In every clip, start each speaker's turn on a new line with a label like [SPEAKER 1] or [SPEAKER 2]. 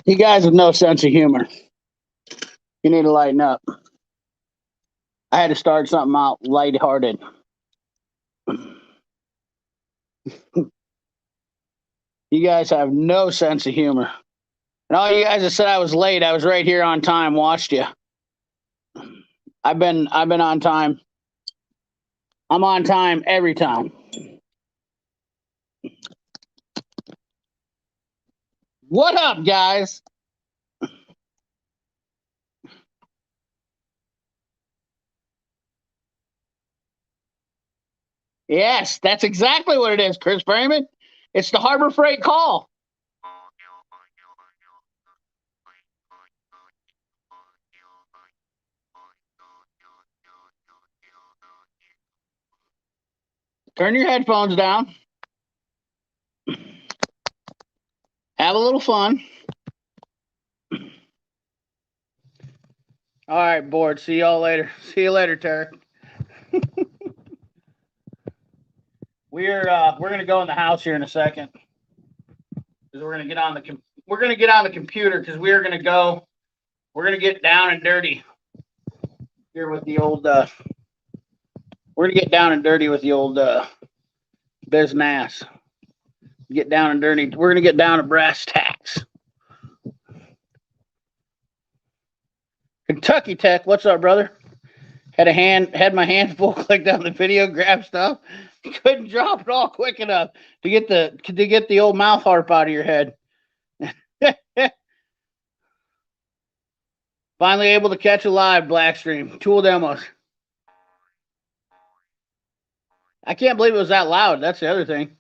[SPEAKER 1] You guys with no sense of humor. You need to lighten up. I had to start something out lighthearted. You guys have no sense of humor. And all you guys that said I was late, I was right here on time, watched you. I've been on time. I'm on time every time. What up, guys? Yes, that's exactly what it is, Chris Freeman. It's the Harbor Freight call. Turn your headphones down. Have a little fun. All right, board. See y'all later. See you later, Tarek. We're gonna go in the house here in a second because we're gonna get on the computer because we're gonna get down and dirty here with the old. We're gonna get down and dirty with the old business. Get down and dirty. We're gonna get down to brass tacks. Kentucky Tech, what's up, brother? Had my hand full, clicked on the video, grabbed stuff. Couldn't drop it all quick enough to get the old mouth harp out of your head. Finally able to catch a live black stream. Tool demos. I can't believe it was that loud. That's the other thing.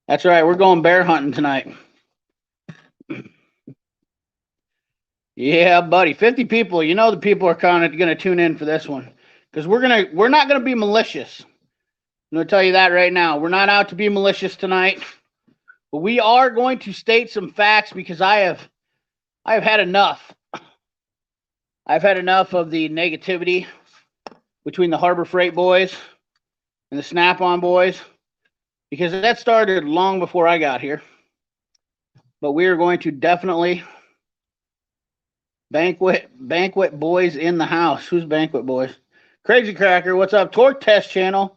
[SPEAKER 1] That's right. We're going bear hunting tonight. Yeah, buddy. 50 people. You know the people are kind of going to tune in for this one because we're not going to be malicious. I'm going to tell you that right now. We're not out to be malicious tonight, but we are going to state some facts because I have had enough. I've had enough of the negativity between the Harbor Freight boys and the Snap-on boys because that started long before I got here. But we are going to definitely banquet boys in the house. Who's banquet boys? Crazy Cracker, what's up? Torque Test Channel.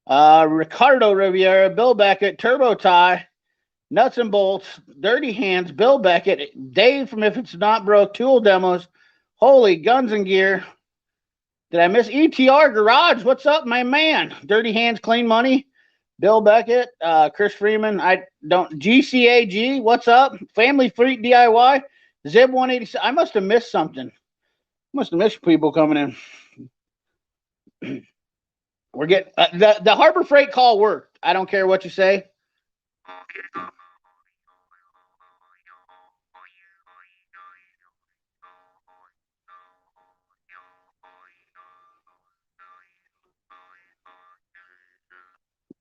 [SPEAKER 1] Ricardo Riviera, Bill Beckett, Turbo Tie, Nuts and Bolts, Dirty Hands, Bill Beckett, Dave from If It's Not Broke, Tool Demos, Holy Guns and Gear. Did I miss ETR Garage? What's up, my man? Dirty Hands, Clean Money, Bill Beckett, Chris Freeman. GCAG, what's up? Family Freak DIY, Zib 187. I must have missed something. Must have missed people coming in. We're getting the Harbor Freight call worked. I don't care what you say.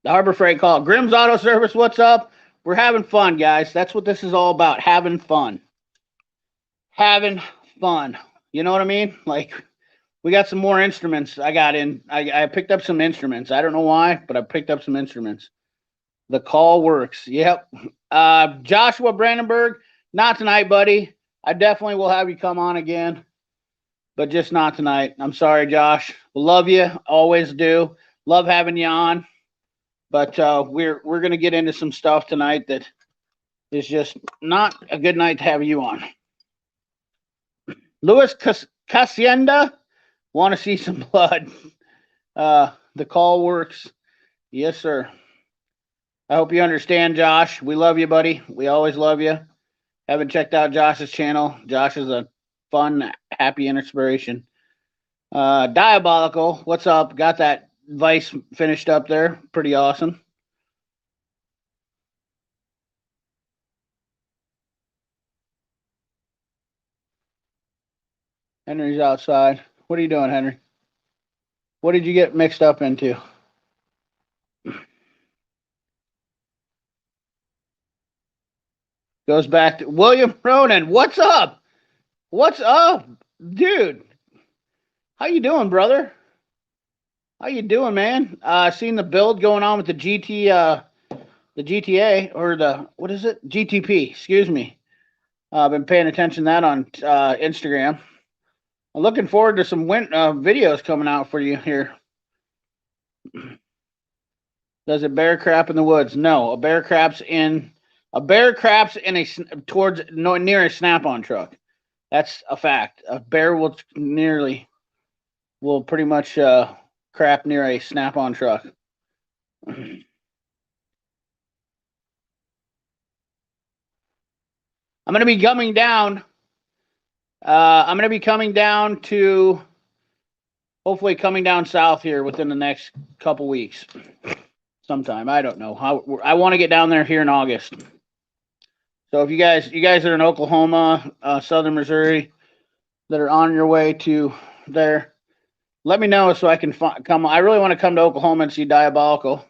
[SPEAKER 1] The Harbor Freight call. Grimm's Auto Service, what's up? We're having fun, guys. That's what this is all about. Having fun. Having fun. You know what I mean? Like, we got some more instruments. I picked up some instruments. I don't know why, but I picked up some instruments. The call works. Yep. Joshua Brandenburg, not tonight, buddy. I definitely will have you come on again, but just not tonight. I'm sorry, Josh. Love you. Always do. Love having you on. But we're going to get into some stuff tonight that is just not a good night to have you on. Louis Casienda, want to see some blood. The call works. Yes, sir. I hope you understand, Josh. We love you, buddy. We always love you. Haven't checked out Josh's channel. Josh is a fun, happy inspiration. Diabolical, what's up? Got that Vice finished up there. Pretty awesome. Henry's outside. What are you doing, Henry? What did you get mixed up into? Goes back to William Ronan. What's up? What's up, dude? How you doing, brother? How you doing, man? Seen the build going on with the GTA, or the, what is it? GTP. Excuse me. I've been paying attention to that on Instagram. I'm looking forward to some videos coming out for you here. Does a bear crap in the woods? No, a bear craps in towards near a Snap-on truck. That's a fact. A bear will pretty much crap near a Snap-on truck. I'm going to be coming down. I'm going to be coming down to, hopefully coming down south here within the next couple weeks. Sometime. I don't know. I want to get down there here in August. So if you guys that are in Oklahoma, Southern Missouri, that are on your way to there, let me know so I can come. I really want to come to Oklahoma and see Diabolical.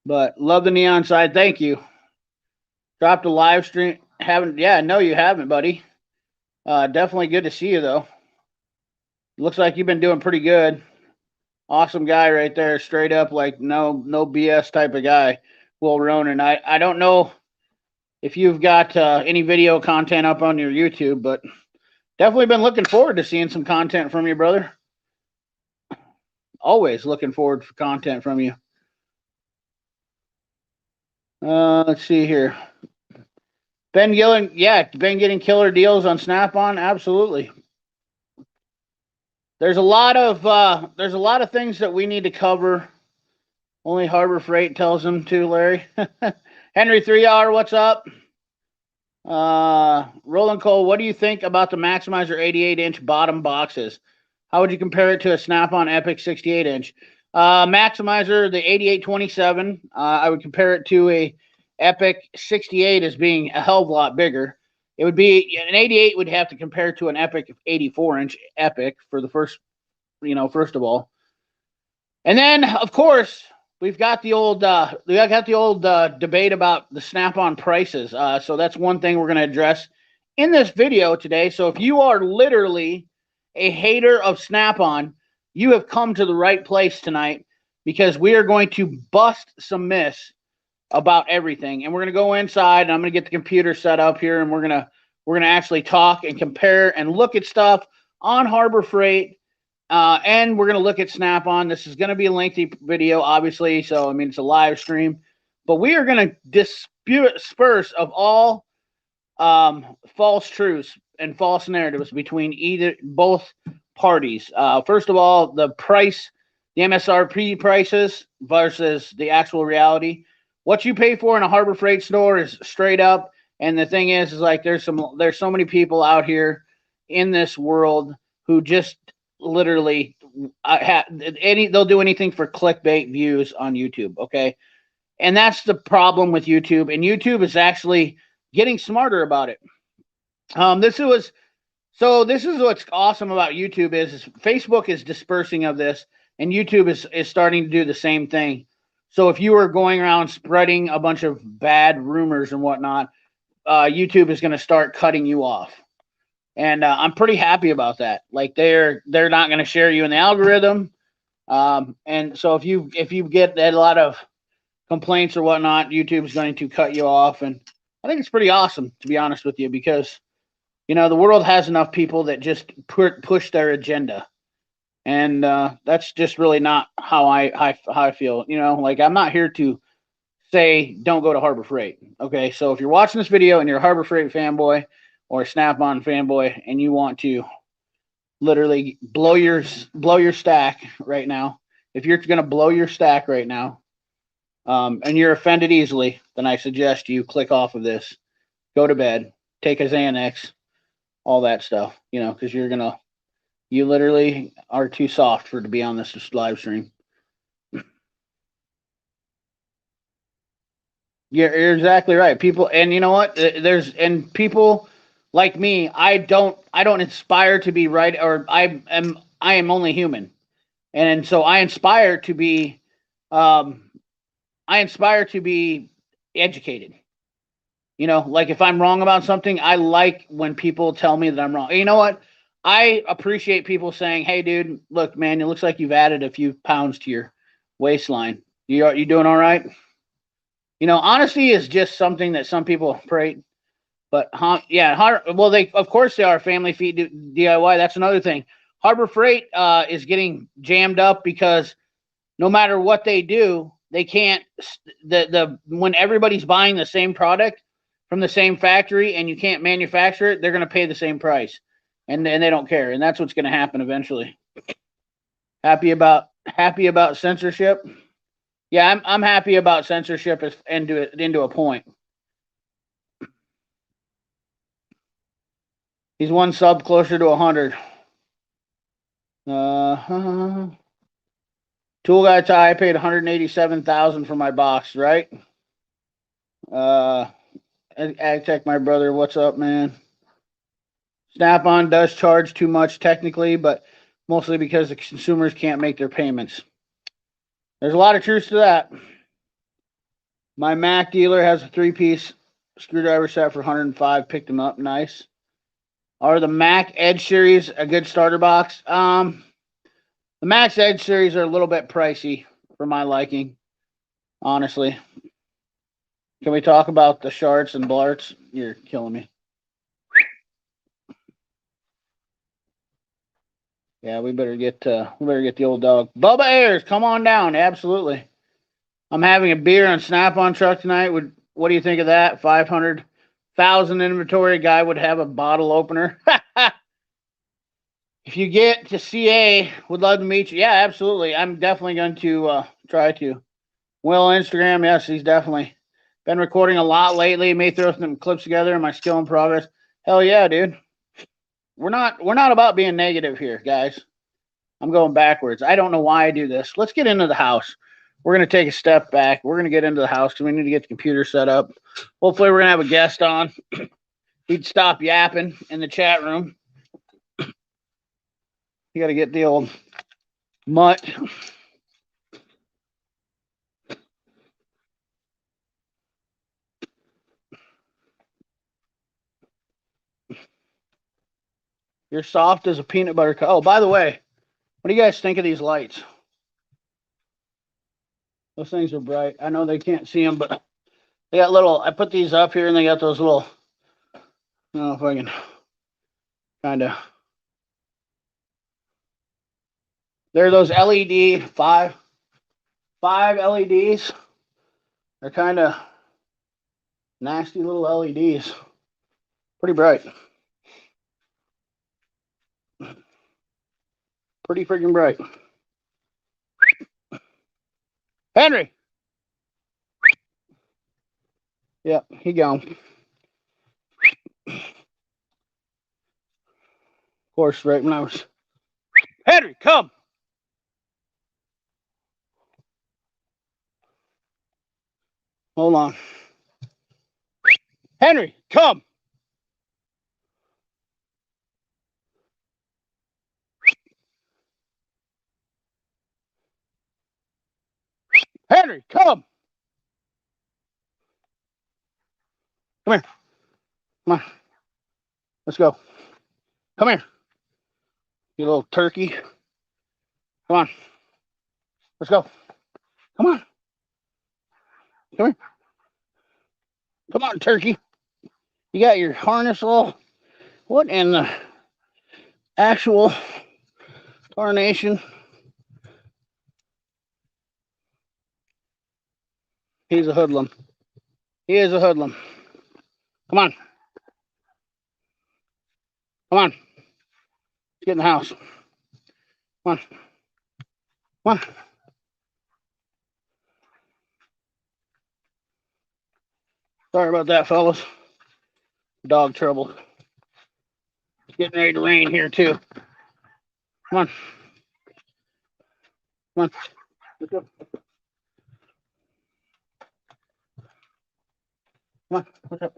[SPEAKER 1] But love the neon side. Thank you. Dropped a live stream. No, you haven't, buddy. Definitely good to see you, though. Looks like you've been doing pretty good. Awesome guy right there. Straight up, like, no BS type of guy. Will Ronan. I don't know if you've got any video content up on your YouTube, but definitely been looking forward to seeing some content from you, brother. Always looking forward for content from you. Let's see here. Ben getting killer deals on Snap-on. Absolutely. There's a lot of things that we need to cover. Only Harbor Freight tells them to, Larry. Henry 3R, what's up? Roland Cole, what do you think about the Maximizer 88-inch bottom boxes? How would you compare it to a Snap-on Epic 68-inch? Maximizer, the 8827, I would compare it to a Epic 68 as being a hell of a lot bigger. It would be an 88 would have to compare to an Epic 84-inch Epic for the first of all. And then, of course, we've got the old debate about the Snap-on prices. So that's one thing we're going to address in this video today. So if you are literally a hater of Snap-on, you have come to the right place tonight, because we are going to bust some myths about everything. And we're going to go inside, and I'm going to get the computer set up here, and we're going to actually talk and compare and look at stuff on Harbor Freight. And we're going to look at Snap-on. This is going to be a lengthy video, obviously. So, I mean, it's a live stream. But we are going to disperse of all false truths and false narratives between both parties. First of all, the MSRP prices versus the actual reality. What you pay for in a Harbor Freight store is straight up. And the thing is like there's so many people out here in this world who just literally they'll do anything for clickbait views on YouTube. Okay, and that's the problem with YouTube. And YouTube is actually getting smarter about it. This is what's awesome about YouTube is Facebook is dispersing of this, and YouTube is starting to do the same thing. So if you were going around spreading a bunch of bad rumors and whatnot, YouTube is going to start cutting you off, and I'm pretty happy about that. Like they're not going to share you in the algorithm, and so if you get a lot of complaints or whatnot, YouTube's going to cut you off, and I think it's pretty awesome to be honest with you because the world has enough people that just push their agenda, and that's just really not how I feel. Like I'm not here to say don't go to Harbor Freight. Okay, so if you're watching this video and you're a Harbor Freight fanboy or a Snap-on fanboy, and you want to literally blow your stack right now, if you're going to blow your stack right now, and you're offended easily, then I suggest you click off of this, go to bed, take a Xanax, all that stuff, because you literally are too soft to be on this live stream. You're exactly right. People, and you know what? And people like me, I don't inspire to be right, or I am only human, and so I inspire to be educated. Like if I'm wrong about something, I like when people tell me that I'm wrong. And you know what? I appreciate people saying, "Hey, dude, look, man, it looks like you've added a few pounds to your waistline. You doing all right?" Honesty is just something that some people pray. But well, they of course they are Family Feet DIY. That's another thing. Harbor Freight is getting jammed up because no matter what they do, they can't. When everybody's buying the same product from the same factory and you can't manufacture it, they're going to pay the same price, and they don't care, and that's what's going to happen eventually. Happy about censorship? Yeah, I'm happy about censorship into a point. He's one sub closer to 100. Tool Guy Tie, I paid 187,000 for my box, right? AgTech, my brother, what's up, man? Snap-on does charge too much technically, but mostly because the consumers can't make their payments. There's a lot of truth to that. My Mac dealer has a 3-piece screwdriver set for 105. Picked them up, nice. Are the Mac Edge series a good starter box? The Mac Edge series are a little bit pricey for my liking, honestly. Can we talk about the shards and blarts? You're killing me. Yeah, we better get the old dog. Bubba Ayers, come on down. Absolutely. I'm having a beer on Snap-on truck tonight. What do you think of that? 500,000 inventory guy would have a bottle opener. If you get to CA, would love to meet you. Yeah, absolutely. I'm definitely going to try to. Well, Instagram, yes, he's definitely been recording a lot lately. May throw some clips together in my skill in progress. Hell yeah, dude. We're not about being negative here, guys. I'm going backwards. I don't know why I do this. Let's get into the house. We're going to take a step back. We're going to get into the house because we need to get the computer set up. Hopefully, we're going to have a guest on. He'd stop yapping in the chat room. You got to get the old mutt. You're soft as a peanut butter cup. Oh, by the way, what do you guys think of these lights? Those things are bright. I know they can't see them, but they got little. I put these up here, and they got those little. I don't know if I can kind of. They're those LED five LEDs. They're kind of nasty little LEDs. Pretty bright. Pretty freaking bright. Henry. Yep, he gone. Of course, right when I was. Henry, come. Hold on. Henry, come. Henry, come. Come here. Come on. Let's go. Come here. You little turkey. Come on. Let's go. Come on. Come here. Come on, turkey. You got your harness all. What in the actual tarnation? He's a hoodlum. He is a hoodlum. Come on. Come on. Let's get in the house. Come on. Come on. Sorry about that, fellas. Dog trouble. It's getting ready to rain here, too. Come on. Come on. Let's go. Come on. What's up?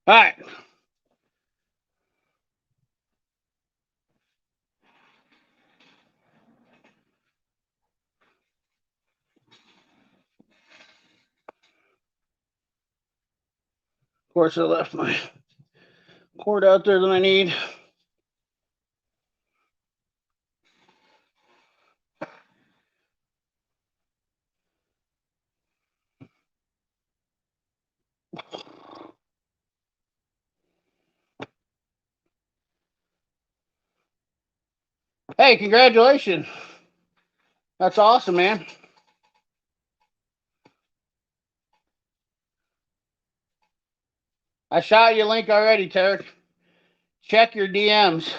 [SPEAKER 1] All right. Of course, I left my cord out there that I need. Hey, congratulations. That's awesome, man. I shot you a link already, Tarek. Check your DMs.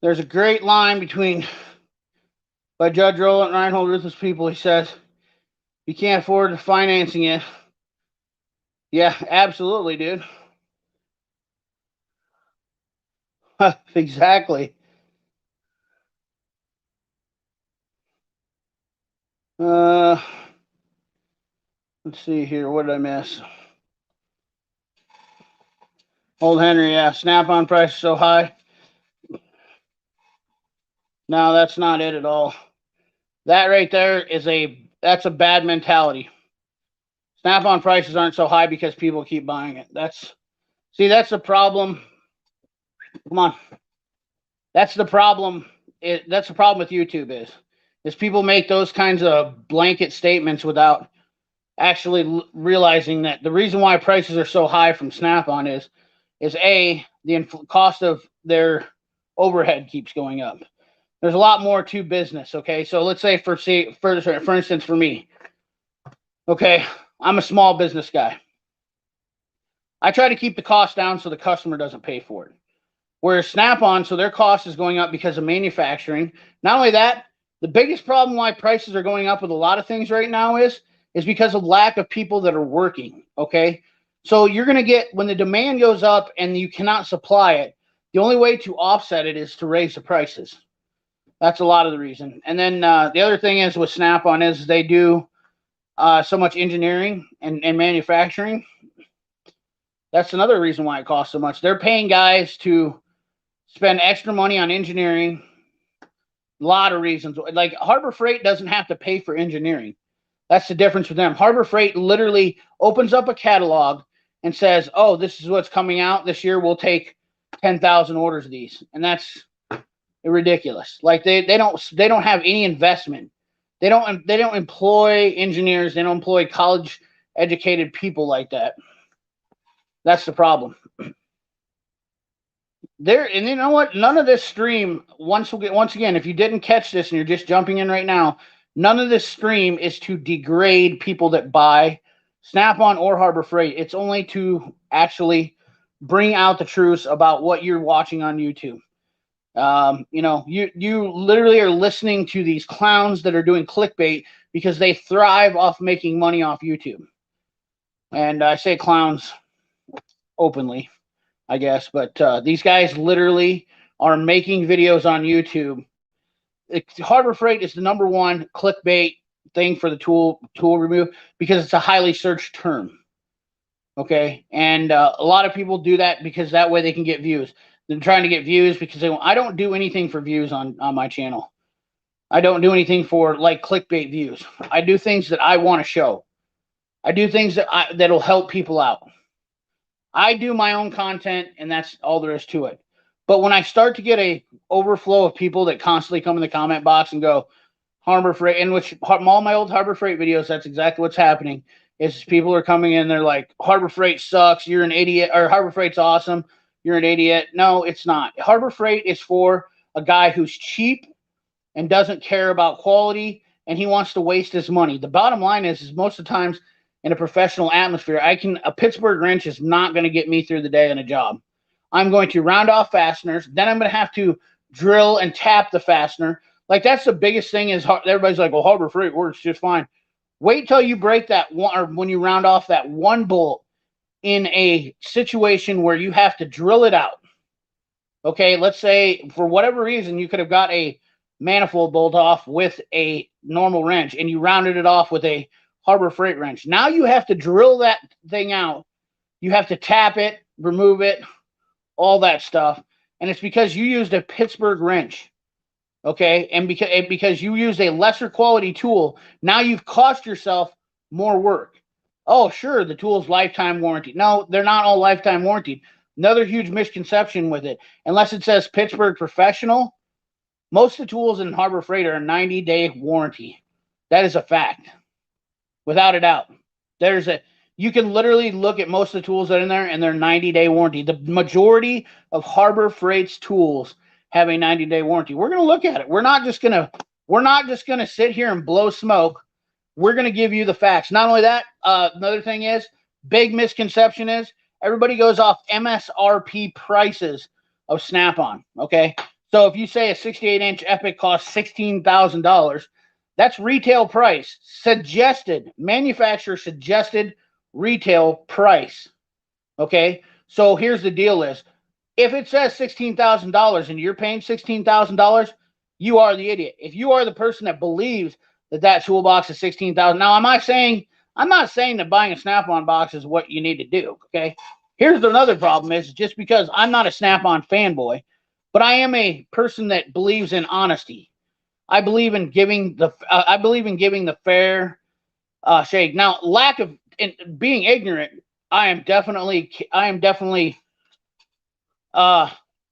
[SPEAKER 1] There's a great line by Judge Rowland and Reinhold Ruthless People. He says, you can't afford financing it. Yeah, absolutely, dude. Exactly. Let's see here. What did I miss? Old Henry, yeah. Snap-on price is so high. No, that's not it at all. That right there that's a bad mentality. Snap-on prices aren't so high because people keep buying it. That's the problem. Come on. That's the problem. That's the problem with YouTube is people make those kinds of blanket statements without actually realizing that the reason why prices are so high from Snap-on is A, the cost of their overhead keeps going up. There's a lot more to business, okay? So let's say for instance, for me, okay, I'm a small business guy. I try to keep the cost down so the customer doesn't pay for it. Whereas Snap-on, so their cost is going up because of manufacturing. Not only that, the biggest problem why prices are going up with a lot of things right now is because of lack of people that are working, okay? So you're going to get, when the demand goes up and you cannot supply it, the only way to offset it is to raise the prices. That's a lot of the reason. And then the other thing is with Snap-on is they do so much engineering and manufacturing. That's another reason why it costs so much. They're paying guys to spend extra money on engineering. A lot of reasons. Like Harbor Freight doesn't have to pay for engineering. That's the difference with them. Harbor Freight literally opens up a catalog and says, oh, this is what's coming out this year. We'll take 10,000 orders of these. And that's ridiculous. Like they don't have any investment. They don't employ engineers. They don't employ college educated people like that. That's the problem. And you know what? None of this stream, once again, if you didn't catch this and you're just jumping in right now, none of this stream is to degrade people that buy Snap-on or Harbor Freight. It's only to actually bring out the truths about what you're watching on YouTube. You literally are listening to these clowns that are doing clickbait because they thrive off making money off YouTube. And I say clowns openly, I guess, but these guys literally are making videos on YouTube. Harbor Freight is the #1 clickbait thing for the tool review because it's a highly searched term. Okay, and a lot of people do that because that way they can get views. They're trying to get views because I don't do anything for views on my channel. I don't do anything for like clickbait views. I do things that I want to show. I do things that'll help people out. I do my own content, and that's all there is to it. But when I start to get a overflow of people that constantly come in the comment box and go, Harbor Freight, in which all my old Harbor Freight videos, that's exactly what's happening. Is people are coming in, they're like, Harbor Freight sucks, you're an idiot, or Harbor Freight's awesome, you're an idiot. No, it's not. Harbor Freight is for a guy who's cheap and doesn't care about quality, and he wants to waste his money. The bottom line is most of the times in a professional atmosphere, a Pittsburgh wrench is not going to get me through the day on a job. I'm going to round off fasteners, then I'm going to have to drill and tap the fastener. Like, that's the biggest thing is everybody's like, well, Harbor Freight works just fine. Wait till you break that one, or when you round off that one bolt in a situation where you have to drill it out. Okay, let's say for whatever reason you could have got a manifold bolt off with a normal wrench and you rounded it off with a Harbor Freight wrench. Now you have to drill that thing out. You have to tap it, remove it, all that stuff. And it's because you used a Pittsburgh wrench. Okay, and because you used a lesser quality tool, now you've cost yourself more work. Oh, sure, the tool's lifetime warranty. No, they're not all lifetime warranty. Another huge misconception with it, unless it says Pittsburgh Professional, most of the tools in Harbor Freight are a 90-day warranty. That is a fact, without a doubt. You can literally look at most of the tools that are in there, and they're 90-day warranty. The majority of Harbor Freight's tools have a 90-day warranty. We're going to look at it. We're not just going to sit here and blow smoke. We're going to give you the facts. Not only that, another thing is, big misconception is everybody goes off MSRP prices of Snap-on. Okay, so if you say a 68-inch Epic costs $16,000, that's retail price, manufacturer suggested retail price. Okay, so here's the deal is, if it says $16,000 and you're paying $16,000, you are the idiot. If you are the person that believes that toolbox is $16,000, now I'm not saying that buying a Snap-on box is what you need to do. Okay, here's another problem is just because I'm not a Snap-on fanboy, but I am a person that believes in honesty. I believe in giving the fair shake. Now, being ignorant, I am definitely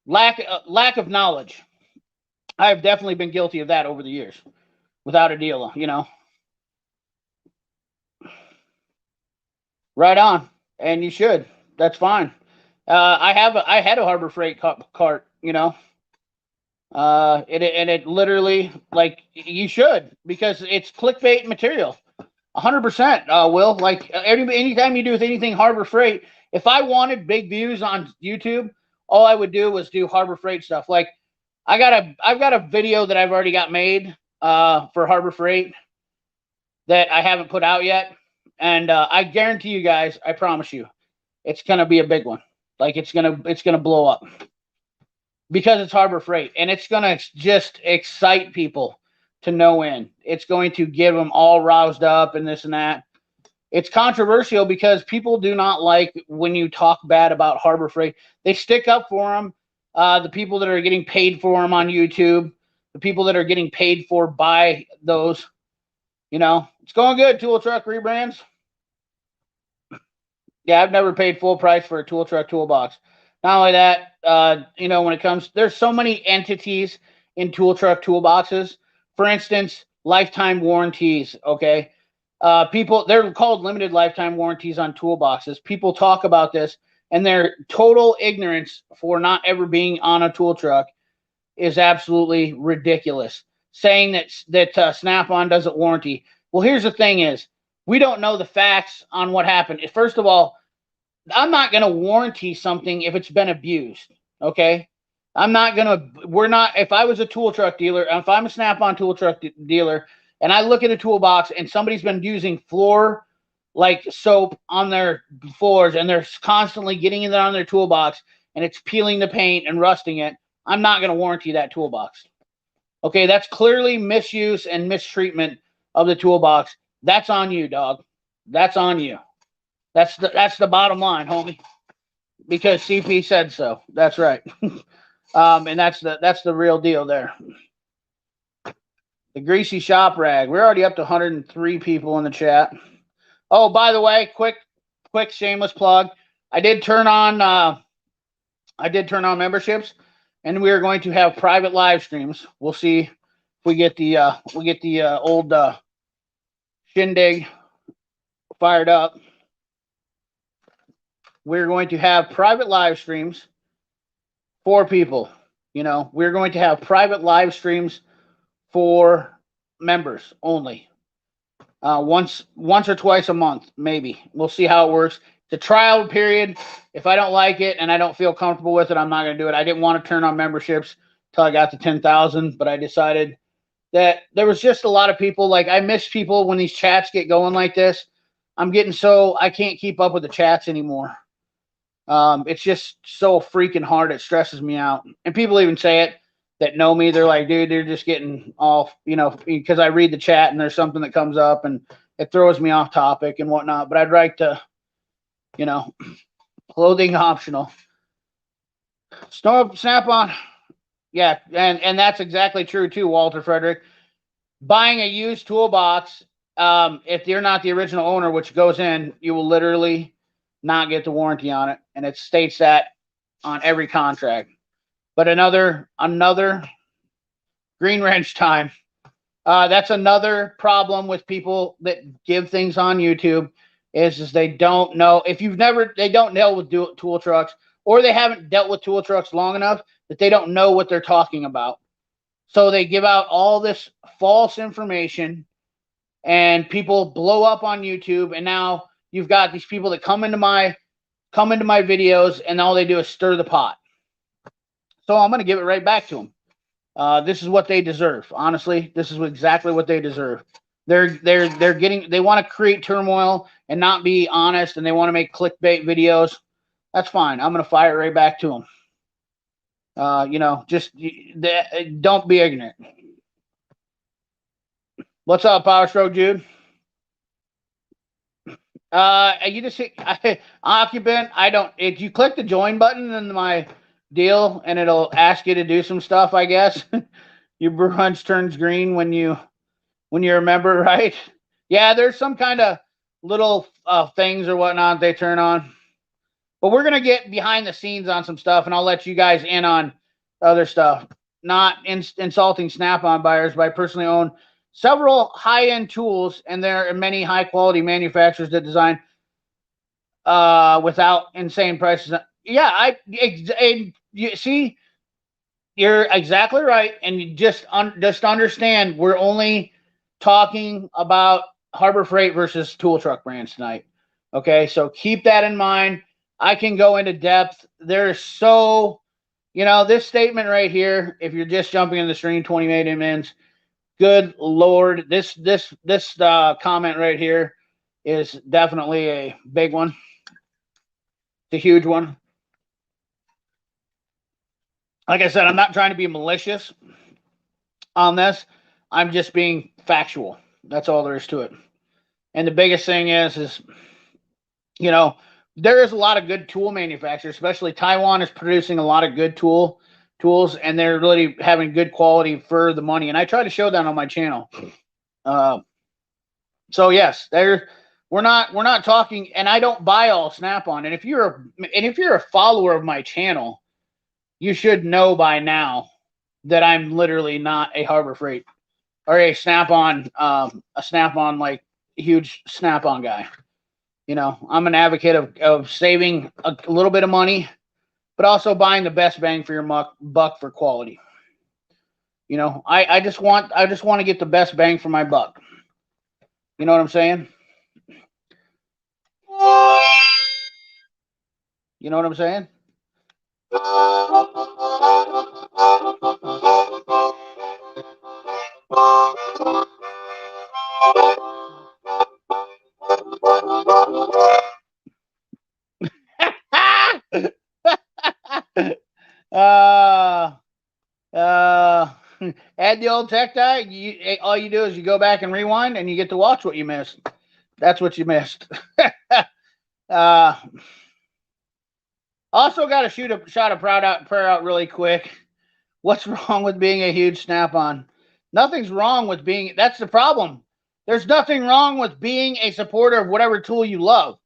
[SPEAKER 1] lack of knowledge. I have definitely been guilty of that over the years, without a deal, Right on, and you should. That's fine. I had a Harbor Freight cart, it literally, like, you should, because it's clickbait material. 100%, Will. Like, anytime you do with anything Harbor Freight, if I wanted big views on YouTube, all I would do was do Harbor Freight stuff. Like, I've got a video that I've already got made for Harbor Freight that I haven't put out yet, and I guarantee you guys, I promise you, it's gonna be a big one. Like, it's gonna blow up because it's Harbor Freight, and it's gonna just excite people to no end. It's going to get them all roused up and this and that. It's controversial because people do not like when you talk bad about Harbor Freight. They stick up for them. The people that are getting paid for them on YouTube, the people that are getting paid for by those, it's going good. Tool Truck rebrands. Yeah, I've never paid full price for a Tool Truck toolbox. Not only that, when it comes, there's so many entities in Tool Truck toolboxes. For instance, lifetime warranties, okay? They're called limited lifetime warranties on toolboxes. People talk about this, and their total ignorance for not ever being on a tool truck is absolutely ridiculous. Saying that Snap-on doesn't warranty. Well, here's the thing is, we don't know the facts on what happened. First of all, I'm not going to warranty something if it's been abused, okay? If I was a tool truck dealer, if I'm a Snap-on tool truck dealer, and I look at a toolbox and somebody's been using floor like soap on their floors and they're constantly getting it on their toolbox and it's peeling the paint and rusting it, I'm not going to warranty that toolbox. Okay, that's clearly misuse and mistreatment of the toolbox. That's on you, dog. That's on you. That's the bottom line, homie. Because CP said so. That's right. And that's the real deal there. The greasy shop rag. We're already up to 103 people in the chat. Oh, by the way, quick shameless plug. I did turn on memberships, and we are going to have private live streams. We'll see if we get the old shindig fired up. We're going to have private live streams for people. You know, we're going to have private live streams for members only. Once or twice a month, maybe. We'll see how it works. The trial period, if I don't like it and I don't feel comfortable with it, I'm not going to do it. I didn't want to turn on memberships until I got to 10,000, but I decided that there was just a lot of people. Like, I miss people when these chats get going like this. I'm getting so I can't keep up with the chats anymore. It's just so freaking hard. It stresses me out. And people even say it that know me. They're like, dude, they're just getting off, you know, because I read the chat and there's something that comes up and it throws me off topic and whatnot. But I'd like to, you know, clothing optional. Snap on. Yeah, and that's exactly true too, Walter Frederick. Buying a used toolbox, if you're not the original owner, which goes in, you will literally not get the warranty on it, and it states that on every contract. But another green wrench time. That's another problem with people that give things on YouTube is they don't know. If they don't deal with tool trucks, or they haven't dealt with tool trucks long enough that they don't know what they're talking about. So they give out all this false information and people blow up on YouTube. And now you've got these people that come into my videos and all they do is stir the pot. So I'm going to give it right back to them. This is what they deserve. Honestly, this is exactly what they deserve. They want to create turmoil and not be honest, and they want to make clickbait videos. That's fine. I'm going to fire it right back to them. You know, just don't be ignorant. What's up, Power Stroke Jude? You just hit occupant. I don't. If you click the join button in my deal, and it'll ask you to do some stuff, I guess. Your brunch turns green when you're a member, right? Yeah, there's some kind of little things or whatnot they turn on. But we're going to get behind the scenes on some stuff, and I'll let you guys in on other stuff. Not insulting Snap-on buyers, but I personally own several high-end tools, and there are many high-quality manufacturers that design without insane prices. Yeah, you see, you're exactly right, and you just understand we're only talking about Harbor Freight versus tool truck brands tonight. Okay, so keep that in mind. I can go into depth. There's so, you know, this statement right here, if you're just jumping in the stream, 20 minutes, good Lord, this comment right here is definitely a big one. It's a huge one. Like I said, I'm not trying to be malicious on this. I'm just being factual. That's all there is to it. And the biggest thing is, you know, there is a lot of good tool manufacturers, especially Taiwan is producing a lot of good tools, and they're really having good quality for the money. And I try to show that on my channel. So yes, we're not talking, and I don't buy all Snap-on. And if you're a follower of my channel, you should know by now that I'm literally not a Harbor Freight or a Snap-on like huge Snap-on guy. You know, I'm an advocate of saving a little bit of money, but also buying the best bang for your buck for quality. You know, I just want to get the best bang for my buck. You know what I'm saying? You know what I'm saying? add the old tech guy. All you do is you go back and rewind, and you get to watch what you missed. That's what you missed. Also, got to shoot a shot of prayer out really quick. What's wrong with being a huge Snap-on? Nothing's wrong with being. That's the problem. There's nothing wrong with being a supporter of whatever tool you love.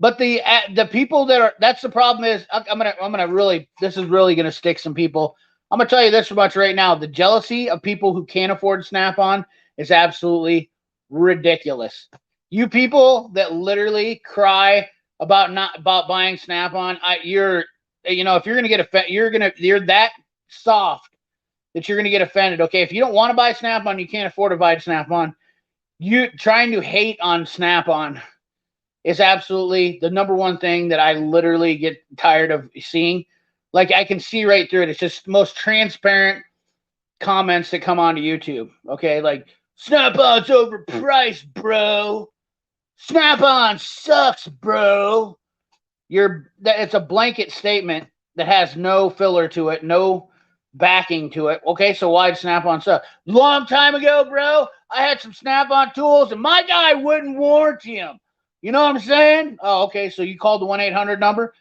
[SPEAKER 1] But the people that are, that's the problem is, I'm gonna really, this is really gonna stick some people. I'm gonna tell you this much right now: the jealousy of people who can't afford Snap-on is absolutely ridiculous. You people that literally cry about buying Snap-on, if you're gonna get offended, you're that soft that you're gonna get offended. Okay, if you don't want to buy Snap-on, you can't afford to buy Snap-on. You trying to hate on Snap-on is absolutely the number one thing that I literally get tired of seeing. Like, I can see right through it. It's just the most transparent comments that come onto YouTube. Okay, like, Snap-on's overpriced, bro. Snap-on sucks, bro. It's a blanket statement that has no filler to it, no backing to it. Okay, so why'd Snap-on suck? Long time ago, bro, I had some Snap-on tools, and my guy wouldn't warranty them. You know what I'm saying? Oh, okay, so you called the 1-800 number?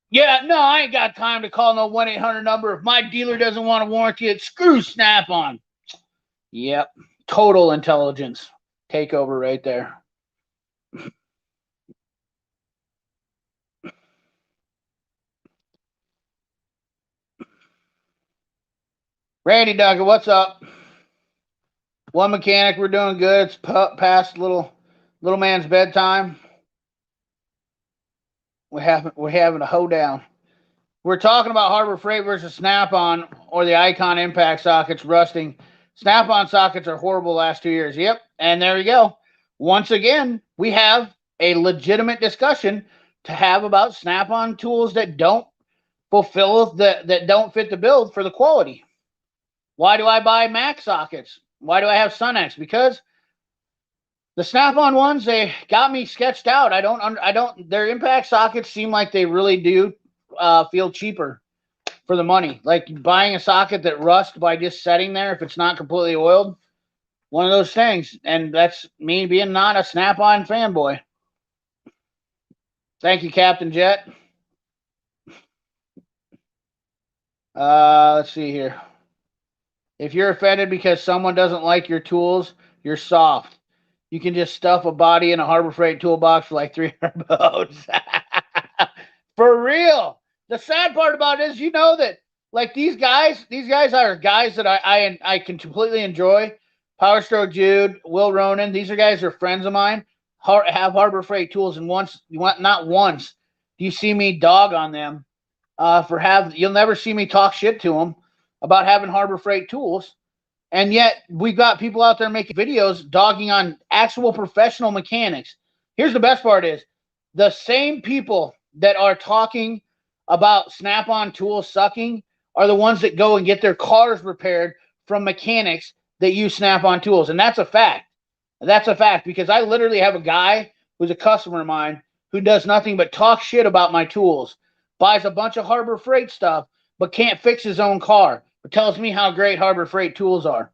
[SPEAKER 1] Yeah, no, I ain't got time to call no 1-800 number. If my dealer doesn't want to warranty it, screw Snap-on. Yep, total intelligence takeover right there. Randy Duncan, what's up? One mechanic, we're doing good. It's past little man's bedtime. We're having a hoedown. We're talking about Harbor Freight versus Snap-on, or the Icon impact sockets rusting. Snap-on sockets are horrible the last 2 years. Yep, and there you go. Once again, we have a legitimate discussion to have about Snap-on tools that don't that don't fit the build for the quality. Why do I buy Mac sockets? Why do I have Sunex? Because the Snap-on ones, they got me sketched out. Their impact sockets seem like they really do feel cheaper for the money. Like buying a socket that rusts by just setting there if it's not completely oiled. One of those things. And that's me being not a Snap-on fanboy. Thank you, Captain Jet. Let's see here. If you're offended because someone doesn't like your tools, you're soft. You can just stuff a body in a Harbor Freight toolbox for like 300 bucks. For real. The sad part about it is, you know that like these guys are guys that I can completely enjoy. Power Stroke Jude, Will Ronan, these are guys who are friends of mine, have Harbor Freight tools, and not once do you see me dog on them you'll never see me talk shit to them about having Harbor Freight tools. And yet we've got people out there making videos dogging on actual professional mechanics. Here's the best part is the same people that are talking about Snap-on tools sucking are the ones that go and get their cars repaired from mechanics that use Snap-on tools. And that's a fact. That's a fact, because I literally have a guy who's a customer of mine who does nothing but talk shit about my tools, buys a bunch of Harbor Freight stuff, but can't fix his own car, but tells me how great Harbor Freight tools are.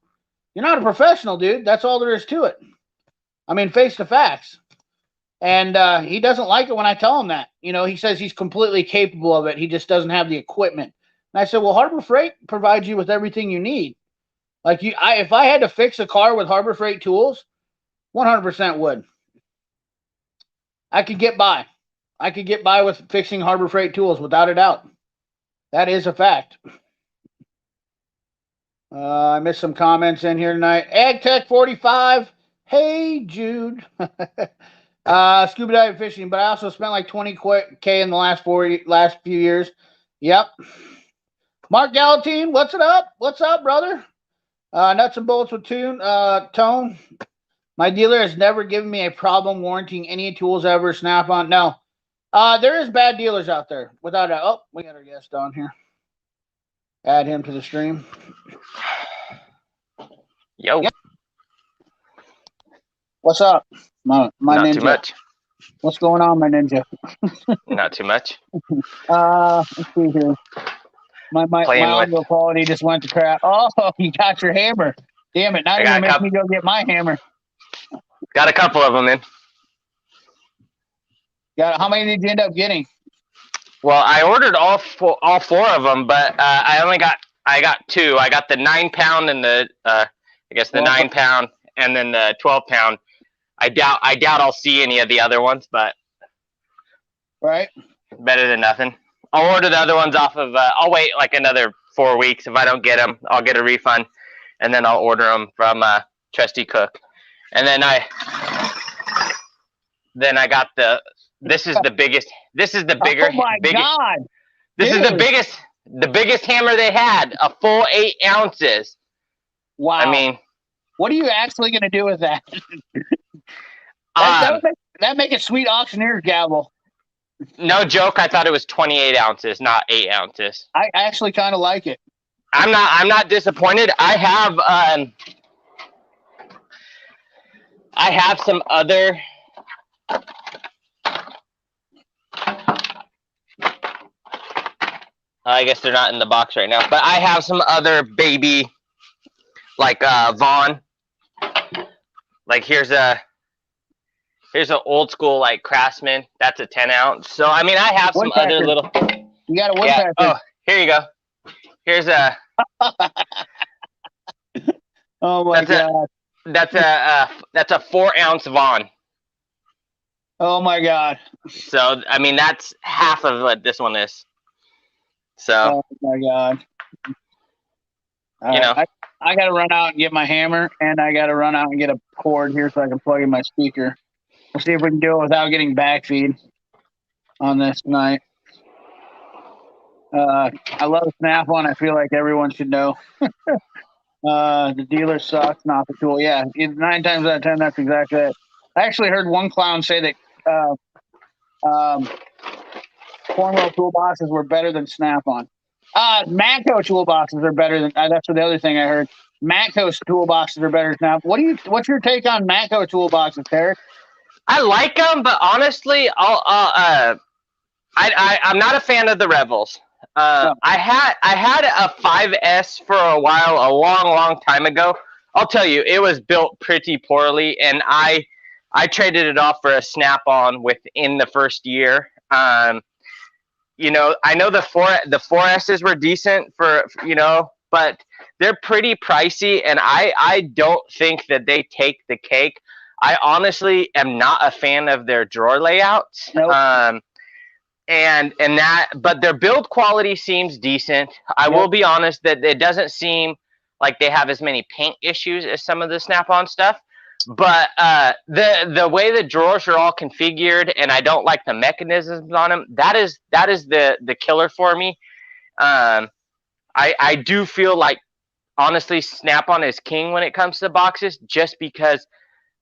[SPEAKER 1] You're not a professional, dude. That's all there is to it. I mean, face the facts. And he doesn't like it when I tell him that. You know, he says he's completely capable of it. He just doesn't have the equipment. And I said, well, Harbor Freight provides you with everything you need. Like if I had to fix a car with Harbor Freight tools, 100% would. I could get by. I could get by with fixing Harbor Freight tools without a doubt. That is a fact. I missed some comments in here tonight. AgTech45. Hey, Jude. Scuba diving fishing, but I also spent like 20K in the last few years. Yep. Mark Galatine, what's it up? What's up, brother? Nuts and bolts with Tone. My dealer has never given me a problem warranting any tools ever. Snap-on. No. There is bad dealers out there. Without a... Oh, we got our guest on here. Add him to the stream.
[SPEAKER 2] Yo.
[SPEAKER 1] Yep. What's up, my
[SPEAKER 2] Not
[SPEAKER 1] ninja?
[SPEAKER 2] Too much.
[SPEAKER 1] What's going on, my ninja?
[SPEAKER 2] Not too much.
[SPEAKER 1] Let's see here.
[SPEAKER 2] playing
[SPEAKER 1] my
[SPEAKER 2] with.
[SPEAKER 1] audio quality just went to crap. Oh, you got your hammer. Damn it. Now you're going to make me go get my hammer.
[SPEAKER 2] Got a couple of them in.
[SPEAKER 1] How many did you end up getting?
[SPEAKER 2] Well, I ordered all four of them, but I got 2. I got the 9-pound and the I guess the 9-pound and then the 12-pound. I doubt I'll see any of the other ones, but
[SPEAKER 1] right,
[SPEAKER 2] better than nothing. I'll order the other ones off of. I'll wait like another 4 weeks. If I don't get them, I'll get a refund, and then I'll order them from Trusty Cook. And then I got the. This is the biggest. This is the bigger.
[SPEAKER 1] Oh my God!
[SPEAKER 2] This is the biggest hammer they had. A full 8 ounces.
[SPEAKER 1] Wow.
[SPEAKER 2] I mean,
[SPEAKER 1] what are you actually going to do with that? That make a sweet auctioneer's gavel.
[SPEAKER 2] No joke. I thought it was 28 ounces, not 8 ounces.
[SPEAKER 1] I actually kind of like it.
[SPEAKER 2] I'm not disappointed. I have some other. I guess they're not in the box right now, but I have some other baby, like Vaughn. Like here's an old school like Craftsman. That's a 10 ounce. So I mean, I have some other little.
[SPEAKER 1] You got a woodpecker.
[SPEAKER 2] Oh, here you go. Here's a.
[SPEAKER 1] Oh my God.
[SPEAKER 2] That's a 4 ounce Vaughn.
[SPEAKER 1] Oh my God.
[SPEAKER 2] So I mean, that's half of what this one is. So.
[SPEAKER 1] Oh my God. I got to run out and get my hammer, and I got to run out and get a cord here so I can plug in my speaker. We'll see if we can do it without getting backfeed on this tonight. I love Snap-on. I feel like everyone should know. The dealer sucks, not the tool. Yeah, 9 times out of 10, that's exactly it. I actually heard one clown say that Cornwell toolboxes were better than Snap-on. Matco toolboxes are better than. That's the other thing I heard. Matco toolboxes are better than Snap. What's your take on Matco toolboxes, Derek?
[SPEAKER 2] I like them, but honestly, I'm not a fan of the Revels. No. I had a 5S for a while, a long time ago. I'll tell you, it was built pretty poorly, and I traded it off for a Snap-on within the first year. You know, I know the 4S's were decent for, you know, but they're pretty pricey, and I don't think that they take the cake. I honestly am not a fan of their drawer layouts.
[SPEAKER 1] Nope.
[SPEAKER 2] But their build quality seems decent. I will be honest that it doesn't seem like they have as many paint issues as some of the Snap-on stuff. But the way the drawers are all configured, and I don't like the mechanisms on them. That is the killer for me. I do feel like, honestly, Snap-on is king when it comes to boxes, just because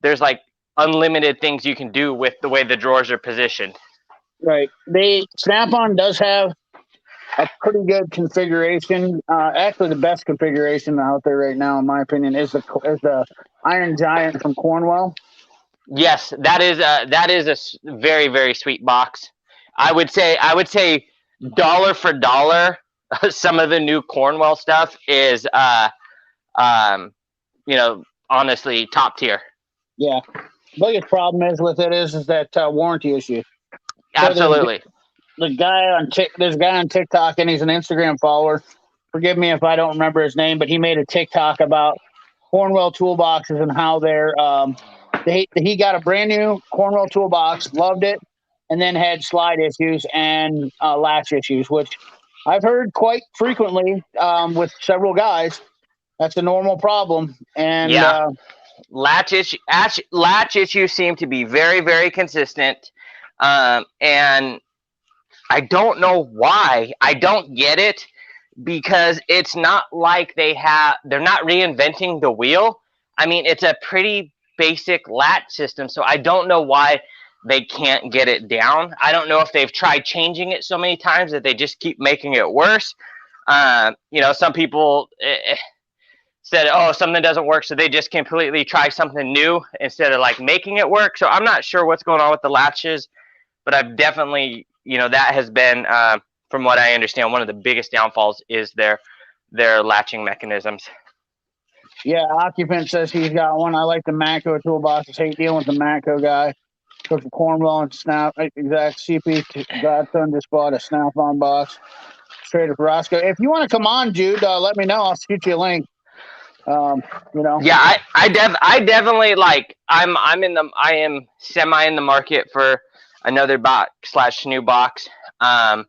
[SPEAKER 2] there's like unlimited things you can do with the way the drawers are positioned.
[SPEAKER 1] Right. Snap-on does have a pretty good configuration. Actually, the best configuration out there right now, in my opinion, is the Iron Giant from Cornwell.
[SPEAKER 2] Yes, that is a very, very sweet box. I would say dollar for dollar, some of the new Cornwell stuff is honestly top tier. Yeah.
[SPEAKER 1] Biggest problem with it is that warranty issue.
[SPEAKER 2] Absolutely.
[SPEAKER 1] There's a guy on TikTok, and he's an Instagram follower. Forgive me if I don't remember his name, but he made a TikTok about Cornwell toolboxes and how he got a brand new Cornwell toolbox, loved it, and then had slide issues and latch issues, which I've heard quite frequently with several guys. That's a normal problem. And
[SPEAKER 2] latch issues seem to be very, very consistent. And I don't know why. I don't get it, because it's not like they're not reinventing the wheel. I mean, it's a pretty basic latch system, so I don't know why they can't get it down. I don't know if they've tried changing it so many times that they just keep making it worse. Some people said, oh, something doesn't work, so they just completely try something new instead of like making it work. So I'm not sure what's going on with the latches, but I've definitely, that has been from what I understand, one of the biggest downfalls is their latching mechanisms.
[SPEAKER 1] Yeah, Occupant says he's got one. I like the Matco toolbox. I hate dealing with the Matco guy. Took the Cornwall and Snap. Exact CP Godson just bought a Snap-on box. Straight up Roscoe. If you want to come on, Jude, let me know. I'll shoot you a link.
[SPEAKER 2] Yeah, I definitely like. I am semi in the market for another box / new box. And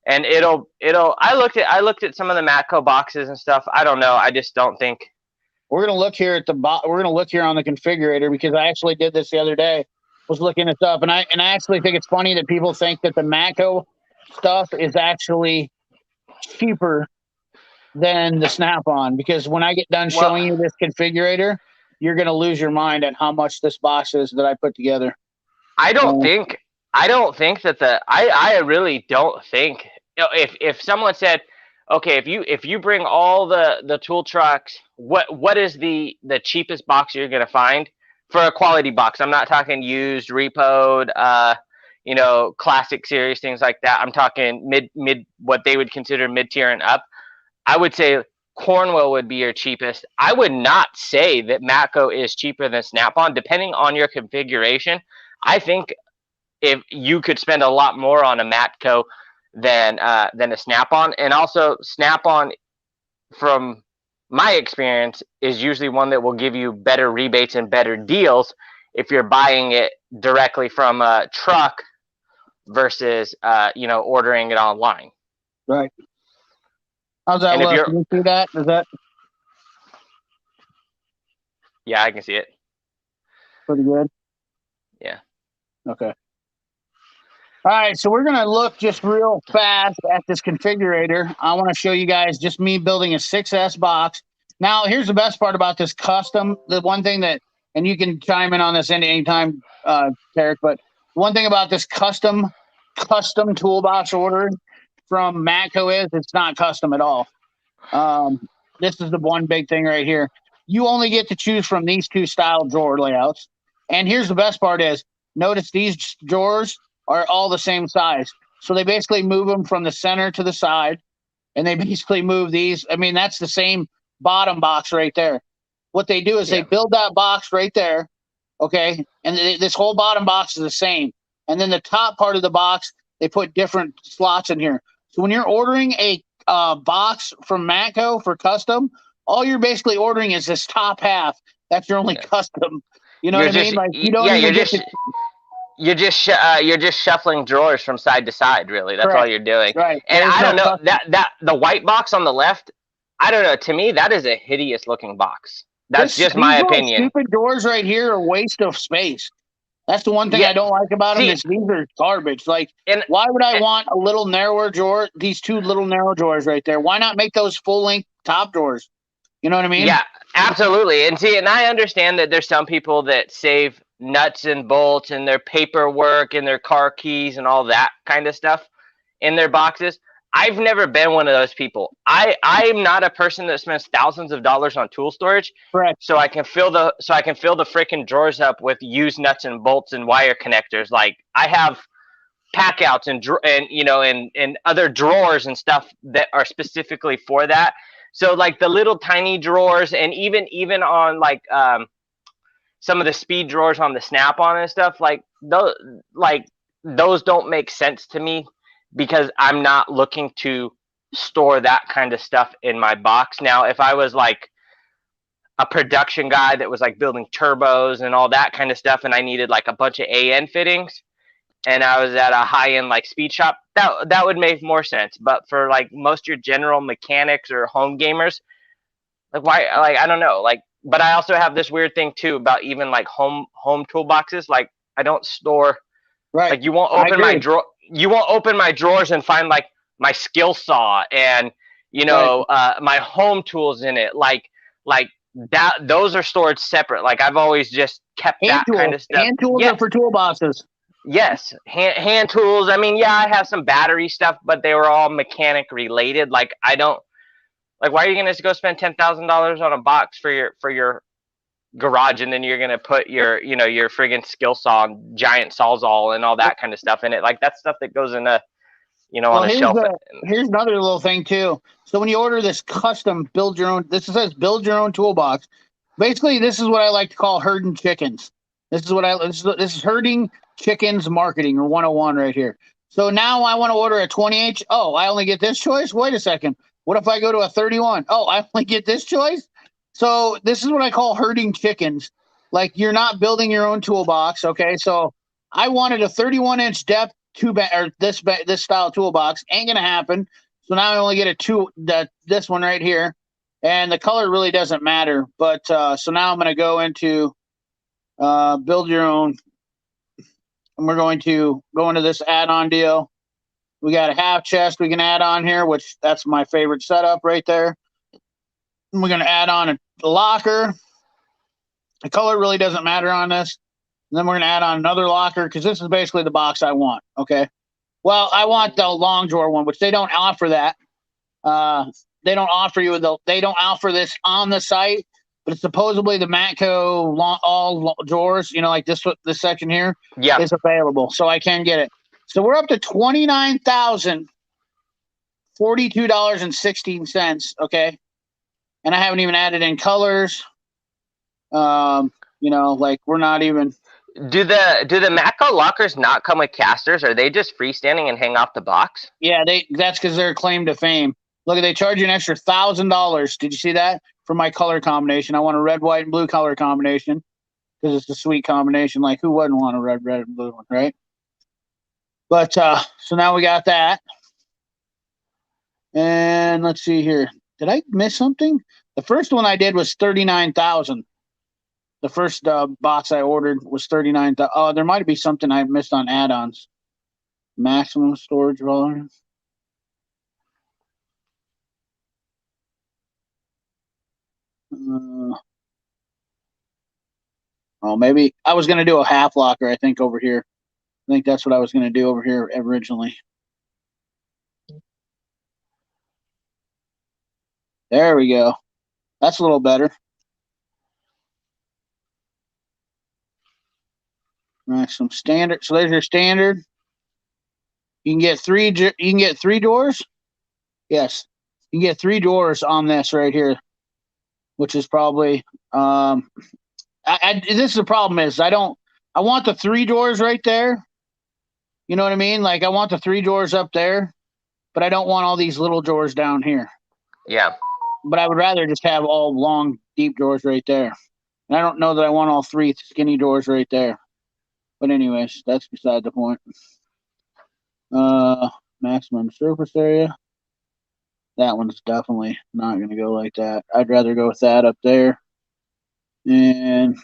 [SPEAKER 2] I looked at some of the Matco boxes and stuff. I don't know. I just don't think
[SPEAKER 1] we're gonna look here at we're gonna look here on the configurator, because I actually did this the other day. Was looking this up, and I actually think it's funny that people think that the Matco stuff is actually cheaper than the Snap-on, because when I get done showing you this configurator, you're gonna lose your mind at how much this box is that I put together.
[SPEAKER 2] I don't think that I really don't think, if someone said, okay, if you bring all the tool trucks, what is the cheapest box you're gonna find for a quality box? I'm not talking used, repoed, classic series, things like that. I'm talking mid what they would consider mid-tier and up. I would say Cornwall would be your cheapest. I would not say that Matco is cheaper than Snap-on, depending on your configuration. I think if you could spend a lot more on a Matco than a Snap-on, and also Snap-on, from my experience, is usually one that will give you better rebates and better deals if you're buying it directly from a truck versus ordering it online.
[SPEAKER 1] Right. How's that look? Can you see that? Is that?
[SPEAKER 2] Yeah, I can see it.
[SPEAKER 1] Pretty good.
[SPEAKER 2] Yeah.
[SPEAKER 1] Okay. All right, so we're going to look just real fast at this configurator. I want to show you guys just me building a 6S box. Now, here's the best part about this custom. The one thing that, and you can chime in on this anytime, Tarek, but one thing about this custom toolbox order from Matco is it's not custom at all. This is the one big thing right here. You only get to choose from these two style drawer layouts. And here's the best part is, notice these drawers are all the same size. So they basically move them from the center to the side, and they basically move these. I mean, that's the same bottom box right there. What they do is they build that box right there, okay? And this whole bottom box is the same. And then the top part of the box, they put different slots in here. So when you're ordering a box from Matco for custom, all you're basically ordering is this top half. That's your only custom. You know what I mean? Like, you don't even get to...
[SPEAKER 2] You're just shuffling drawers from side to side, really. That's all you're doing.
[SPEAKER 1] Right.
[SPEAKER 2] And I don't know, that the white box on the left, I don't know. To me, that is a hideous looking box. That's just my opinion.
[SPEAKER 1] Stupid doors right here are a waste of space. That's the one thing I don't like about them. Is these are garbage. Like, why would I want a little narrower drawer? These two little narrow drawers right there. Why not make those full length top drawers? You know what I mean?
[SPEAKER 2] Yeah, absolutely. And I understand that there's some people that save nuts and bolts and their paperwork and their car keys and all that kind of stuff in their boxes. I've never been one of those people. I'm not a person that spends thousands of dollars on tool storage.
[SPEAKER 1] Correct.
[SPEAKER 2] So I can fill the freaking drawers up with used nuts and bolts and wire connectors. Like, I have pack outs and other drawers and stuff that are specifically for that. So like the little tiny drawers, and even on like some of the speed drawers on the Snap-on and stuff, like those don't make sense to me, because I'm not looking to store that kind of stuff in my box. Now, if I was like a production guy that was like building turbos and all that kind of stuff, and I needed like a bunch of AN fittings, and I was at a high-end like speed shop, that would make more sense. But for like most your general mechanics or home gamers, like, why? Like, I don't know. Like, but I also have this weird thing too about even like home toolboxes. Like, I don't store.
[SPEAKER 1] Right.
[SPEAKER 2] Like, you won't open my drawer. You won't open my drawers and find like my skill saw and my home tools in it. Like that. Those are stored separate. Like, I've always just kept that kind of stuff.
[SPEAKER 1] Hand tools are for toolboxes.
[SPEAKER 2] Yes, hand tools. I mean, yeah, I have some battery stuff, but they were all mechanic related. Like, I don't. Like, why are you gonna go spend $10,000 on a box for your garage, and then you're gonna put your friggin' skill saw and giant sawzall and all that kind of stuff in it? Like, that's stuff that goes in a You don't
[SPEAKER 1] Well,
[SPEAKER 2] want to shelf it.
[SPEAKER 1] here's another little thing too. So when you order this custom build your own, this says build your own toolbox. Basically, this is what I like to call herding chickens. This is herding chickens marketing or 101 right here. So now I want to order a 20 inch. Oh, I only get this choice. Wait a second. What if I go to a 31? Oh, I only get this choice. So this is what I call herding chickens. Like you're not building your own toolbox. Okay, so I wanted a 31-inch depth or this style toolbox. Ain't gonna happen. So now I only get this one right here, and the color really doesn't matter. But so now I'm gonna go into build your own, and we're going to go into this add-on deal. We got a half chest we can add on here, which that's my favorite setup right there. And we're gonna add on a locker. The color really doesn't matter on this. And then we're gonna add on another locker because this is basically the box I want. Okay. Well, I want the long drawer one, which they don't offer that. They don't offer they don't offer this on the site, but it's supposedly the Matco all drawers, like this section here is available, so I can get it. So we're up to $29,042.16. Okay, and I haven't even added in colors. Like we're not even.
[SPEAKER 2] Do the Matco lockers not come with casters? Are they just freestanding and hang off the box?
[SPEAKER 1] Yeah, that's because they're claim to fame. Look, they charge you an extra $1,000. Did you see that? For my color combination. I want a red, white, and blue color combination because it's a sweet combination. Like, who wouldn't want a red, and blue one, right? But so now we got that. And let's see here. Did I miss something? The first one I did was 39,000. The first box I ordered was 39,000. Oh, there might be something I missed on add-ons. Maximum storage volume. Maybe I was going to do a half locker, I think, over here. I think that's what I was going to do over here originally. There we go. That's a little better. Maximum standard. So there's your standard. You can get three doors. Yes, you can get 3 doors on this right here, which is probably this is the problem is I want the 3 doors right there. You know what I mean? Like I want the 3 doors up there, but I don't want all these little doors down here.
[SPEAKER 2] Yeah.
[SPEAKER 1] But I would rather just have all long, deep doors right there. And I don't know that I want all 3 skinny doors right there. But anyways, that's beside the point. Maximum surface area. That one's definitely not going to go like that. I'd rather go with that up there. And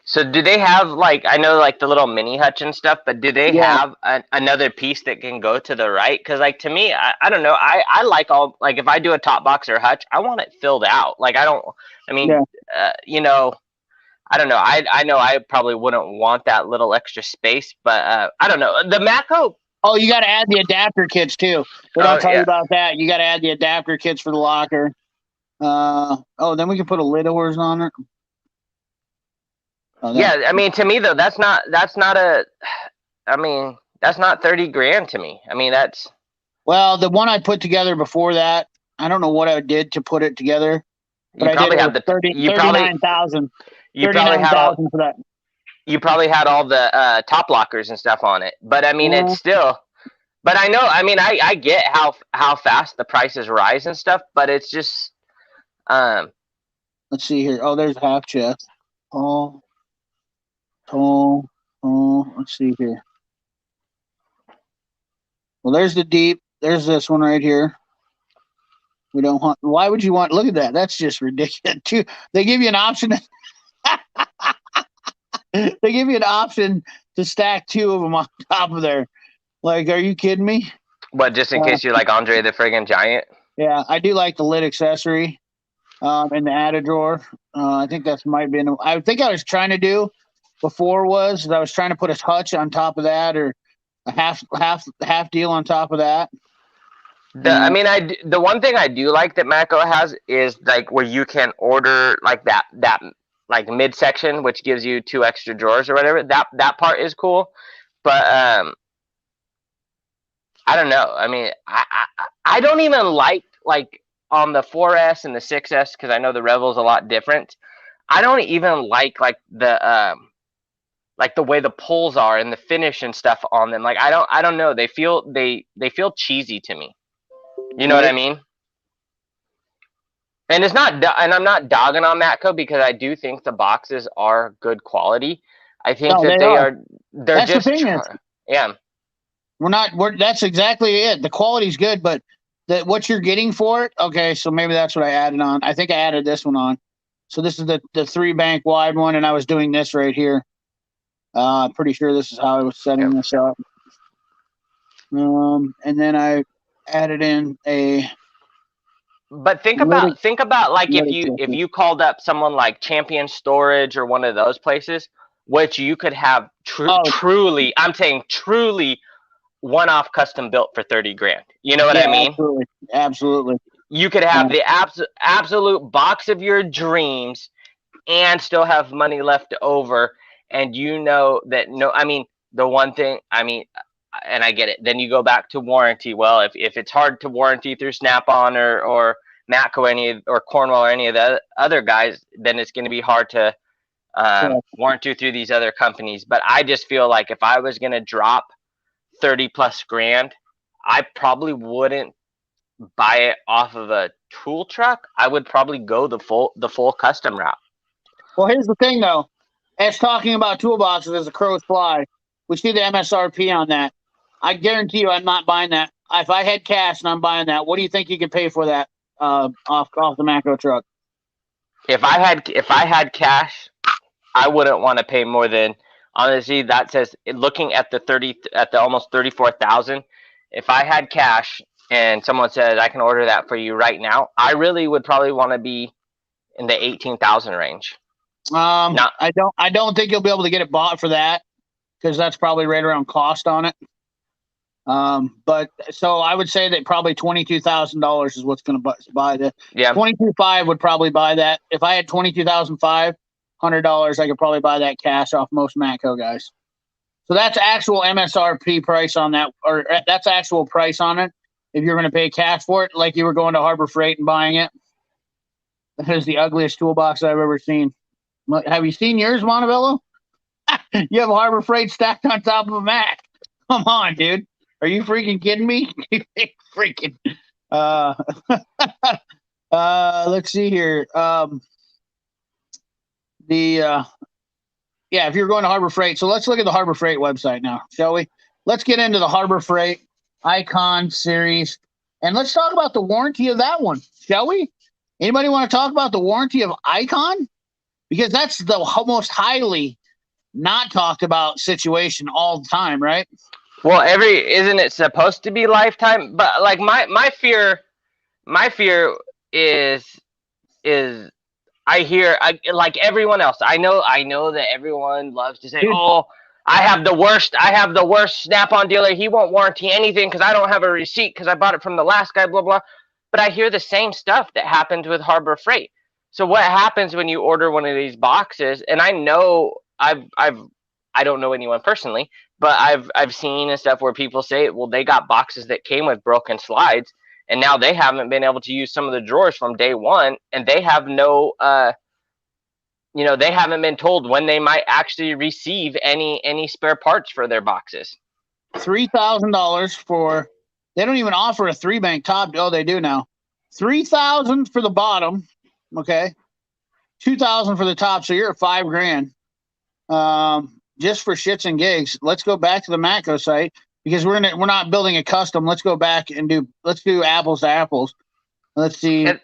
[SPEAKER 2] so do they have I know the little mini hutch and stuff, but do they have another piece that can go to the right? Because to me, I don't know. I like all if I do a top box or hutch, I want it filled out. I don't. I mean, I don't know. I know I probably wouldn't want that little extra space, but I don't know. The Matco.
[SPEAKER 1] Oh, you got to add the adapter kits too. They don't tell you about that. You got to add the adapter kits for the locker. Then we can put a lid doors on it.
[SPEAKER 2] Oh, yeah, I mean, to me though, that's not $30,000 to me. I mean, that's.
[SPEAKER 1] Well, the one I put together before that, I don't know what I did to put it together. But
[SPEAKER 2] you probably have the
[SPEAKER 1] 39,000.
[SPEAKER 2] You probably had all for that. You probably had all the top lockers and stuff on it, but I mean, it's still. But I know, I mean, I get how fast the prices rise and stuff, but it's just.
[SPEAKER 1] Let's see here. Oh, there's a half chest. Let's see here. Well, there's the deep. There's this one right here. We don't want. Why would you want? Look at that. That's just ridiculous. Too. They give you an option. They give you an option to stack 2 of them on top of there. Like, are you kidding me?
[SPEAKER 2] What? Just in case you're like Andre the friggin' Giant.
[SPEAKER 1] Yeah, I do like the lid accessory. In the added drawer. I think that might be. I think I was trying to do before I was trying to put a hutch on top of that or a half deal on top of that.
[SPEAKER 2] I mean, the one thing I do like that Matco has is where you can order that midsection, which gives you 2 extra drawers or whatever. That part is cool, but I don't know. I mean, I don't even like on the 4S and the 6S because I know the Revel's a lot different. I don't even like the way the pulls are and the finish and stuff on them. Like I don't know. They feel cheesy to me. You know what I
[SPEAKER 1] Right.
[SPEAKER 2] mean? And and I'm not dogging on Matco because I do think the boxes are good quality. I think
[SPEAKER 1] No,
[SPEAKER 2] that
[SPEAKER 1] they are.
[SPEAKER 2] they're
[SPEAKER 1] That's the
[SPEAKER 2] just
[SPEAKER 1] thing is,
[SPEAKER 2] yeah.
[SPEAKER 1] that's exactly it. The quality's good, but what you're getting for it, okay, so maybe that's what I added on. I think I added this one on. So this is the 3 bank wide one, and I was doing this right here. Pretty sure this is how I was setting
[SPEAKER 2] Yep.
[SPEAKER 1] this up. And then I added in a
[SPEAKER 2] But
[SPEAKER 1] litic,
[SPEAKER 2] think about like
[SPEAKER 1] litic
[SPEAKER 2] if
[SPEAKER 1] filter.
[SPEAKER 2] you called up someone like Champion Storage or one of those places, which you could have
[SPEAKER 1] Oh,
[SPEAKER 2] truly, I'm saying truly one-off custom built for 30 grand. You know what
[SPEAKER 1] yeah,
[SPEAKER 2] I mean?
[SPEAKER 1] absolutely. Absolutely.
[SPEAKER 2] You could have the absolute box of your dreams and still have money left over, and you know that no, I mean the one thing, I mean, and I get it. Then you go back to warranty. Well, if it's hard to warranty through Snap-on or Matco or Cornwall or any of the other guys, then it's going to be hard to
[SPEAKER 1] Yeah.
[SPEAKER 2] warranty through these other companies. But I just feel like if I was going to drop 30 plus grand, I probably wouldn't buy it off of a tool truck. I would probably go the full custom route.
[SPEAKER 1] Well, here's the thing, though. As talking about toolboxes as the crows fly, we see the MSRP on that. I guarantee you, I'm not buying that. If I had cash and I'm buying that, what do you think you could pay for that off the macro truck?
[SPEAKER 2] If I had cash, I wouldn't want to pay more than, honestly, that says looking at the almost 34,000. If I had cash and someone said I can order that for you right now, I really would probably want to be in the 18,000 range. Not
[SPEAKER 1] I don't think you'll be able to get it bought for that because that's probably right around cost on it. But so I would say that probably $22,000 is what's going to buy the
[SPEAKER 2] yeah.
[SPEAKER 1] 22.5 would probably buy that. If I had $22,500, I could probably buy that cash off most Matco guys. So that's actual MSRP price on that, or that's actual price on it. If you're going to pay cash for it, like you were going to Harbor Freight and buying it, that is the ugliest toolbox I've ever seen. Have you seen yours, Montevello? You have a Harbor Freight stacked on top of a Mac. Come on, dude. Are you freaking kidding me? Freaking. Let's see here. If you're going to Harbor Freight, so let's look at the Harbor Freight website now, shall we? Let's get into the Harbor Freight Icon series, and let's talk about the warranty of that one, shall we? Anybody want to talk about the warranty of Icon? Because that's the most highly not talked about situation all the time, right?
[SPEAKER 2] Well, isn't it supposed to be lifetime? But like my fear is I like everyone else. I know that everyone loves to say,
[SPEAKER 1] Dude.
[SPEAKER 2] "Oh, I have the worst Snap-on dealer. He won't warranty anything because I don't have a receipt because I bought it from the last guy." Blah blah. But I hear the same stuff that happened with Harbor Freight. So what happens when you order one of these boxes? And I know I don't know anyone personally, but I've seen and stuff where people say, well, they got boxes that came with broken slides, and now they haven't been able to use some of the drawers from day one, and they have no they haven't been told when they might actually receive any spare parts for their boxes.
[SPEAKER 1] $3,000 for, they don't even offer a 3-bank top. Oh, they do now. $3,000 for the bottom. Okay. $2,000 for the top. So you're at $5,000. Just for shits and gigs. Let's go back to the Matco site because we're not building a custom. Let's go back and let's do apples to apples. Let's see.
[SPEAKER 2] And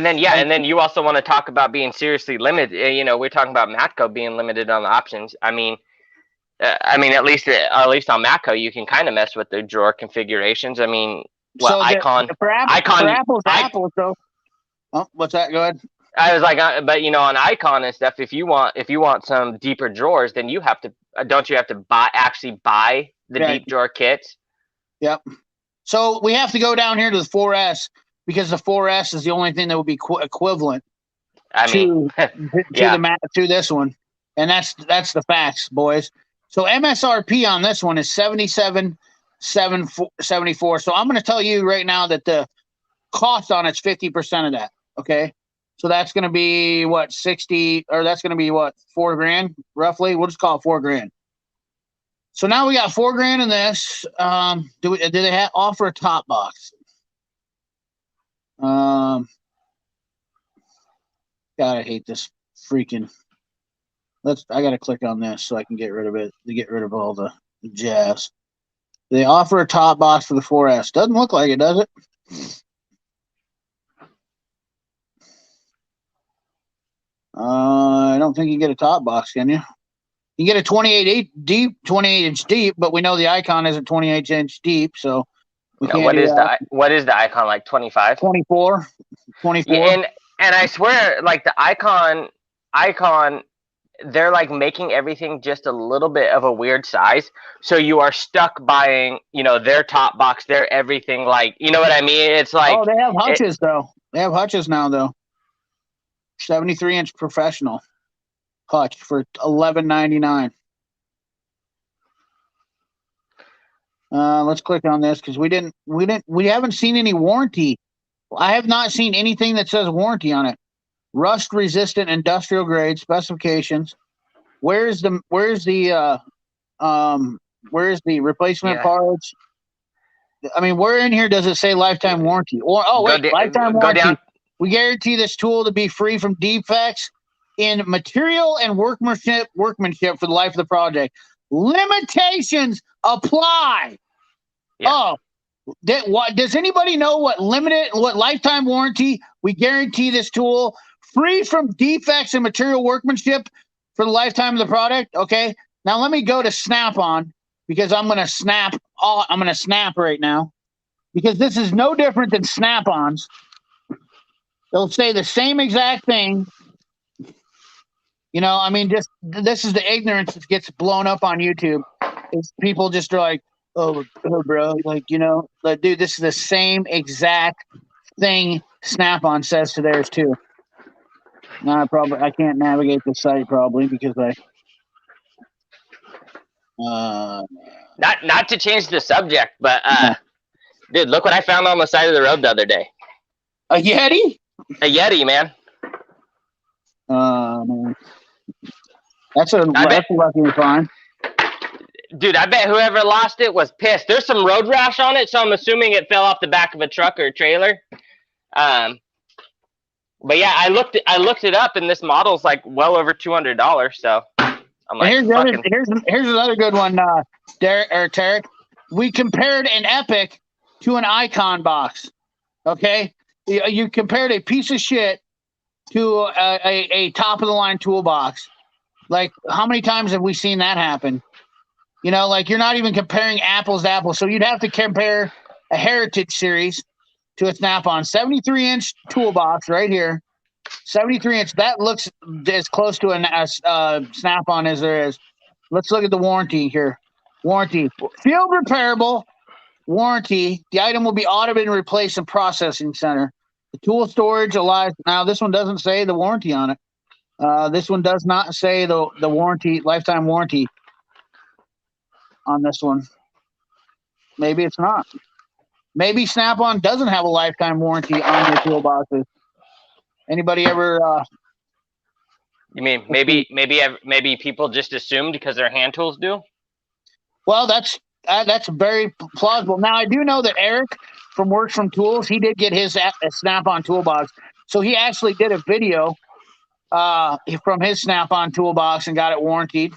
[SPEAKER 2] then you also want to talk about being seriously limited. We're talking about Matco being limited on the options. I mean, at least on Matco, you can kind of mess with the drawer configurations. I mean, well,
[SPEAKER 1] so
[SPEAKER 2] Icon,
[SPEAKER 1] for apples to apples, though. Oh, what's that? Go ahead.
[SPEAKER 2] I was like, but on Icon and stuff, if you want some deeper drawers, then you have to, don't you have to buy the deep drawer kits? Yep.
[SPEAKER 1] So we have to go down here to the 4S because the 4S is the only thing that would be equivalent to this one, and that's the facts, boys. So MSRP on this one is $77,900. $774. So I'm going to tell you right now that the cost on it's 50% of that. Okay. So that's going to be what, 60, or that's going to be what, $4,000 roughly. We'll just call it $4,000. So now we got $4,000 in this. Do they offer a top box? God, I hate this freaking. I got to click on this so I can get rid of it, to get rid of all the jazz. They offer a top box for the 4S. Doesn't look like it, does it? I don't think you get a top box, can you? You get a 28 inch deep, but we know the icon isn't 28-inch deep, so we can't.
[SPEAKER 2] What is the icon, like 25?
[SPEAKER 1] 24.
[SPEAKER 2] Yeah, and I swear, like the icon, they're like making everything just a little bit of a weird size, so you are stuck buying, their top box, their everything. Like, you know what I mean? It's like,
[SPEAKER 1] they have hutches though. They have hutches now though. 73-inch professional hutch for $11.99. Let's click on this because we haven't seen any warranty. I have not seen anything that says warranty on it. Rust resistant industrial grade specifications. Where's the replacement parts? I mean, where in here does it say lifetime warranty? Or lifetime warranty.
[SPEAKER 2] Down.
[SPEAKER 1] We guarantee this tool to be free from defects in material and workmanship for the life of the project. Limitations apply. Yeah. Does anybody know what lifetime warranty? We guarantee this tool free from defects in material workmanship for the lifetime of the product. Okay. Now let me go to Snap-on because I'm going to snap right now because this is no different than Snap-ons. They'll say the same exact thing. I mean, just this is the ignorance that gets blown up on YouTube. It's people just are like, oh, bro, like, dude, this is the same exact thing Snap-on says to theirs too. No, I can't navigate the site probably because
[SPEAKER 2] not to change the subject, but dude, look what I found on the side of the road the other day.
[SPEAKER 1] A Yeti?
[SPEAKER 2] A Yeti, man.
[SPEAKER 1] That's a lucky find.
[SPEAKER 2] Dude, I bet whoever lost it was pissed. There's some road rash on it, so I'm assuming it fell off the back of a truck or a trailer. But yeah, I looked it up, and this model's like well over $200. So I'm like,
[SPEAKER 1] here's another good one, Tarek. We compared an Epic to an Icon box. Okay, you compared a piece of shit to a top of the line toolbox. Like, how many times have we seen that happen? Like you're not even comparing apples to apples. So you'd have to compare a Heritage series to a Snap-on 73-inch toolbox right here. 73-inch. That looks as close to a Snap-on as there is. Let's look at the warranty here. Warranty. Field repairable. Warranty. The item will be audited and replaced in processing center. The tool storage alive. Now, this one doesn't say the warranty on it. This one does not say the warranty, lifetime warranty on this one. Maybe it's not. Maybe Snap-on doesn't have a lifetime warranty on their toolboxes. Anybody ever?
[SPEAKER 2] You mean maybe people just assumed because their hand tools do?
[SPEAKER 1] Well, that's very plausible. Now I do know that Eric from Works from Tools, he did get his Snap-on toolbox, so he actually did a video from his Snap-on toolbox and got it warranted.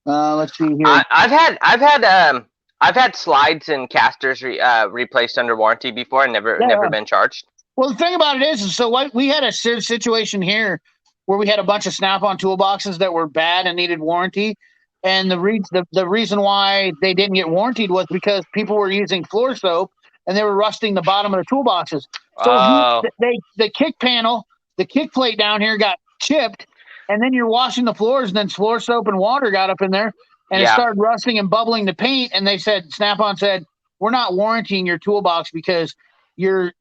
[SPEAKER 1] Let's see here.
[SPEAKER 2] I've had slides and casters replaced under warranty before and never been charged.
[SPEAKER 1] Well, the thing about it is so we had a situation here where we had a bunch of Snap-on toolboxes that were bad and needed warranty, and the reason why they didn't get warranted was because people were using floor soap and they were rusting the bottom of the toolboxes. So the kick panel, the kick plate down here got chipped, and then you're washing the floors, and then floor soap and water got up in there, and it started rusting and bubbling the paint. And they said, Snap-on said, we're not warranting your toolbox because your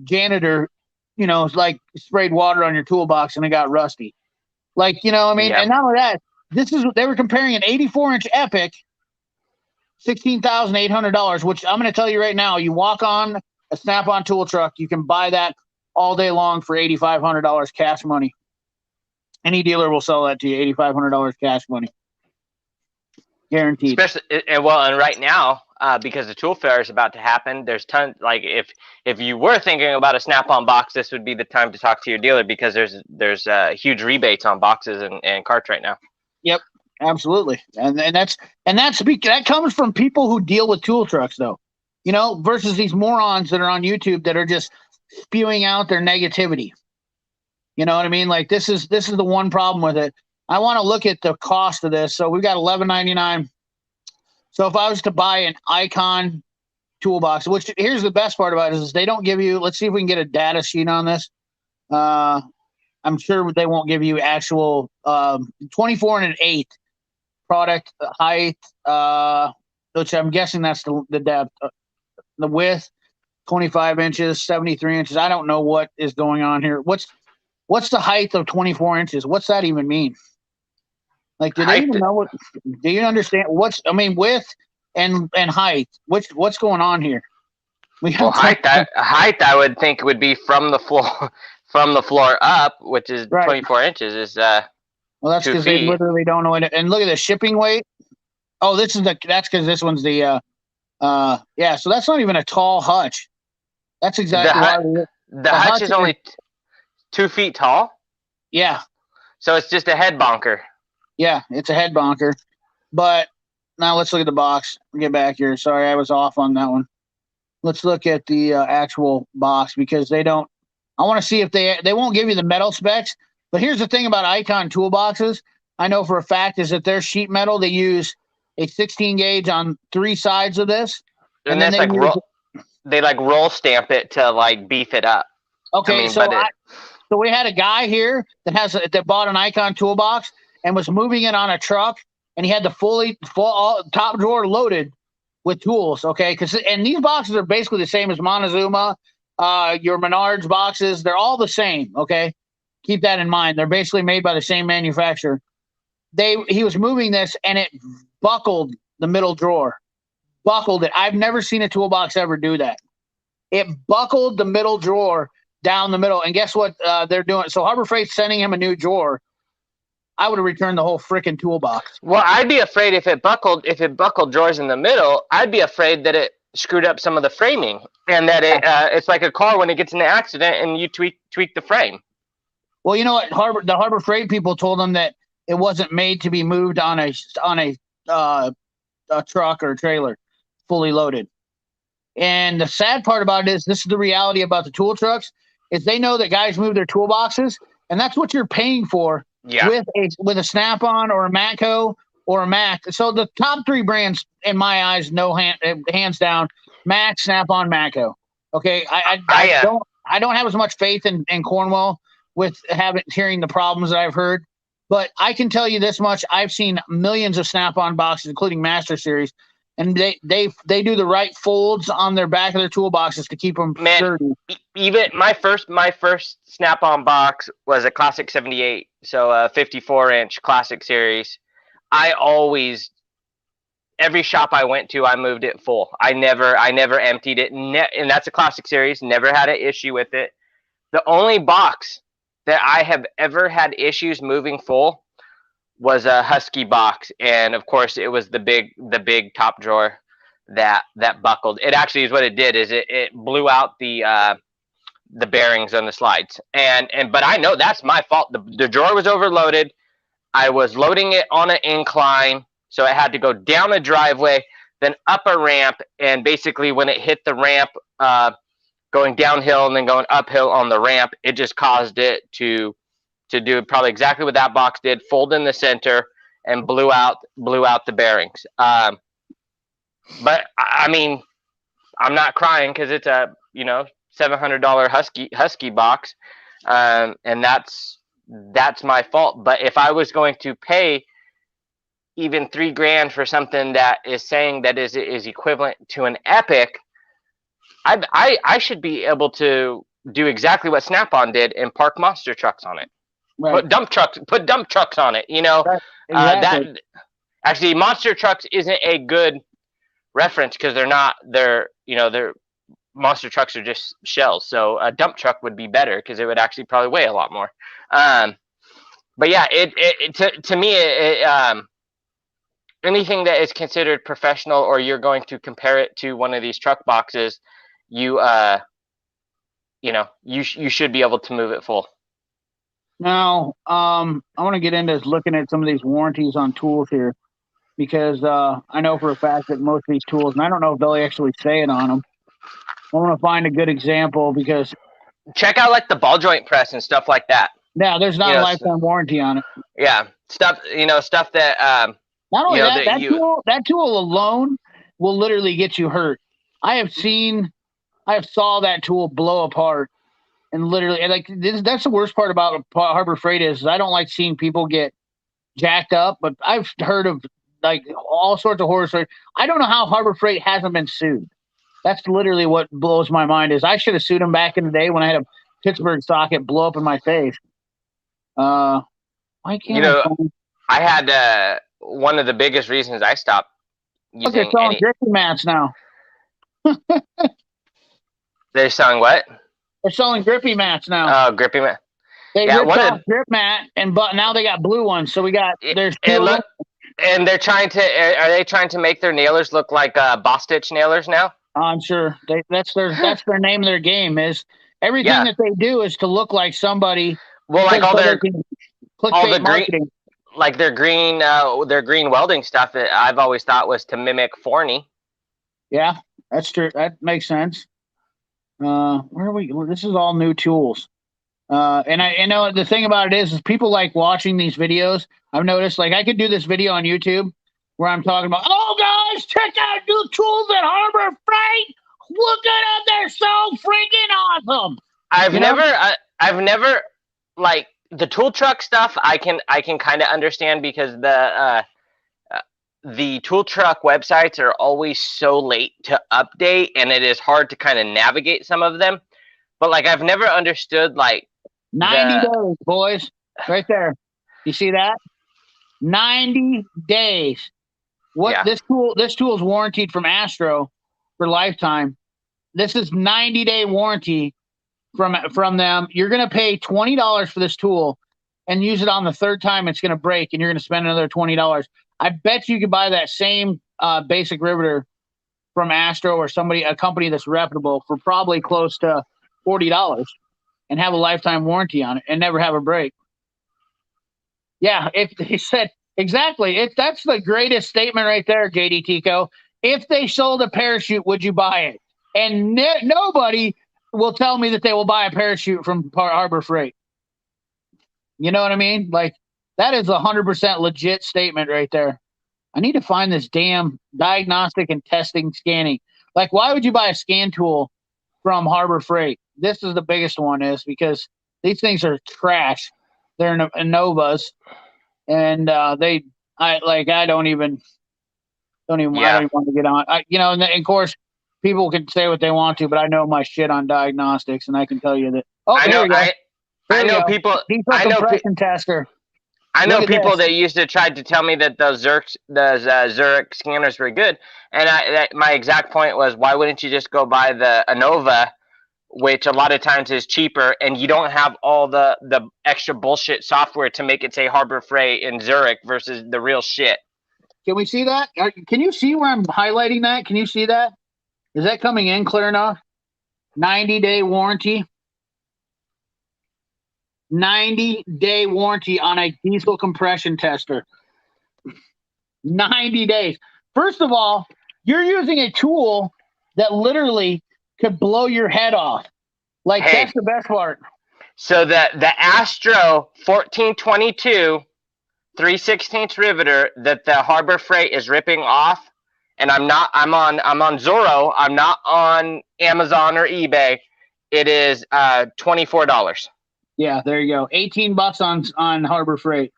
[SPEAKER 1] janitor, like sprayed water on your toolbox and it got rusty. Like, I mean, and not only that, they were comparing an 84-inch Epic $16,800, which I'm going to tell you right now, you walk on a Snap-on tool truck, you can buy that all day long for $8,500 cash money. Any dealer will sell that to you, $8,500 cash money. Guaranteed.
[SPEAKER 2] Especially, and right now, because the tool fair is about to happen, there's tons. Like if you were thinking about a Snap-on box, this would be the time to talk to your dealer, because there's huge rebates on boxes and carts right now.
[SPEAKER 1] Yep, absolutely, and that comes from people who deal with tool trucks, though, versus these morons that are on YouTube that are just spewing out their negativity. You know what I mean? Like this is the one problem with it. I want to look at the cost of this. So we've got $11.99. So if I was to buy an Icon toolbox, which here's the best part about it is they don't give you. Let's see if we can get a data sheet on this. I'm sure they won't give you actual 24 and an 8 product height, which I'm guessing that's the depth, the width, 25 inches, 73 inches. I don't know what is going on here. What's the height of 24 inches? What's that even mean? Like, do they even know what? Do you understand width and height? What's going on here?
[SPEAKER 2] Height I would think would be from the floor up, which is right. 24 inches is
[SPEAKER 1] well, that's because they literally don't know it. And look at the shipping weight. Oh, that's because this one's the yeah. So that's not even a tall hutch. That's exactly
[SPEAKER 2] the hutch is only 2 feet tall.
[SPEAKER 1] Yeah.
[SPEAKER 2] So it's just a head bonker.
[SPEAKER 1] Yeah, it's a head bonker. But now let's look at the box. Get back here. Sorry, I was off on that one. Let's look at the actual box, because they don't. I want to see if they won't give you the metal specs. But here's the thing about Icon toolboxes. I know for a fact is that their sheet metal, they use a 16 gauge on 3 sides of this.
[SPEAKER 2] And then they roll stamp it to beef it up.
[SPEAKER 1] Okay, so we had a guy here that bought an Icon toolbox and was moving it on a truck, and he had the full top drawer loaded with tools. Okay, and these boxes are basically the same as Montezuma, your Menards boxes. They're all the same. Okay, keep that in mind. They're basically made by the same manufacturer. He was moving this, and it buckled the middle drawer. Buckled it. I've never seen a toolbox ever do that. It buckled the middle drawer down the middle, and guess what they're doing? So Harbor Freight's sending him a new drawer. I would have returned the whole freaking toolbox.
[SPEAKER 2] Well, I'd be afraid if it buckled drawers in the middle, I'd be afraid that it screwed up some of the framing, and that it's like a car when it gets in an accident and you tweak the frame.
[SPEAKER 1] Well, you know what? The Harbor Freight people told them that it wasn't made to be moved on a truck or a trailer, fully loaded. And the sad part about it is, this is the reality about the tool trucks, is they know that guys move their toolboxes, and that's what you're paying for. Yeah. With a Snap-on or a Matco or a Mac. So the top 3 brands in my eyes, hands down, Mac, Snap-on, Matco. Okay, I don't have as much faith in Cornwell with hearing the problems that I've heard, but I can tell you this much: I've seen millions of Snap-on boxes, including Master Series, and they do the right folds on their back of their toolboxes to keep them sturdy.
[SPEAKER 2] Even my first Snap-on box was a Classic 78, so a 54-inch Classic Series. Every shop I went to, I moved it full. I never emptied it, and that's a Classic Series. Never had an issue with it. The only box that I have ever had issues moving full was a Husky box, and of course it was the big top drawer that buckled. It actually is what it did is it blew out the bearings on the slides, but I know that's my fault. The drawer was overloaded. I was loading it on an incline, so it had to go down a driveway, then up a ramp, and basically when it hit the ramp, going downhill and then going uphill on the ramp, it just caused it to do probably exactly what that box did: fold in the center and blew out the bearings. But I mean, I'm not crying because it's a $700 Husky box, and that's my fault. But if I was going to pay even $3,000 for something that is saying that is equivalent to an Epic, I should be able to do exactly what Snap-on did and park monster trucks on it. Right. Put dump trucks on it.
[SPEAKER 1] Right. Exactly.
[SPEAKER 2] That actually, monster trucks isn't a good reference because they're monster trucks are just shells. So a dump truck would be better because it would actually probably weigh a lot more. But yeah, to me, anything that is considered professional, or you're going to compare it to one of these truck boxes, you should be able to move it full.
[SPEAKER 1] Now, I want to get into looking at some of these warranties on tools here, because I know for a fact that most of these tools, and I don't know if they'll actually say it on them. I want to find a good example, because
[SPEAKER 2] check out like the ball joint press and stuff like that.
[SPEAKER 1] Yeah, there's not a lifetime warranty on it.
[SPEAKER 2] Yeah, stuff that
[SPEAKER 1] not only that tool alone will literally get you hurt. I have saw that tool blow apart, and literally, like, that's the worst part about Harbor Freight is I don't like seeing people get jacked up, but I've heard of like all sorts of horror stories. I don't know how Harbor Freight hasn't been sued. That's literally what blows my mind. Is I should have sued them back in the day when I had a Pittsburgh socket blow up in my face. Why can't
[SPEAKER 2] I had one of the biggest reasons I stopped using.
[SPEAKER 1] Look, they're selling grippy mats now.
[SPEAKER 2] They're selling what?
[SPEAKER 1] They're selling grippy mats now.
[SPEAKER 2] Oh, grippy mat.
[SPEAKER 1] They ripped off grip mat, but now they got blue ones. So we got there's two.
[SPEAKER 2] And they're trying to. Are they trying to make their nailers look like Boss Stitch nailers now?
[SPEAKER 1] I'm sure that's their name of their game is everything that they do is to look like somebody.
[SPEAKER 2] Well, like all their
[SPEAKER 1] marketing.
[SPEAKER 2] Green, like their green welding stuff that I've always thought was to mimic Forney.
[SPEAKER 1] Yeah, that's true. That makes sense. Where are we? This is all new tools. And I know the thing about it is people like watching these videos. I've noticed, like, I could do this video on YouTube where I'm talking about, oh guys, check out new tools at Harbor Freight. Look at them, they're so freaking awesome.
[SPEAKER 2] I've never like the tool truck stuff. I can kind of understand because the tool truck websites are always so late to update, and it is hard to kind of navigate some of them. But like, I've never understood like
[SPEAKER 1] 90 days, boys, right there. You see that? 90 days. This tool is warranted from Astro for lifetime. This is 90-day warranty from them. You're going to pay $20 for this tool and use it on the third time it's going to break, and you're going to spend another $20. I bet you could buy that same basic riveter from Astro or a company that's reputable for probably close to $40 and have a lifetime warranty on it and never have a break. Yeah, if they said exactly, that's the greatest statement right there, JD Tico. If they sold a parachute, would you buy it? And nobody will tell me that they will buy a parachute from Harbor Freight. You know what I mean? Like, that is 100% legit statement right there. I need to find this damn diagnostic and testing scanning. Like, why would you buy a scan tool from Harbor Freight? This is the biggest one, is because these things are trash. They're Novas, and I don't even want to get on. And of course, people can say what they want to, but I know my shit on diagnostics, and I can tell you that. Oh, I know people. Tester.
[SPEAKER 2] I know people that used to try to tell me that those Zurich scanners were good, and my exact point was, why wouldn't you just go buy the ANOVA, which a lot of times is cheaper, and you don't have all the extra bullshit software to make it say Harbor Freight and Zurich versus the real shit.
[SPEAKER 1] Can we see that? Can you see where I'm highlighting that? Can you see that? Is that coming in clear enough? 90-day warranty. 90-day warranty on a diesel compression tester. 90 days. First of all, you're using a tool that literally could blow your head off. Like, that's the best part.
[SPEAKER 2] So the Astro 1422 3/16 riveter that the Harbor Freight is ripping off, and I'm on Zorro, I'm not on Amazon or eBay. It is $24.
[SPEAKER 1] Yeah, there you go. $18 on Harbor Freight.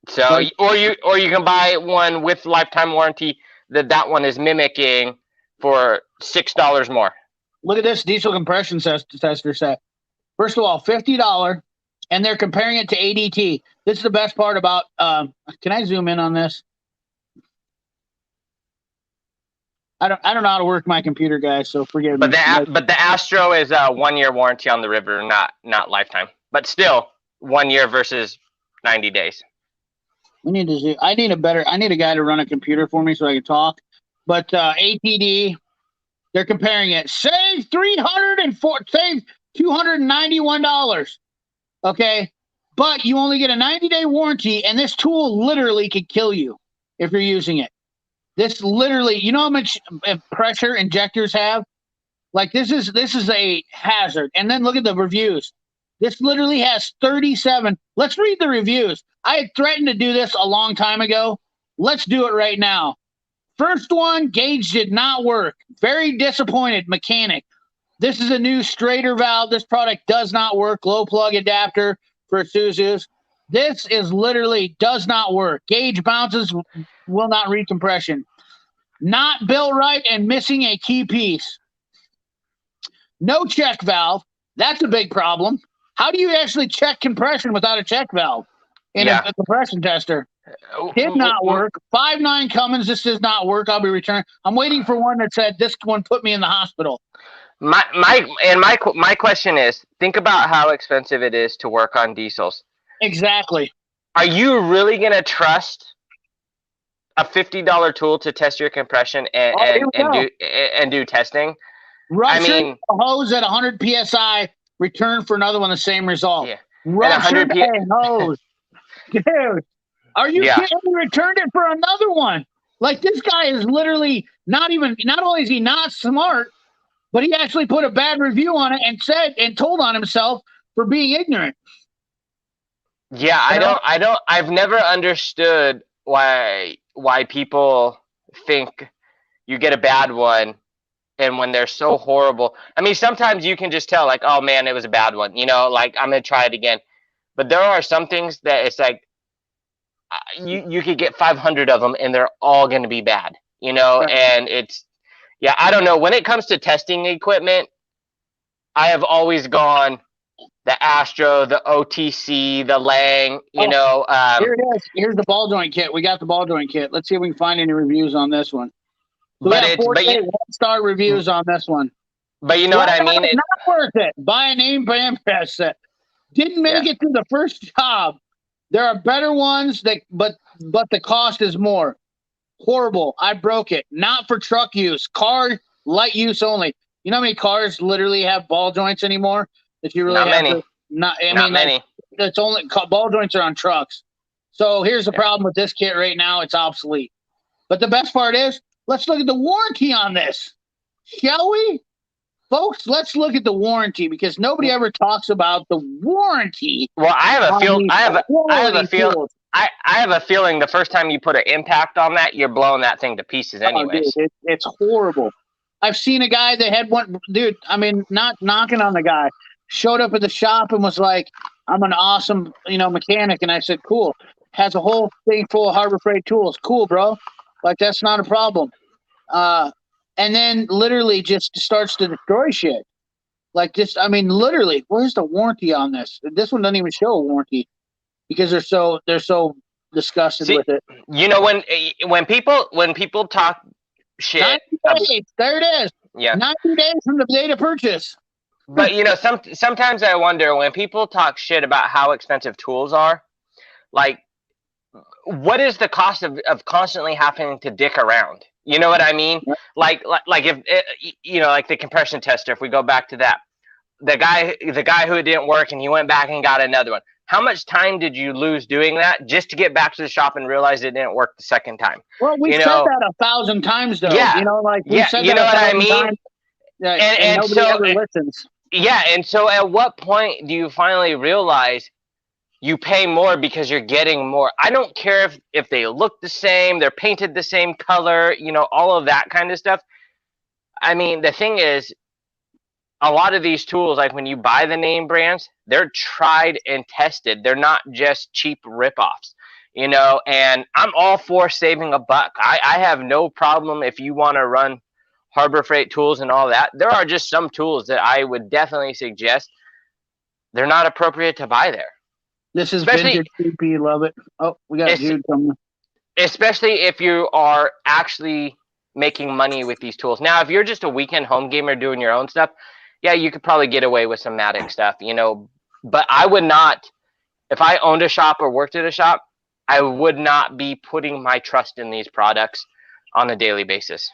[SPEAKER 2] So, or you can buy one with lifetime warranty that one is mimicking for $6 more.
[SPEAKER 1] Look at this diesel compression tester set. First of all, $50, and they're comparing it to ADT. This is the best part about. Can I zoom in on this? I don't know how to work my computer, guys. So forgive
[SPEAKER 2] But
[SPEAKER 1] me.
[SPEAKER 2] the Astro is a 1 year warranty on the river, not lifetime. But still, 1 year versus 90 days.
[SPEAKER 1] We need to see. I need a guy to run a computer for me so I can talk. But ATD, they're comparing it. Save $291. Okay, but you only get a 90-day warranty, and this tool literally could kill you if you're using it. This literally, you know how much pressure injectors have? Like this is a hazard. And then look at the reviews. This literally has 37. Let's read the reviews. I had threatened to do this a long time ago. Let's do it right now. First one, gauge did not work. Very disappointed mechanic. This is a new straighter valve. This product does not work. Glow plug adapter for Isuzus. This is literally does not work. Gauge bounces, will not read compression. Not built right and missing a key piece. No check valve. That's a big problem. How do you actually check compression without a check valve in a compression tester? Did not work. 5.9 Cummins. This does not work. I'll be returning. I'm waiting for one that said this one put me in the hospital.
[SPEAKER 2] My question is, think about how expensive it is to work on diesels.
[SPEAKER 1] Exactly.
[SPEAKER 2] Are you really gonna trust a $50 tool to test your compression and do testing?
[SPEAKER 1] Ruptured a hose at 100 psi. Return for another one. The same result.
[SPEAKER 2] Yeah.
[SPEAKER 1] Ruptured a hose. Dude, are you kidding? He returned it for another one. Like this guy is literally not only is he not smart, but he actually put a bad review on it and told on himself for being ignorant.
[SPEAKER 2] Yeah, I've never understood why people think you get a bad one and when they're so horrible. I mean, sometimes you can just tell like, oh man, it was a bad one, like I'm going to try it again. But there are some things that it's like you could get 500 of them and they're all going to be bad, and it's, yeah, I don't know. When it comes to testing equipment, I have always gone the Astro, the OTC, the Lang,
[SPEAKER 1] Here it is. Here's the ball joint kit. We got the ball joint kit. Let's see if we can find any reviews on this one. So we have 1-star reviews on this one.
[SPEAKER 2] But you know what I mean?
[SPEAKER 1] It's not worth it. Buy a name brand press set. Didn't make it through the first job. There are better ones but the cost is more. Horrible. I broke it. Not for truck use. Car light use only. You know how many cars literally have ball joints anymore? That you really
[SPEAKER 2] not
[SPEAKER 1] have
[SPEAKER 2] many.
[SPEAKER 1] Not many. That's only ball joints are on trucks. So here's the problem with this kit right now. It's obsolete. But the best part is, let's look at the warranty on this. Shall we? Folks, let's look at the warranty because nobody ever talks about the warranty.
[SPEAKER 2] Well, I have a feeling the first time you put an impact on that, you're blowing that thing to pieces anyways.
[SPEAKER 1] Dude, it's horrible. I've seen a guy that had one, dude, I mean, not knocking on the guy, showed up at the shop and was like, I'm an awesome, mechanic. And I said, cool. Has a whole thing full of Harbor Freight tools. Cool, bro. Like, that's not a problem. And then literally just starts to destroy shit. Like, literally, where's the warranty on this? This one doesn't even show a warranty because they're so disgusted with it.
[SPEAKER 2] When people talk shit,
[SPEAKER 1] 90 days, there it is.
[SPEAKER 2] Yeah,
[SPEAKER 1] 90 days from the date of purchase.
[SPEAKER 2] But sometimes I wonder when people talk shit about how expensive tools are, like, what is the cost of constantly having to dick around? You know what I mean?
[SPEAKER 1] Yeah.
[SPEAKER 2] Like if like the compression tester. If we go back to that, the guy who it didn't work and he went back and got another one. How much time did you lose doing that just to get back to the shop and realize it didn't work the second time?
[SPEAKER 1] Well, we said that 1,000 times though.
[SPEAKER 2] Yeah.
[SPEAKER 1] We said that
[SPEAKER 2] what I mean?
[SPEAKER 1] times, and nobody ever listens.
[SPEAKER 2] Yeah, and so at what point do you finally realize you pay more because you're getting more? I don't care if they look the same, they're painted the same color, all of that kind of stuff. I mean, the thing is, a lot of these tools, like when you buy the name brands, they're tried and tested. They're not just cheap ripoffs, and I'm all for saving a buck. I have no problem if you want to run Harbor Freight tools and all that. There are just some tools that I would definitely suggest they're not appropriate to buy there.
[SPEAKER 1] This is vintage CP, love it. Oh, we got Jude coming.
[SPEAKER 2] Especially if you are actually making money with these tools. Now, if you're just a weekend home gamer doing your own stuff, yeah, you could probably get away with some Matic stuff, you know. But I would not, if I owned a shop or worked at a shop, I would not be putting my trust in these products on a daily basis.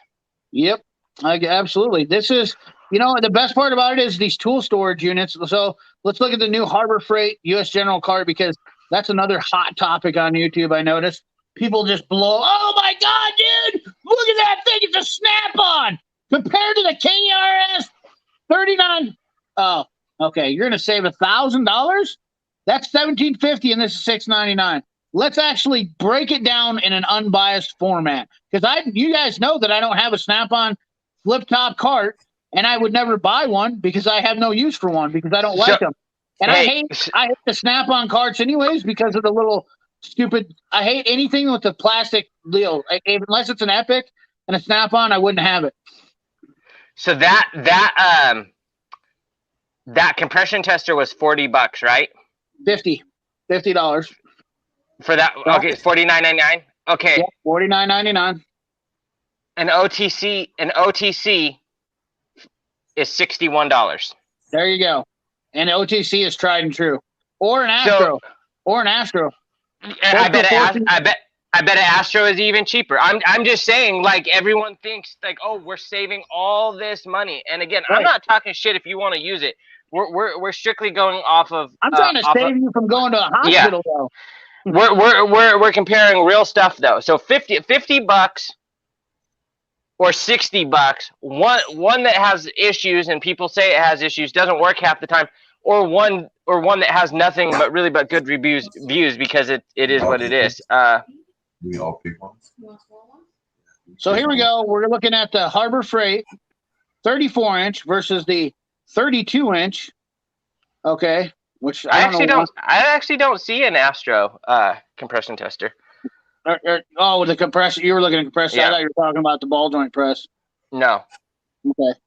[SPEAKER 1] Yep, absolutely. This is, the best part about it is these tool storage units. So let's look at the new Harbor Freight U.S. General cart, because that's another hot topic on YouTube. I noticed people just blow. Oh my God, dude! Look at that thing! It's a Snap-on compared to the KRS 39. Oh, okay. You're gonna save $1,000. That's $1,750, and this is $699. Let's actually break it down in an unbiased format, because you guys know that I don't have a Snap-on flip top cart, and I would never buy one because I have no use for one because I don't like them. And I hate the Snap-on carts anyways because of the little stupid. I hate anything with the plastic deal. Unless it's an Epic and a Snap-on, I wouldn't have it.
[SPEAKER 2] So that compression tester was $40, right?
[SPEAKER 1] $50
[SPEAKER 2] for that. Okay, $49.99. Okay,
[SPEAKER 1] yeah, $49.99.
[SPEAKER 2] An OTC is $61.
[SPEAKER 1] There you go. And OTC is tried and true, or an Astro,
[SPEAKER 2] I bet an Astro is even cheaper. I'm just saying, like, everyone thinks like, oh, we're saving all this money. And again, right. I'm not talking shit if you want to use it. We're strictly going off of.
[SPEAKER 1] I'm trying to save you from going to a hospital, though.
[SPEAKER 2] We're comparing real stuff though. So $50 or $60. One that has issues and people say it has issues, doesn't work half the time, or one that has nothing but good reviews because it is what it is.
[SPEAKER 3] We all pick ones.
[SPEAKER 1] So here we go. We're looking at the Harbor Freight 34-inch versus the 32-inch. Okay, which I
[SPEAKER 2] actually don't see an Astro compression tester.
[SPEAKER 1] The compressor. You were looking at compressor. Yeah. I thought you were talking about the ball joint press.
[SPEAKER 2] No.
[SPEAKER 1] Okay.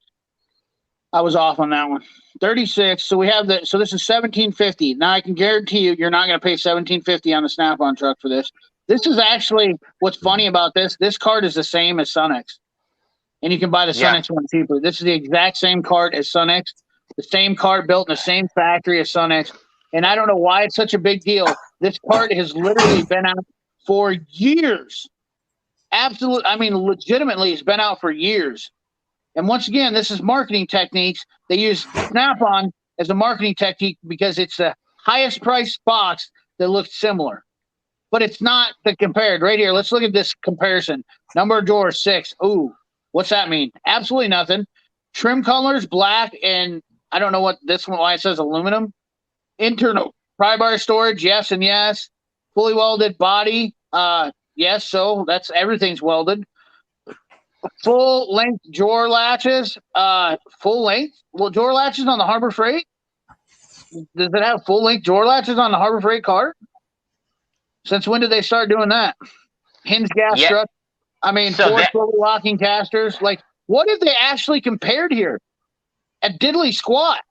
[SPEAKER 1] I was off on that one. 36. So we have so this is $1,750. Now I can guarantee you're not going to pay $1,750 on the Snap-on truck for this. This is actually what's funny about this. This cart is the same as Sunex, and you can buy the Sunex one cheaper. This is the exact same cart as Sunex, the same cart built in the same factory as Sunex. And I don't know why it's such a big deal. This cart has literally been out for years. Absolutely. I mean, legitimately, it's been out for years. And once again, this is marketing techniques. They use Snap-on as a marketing technique because it's the highest priced box that looks similar. But it's not the compared. Right here, let's look at this comparison. Number of drawers, 6. Ooh, what's that mean? Absolutely nothing. Trim colors, black, and I don't know what this one, why it says aluminum. Internal pry bar storage, yes and yes. Fully welded body, yes, so that's everything's welded. Full length drawer latches, full length. Well, drawer latches on the Harbor Freight? Does it have full length drawer latches on the Harbor Freight cart? Since when did they start doing that? Hinge gas strut. I mean, so force locking casters. Like, what have they actually compared here? At diddly squat.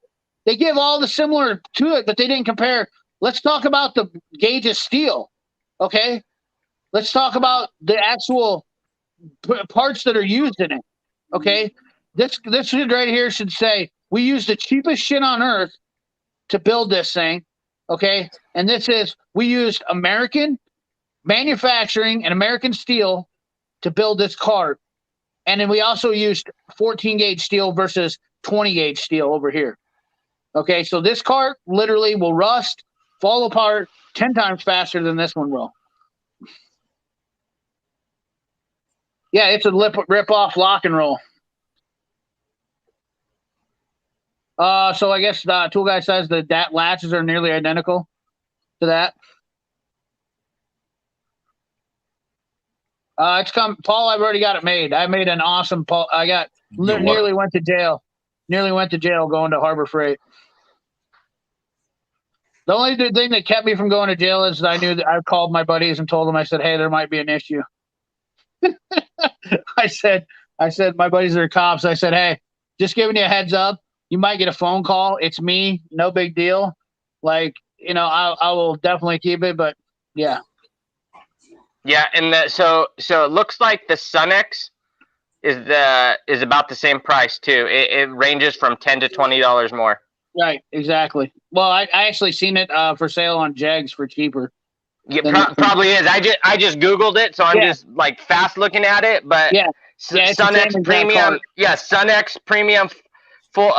[SPEAKER 1] They give all the similar to it, but they didn't compare. Let's talk about the gauge of steel, okay? Let's talk about the actual parts that are used in it, okay? This right here should say, we use the cheapest shit on earth to build this thing, okay? And this is, we used American manufacturing and American steel to build this cart. And then we also used 14 gauge steel versus 20 gauge steel over here. Okay, so this cart literally will rust, fall apart 10 times faster than this one will. Yeah, it's a rip-off lock and roll. So I guess the tool guy says that latches are nearly identical to that. It's come, Paul. I've already got it made. I made an awesome Paul. I got nearly went to jail. Nearly went to jail going to Harbor Freight. The only thing that kept me from going to jail is that I knew that I called my buddies and told them, I said, hey, there might be an issue. I said, my buddies are cops. I said, hey, just giving you a heads up. You might get a phone call. It's me. No big deal. Like, I will definitely keep it, but yeah.
[SPEAKER 2] Yeah, and so it looks like the Sunex is about the same price too. It ranges from $10 to $20 more.
[SPEAKER 1] Right, exactly. Well, I actually seen it for sale on Jags for cheaper.
[SPEAKER 2] Yeah, probably is. I just Googled it, so I'm just like fast looking at it. But
[SPEAKER 1] yeah, it's the same
[SPEAKER 2] SunX
[SPEAKER 1] exact
[SPEAKER 2] Premium,
[SPEAKER 1] cart.
[SPEAKER 2] yeah, SunX Premium, full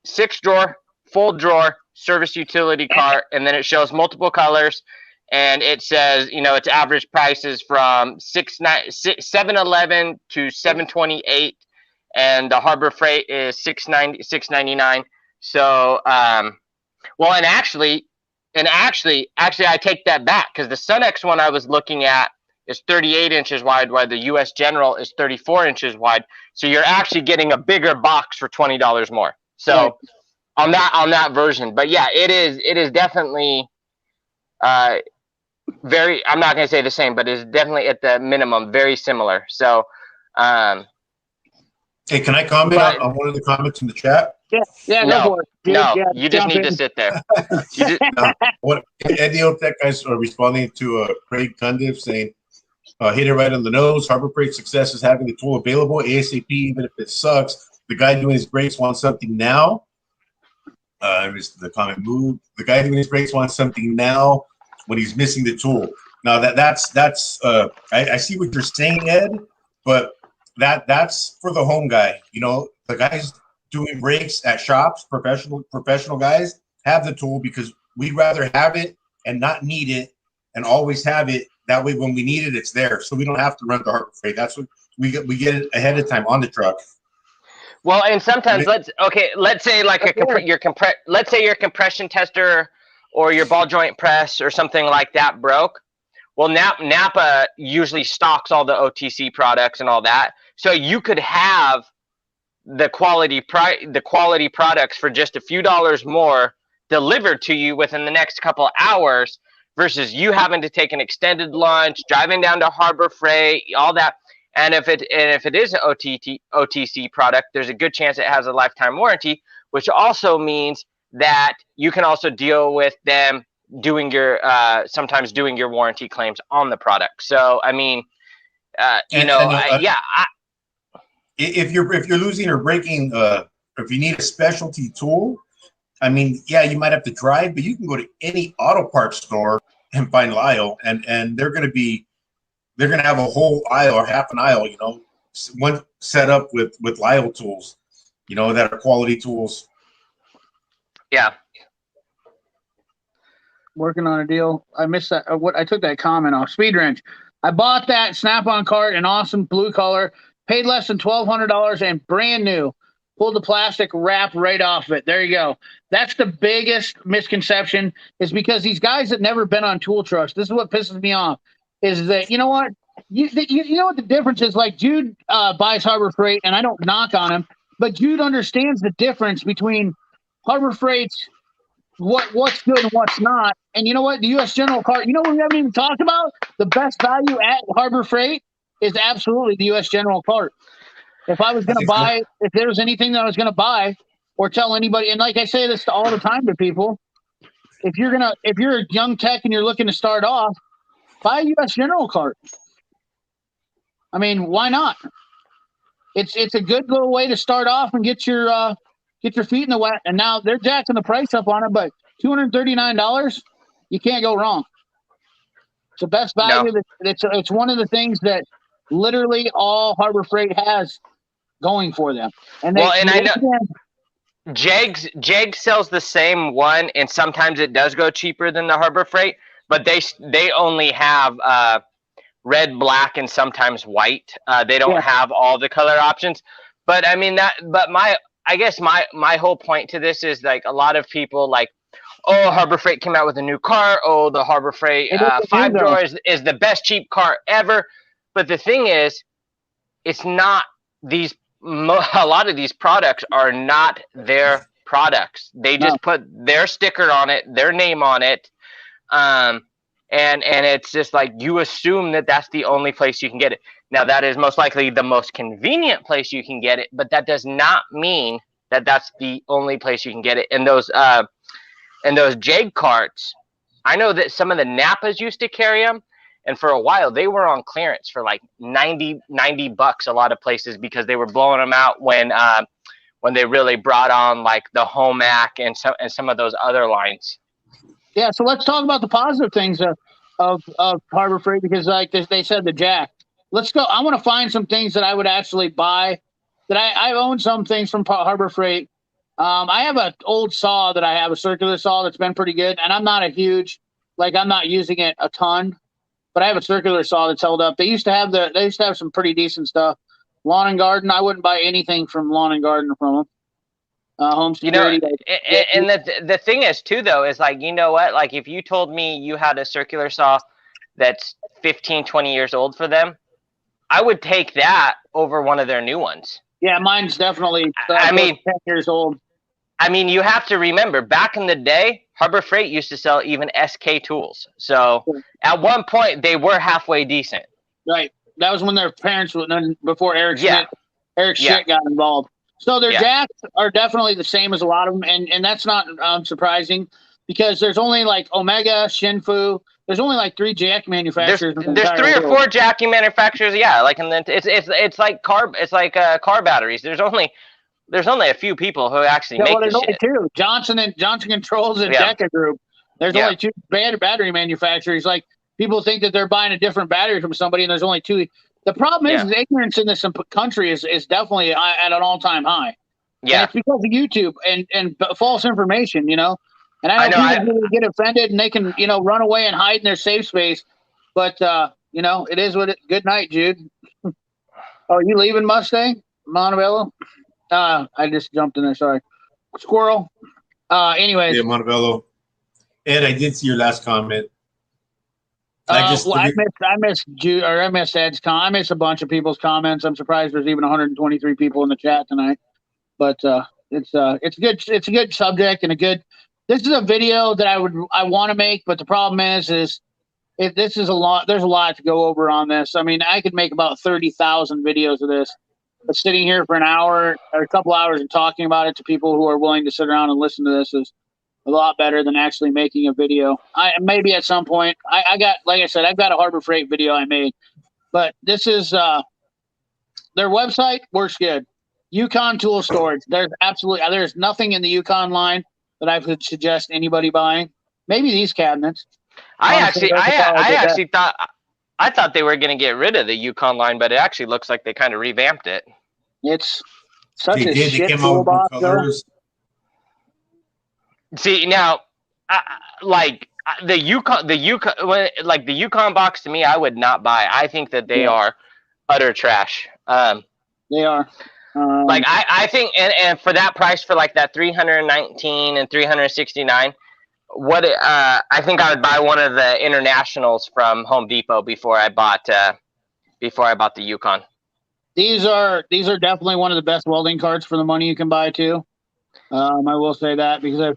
[SPEAKER 2] 6-drawer, full drawer service utility cart, and then it shows multiple colors, and it says its average price is from $711 to $728, and the Harbor Freight is $699. So well, and actually, I take that back, because the SunX one I was looking at is 38 inches wide, while the US General is 34 inches wide. So you're actually getting a bigger box for $20 more. So on that version, but yeah, it is definitely very. I'm not gonna say the same, but it's definitely at the minimum very similar. So.
[SPEAKER 4] Hey, can I comment on one of the comments in the chat?
[SPEAKER 1] Yeah,
[SPEAKER 2] no,
[SPEAKER 1] go for it. Dude,
[SPEAKER 2] no,
[SPEAKER 1] yeah,
[SPEAKER 2] you just need to sit there.
[SPEAKER 4] Eddie Otech guys are responding to Craig Cundiff saying, hit it right on the nose. Harbor Freight success is having the tool available ASAP, even if it sucks. The guy doing his brakes wants something now. The comment moved. The guy doing his brakes wants something now when he's missing the tool. Now that's I see what you're saying, Ed, but that's for the home guy. The guys doing brakes at shops, professional guys have the tool, because we'd rather have it and not need it and always have it. That way, when we need it, it's there. So we don't have to run the Harbor Freight. That's what we get it ahead of time on the truck.
[SPEAKER 2] Well, and sometimes let's say like let's say your compression tester or your ball joint press or something like that broke. Well, Napa usually stocks all the OTC products and all that, so you could have the quality products for just a few dollars more delivered to you within the next couple of hours, versus you having to take an extended lunch, driving down to Harbor Freight, all that. And if it is an OTC product, there's a good chance it has a lifetime warranty, which also means that you can also deal with them sometimes doing your warranty claims on the product. So I mean,
[SPEAKER 4] if you're losing or breaking, if you need a specialty tool, I mean, yeah, you might have to drive, but you can go to any auto parts store and find Lyle, and they're going to have a whole aisle or half an aisle, one set up with Lyle tools, that are quality tools.
[SPEAKER 2] Yeah.
[SPEAKER 1] Working on a deal. I missed that. I took that comment off. Speed Wrench. I bought that Snap-on cart in awesome blue color. Paid less than $1,200 and brand new. Pulled the plastic wrap right off of it. There you go. That's the biggest misconception, is because these guys that never been on tool trucks, this is what pisses me off, is that, you know what? You know what the difference is? Like, Jude buys Harbor Freight, and I don't knock on him, but Jude understands the difference between Harbor Freight's what's good and what's not. And you know what? The U.S. General cart, we haven't even talked about? The best value at Harbor Freight is absolutely the U.S. General cart. If I was going to buy, if there was anything that I was going to buy or tell anybody, and like I say this all the time to people, if you're a young tech and you're looking to start off, buy a U.S. General cart. I mean, why not? It's a good little way to start off and get your feet in the wet. And now they're jacking the price up on it, but $239, you can't go wrong. It's the best value. No. It's one of the things that literally all Harbor Freight has going for them. And
[SPEAKER 2] I know Jegs sells the same one, and sometimes it does go cheaper than the Harbor Freight, but they only have red, black, and sometimes white. They don't have all the color options. But I mean I guess my whole point to this is, like, a lot of people like, oh, Harbor Freight came out with a new car. Oh, the Harbor Freight 5-drawer is the best cheap car ever. But the thing is, it's not a lot of these products are not their products. They just put their sticker on it, their name on it. And it's just like, you assume that that's the only place you can get it. Now, that is most likely the most convenient place you can get it, but that does not mean that that's the only place you can get it. And those Jag carts, I know that some of the Napas used to carry them, And for a while, they were on clearance for like 90 bucks a lot of places because they were blowing them out when they really brought on like the Homac and some of those other lines.
[SPEAKER 1] Yeah, so let's talk about the positive things of Harbor Freight, because like they said, the jack. Let's go. I want to find some things that I would actually buy. That I own some things from Harbor Freight. I have an old saw that I have, a circular saw that's been pretty good, and I'm not using it a ton, but I have a circular saw that's held up. They used to have some pretty decent stuff. Lawn and Garden, I wouldn't buy anything from Lawn and Garden from them. Home Security.
[SPEAKER 2] And the thing is too, though, is like, you know what? Like if you told me you had a circular saw that's 15, 20 years old for them, I would take that over one of their new ones.
[SPEAKER 1] Yeah, mine's definitely 10 years old.
[SPEAKER 2] I mean, you have to remember, back in the day, Harbor Freight used to sell even SK tools. So at one point, they were halfway decent.
[SPEAKER 1] Right. That was when their parents, before Eric Schmidt got involved. So their jacks are definitely the same as a lot of them, and that's not surprising, because there's only like Omega, Shinfu. There's only like 3 jack manufacturers.
[SPEAKER 2] There's 3 or 4 jacking manufacturers. Yeah, like, and then it's like car batteries. There's only a few people who actually make this shit.
[SPEAKER 1] There's only 2. Johnson Controls and Deca Group. There's only 2 battery manufacturers. Like, people think that they're buying a different battery from somebody, and there's only 2. The problem is ignorance in this country is definitely at an all-time high.
[SPEAKER 2] Yeah,
[SPEAKER 1] and it's because of YouTube and false information, you know. And I know people get offended and they can, run away and hide in their safe space. But it is what it. Good night, Jude. Oh, you leaving, Mustang, Montebello? I just jumped in there. Sorry, Squirrel. Anyways,
[SPEAKER 4] yeah, Montebello. Ed, I did see your last comment.
[SPEAKER 1] I missed Jude, or I missed Ed's comment. I missed a bunch of people's comments. I'm surprised there's even 123 people in the chat tonight. But it's good. It's a good subject and a good. This is a video that I want to make, but the problem is this is a lot. There's a lot to go over on this. I mean, I could make about 30,000 videos of this, but sitting here for an hour or a couple hours and talking about it to people who are willing to sit around and listen to this is a lot better than actually making a video. Maybe at some point I've got a Harbor Freight video I made, but this is their website works good. Yukon Tool Storage. There's nothing in the Yukon line that I would suggest anybody buying. Maybe these cabinets.
[SPEAKER 2] I thought they were going to get rid of the Yukon line, but it actually looks like they kind of revamped it.
[SPEAKER 1] It's such a shit toolbox, though.
[SPEAKER 2] See, now, the Yukon box, to me, I would not buy. I think that they are utter trash.
[SPEAKER 1] They are.
[SPEAKER 2] I think, and for that price, for like that 319 and 369, I think I would buy one of the internationals from Home Depot before I bought the Yukon.
[SPEAKER 1] These are definitely one of the best welding carts for the money you can buy too. I will say that because I've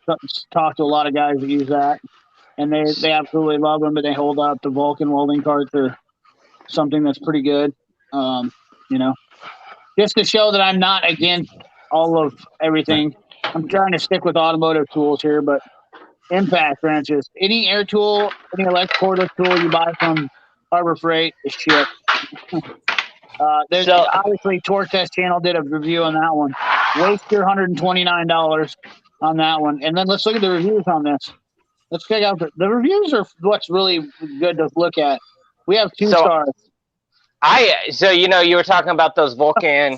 [SPEAKER 1] talked to a lot of guys that use that, and they absolutely love them. But they hold up. The Vulcan welding carts are something that's pretty good. Just to show that I'm not against all of everything. I'm trying to stick with automotive tools here, but impact wrenches, any air tool, any electrical tool you buy from Harbor Freight is shit. Obviously Torque Test Channel did a review on that one. Waste your $129 on that one. And then let's look at the reviews on this. Let's check out the reviews are what's really good to look at. We have 2 stars.
[SPEAKER 2] You were talking about those Vulcan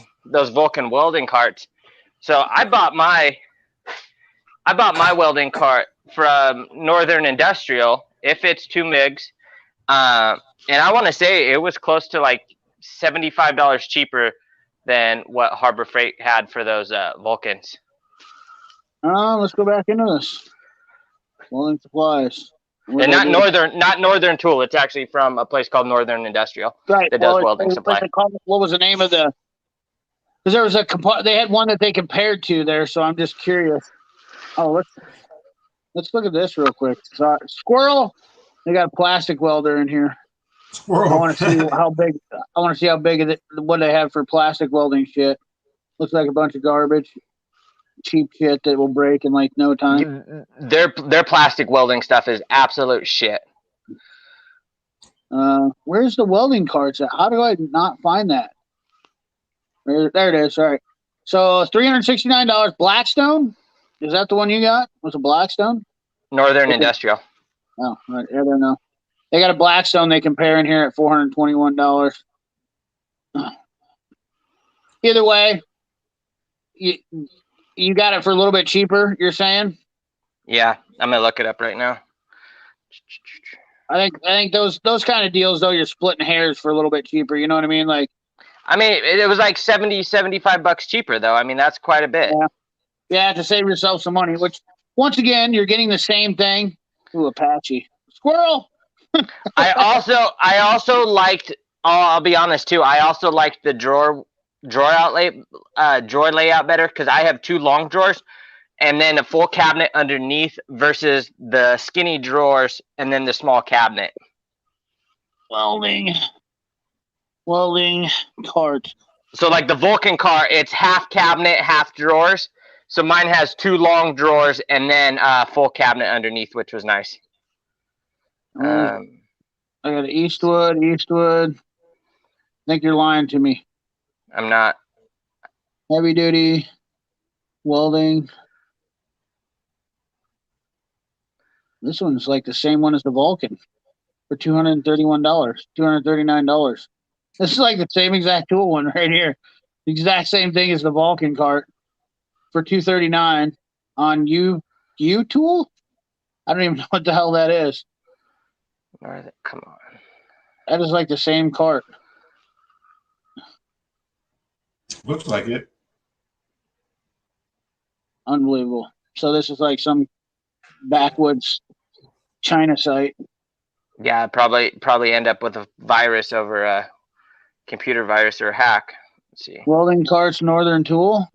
[SPEAKER 2] welding carts. So I bought my welding cart from Northern Industrial. It fits 2 MIGs. And I want to say it was close to like $75 cheaper than what Harbor Freight had for those Vulcans.
[SPEAKER 1] Let's go back into this. Welding supplies.
[SPEAKER 2] And not Northern Tool. It's actually from a place called Northern Industrial that does welding supply.
[SPEAKER 1] What was the name of the? Because there was they had one that they compared to there, so I'm just curious. Oh, let's look at this real quick. Squirrel. They got a plastic welder in here.
[SPEAKER 4] Squirrel.
[SPEAKER 1] I want to see how big. I want to see how big what they have for plastic welding shit. Looks like a bunch of garbage. Cheap shit that will break in like no time.
[SPEAKER 2] Their plastic welding stuff is absolute shit.
[SPEAKER 1] Where's the welding carts at? How do I not find that? There it is. All right. So $369. Blackstone? Is that the one you got? Was it Blackstone?
[SPEAKER 2] Northern
[SPEAKER 1] Okay.
[SPEAKER 2] Industrial.
[SPEAKER 1] Oh, right. I don't know. They got a Blackstone they compare in here at $421. Either way, you got it for a little bit cheaper, you're saying?
[SPEAKER 2] Yeah, I'm gonna look it up right now.
[SPEAKER 1] I think those kind of deals though, you're splitting hairs for a little bit cheaper. You know what I mean? Like,
[SPEAKER 2] I mean, it was like 75 bucks cheaper though. I mean, that's quite a bit.
[SPEAKER 1] yeah, to save yourself some money. Which, once again, you're getting the same thing. Ooh, Apache squirrel.
[SPEAKER 2] I also liked. I'll be honest too. I also liked the drawer layout better because I have 2 long drawers and then a full cabinet underneath versus the skinny drawers and then the small cabinet.
[SPEAKER 1] Welding cart.
[SPEAKER 2] So like the Vulcan car, it's half cabinet, half drawers. So mine has 2 long drawers and then full cabinet underneath, which was nice.
[SPEAKER 1] I got Eastwood. I think you're lying to me.
[SPEAKER 2] I'm not.
[SPEAKER 1] Heavy duty welding. This one's like the same one as the Vulcan for $231, $239. This is like the same exact tool one right here. The exact same thing as the Vulcan cart for $239 on U Tool. I don't even know what the hell that is.
[SPEAKER 2] Come on.
[SPEAKER 1] That is like the same cart.
[SPEAKER 4] Looks like it.
[SPEAKER 1] Unbelievable. So this is like some backwoods China site.
[SPEAKER 2] Yeah, probably end up with a virus over a computer virus or a hack. Let's see.
[SPEAKER 1] Welding carts, Northern Tool.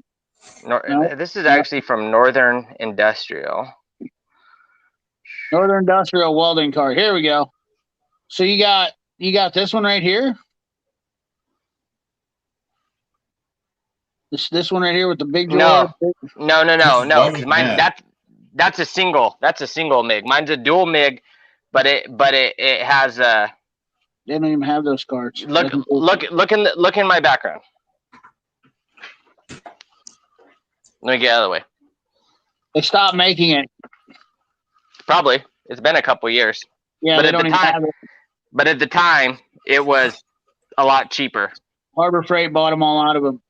[SPEAKER 2] No. This is actually from Northern Industrial.
[SPEAKER 1] Northern Industrial welding cart. Here we go. So you got this one right here. This one right here with the big drawer.
[SPEAKER 2] No. Mine that's a single. That's a single MIG. Mine's a dual MIG, but it has a.
[SPEAKER 1] They don't even have those carts.
[SPEAKER 2] Look in my background. Let me get out of the way.
[SPEAKER 1] They stopped making it.
[SPEAKER 2] Probably. It's been a couple years.
[SPEAKER 1] Yeah, they don't even have it.
[SPEAKER 2] But at the time, it was a lot cheaper.
[SPEAKER 1] Harbor Freight bought them all out of them.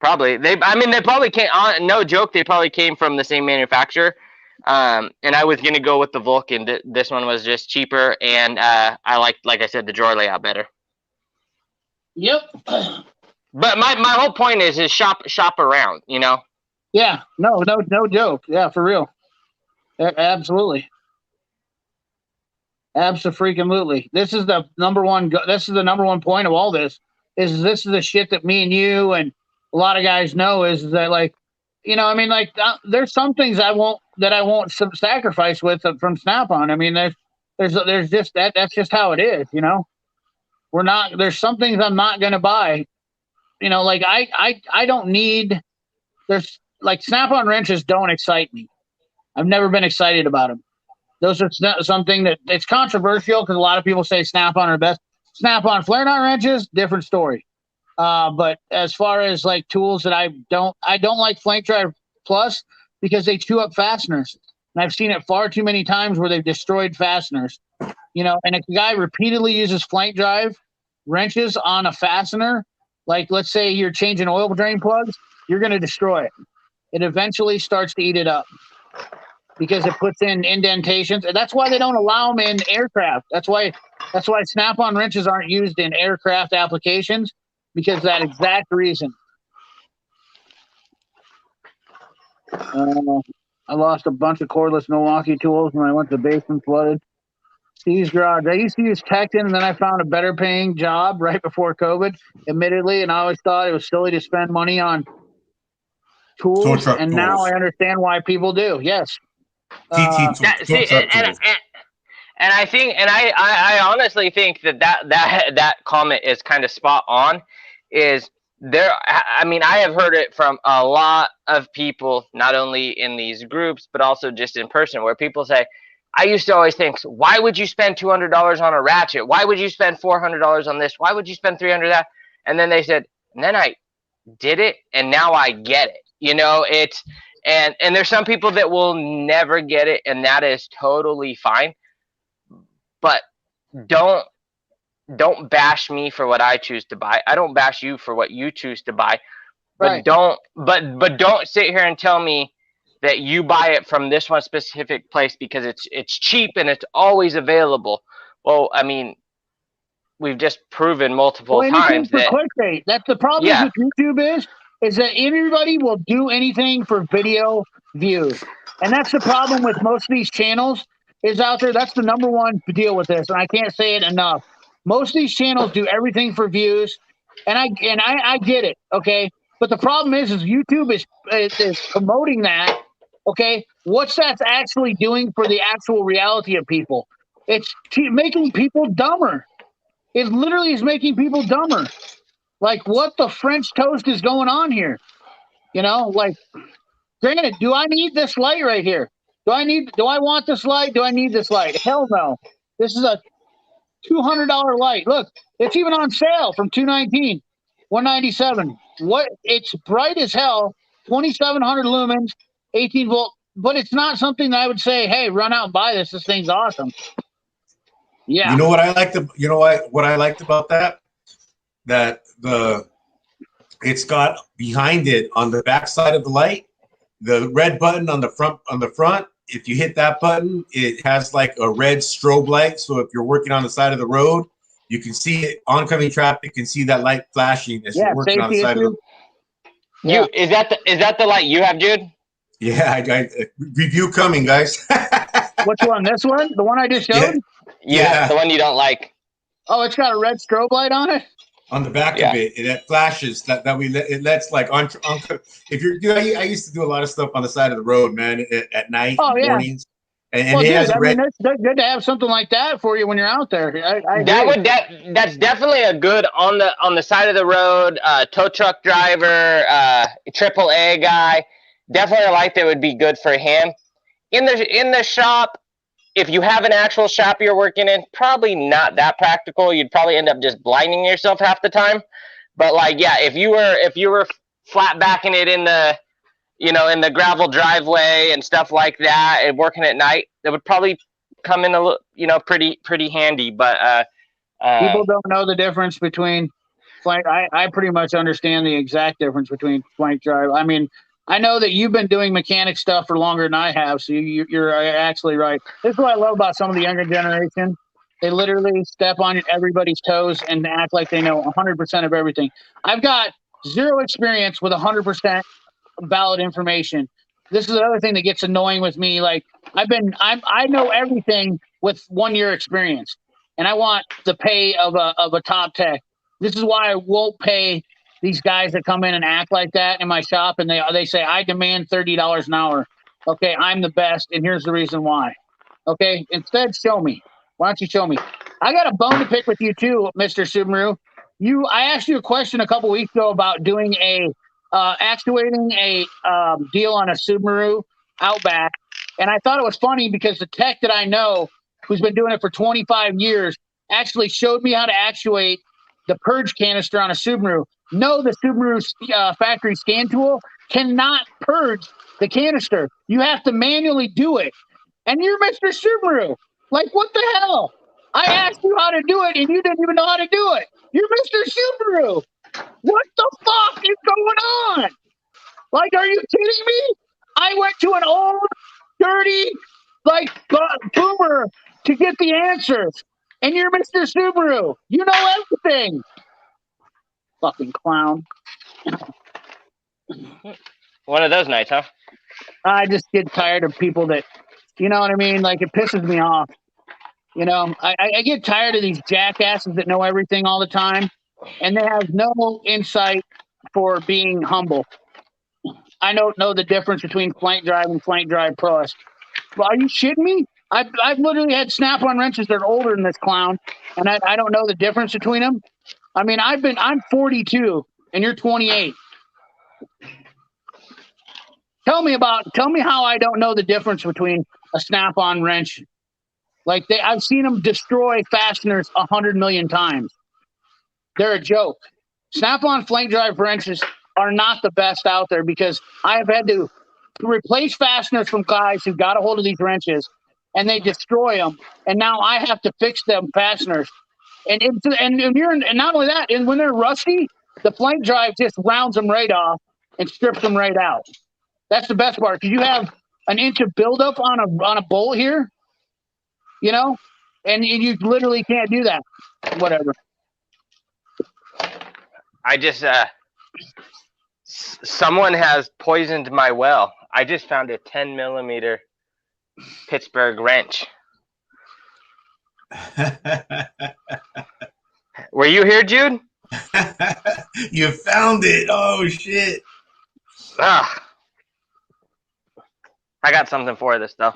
[SPEAKER 2] Probably. They probably came on. No joke. They probably came from the same manufacturer. And I was gonna go with the Vulcan. This one was just cheaper, and I like I said, the drawer layout better.
[SPEAKER 1] Yep.
[SPEAKER 2] But my whole point is shop around. You know.
[SPEAKER 1] Yeah. No joke. Yeah, for real. Absolutely. Abso-freaking-lutely. This is the number one. This is the number one point of all this. This is the shit that me and you and a lot of guys know is that, like, you know, I mean, like, there's some things I won't sacrifice with from Snap-on. I mean, there's just that's just how it is, you know. There's some things I'm not gonna buy, you know. Like I don't need. There's like Snap-on wrenches don't excite me. I've never been excited about them. Those are something that it's controversial because a lot of people say Snap-on are best. Snap-on flare knot wrenches, different story. But as far as like tools that I don't like Flank Drive Plus because they chew up fasteners. And I've seen it far too many times where they've destroyed fasteners. You know, and if a guy repeatedly uses Flank Drive wrenches on a fastener, like let's say you're changing oil drain plugs, you're going to destroy it. It eventually starts to eat it up because it puts in indentations. And that's why they don't allow them in aircraft. That's why Snap-on wrenches aren't used in aircraft applications. Because of that exact reason. I lost a bunch of cordless Milwaukee tools when I went to the basement flooded. Steve's Garage. I used to use Tecton, and then I found a better paying job right before COVID, admittedly, and I always thought it was silly to spend money on tools, and now I understand why people do. Yes.
[SPEAKER 2] And I think, and I honestly think that comment is kind of spot on. Is there? I mean, I have heard it from a lot of people, not only in these groups but also just in person, where people say, I used to always think, so why would you spend $200 on a ratchet? Why would you spend $400 on this? Why would you spend $300 that? And then they said, and then I did it, and now I get it. You know, it's and there's some people that will never get it, and that is totally fine. But don't bash me for what I choose to buy. I don't bash you for what you choose to buy. But
[SPEAKER 1] Right.
[SPEAKER 2] don't sit here and tell me that you buy it from this one specific place because it's cheap and it's always available. Well, I mean, we've just proven multiple
[SPEAKER 1] Well, anything
[SPEAKER 2] times
[SPEAKER 1] for
[SPEAKER 2] that
[SPEAKER 1] clickbait. That's the problem
[SPEAKER 2] yeah,
[SPEAKER 1] with YouTube is that everybody will do anything for video views. And that's the problem with most of these channels is out there. That's the number one deal with this. And I can't say it enough. Most of these channels do everything for views. And I get it. Okay. But the problem is YouTube is promoting that. Okay. What's that's actually doing for the actual reality of people? It's making people dumber. It literally is making people dumber. Like, what the French toast is going on here? You know, like, granted, do I need this light right here? Do I want this light? Do I need this light? Hell no. This is a $200 light. Look, it's even on sale from $219, $197. What? It's bright as hell, 2,700 lumens, 18 volt. But it's not something that I would say, hey, run out and buy this. This thing's awesome. Yeah.
[SPEAKER 4] You know what I liked? You know what I liked about that? That it's got behind it on the back side of the light, the red button on the front. If you hit that button, it has like a red strobe light. So if you're working on the side of the road, you can see it. Oncoming traffic can see that light flashing as you're working on the side of the.
[SPEAKER 1] Yeah.
[SPEAKER 2] is that the light you have, Jude?
[SPEAKER 4] Yeah, I review coming, guys.
[SPEAKER 1] Which one? This one? The one I just showed?
[SPEAKER 2] Yeah, the one you don't like.
[SPEAKER 1] Oh, it's got a red strobe light on it?
[SPEAKER 4] On the back of it, it flashes it lets like on if you're I used to do a lot of stuff on the side of the road, man, at night, mornings, and
[SPEAKER 1] well,
[SPEAKER 4] it
[SPEAKER 1] dude,
[SPEAKER 4] has red.
[SPEAKER 1] it's good to have something like that for you when you're out there. I
[SPEAKER 2] That's definitely a good on the side of the road tow truck driver, AAA guy. Definitely a light that would be good for him. In the shop, if you have an actual shop you're working in, probably not that practical. You'd probably end up just blinding yourself half the time. But like, yeah, if you were flat backing it in the in the gravel driveway and stuff like that, and working at night, that would probably come in a little, pretty handy. But
[SPEAKER 1] people don't know the difference between flank. I pretty much understand the exact difference between flank drive. I mean, I know that you've been doing mechanic stuff for longer than I have, so you're actually right. This is what I love about some of the younger generation. They literally step on everybody's toes and act like they know 100% of everything. I've got zero experience with 100% valid information. This is another thing that gets annoying with me. Like I know everything with 1 year experience, and I want the pay of a top tech. This is why I won't pay these guys that come in and act like that in my shop, and they say I demand $30 an hour. Okay, I'm the best, and here's the reason why. Okay, instead show me. Why don't you show me? I got a bone to pick with you too, Mr. Subaru. I asked you a question a couple weeks ago about doing a actuating a deal on a Subaru Outback, and I thought it was funny because the tech that I know, who's been doing it for 25 years, actually showed me how to actuate the purge canister on a Subaru. No, the Subaru factory scan tool cannot purge the canister. You have to manually do it. And you're Mr. Subaru. Like, what the hell? I asked you how to do it, and you didn't even know how to do it. You're Mr. Subaru. What the fuck is going on? Like, are you kidding me? I went to an old, dirty, like, boomer to get the answers. And you're Mr. Subaru. You know everything. Fucking clown.
[SPEAKER 2] one of those nights, huh?
[SPEAKER 1] I just get tired of people that, you know what I mean? Like, it pisses me off. You know, I get tired of these jackasses that know everything all the time, and they have no insight for being humble. I don't know the difference between flank drive and flank drive plus. Well, are you shitting me? I've literally had snap-on wrenches that are older than this clown, and I don't know the difference between them. I mean, I'm 42 and you're 28. Tell me how I don't know the difference between a snap-on wrench Like I've seen them destroy fasteners 100 million times. They're a joke. Snap-on flank drive wrenches are not the best out there because I have had to replace fasteners from guys who got a hold of these wrenches and they destroy them, and now I have to fix them fasteners. And not only that, and when they're rusty, the flank drive just rounds them right off and strips them right out. That's the best part because you have an inch of buildup on a bolt here, you know, and you literally can't do that. Whatever.
[SPEAKER 2] I just someone has poisoned my well. I just found a 10 millimeter Pittsburgh wrench. Were you here, Jude?
[SPEAKER 4] You found it. Oh shit.
[SPEAKER 2] Ah, I got something for this though.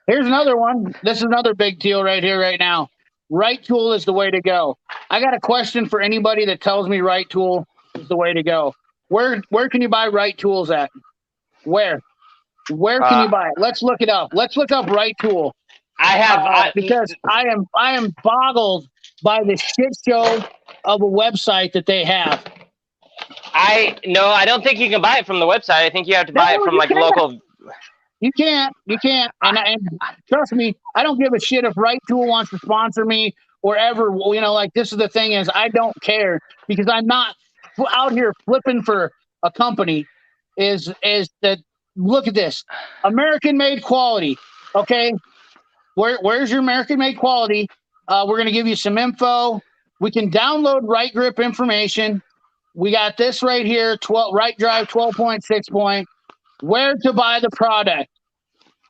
[SPEAKER 1] Here's another one. This is another big deal right here, right now. Right tool is the way to go. I got a question for anybody that tells me right tool is the way to go. Where can you buy right tools at? Where can you buy it? Let's look it up. Let's look up right tool.
[SPEAKER 2] I have
[SPEAKER 1] because I am boggled by the shit show of a website that they have.
[SPEAKER 2] I don't think you can buy it from the website. I think you have to buy it from like local.
[SPEAKER 1] You can't. And trust me, I don't give a shit if Right Tool wants to sponsor me or ever. You know, like this is the thing is I don't care because I'm not out here flipping for a company. Is that look at this American made quality? Okay, where's your American made quality? We're going to give you some info. We can download Right Grip information. We got this right here, 12 Right Drive 12.6 point. Where to buy the product?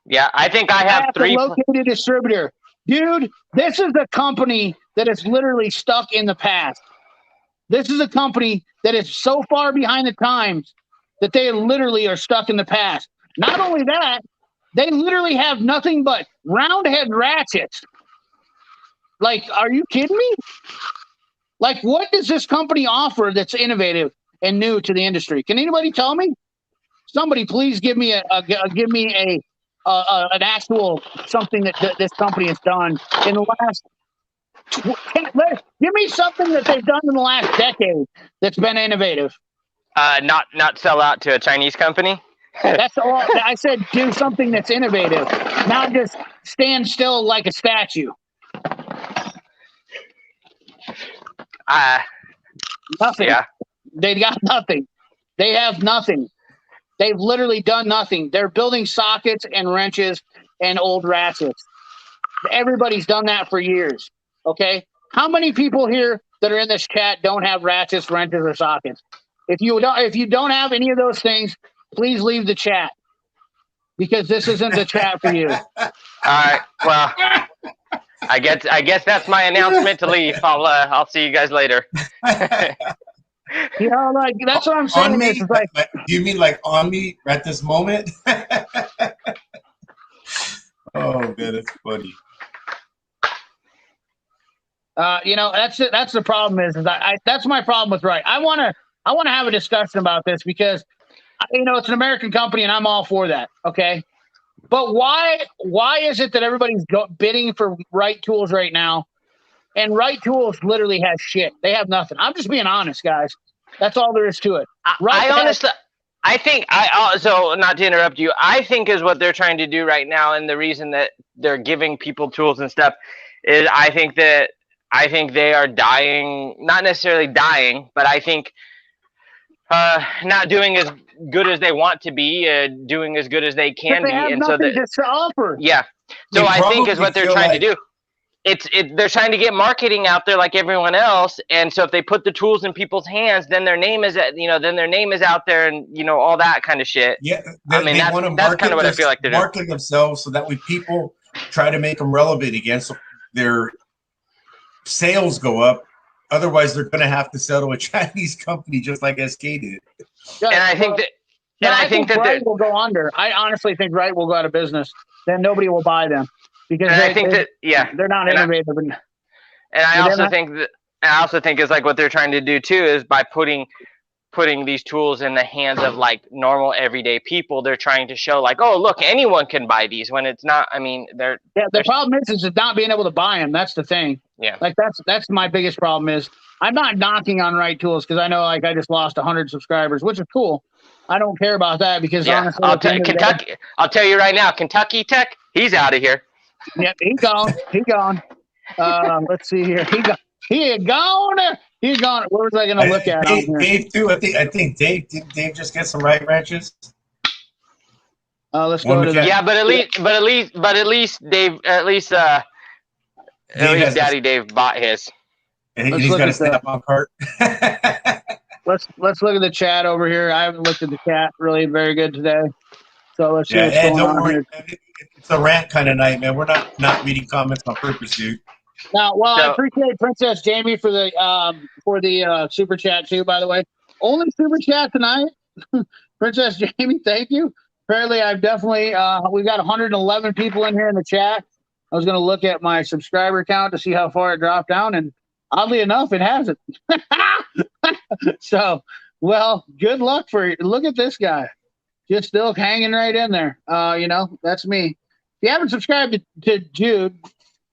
[SPEAKER 2] Yeah, I think I have
[SPEAKER 1] to locate a distributor. Dude, this is a company that is literally stuck in the past. This is a company that is so far behind the times that they literally are stuck in the past. Not only that, they literally have nothing but round head ratchets. Like, are you kidding me? Like, what does this company offer that's innovative and new to the industry? Can anybody tell me? Somebody please give me an actual something that this company has done in the last. Give me something that they've done in the last decade that's been innovative.
[SPEAKER 2] Not sell out to a Chinese company.
[SPEAKER 1] That's all. I said do something that's innovative, not just stand still like a statue. Nothing.
[SPEAKER 2] Yeah.
[SPEAKER 1] They got nothing. They have nothing. They've literally done nothing. They're building sockets and wrenches and old ratchets. Everybody's done that for years. Okay? How many people here that are in this chat don't have ratchets, wrenches, or sockets? If you don't have any of those things, please leave the chat because this isn't the chat for you.
[SPEAKER 2] All right. Well, I guess that's my announcement to leave. I'll see you guys later.
[SPEAKER 1] You know, like that's what I'm saying.
[SPEAKER 4] On me?
[SPEAKER 1] Is like,
[SPEAKER 4] you mean like on me at this moment? Oh man, it's funny.
[SPEAKER 1] You know, that's it. That's the problem. Is that's my problem with Right. I want to have a discussion about this because you know it's an American company and I'm all for that. Okay, but why is it that everybody's bidding for Right Tools right now? And Right Tools literally has shit. They have nothing. I'm just being honest, guys. That's all there is to it.
[SPEAKER 2] I think so not to interrupt you. I think is what they're trying to do right now, and the reason that they're giving people tools and stuff is I think they are dying, not necessarily dying, but I think not doing as good as they want to be, doing as good as they can be,
[SPEAKER 1] and so that to offer.
[SPEAKER 2] Yeah. So I think is what they're trying to do. They're trying to get marketing out there like everyone else, and so if they put the tools in people's hands, then their name is out there, and you know all that kind of shit.
[SPEAKER 4] Yeah,
[SPEAKER 2] I mean that's kind of what I feel like they're
[SPEAKER 4] marketing themselves so that way people try to make them relevant again, so their sales go up. Otherwise, they're going to have to sell to a Chinese company just like SK did.
[SPEAKER 1] Yeah,
[SPEAKER 2] and I think that
[SPEAKER 1] Right will go under. I honestly think Right will go out of business. Then nobody will buy them. Because they're not innovative.
[SPEAKER 2] I also think is like what they're trying to do too is by putting putting ththese tools in the hands of like normal everyday people. They're trying to show like, oh, look, anyone can buy these, when it's not. I mean,
[SPEAKER 1] The
[SPEAKER 2] they're
[SPEAKER 1] problem is not being able to buy them. That's the thing.
[SPEAKER 2] yeah.
[SPEAKER 1] Like that's my biggest problem is I'm not knocking on Right Tools because I know like I just lost 100 subscribers, which is cool. I don't care about that because
[SPEAKER 2] Yeah,
[SPEAKER 1] honestly, at the end of the day-
[SPEAKER 2] Kentucky. I'll tell you right now, Kentucky Tech, he's out of here.
[SPEAKER 1] yeah, he's gone. He's gone. Let's see here. He had gone. He's gone. What was I going to look at on here?
[SPEAKER 4] Dave too. I think Dave didn't Dave just get some right wrenches.
[SPEAKER 1] Let's go to that.
[SPEAKER 2] Yeah, but at least Dave, Daddy Dave bought his.
[SPEAKER 4] And
[SPEAKER 1] Let's
[SPEAKER 4] he's
[SPEAKER 1] look
[SPEAKER 4] got a
[SPEAKER 1] at that.
[SPEAKER 4] snap-on cart.
[SPEAKER 1] Let's look at the chat over here. I haven't looked at the chat really very good today. So let's see
[SPEAKER 4] Yeah,
[SPEAKER 1] what's
[SPEAKER 4] Ed,
[SPEAKER 1] going
[SPEAKER 4] don't
[SPEAKER 1] on
[SPEAKER 4] worry.
[SPEAKER 1] here.
[SPEAKER 4] Man. It's a rant kind of night, man. We're not reading comments on purpose, dude.
[SPEAKER 1] Now, well, I
[SPEAKER 2] So-
[SPEAKER 1] appreciate Princess Jamie for the super chat too. By the way, only super chat tonight, Princess Jamie. Thank you. Apparently, I've definitely we've got 111 people in here in the chat. I was going to look at my subscriber count to see how far it dropped down, and oddly enough, it hasn't. So, well, good luck for you. Look at this guy, just still hanging right in there. That's me. If you haven't subscribed to Jude,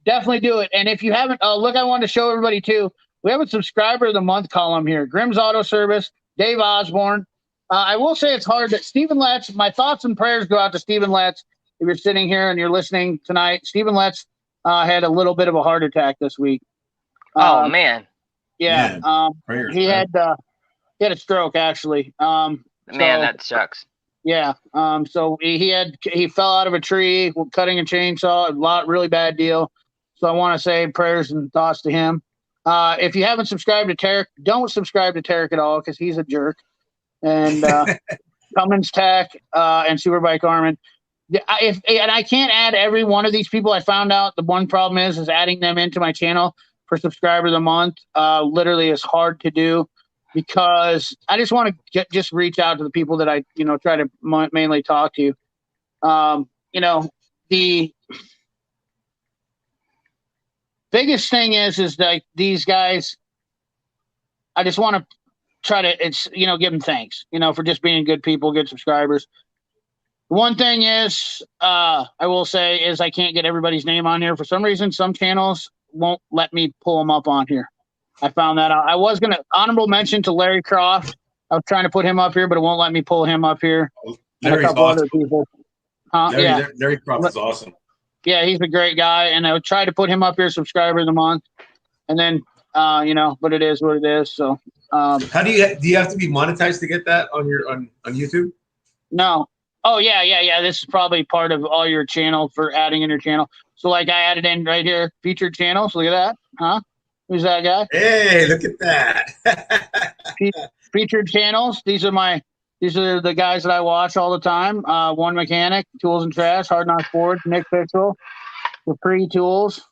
[SPEAKER 1] definitely do it. And if you haven't, look, I wanted to show everybody too. We have a subscriber of the month column here. Grimm's Auto Service, Dave Osborne. I will say it's hard that Stephen Letts, my thoughts and prayers go out to Stephen Letts. If you're sitting here and you're listening tonight, Stephen Letts had a little bit of a heart attack this week.
[SPEAKER 2] Oh man.
[SPEAKER 1] Yeah.
[SPEAKER 4] Prayers,
[SPEAKER 1] He
[SPEAKER 4] man.
[SPEAKER 1] had a stroke actually.
[SPEAKER 2] Man, that sucks.
[SPEAKER 1] Yeah. So he fell out of a tree cutting a chainsaw. Really bad deal. So I want to say prayers and thoughts to him. If you haven't subscribed to Tarek, don't subscribe to Tarek at all because he's a jerk. And Cummins Tech and Superbike Armin. And I can't add every one of these people. I found out the one problem is adding them into my channel for subscriber of the month. Literally is hard to do because I just want to just reach out to the people that I try to mainly talk to. The biggest thing is like these guys. I just want to try to give them thanks for just being good people, good subscribers. One thing is I will say is I can't get everybody's name on here for some reason. Some channels won't let me pull them up on here. I found that out. I was going to honorable mention to Larry Croft. I was trying to put him up here, but it won't let me pull him up here. And a couple other people.
[SPEAKER 4] Larry Croft is awesome.
[SPEAKER 1] Yeah, he's a great guy, and I would try to put him up here, subscriber of the month, and then but it is what it is. So,
[SPEAKER 4] how do you have to be monetized to get that on your on YouTube?
[SPEAKER 1] No. Oh yeah. This is probably part of all your channel for adding in your channel. So like I added in right here, featured channels. Look at that, huh? Who's that guy?
[SPEAKER 4] Hey, look at that.
[SPEAKER 1] Featured channels. These are the guys that I watch all the time. One Mechanic, Tools and Trash, Hard Knock Sports, Nick Pixel, the Free Tools.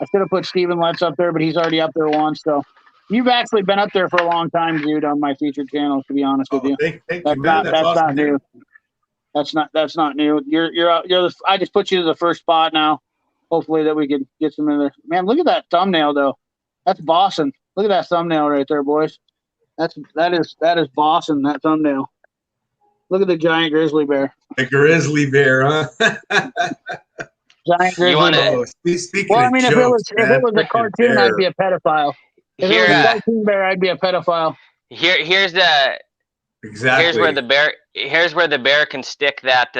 [SPEAKER 1] I should have put Stephen Letts up there, but he's already up there once. So you've actually been up there for a long time, dude, on my featured channels. To be honest with you,
[SPEAKER 4] Thank you,
[SPEAKER 1] that's
[SPEAKER 4] man. That's awesome,
[SPEAKER 1] not new. That's not new. I just put you to the first spot now. Hopefully that we can get some in there. Man, look at that thumbnail though. That's bossing. Look at that thumbnail right there, boys. That is bossing, that thumbnail. Look at the giant grizzly bear.
[SPEAKER 4] The grizzly bear, huh?
[SPEAKER 1] Giant grizzly bear.
[SPEAKER 4] Speaking
[SPEAKER 1] Well, I
[SPEAKER 4] of
[SPEAKER 1] mean,
[SPEAKER 4] jokes,
[SPEAKER 1] if it was a cartoon, I'd be a pedophile. If it was a cartoon bear, I'd be a pedophile.
[SPEAKER 2] Here's
[SPEAKER 4] exactly.
[SPEAKER 2] Here's where the bear can stick that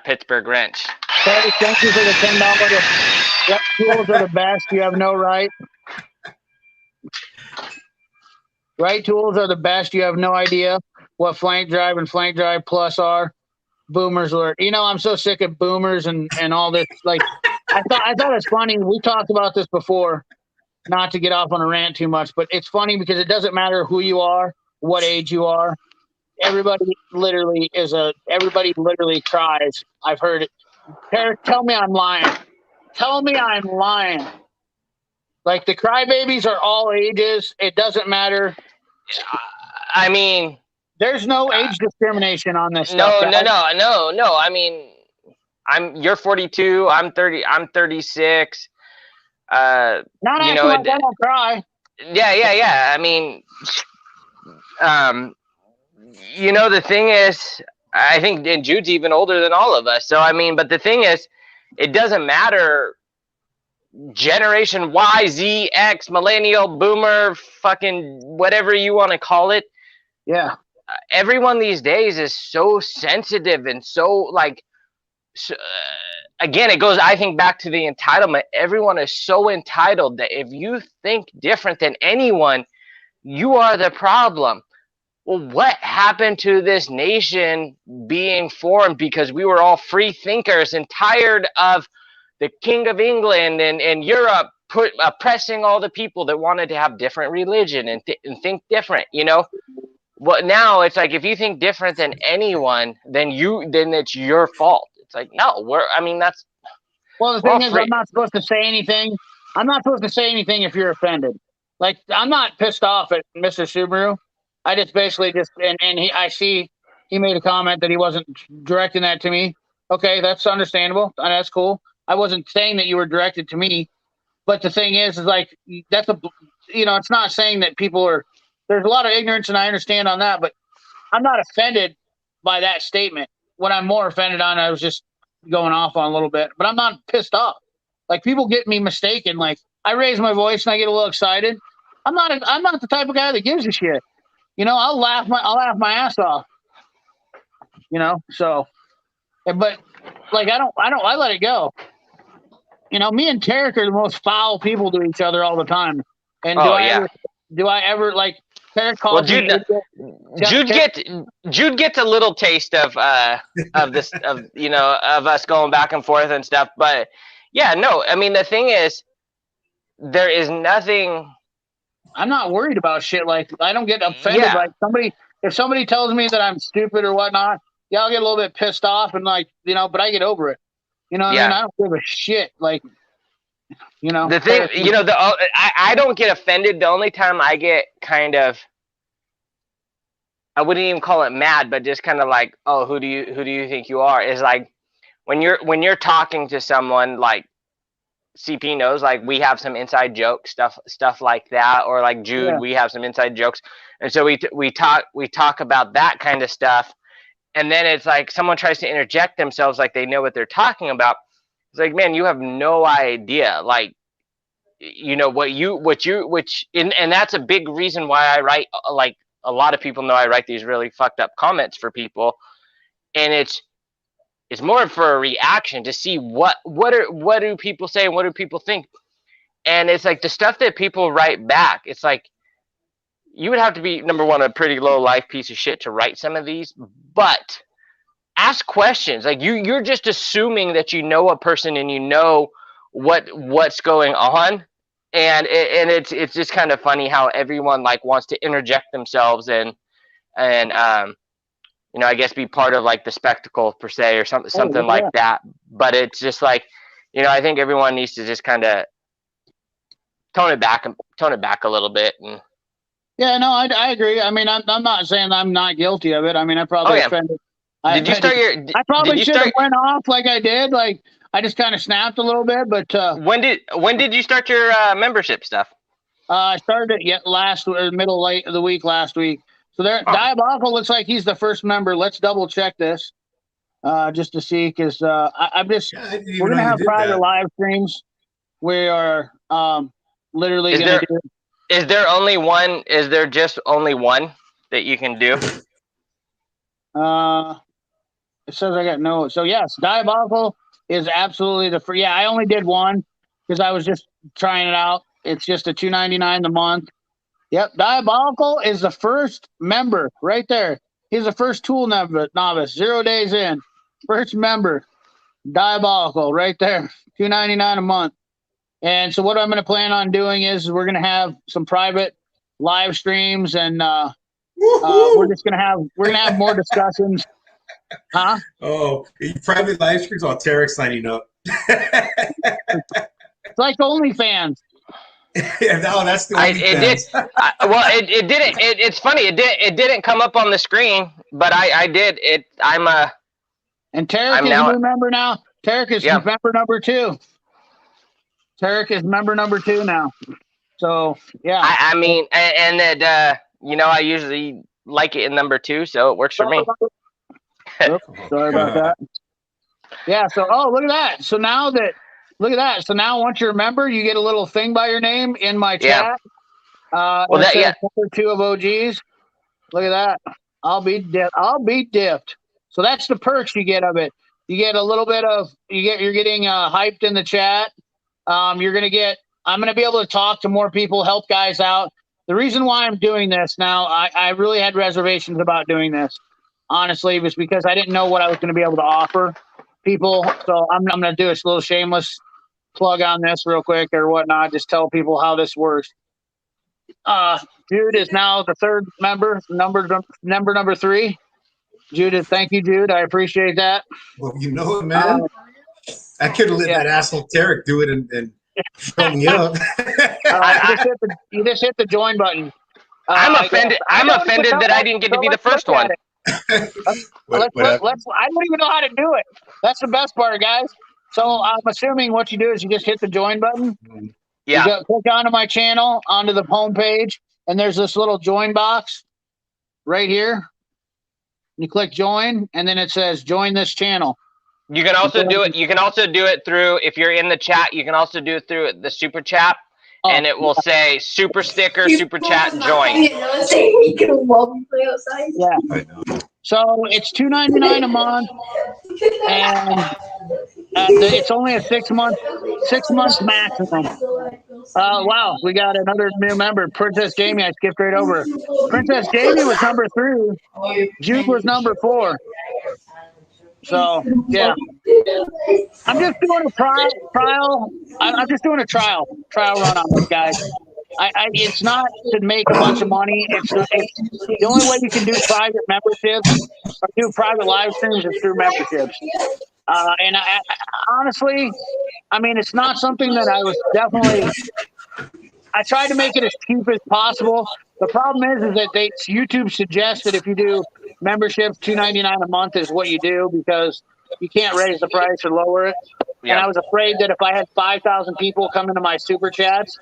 [SPEAKER 2] Pittsburgh wrench.
[SPEAKER 1] Hey, thank you for the $10. Yep, tools are the best. You have no right. Right tools are the best. You have no idea what flank drive and flank drive plus are. Boomers alert. I'm so sick of boomers and all this. Like, I thought it's funny. We talked about this before. Not to get off on a rant too much, but it's funny because it doesn't matter who you are, what age you are. Everybody literally cries. I've heard it. Eric, tell me I'm lying. Tell me I'm lying. Like the crybabies are all ages. It doesn't matter.
[SPEAKER 2] I mean,
[SPEAKER 1] there's no age discrimination on this
[SPEAKER 2] no,
[SPEAKER 1] stuff.
[SPEAKER 2] No. I mean, you're 42. I'm 30. I'm 36.
[SPEAKER 1] Not acting like I don't cry.
[SPEAKER 2] Yeah. I mean, You know, the thing is, I think, and Jude's even older than all of us. So I mean, but the thing is, it doesn't matter. Generation Y, Z, X, millennial, boomer, fucking whatever you want to call it.
[SPEAKER 1] Yeah.
[SPEAKER 2] Everyone these days is so sensitive and so like. So, again, it goes, I think, back to the entitlement. Everyone is so entitled that if you think different than anyone, you are the problem. Well, what happened to this nation being formed because we were all free thinkers and tired of the King of England and Europe oppressing all the people that wanted to have different religion and think different, you know? Well, now it's like if you think different than anyone, then it's your fault. It's like, no, that's.
[SPEAKER 1] Well, the thing is, I'm not supposed to say anything. I'm not supposed to say anything if you're offended. Like, I'm not pissed off at Mr. Subaru. I just basically I see he made a comment that he wasn't directing that to me. Okay, that's understandable. And that's cool. I wasn't saying that you were directed to me. But the thing is like, it's not saying that there's a lot of ignorance, and I understand on that, but I'm not offended by that statement. What I'm more offended on, I was just going off on a little bit, but I'm not pissed off. Like, people get me mistaken. Like, I raise my voice and I get a little excited. I'm not the type of guy that gives a shit. I'll laugh my ass off. So, but like, I let it go. Me and Tarek are the most foul people to each other all the time. And do I ever like Tarek calls me?
[SPEAKER 2] Jude gets a little taste of this of us going back and forth and stuff, but yeah, no, I mean, the thing is, there is nothing.
[SPEAKER 1] I'm not worried about shit. Like, I don't get offended by somebody. If somebody tells me that I'm stupid or whatnot, I'll get a little bit pissed off and but I get over it. I mean, I don't give a shit. Like,
[SPEAKER 2] the thing, I don't get offended. The only time I get kind of, I wouldn't even call it mad, but just kind of like, oh, who do you think you are? Is like when you're talking to someone, like CP knows, like, we have some inside joke stuff like that, or like Jude, we have some inside jokes, and so we talk about that kind of stuff, and then it's like someone tries to interject themselves like they know what they're talking about. It's like, man, you have no idea, like, and that's a big reason why I write, like, a lot of people know I write these really fucked up comments for people, and it's more for a reaction to see what do people say and what do people think. And it's like the stuff that people write back, it's like, you would have to be, number one, a pretty low life piece of shit to write some of these, but ask questions. Like, you're just assuming that you know a person and you know what's going on, and it's just kind of funny how everyone like wants to interject themselves and I guess be part of like the spectacle per se, or something like that. But it's just like, I think everyone needs to just kind of tone it back a little bit. And
[SPEAKER 1] yeah, no, I agree. I mean, I'm not saying I'm not guilty of it. I mean, I probably offended. I probably should have went off like I did. Like, I just kind of snapped a little bit. But
[SPEAKER 2] when did you start your membership stuff?
[SPEAKER 1] I started it late of the week last week. So Diabolical looks like he's the first member. Let's double check this, just to see, because we're gonna have private live streams. We are literally gonna do.
[SPEAKER 2] Is there only one? Is there just only one that you can do?
[SPEAKER 1] It says I got no. So yes, Diabolical is absolutely the free. Yeah, I only did one because I was just trying it out. It's just a $2.99 a month. Yep, Diabolical is the first member right there. He's the first tool novice, 0 days in. First member, Diabolical, right there, $2.99 a month. And so what I'm going to plan on doing is we're going to have some private live streams, and we're going to have more discussions. Huh?
[SPEAKER 4] Oh, private live streams on Tarek signing up.
[SPEAKER 1] It's like OnlyFans.
[SPEAKER 4] Yeah, no, that's the only
[SPEAKER 2] it didn't. It's funny. It didn't come up on the screen, but I did.
[SPEAKER 1] And Tarek is a new member now. Tarek is member number 2. Tarek is member number 2 now. So yeah.
[SPEAKER 2] I mean, and that I usually like it in number 2, so it works for me.
[SPEAKER 1] Oops, sorry about that. Yeah. So, look at that. So now So now once you're a member, you get a little thing by your name in my
[SPEAKER 2] Yeah.
[SPEAKER 1] chat. Well,
[SPEAKER 2] that- yeah.
[SPEAKER 1] number 2 of OGs. Look at that. I'll be dipped. So that's the perks you get of it. You get a little bit of you're getting hyped in the chat. I'm gonna be able to talk to more people, help guys out. The reason why I'm doing this now, I really had reservations about doing this. Honestly, was because I didn't know what I was going to be able to offer people. So I'm going to do a little shameless plug on this real quick or whatnot. Just tell people how this works. Jude is now the 3rd member, number 3. Jude, thank you, Jude. I appreciate that.
[SPEAKER 4] Well, you know what, man? I could have let that asshole Tarek do it and show me up.
[SPEAKER 1] You just hit the join button.
[SPEAKER 2] I'm offended. I'm offended that I didn't get to be the first one.
[SPEAKER 1] I don't even know how to do it. That's the best part, guys. So I'm assuming what you do is you just hit the join button.
[SPEAKER 2] Yeah.
[SPEAKER 1] You click onto my channel, onto the home page, and there's this little join box right here. You click join, and then it says join this channel.
[SPEAKER 2] You can also do it. You can also do it through, if you're in the chat, you can also do it through the super chat, and it will say super sticker, super chat, join.
[SPEAKER 1] Yeah. So it's $2.99 a month, and it's only a 6 month maximum. Wow, we got another new member, Princess Jamie. I skipped right over. Princess Jamie was number 3. Jude was number 4. So yeah, I'm just doing a trial. I'm just doing a trial run on this, guys. It's not to make a bunch of money. It's the only way you can do private memberships or do private live streams is through memberships. And honestly, I mean, it's not something that I was definitely. I tried to make it as cheap as possible. The problem is that YouTube suggests that if you do memberships, $2.99 a month is what you do because you can't raise the price or lower it.
[SPEAKER 2] Yeah.
[SPEAKER 1] And I was afraid that if I had 5,000 people come into my super chats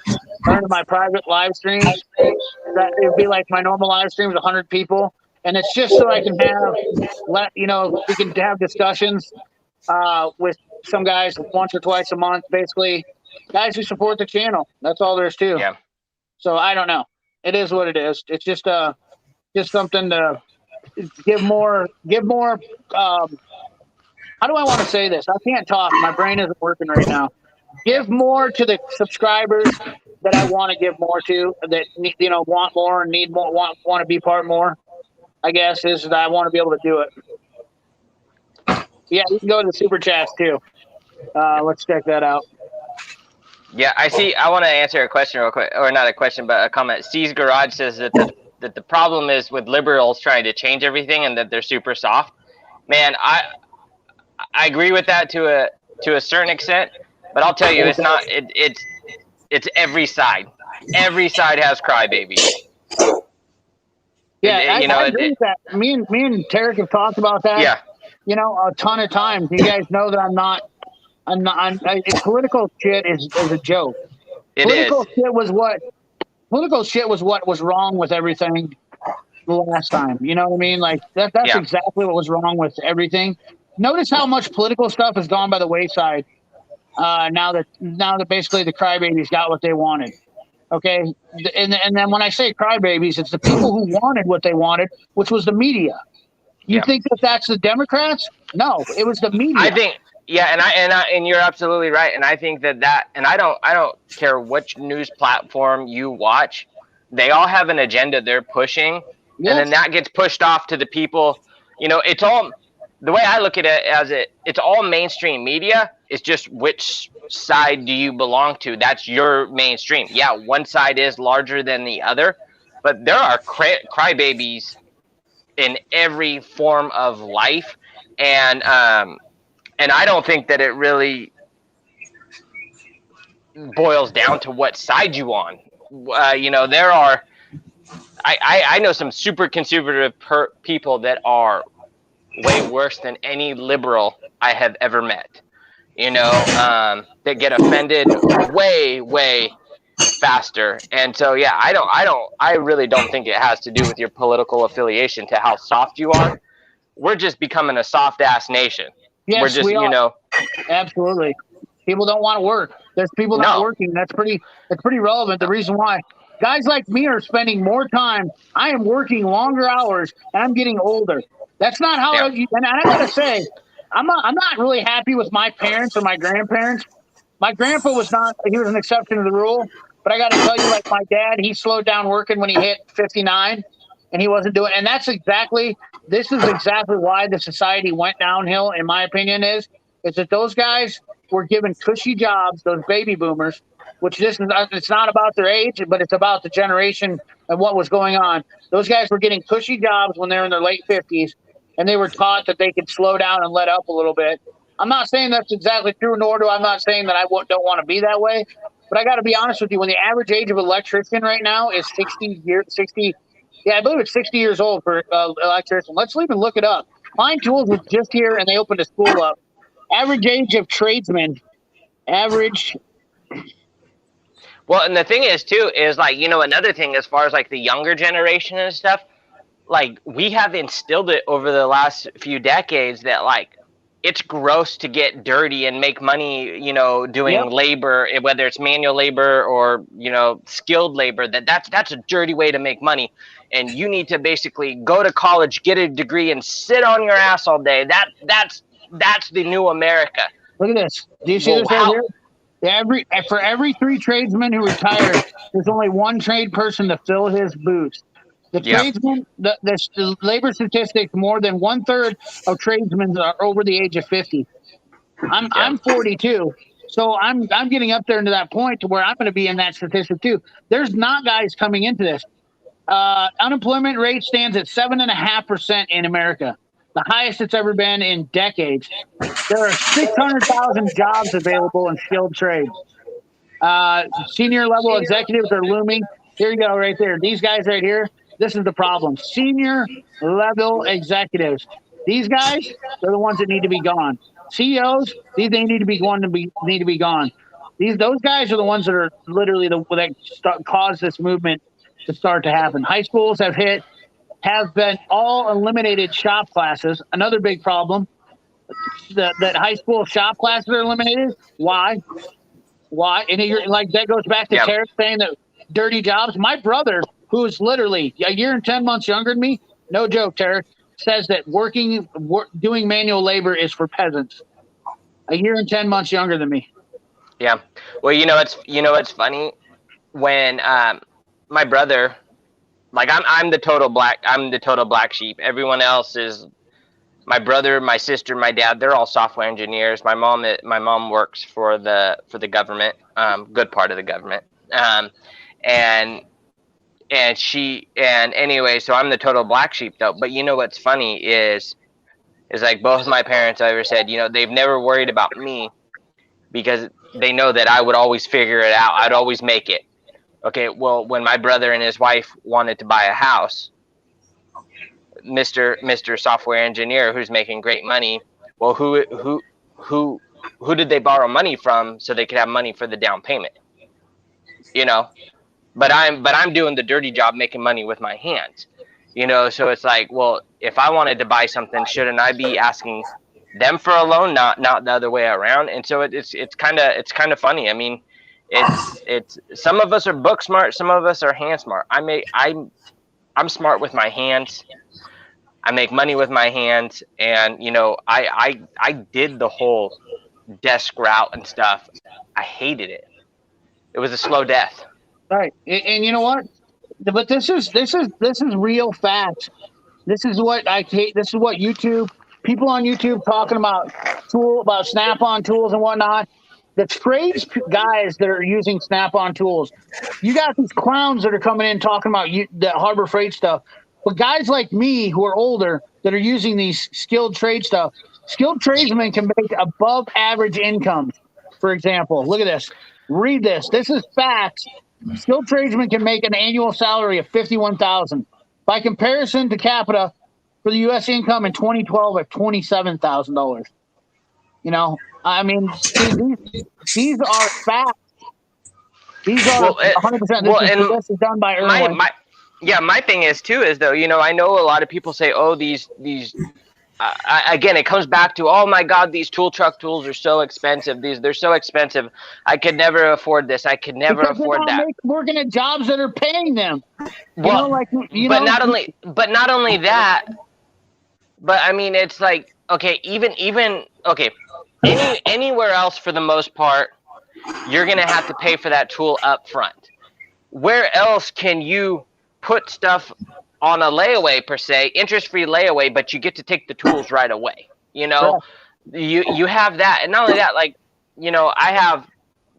[SPEAKER 1] or into my private live streams, that it would be like my normal live streams, 100 people. And it's just so I can we can have discussions with some guys once or twice a month, basically guys who support the channel. That's all there is to.
[SPEAKER 2] Yeah.
[SPEAKER 1] So I don't know. It is what it is. It's just something to give more. How do I want to say this? I can't talk. My brain isn't working right now. Give more to the subscribers that I want to give more to, that want more and need more, want to be part more. I guess is that I want to be able to do it. Yeah, you can go to the super chats too. Let's check that out.
[SPEAKER 2] Yeah, I see. I want to answer a question real quick, or not a question, but a comment. Steve's Garage says that the problem is with liberals trying to change everything and that they're super soft. Man, I agree with that to a certain extent, but I'll tell you, it's not. It's every side. Every side has crybabies.
[SPEAKER 1] Yeah, I agree with that. Me and Tarek have talked about that.
[SPEAKER 2] Yeah.
[SPEAKER 1] A ton of times. You guys know that I'm not. Political shit is a joke. Political shit was what was wrong with everything the last time. You know what I mean? Like that's exactly what was wrong with everything. Notice how much political stuff has gone by the wayside. Now that basically the crybabies got what they wanted. Okay, and then when I say crybabies, it's the people who wanted what they wanted, which was the media. You think that's the Democrats? No, it was the media.
[SPEAKER 2] I think. Yeah, and you're absolutely right. And I think that and I don't care which news platform you watch, they all have an agenda they're pushing, and then that gets pushed off to the people. It's all the way I look at it it's all mainstream media. It's just which side do you belong to? That's your mainstream. Yeah, one side is larger than the other, but there are crybabies in every form of life, and I don't think that it really boils down to what side you on. There are. I know some super conservative people that are way worse than any liberal I have ever met. That get offended way faster. And so, yeah, I really don't think it has to do with your political affiliation to how soft you are. We're just becoming a soft ass nation. We're
[SPEAKER 1] Yes,
[SPEAKER 2] just,
[SPEAKER 1] we are. Absolutely. People don't want to work. There's people not
[SPEAKER 2] No.
[SPEAKER 1] working. That's pretty relevant. The reason why guys like me are spending more time. I am working longer hours and I'm getting older. That's not how.
[SPEAKER 2] Yeah.
[SPEAKER 1] And I gotta say, I'm not really happy with my parents or my grandparents. My grandpa was not. He was an exception to the rule. But I got to tell you, like my dad, he slowed down working when he hit 59, and he wasn't doing. And that's exactly. This is exactly why the society went downhill. In my opinion, is that those guys were given cushy jobs, those baby boomers, which this is. It's not about their age, but it's about the generation and what was going on. Those guys were getting cushy jobs when they're in their late 50s, and they were taught that they could slow down and let up a little bit. I'm not saying that's exactly true, nor do I'm not saying that I don't want to be that way. But I got to be honest with you. When the average age of an electrician right now is 60, yeah, I believe it's 60 years old for electrician. Let's even look it up. Klein Tools was just here, and they opened a school up. Average age of tradesmen, average.
[SPEAKER 2] Well, and the thing is too is like, another thing as far as like the younger generation and stuff, like we have instilled it over the last few decades that like it's gross to get dirty and make money, doing labor, whether it's manual labor or, skilled labor, that's a dirty way to make money. And you need to basically go to college, get a degree, and sit on your ass all day. That's the new America.
[SPEAKER 1] Look at this. Do you see this right here? For every 3 tradesmen who retired, there's only 1 trade person to fill his boots. The tradesmen, the labor statistics, more than 1/3 of tradesmen are over the age of 50. I'm 42, so I'm getting up there into that point to where I'm going to be in that statistic too. There's not guys coming into this. Unemployment rate stands at 7.5% in America, the highest it's ever been in decades. There are 600,000 jobs available in skilled trades. Senior level executives are looming. Here you go, right there. These guys right here. This is the problem. Senior level executives. These guys, they're the ones that need to be gone. CEOs, they need to be gone. Those guys are the ones that are literally that cause this movement to start to happen. High schools have been all eliminated shop classes. Another big problem. That high school shop classes are eliminated. Why? And that goes back to Tarek saying that dirty jobs. My brother, who is literally a year and 10 months younger than me, no joke, Tarek, says that doing manual labor is for peasants. A year and 10 months younger than me.
[SPEAKER 2] Yeah. Well, it's funny when my brother, like I'm the total black sheep. Everyone else is my brother, my sister, my dad. They're all software engineers. My mom works for the government, good part of the government. And anyway, so I'm the total black sheep though. But what's funny is like both my parents ever said, they've never worried about me because they know that I would always figure it out. I'd always make it. Okay, well, when my brother and his wife wanted to buy a house, Mr. Software Engineer who's making great money, well, who did they borrow money from so they could have money for the down payment? But I'm doing the dirty job making money with my hands. So it's like, well, if I wanted to buy something, shouldn't I be asking them for a loan, not the other way around? And so it's kind of funny. I mean, it's some of us are book smart, some of us are hand smart. I'm smart with my hands. I make money with my hands, and I did the whole desk route and stuff. I hated it. It was a slow death.
[SPEAKER 1] Right, and you know what? But this is real facts. This is what I hate. This is what people on YouTube talking about Snap-on tools and whatnot. The trades guys that are using Snap-on tools, you got these clowns that are coming in talking about the Harbor Freight stuff. But guys like me who are older that are using these skilled trade stuff, skilled tradesmen can make above average incomes. For example, look at this. Read this. This is facts. Skilled tradesmen can make an annual salary of $51,000. By comparison to capita, for the U.S. income in 2012 at $27,000. I mean, these are facts. These are 100%. This is done by Irwin.
[SPEAKER 2] My thing is too is though, I know a lot of people say, oh, these again, it comes back to, oh my God, these tool truck tools are so expensive. They're so expensive. I could never afford this. I could never afford that.
[SPEAKER 1] Working at jobs that are paying them.
[SPEAKER 2] Well, not only that, but I mean, it's like, okay, even okay, anywhere else for the most part, you're gonna have to pay for that tool up front. Where else can you put stuff on a layaway per se, interest-free layaway, but you get to take the tools right away?
[SPEAKER 1] Sure.
[SPEAKER 2] You have that, and not only that, like,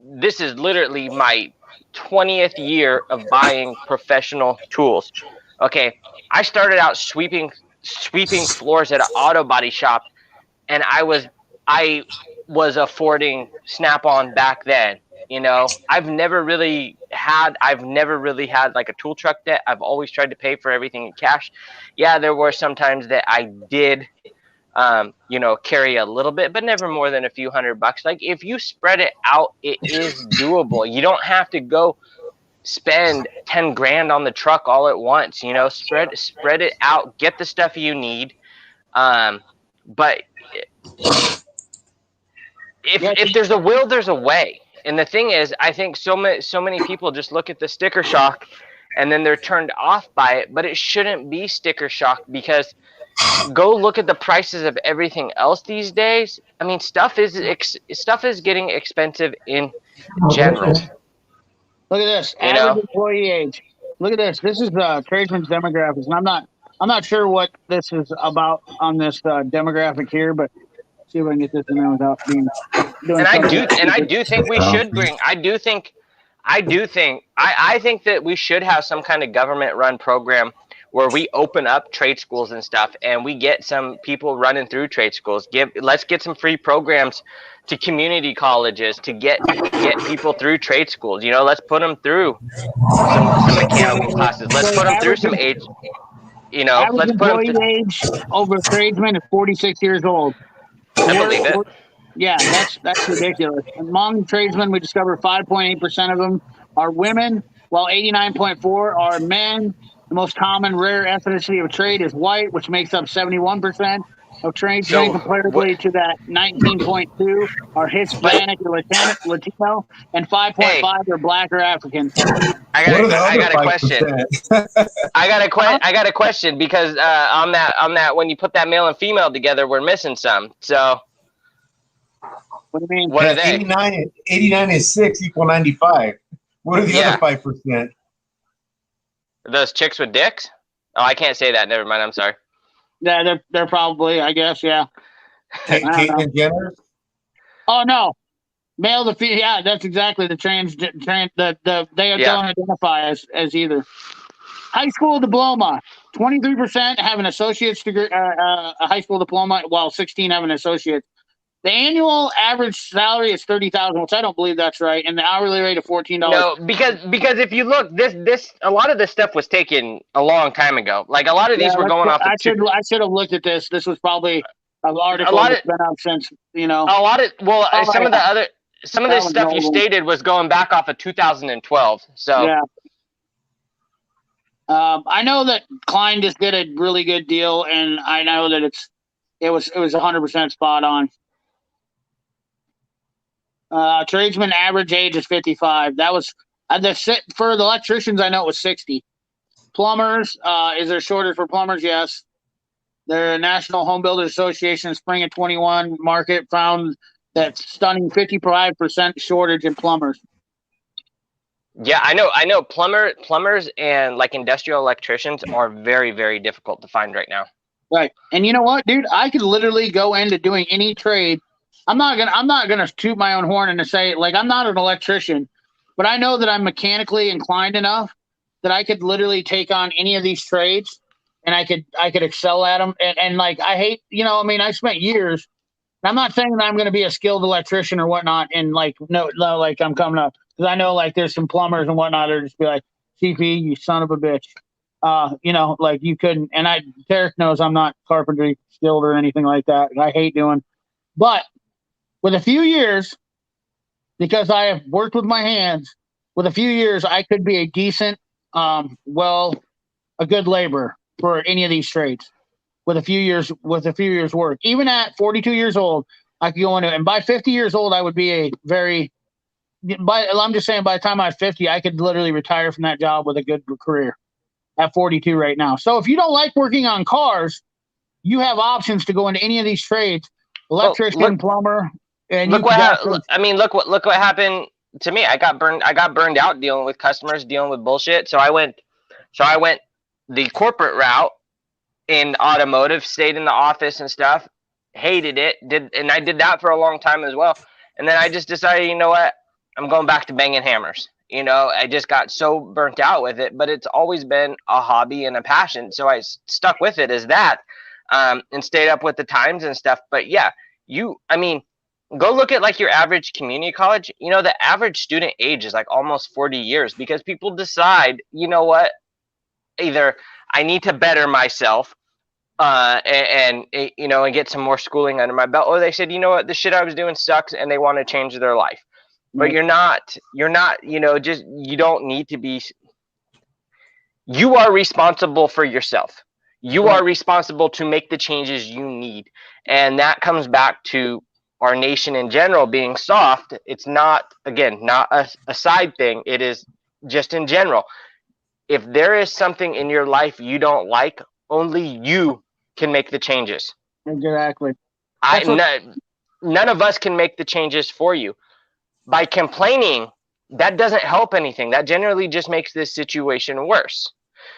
[SPEAKER 2] this is literally my 20th year of buying professional tools. Okay, I started out sweeping floors at an auto body shop, and I was affording Snap-on back then. I've never really had like a tool truck debt. I've always tried to pay for everything in cash. Yeah, there were some times that I did carry a little bit, but never more than a few $100. Like, if you spread it out, it is doable. You don't have to go spend 10 grand on the truck all at once. Spread it out, get the stuff you need. But if there's a will, there's a way. And the thing is, I think so many people just look at the sticker shock and then they're turned off by it, but it shouldn't be sticker shock, because go look at the prices of everything else these days. I mean, stuff is getting expensive in general.
[SPEAKER 1] Look at this. Average employee age. Look at this. This is tradesman's demographics, and I'm not sure what this is about on this demographic here, but see if I can get this in there without being.
[SPEAKER 2] I do think we should bring. I think that we should have some kind of government-run program where we open up trade schools and stuff, and we get some people running through trade schools. Let's get some free programs to community colleges to get people through trade schools. Let's put them through some mechanical classes. Let's put them through some age. Let's put them through.
[SPEAKER 1] Age over tradesman is 46 years old.
[SPEAKER 2] I believe it.
[SPEAKER 1] Yeah, that's ridiculous. Among tradesmen, we discovered 5.8% of them are women, while 89.4% are men. The most common rare ethnicity of trade is white, which makes up 71% of trade. Comparatively to that 19.2% are Hispanic or Latino, and 5.5% are Black or African.
[SPEAKER 2] I got a question. I got a question, because on that when you put that male and female together, we're missing some. So
[SPEAKER 1] what do you mean?
[SPEAKER 2] What are they?
[SPEAKER 4] 89 is 6 equal 95. What are the other 5%?
[SPEAKER 2] Those chicks with dicks? Oh, I can't say that. Never mind. I'm sorry.
[SPEAKER 1] Yeah, they're probably, I guess, yeah.
[SPEAKER 4] Caitlyn Jenner?
[SPEAKER 1] Oh, no. Male to female. Yeah, that's exactly the they don't identify as either. High school diploma. 23% have an associate's degree, a high school diploma, while 16 have an associate. The annual average salary is $30,000, which I don't believe that's right, and the hourly rate of $14.
[SPEAKER 2] No, because if you look, this a lot of this stuff was taken a long time ago. Like, a lot of these were going off.
[SPEAKER 1] I should have looked at this. This was probably an article that's been out since
[SPEAKER 2] A lot of some of this stuff you stated was going back off of 2012. So
[SPEAKER 1] yeah. I know that Klein just did a really good deal, and I know that it was 100% spot on. Tradesman average age is 55. That was for the electricians. I know it was 60. Plumbers, is there shortage for plumbers? Yes. The National Home Builders Association spring of 21 market found that stunning 55% shortage in plumbers.
[SPEAKER 2] Yeah, I know. Plumbers and like industrial electricians are very, very difficult to find right now.
[SPEAKER 1] Right, and you know what, dude? I could literally go into doing any trade. I'm not gonna toot my own horn and to say, like, I'm not an electrician, but I know that I'm mechanically inclined enough that I could literally take on any of these trades, and I could excel at them. And like, I hate, I spent years. I'm not saying that I'm going to be a skilled electrician or whatnot, and like like I'm coming up, because I know like there's some plumbers and whatnot that just be like, CP, you son of a bitch, like you couldn't. And Derek knows I'm not carpentry skilled or anything like that. I hate doing, but with a few years, because I have worked with my hands, with a few years, I could be a decent, a good laborer for any of these trades. With a few years work, even at 42 years old, I could go into, and by 50 years old, I would be a very. I'm just saying, by the time I'm 50, I could literally retire from that job with a good career. At 42 right now. So if you don't like working on cars, you have options to go into any of these trades: electrician, plumber, and
[SPEAKER 2] look what happened to me. I got burned out dealing with customers, dealing with bullshit. So I went the corporate route in automotive, stayed in the office and stuff, hated it, and I did that for a long time as well. And then I just decided, you know what, I'm going back to banging hammers. You know, I just got so burnt out with it, but it's always been a hobby and a passion. So I stuck with it as that, and stayed up with the times and stuff. But yeah, go look at like your average community college. You know, the average student age is like almost 40 years because people decide, you know what, either I need to better myself, and get some more schooling under my belt, or they said, you know what, the shit I was doing sucks, and they want to change their life. But you're not, you don't need to be. You are responsible for yourself. You are responsible to make the changes you need. And that comes back to our nation in general being soft. It's not, again, not a side thing. It is just in general. If there is something in your life you don't like, only you can make the changes.
[SPEAKER 1] Exactly.
[SPEAKER 2] None of us can make the changes for you. By complaining, that doesn't help anything. That generally just makes this situation worse.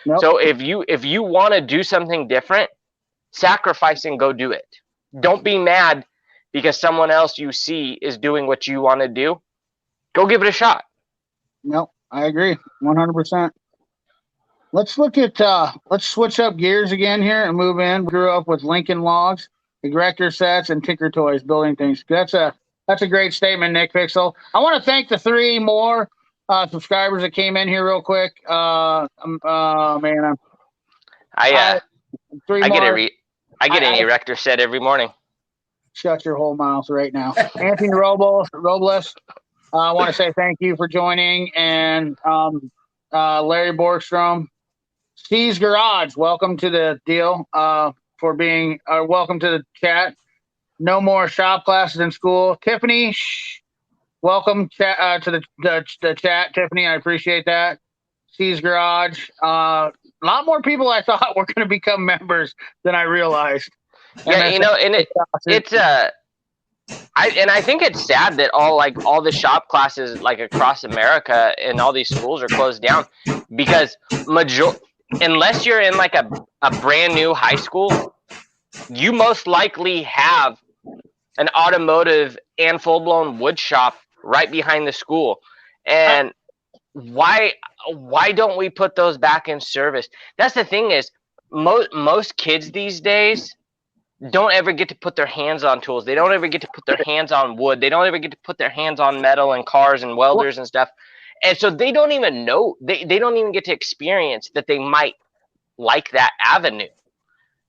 [SPEAKER 2] Nope. So if you want to do something different, sacrifice and go do it. Don't be mad because someone else you see is doing what you want to do. Go give it a shot.
[SPEAKER 1] No, I agree 100%. Let's let's switch up gears again here and move in. We grew up with Lincoln Logs, Erector sets, and Tinker Toys building things. That's a great statement, Nick Pixel. I want to thank the 3 more subscribers that came in here real quick. I
[SPEAKER 2] get an erector set every morning.
[SPEAKER 1] Shut your whole mouth right now. Anthony Robles, I want to say thank you for joining, and Larry Borgstrom, Steve's Garage, welcome to the deal. Welcome to the chat. No more shop classes in school. Tiffany, welcome to the chat. Tiffany, I appreciate that. Steve's Garage. A lot more people I thought were going to become members than I realized.
[SPEAKER 2] Yeah, I think it's sad that all the shop classes like across America and all these schools are closed down because unless you're in like a brand new high school, you most likely have an automotive and full-blown wood shop right behind the school. And why don't we put those back in service? That's the thing is most kids these days don't ever get to put their hands on tools. They don't ever get to put their hands on wood. They don't ever get to put their hands on metal and cars and welders and stuff. And so they don't even know, they don't even get to experience that they might like that avenue.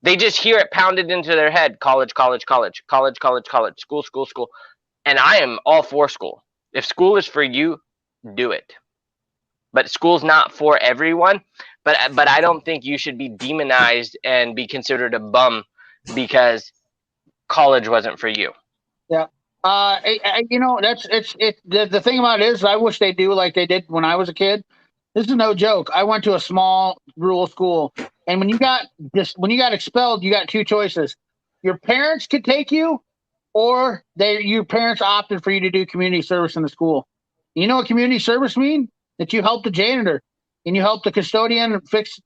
[SPEAKER 2] They just hear it pounded into their head, college, school. And I am all for school. If school is for you, do it. But school's not for everyone. But I don't think you should be demonized and be considered a bum because college wasn't for you.
[SPEAKER 1] Yeah. The thing about it is I wish they do like they did when I was a kid. This is no joke. I went to a small rural school, and when you got expelled, you got 2 choices. Your parents could take you, or your parents opted for you to do community service in the school. You know what community service mean? That you help the janitor and you help the custodian fix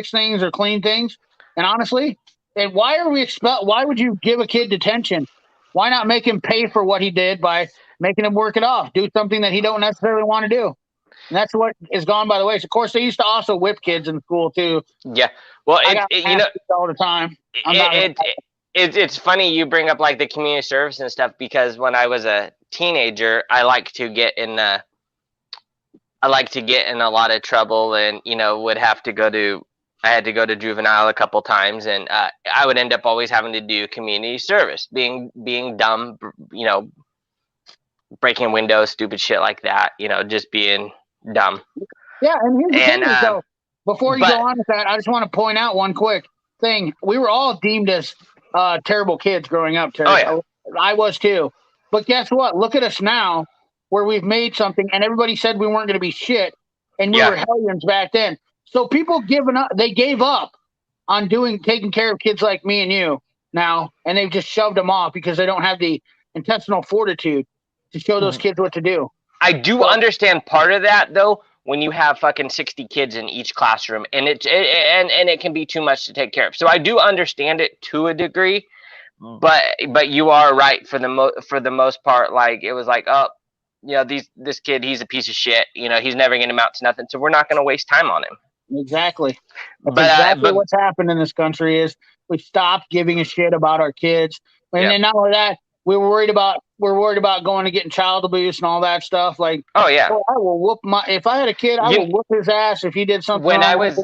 [SPEAKER 1] things or clean things. And honestly, and why are we expelled? Why would you give a kid detention? Why not make him pay for what he did by making him work it off? Do something that he don't necessarily want to do. And that's what is gone by the way. Of course, they used to also whip kids in school too.
[SPEAKER 2] Yeah. Well,
[SPEAKER 1] all the time.
[SPEAKER 2] It's funny you bring up like the community service and stuff because when I was a teenager, I like to get in a lot of trouble and I had to go to juvenile a couple times, and I would end up always having to do community service, being dumb, breaking windows, stupid shit like that, just being dumb.
[SPEAKER 1] Yeah, and here's the
[SPEAKER 2] And
[SPEAKER 1] thing, though. Before you
[SPEAKER 2] but-
[SPEAKER 1] go on with that, I just want to point out one quick thing. We were all deemed as terrible kids growing up, Terry.
[SPEAKER 2] Oh, yeah.
[SPEAKER 1] I was too. But guess what? Look at us now, where we've made something, and everybody said we weren't going to be shit, and we
[SPEAKER 2] Yeah.
[SPEAKER 1] were hellions back then. So people they gave up on taking care of kids like me and you now, and they've just shoved them off because they don't have the intestinal fortitude to show those kids what to do.
[SPEAKER 2] I do understand part of that though. When you have fucking 60 kids in each classroom, and it can be too much to take care of. So I do understand it to a degree, but you are right for the most part. Like it was like, oh, you know, this kid, he's a piece of shit. You know, he's never going to amount to nothing. So we're not going to waste time on him.
[SPEAKER 1] Exactly. That's
[SPEAKER 2] But,
[SPEAKER 1] exactly what's happened in this country is we stopped giving a shit about our kids. And then not only that, we're worried about going and getting child abuse and all that stuff. Like,
[SPEAKER 2] oh yeah,
[SPEAKER 1] I will whoop if I had a kid, I would whoop his ass if he did something
[SPEAKER 2] when
[SPEAKER 1] wrong.
[SPEAKER 2] I was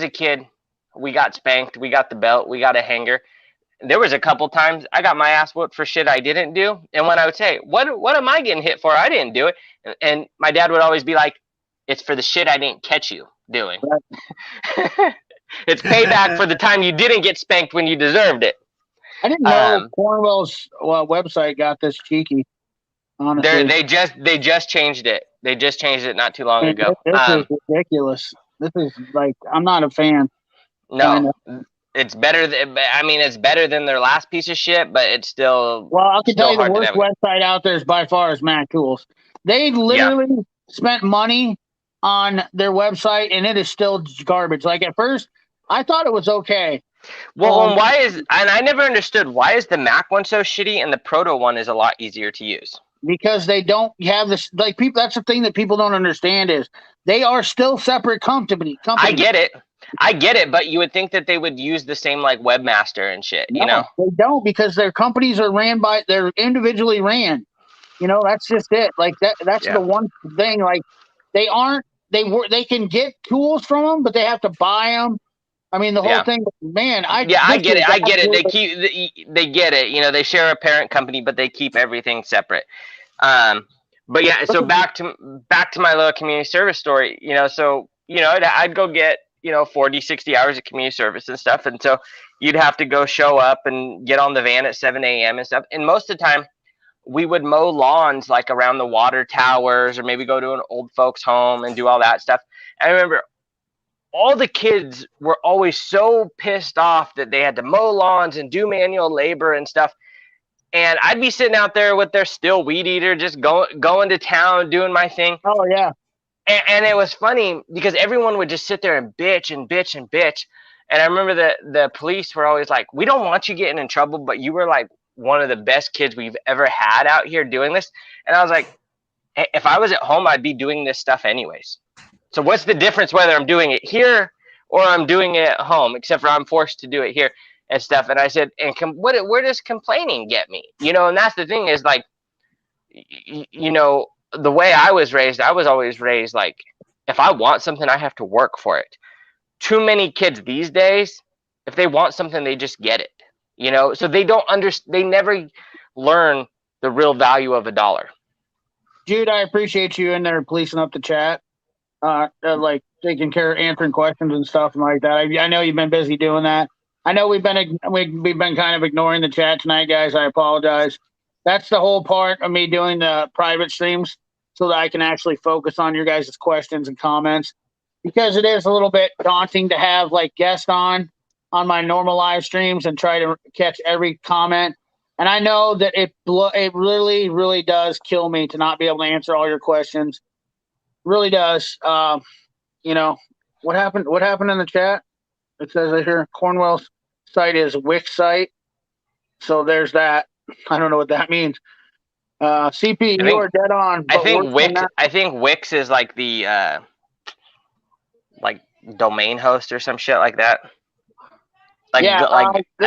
[SPEAKER 2] a kid, we got spanked, we got the belt, we got a hanger. There was a couple times I got my ass whooped for shit I didn't do, and when I would say, "What am I getting hit for? I didn't do it," and my dad would always be like, "It's for the shit I didn't catch you doing." Right. It's payback for the time you didn't get spanked when you deserved it.
[SPEAKER 1] I didn't know Cornwell's website got this cheeky. Honestly,
[SPEAKER 2] they just changed it. They just changed it not too long ago.
[SPEAKER 1] This is ridiculous. This is like, I'm not a fan.
[SPEAKER 2] No, it's better. It's better than their last piece of shit, but it's still.
[SPEAKER 1] Well, I can tell you the worst website out there is by far is Mac Tools. They literally spent money on their website, and it is still garbage. Like at first, I thought it was okay.
[SPEAKER 2] Well, and I never understood why is the Mac one so shitty and the Proto one is a lot easier to use.
[SPEAKER 1] Because they don't have this, like, people. That's the thing that people don't understand is they are still separate company. I
[SPEAKER 2] get it, but you would think that they would use the same like webmaster and shit.
[SPEAKER 1] No,
[SPEAKER 2] you know,
[SPEAKER 1] they don't, because their companies are they're individually ran. You know, that's just it. Like that's the one thing. Like they can get tools from them, but they have to buy them. I mean, the whole thing, man. I get it.
[SPEAKER 2] They get it. You know, they share a parent company, but they keep everything separate. But yeah, so back to my little community service story. You know, so I'd go get 40, 60 hours of community service and stuff, and so you'd have to go show up and get on the van at 7 a.m. and stuff. And most of the time, we would mow lawns like around the water towers, or maybe go to an old folks' home and do all that stuff. I remember all the kids were always so pissed off that they had to mow lawns and do manual labor and stuff. And I'd be sitting out there with their still weed eater, just going to town, doing my thing.
[SPEAKER 1] Oh, yeah.
[SPEAKER 2] And it was funny because everyone would just sit there and bitch and bitch and bitch. And I remember the police were always like, "We don't want you getting in trouble, but you were like one of the best kids we've ever had out here doing this." And I was like, if I was at home, I'd be doing this stuff anyways. So what's the difference whether I'm doing it here or I'm doing it at home, except for I'm forced to do it here and stuff. And I said, and where does complaining get me? And that's the thing is like, the way I was raised, I was always raised like, if I want something, I have to work for it. Too many kids these days, if they want something, they just get it. So they don't they never learn the real value of a dollar.
[SPEAKER 1] Jude, I appreciate you in there policing up the chat. Like taking care of answering questions and stuff like that. I know you've been busy doing that. I know we've been kind of ignoring the chat tonight, guys. I apologize. That's the whole part of me doing the private streams, so that I can actually focus on your guys' questions and comments, because it is a little bit daunting to have like guests on my normal live streams and try to catch every comment. And I know that it really, really does kill me to not be able to answer all your questions. Really does. What happened in the chat? It says right here, Cornwell's site is Wix site. So there's that. I don't know what that means. CP, you are dead on.
[SPEAKER 2] I think Wix is like the like domain host or some shit like that. I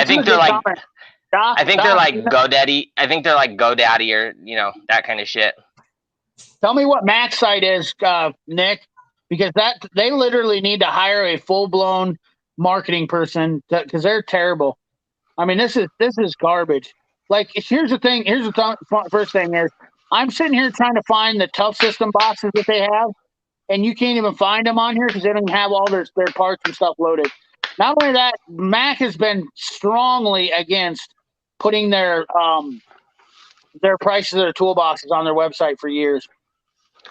[SPEAKER 2] think they're like GoDaddy. I think they're like GoDaddy or that kind of shit.
[SPEAKER 1] Tell me what Mac's site is, Nick, because they literally need to hire a full-blown marketing person because they're terrible. I mean, this is garbage. Like, here's the thing. Here's the first thing is, I'm sitting here trying to find the tough system boxes that they have, and you can't even find them on here because they don't have all their parts and stuff loaded. Not only that, Mac has been strongly against putting their prices of their toolboxes on their website for years,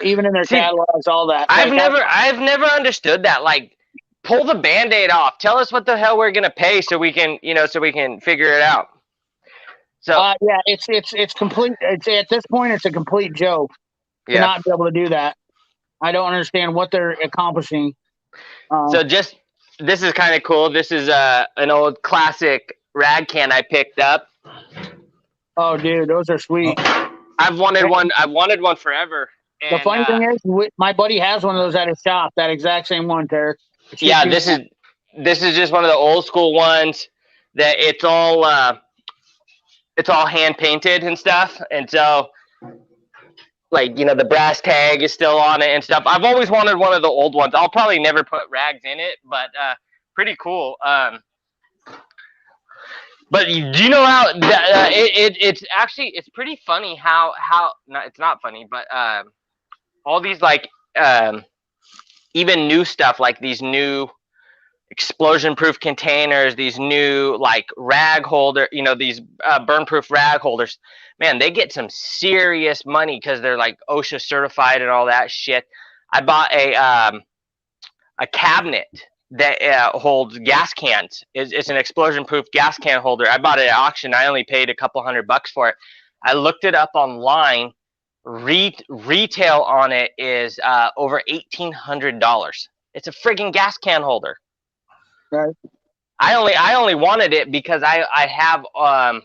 [SPEAKER 1] even in their catalogs, all that.
[SPEAKER 2] I've never understood that. Like, pull the Band-Aid off. Tell us what the hell we're gonna pay so we can, figure it out. So
[SPEAKER 1] yeah, it's complete. It's at this point, it's a complete joke to not be able to do that. I don't understand what they're accomplishing.
[SPEAKER 2] So this is kind of cool. This is an old classic rag can I picked up.
[SPEAKER 1] Oh, dude, those are sweet.
[SPEAKER 2] I've wanted one. I've wanted one forever.
[SPEAKER 1] And, the funny thing is, my buddy has one of those at his shop. That exact same one, Terry.
[SPEAKER 2] Yeah, this is just one of the old school ones that it's all hand painted and stuff, and so like the brass tag is still on it and stuff. I've always wanted one of the old ones. I'll probably never put rags in it, but pretty cool. But do you know how it's pretty funny how no, it's not funny, but all these like even new stuff, like these new explosion proof containers, these new like rag holder, these burn proof rag holders, man, they get some serious money because they're like OSHA certified and all that shit. I bought a cabinet that holds gas cans. It's an explosion proof gas can holder. I bought it at auction. I only paid a couple $100 for it. I looked it up online. Retail on it is over $1,800. It's a friggin' gas can holder.
[SPEAKER 1] Right.
[SPEAKER 2] I only wanted it because I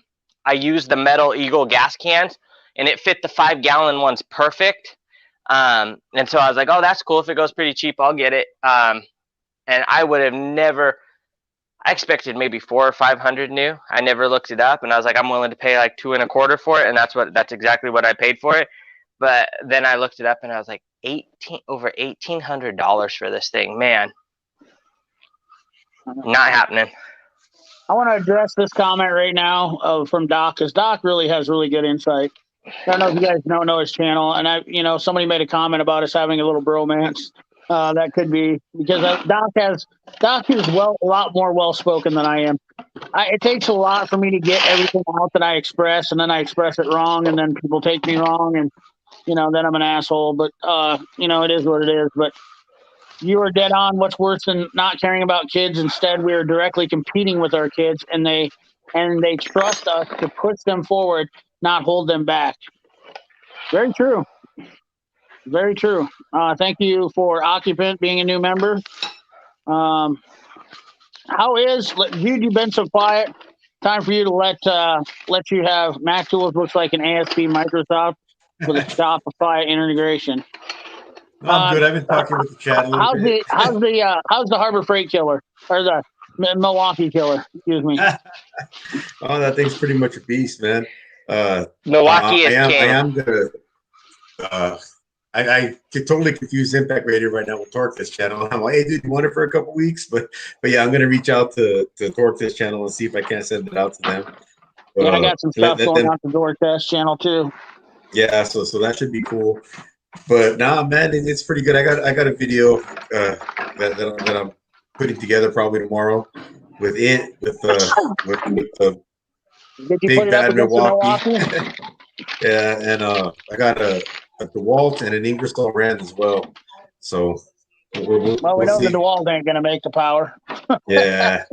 [SPEAKER 2] used the Metal Eagle gas cans and it fit the 5-gallon ones perfect. And so I was like, oh, that's cool. If it goes pretty cheap, I'll get it. And I would have never. I expected maybe $400 or $500 new. I never looked it up, and I was like, I'm willing to pay like $225 for it, and that's exactly what I paid for it. But then I looked it up, and I was like, over $1,800 for this thing, man. Not happening.
[SPEAKER 1] I want to address this comment right now from Doc, because Doc really has really good insight. I don't know if you guys don't know his channel, and somebody made a comment about us having a little bromance. That could be because Doc is a lot more well-spoken than I am. It takes a lot for me to get everything out that I express, and then I express it wrong, and then people take me wrong, and then I'm an asshole. But it is what it is. But you are dead on. What's worse than not caring about kids? Instead, we are directly competing with our kids, and they trust us to push them forward, not hold them back. Very true. Very true. Thank you for Occupant being a new member. How is dude? You've been so quiet. Time for you to let you have Mac Tools. Looks like an ASP Microsoft with a Shopify integration.
[SPEAKER 4] I'm good. I've been talking with the chat a little bit.
[SPEAKER 1] How's the Harbor Freight Killer or the Milwaukee Killer? Excuse me.
[SPEAKER 4] Oh, that thing's pretty much a beast, man.
[SPEAKER 2] Milwaukee is king.
[SPEAKER 4] I am gonna. I get totally confused Impact Radio right now with Torque this channel. I'm like, hey, dude, you want it for a couple weeks? But yeah, I'm gonna reach out to Torque this channel and see if I can't send it out to them.
[SPEAKER 1] Yeah, I got some stuff going out to Torque Test channel too.
[SPEAKER 4] Yeah, so that should be cool. But man, it's pretty good. I got a video that I'm putting together probably tomorrow with the big bad Milwaukee. Yeah, and I got a DeWalt and an Ingersoll Rand as well. So we'll
[SPEAKER 1] we know the DeWalt ain't gonna make the power.
[SPEAKER 4] Yeah,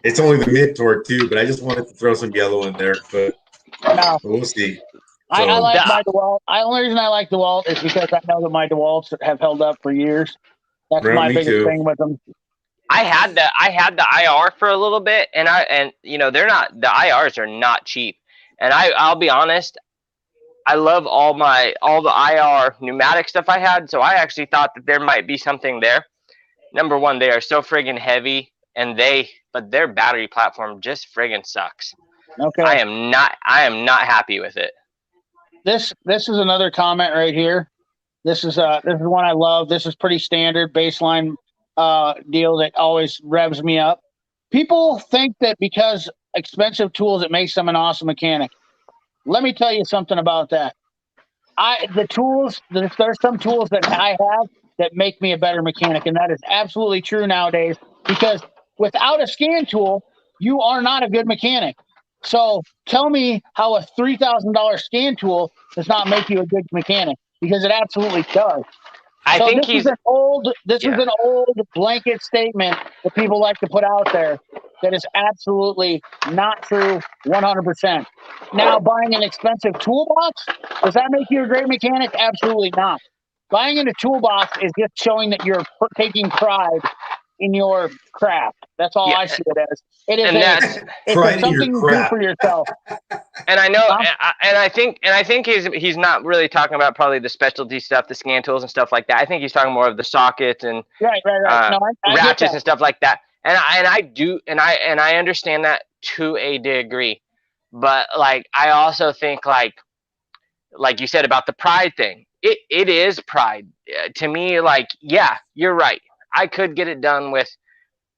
[SPEAKER 4] it's only the mid torque too, but I just wanted to throw some yellow in there. But
[SPEAKER 1] no.
[SPEAKER 4] We'll see.
[SPEAKER 1] So, I like my DeWalt. The only reason I like DeWalt is because I know that my DeWalts have held up for years. That's my biggest thing with them.
[SPEAKER 2] I had the IR for a little bit, and they're not, the IRs are not cheap. And I'll be honest, I love all the IR pneumatic stuff I had, so I actually thought that there might be something there. Number one, they are so friggin' heavy, but their battery platform just friggin' sucks.
[SPEAKER 1] Okay.
[SPEAKER 2] I am not happy with it.
[SPEAKER 1] This is another comment right here. This is one I love. This is pretty standard baseline deal that always revs me up. People think that because expensive tools, it makes them an awesome mechanic. Let me tell you something about that. the tools, there's some tools that I have that make me a better mechanic, and that is absolutely true nowadays, because without a scan tool, you are not a good mechanic. So tell me how a $3,000 scan tool does not make you a good mechanic, because it absolutely does.
[SPEAKER 2] I
[SPEAKER 1] So
[SPEAKER 2] think
[SPEAKER 1] this
[SPEAKER 2] he's
[SPEAKER 1] is an old
[SPEAKER 2] Yeah.
[SPEAKER 1] blanket statement that people like to put out there that is absolutely not true 100%. Now, buying an expensive toolbox, does that make you a great mechanic? Absolutely not. Buying in a toolbox is just showing that you're taking pride in your craft. That's all
[SPEAKER 2] Yeah,
[SPEAKER 1] I see it as. It is
[SPEAKER 2] and that's
[SPEAKER 4] Pride in your
[SPEAKER 1] something you do
[SPEAKER 4] craft.
[SPEAKER 1] for yourself.
[SPEAKER 2] and I know
[SPEAKER 1] Huh?
[SPEAKER 2] and I think he's not really talking about probably the specialty stuff, the scan tools and stuff like that. I think he's talking more of the sockets and
[SPEAKER 1] Right. No, I get
[SPEAKER 2] ratchets
[SPEAKER 1] that.
[SPEAKER 2] and stuff like that. And I understand that to a degree, but like I also think like you said about the pride thing. It is pride to me. Like, yeah, you're right. I could get it done with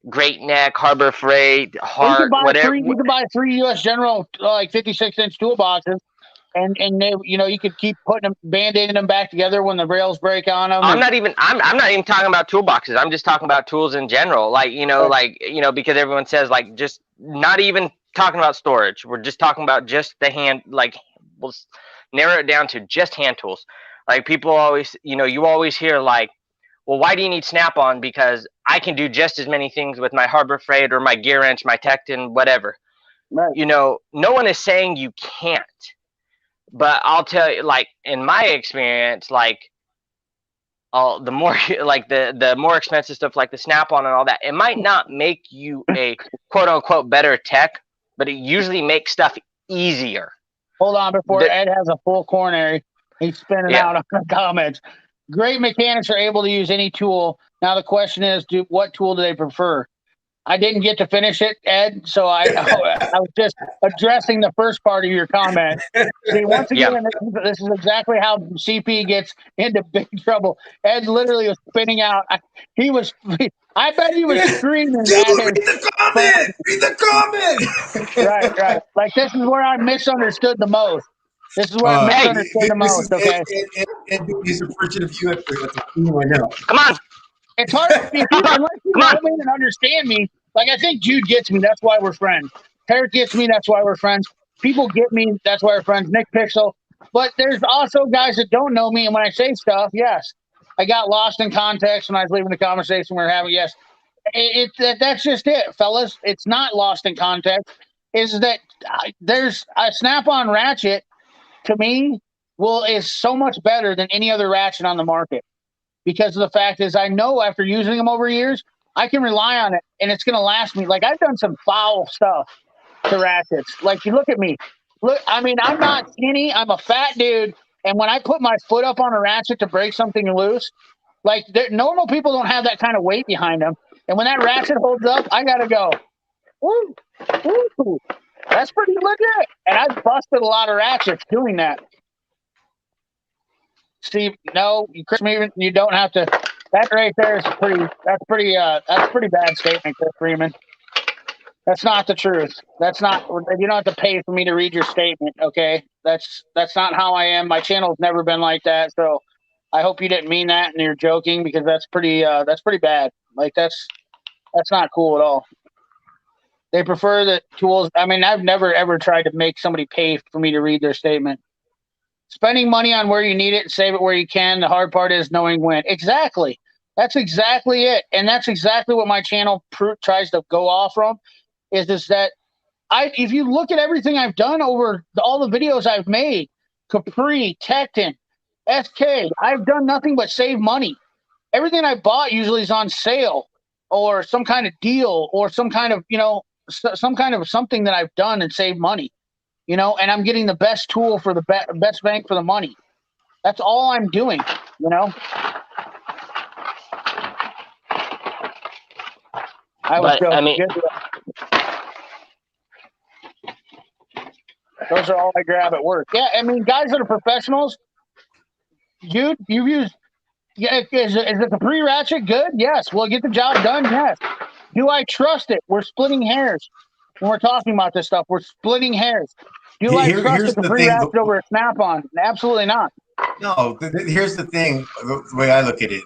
[SPEAKER 2] Great Neck, Harbor Freight,
[SPEAKER 1] Well,
[SPEAKER 2] Hart, whatever.
[SPEAKER 1] You can buy 3 U.S. General like 56-inch toolboxes, and they, you could keep putting them, band-aiding them back together when the rails break on them.
[SPEAKER 2] I'm not even talking about toolboxes. I'm just talking about tools in general. Because everyone says like just not even talking about storage. We're just talking about just the hand. Like we'll narrow it down to just hand tools. Like people always, you always hear like, well, why do you need Snap-on? Because I can do just as many things with my Harbor Freight or my gear wrench, my Tecton, whatever.
[SPEAKER 1] Right.
[SPEAKER 2] No one is saying you can't. But I'll tell you, like in my experience, like the more like the more expensive stuff like the Snap-on and all that, it might not make you a quote unquote better tech, but it usually makes stuff easier.
[SPEAKER 1] Hold on, before Ed has a full coronary, he's spinning out on the comments. Great mechanics are able to use any tool. Now the question is, what tool do they prefer? I didn't get to finish it, Ed, so I was just addressing the first part of your comment. See, once again, this is exactly how CP gets into big trouble. Ed literally was spinning out. I bet he was screaming
[SPEAKER 4] Dude,
[SPEAKER 1] at him.
[SPEAKER 4] read the comment! Read the comment!
[SPEAKER 1] Right. Like, this is where I misunderstood the most. This is where I misunderstood the most, okay?
[SPEAKER 4] And he's appreciative of you at the right now.
[SPEAKER 2] Come on.
[SPEAKER 1] It's hard unless you know me and understand me. Like, I think Jude gets me. That's why we're friends. Eric gets me. That's why we're friends. People get me. That's why we're friends. Nick Pixel. But there's also guys that don't know me. And when I say stuff, yes, I got lost in context when I was leaving the conversation we were having. Yes, that's just it, fellas. It's not lost in context. Is that there's a Snap-on ratchet, to me, is so much better than any other ratchet on the market. Because of the fact is, I know after using them over years, I can rely on it, and it's going to last me. Like, I've done some foul stuff to ratchets. Like, you look at me. Look, I mean, I'm not skinny. I'm a fat dude. And when I put my foot up on a ratchet to break something loose, like, normal people don't have that kind of weight behind them. And when that ratchet holds up, I got to go, woo, woo. That's pretty legit. And I've busted a lot of ratchets doing that. Steve, no, Chris Freeman, you don't have to. That right there is that's a pretty bad statement, Chris Freeman. That's not the truth. That's not. You don't have to pay for me to read your statement, okay? That's not how I am. My channel's never been like that. So I hope you didn't mean that and you're joking, because that's pretty bad. Like, that's not cool at all. They prefer the tools. I mean, I've never ever tried to make somebody pay for me to read their statement. Spending money on where you need it and save it where you can. The hard part is knowing when. Exactly. That's exactly it. And that's exactly what my channel tries to go off from, is that if you look at everything I've done over all the videos I've made, Capri, Tecton, SK, I've done nothing but save money. Everything I bought usually is on sale or some kind of deal or some kind of, some kind of something that I've done and saved money. And I'm getting the best tool for the best bang for the money. That's all I'm doing, Those are all I grab at work. Yeah, I mean, guys that are professionals, dude, you've used, is it the pre-ratchet good? Yes. Will it get the job done? Yes. Do I trust it? We're splitting hairs. When we're talking about this stuff, we're splitting hairs. Do I trust the pre-ratchet over a Snap-on? Absolutely not.
[SPEAKER 4] No, here's the thing. The way I look at it,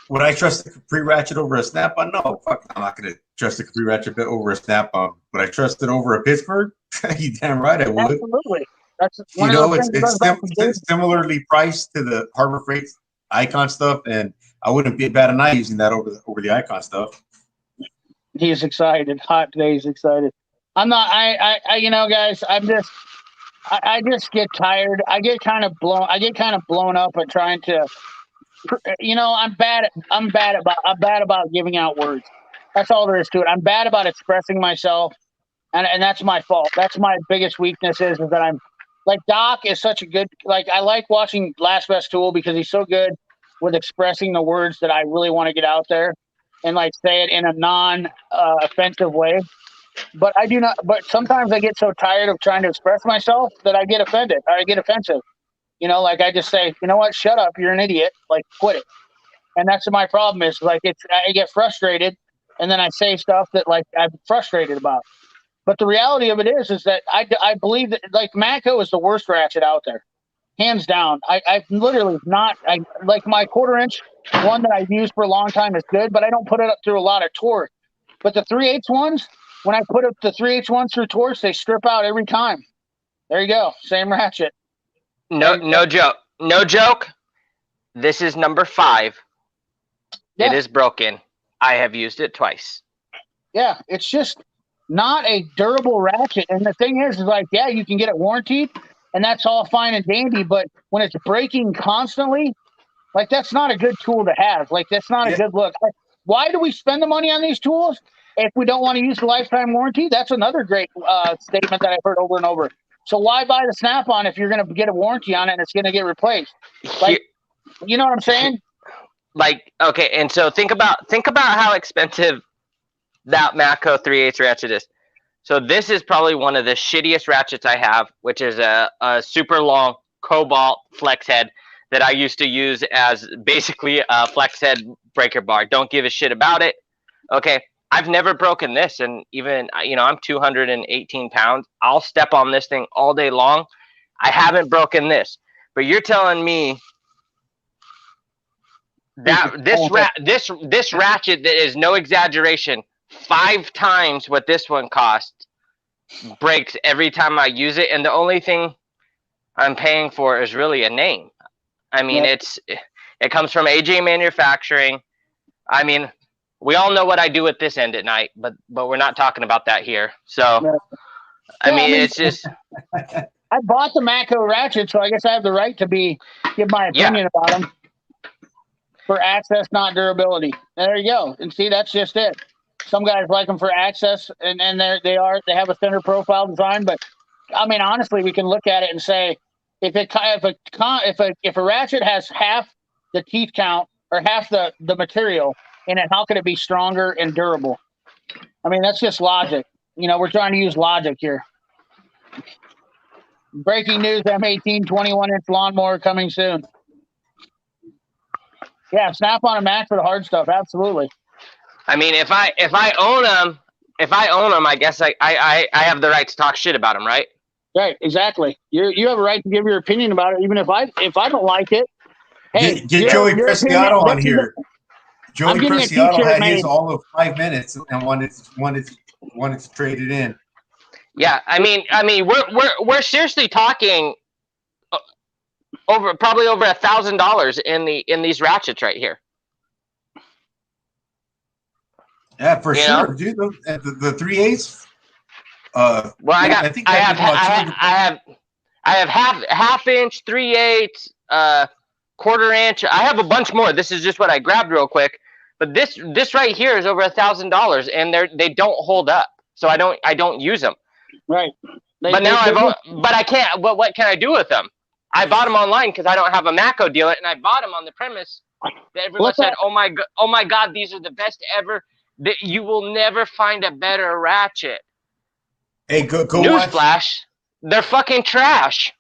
[SPEAKER 4] would I trust a Capri ratchet over a Snap-on? No, fuck, I'm not going to trust a Capri ratchet over a Snap-on. Would I trust it over a Pittsburgh? You damn right I would.
[SPEAKER 1] Absolutely. That's
[SPEAKER 4] You
[SPEAKER 1] one of
[SPEAKER 4] know,
[SPEAKER 1] those things that goes back to Jason.
[SPEAKER 4] similarly priced to the Harbor Freight Icon stuff, and I wouldn't be bad enough using that over the Icon stuff.
[SPEAKER 1] He's excited. Hot today. He's excited. I'm not. You know, guys. I just get tired. I get kind of blown up at trying to. You know, I'm bad about giving out words. That's all there is to it. I'm bad about expressing myself, and that's my fault. That's my biggest weakness is that I'm like Doc is such a good. Like I like watching Last Best Tool because he's so good with expressing the words that I really want to get out there, and like say it in a non-offensive way. But I do not. But sometimes I get so tired of trying to express myself that I get offended or I get offensive. You know, like I just say, you know what, shut up, you're an idiot, like quit it. And that's my problem is like I get frustrated, and then I say stuff that like I'm frustrated about. But the reality of it is that I believe that like Matco is the worst ratchet out there, hands down. I literally not I like my 1/4 inch one that I've used for a long time is good, but I don't put it up through a lot of torque. But the 3/8 ones, when I put up the 3/8 ones through torque, they strip out every time. There you go, same ratchet.
[SPEAKER 2] No joke. No joke. This is number 5.
[SPEAKER 1] Yeah.
[SPEAKER 2] It is broken. I have used it twice.
[SPEAKER 1] Yeah, it's just not a durable ratchet. And the thing is like, yeah, you can get it warranted, and that's all fine and dandy. But when it's breaking constantly, like that's not a good tool to have. Like that's not a good look. Why do we spend the money on these tools if we don't want to use the lifetime warranty? That's another great statement that I've heard over and over. So why buy the Snap-on if you're going to get a warranty on it and it's going to get replaced? Like, you know what I'm saying?
[SPEAKER 2] Like, okay, and so think about how expensive that Matco 3/8 ratchet is. So this is probably one of the shittiest ratchets I have, which is a super long cobalt flex head that I used to use as basically a flex head breaker bar. Don't give a shit about it. Okay, I've never broken this, and even, you know, I'm 218 pounds. I'll step on this thing all day long. I haven't broken this, but you're telling me that this ratchet that is no exaggeration, 5 times what this one cost, breaks every time I use it, and the only thing I'm paying for is really a name. I mean, it comes from AJ Manufacturing. I mean, we all know what I do at this end at night, but we're not talking about that here. So, I mean, it's just.
[SPEAKER 1] I bought the Matco ratchet, so I guess I have the right to give my opinion about them. For access, not durability. There you go. And see, that's just it. Some guys like them for access, and they have a thinner profile design. But I mean, honestly, we can look at it and say, if a ratchet has half the teeth count or half the material in it, how could it be stronger and durable? I mean, that's just logic. You know, we're trying to use logic here. Breaking news: M18 21-inch lawnmower coming soon. Yeah, Snap-on and Mac for the hard stuff. Absolutely.
[SPEAKER 2] I mean, if I own them, I guess I have the right to talk shit about them, right?
[SPEAKER 1] Right, exactly. You have a right to give your opinion about it, even if I don't like it. Hey,
[SPEAKER 4] get Joey Preciado on here. Joey Preciado had his all of 5 minutes and wanted to trade it in.
[SPEAKER 2] Yeah, I mean, we're seriously talking probably over $1,000 in these ratchets right here.
[SPEAKER 4] Yeah, for sure, dude. The 3/8.
[SPEAKER 2] Well, I have half inch, 3/8, 1/4 inch. I have a bunch more. This is just what I grabbed real quick. But this right here is over $1,000, and they don't hold up. So I don't use them.
[SPEAKER 1] Right.
[SPEAKER 2] But I can't. What can I do with them? I bought them online because I don't have a Matco dealer, and I bought them on the premise that everyone said, "Oh my God, these are the best ever. That you will never find a better ratchet."
[SPEAKER 4] Hey, go
[SPEAKER 2] Newsflash,
[SPEAKER 4] watch.
[SPEAKER 2] They're fucking trash.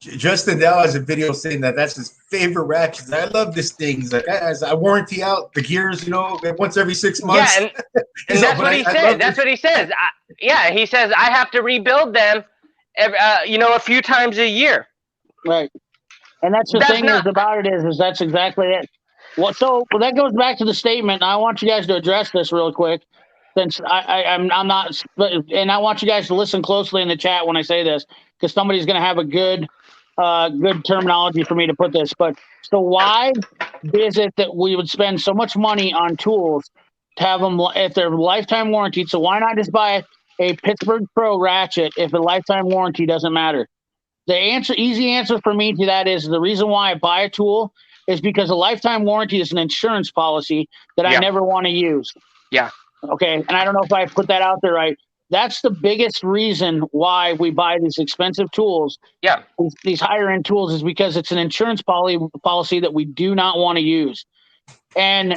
[SPEAKER 4] Justin Dow has a video saying that's his favorite ratchet. I love this thing. He's like, as I warranty out the gears, you know, once every 6 months.
[SPEAKER 2] Yeah, and that's what he said. That's what he says. He says I have to rebuild them, a few times a year.
[SPEAKER 1] Right. And that's the
[SPEAKER 2] That's
[SPEAKER 1] thing
[SPEAKER 2] not.
[SPEAKER 1] is about it is that's exactly it. Well, that goes back to the statement. And I want you guys to address this real quick, since I'm not, and I want you guys to listen closely in the chat when I say this, because somebody's going to have a good terminology for me to put this. But so why is it that we would spend so much money on tools to have them if they're lifetime warranted? So why not just buy a Pittsburgh Pro ratchet if the lifetime warranty doesn't matter? The easy answer for me to that is the reason why I buy a tool is because a lifetime warranty is an insurance policy that I
[SPEAKER 2] Yeah.
[SPEAKER 1] never want to use.
[SPEAKER 2] Yeah.
[SPEAKER 1] Okay. And I don't know if I put that out there right. That's the biggest reason why we buy these expensive tools.
[SPEAKER 2] Yeah.
[SPEAKER 1] These higher end tools is because it's an insurance policy that we do not want to use. And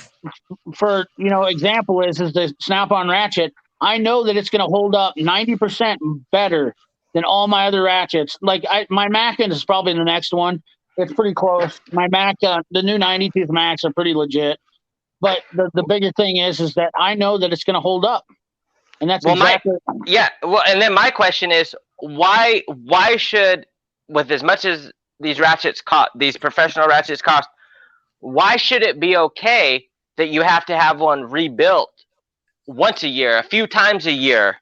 [SPEAKER 1] for example is the Snap-on ratchet. I know that it's going to hold up 90% better than all my other ratchets. Like my Mac is probably the next one. It's pretty close. My Mac, the new 92 Macs are pretty legit. But the bigger thing is that I know that it's going to hold up, and that's exactly.
[SPEAKER 2] Well, and then my question is why should, with as much as these ratchets cost, these professional ratchets cost, why should it be okay that you have to have one rebuilt once a year, a few times a year?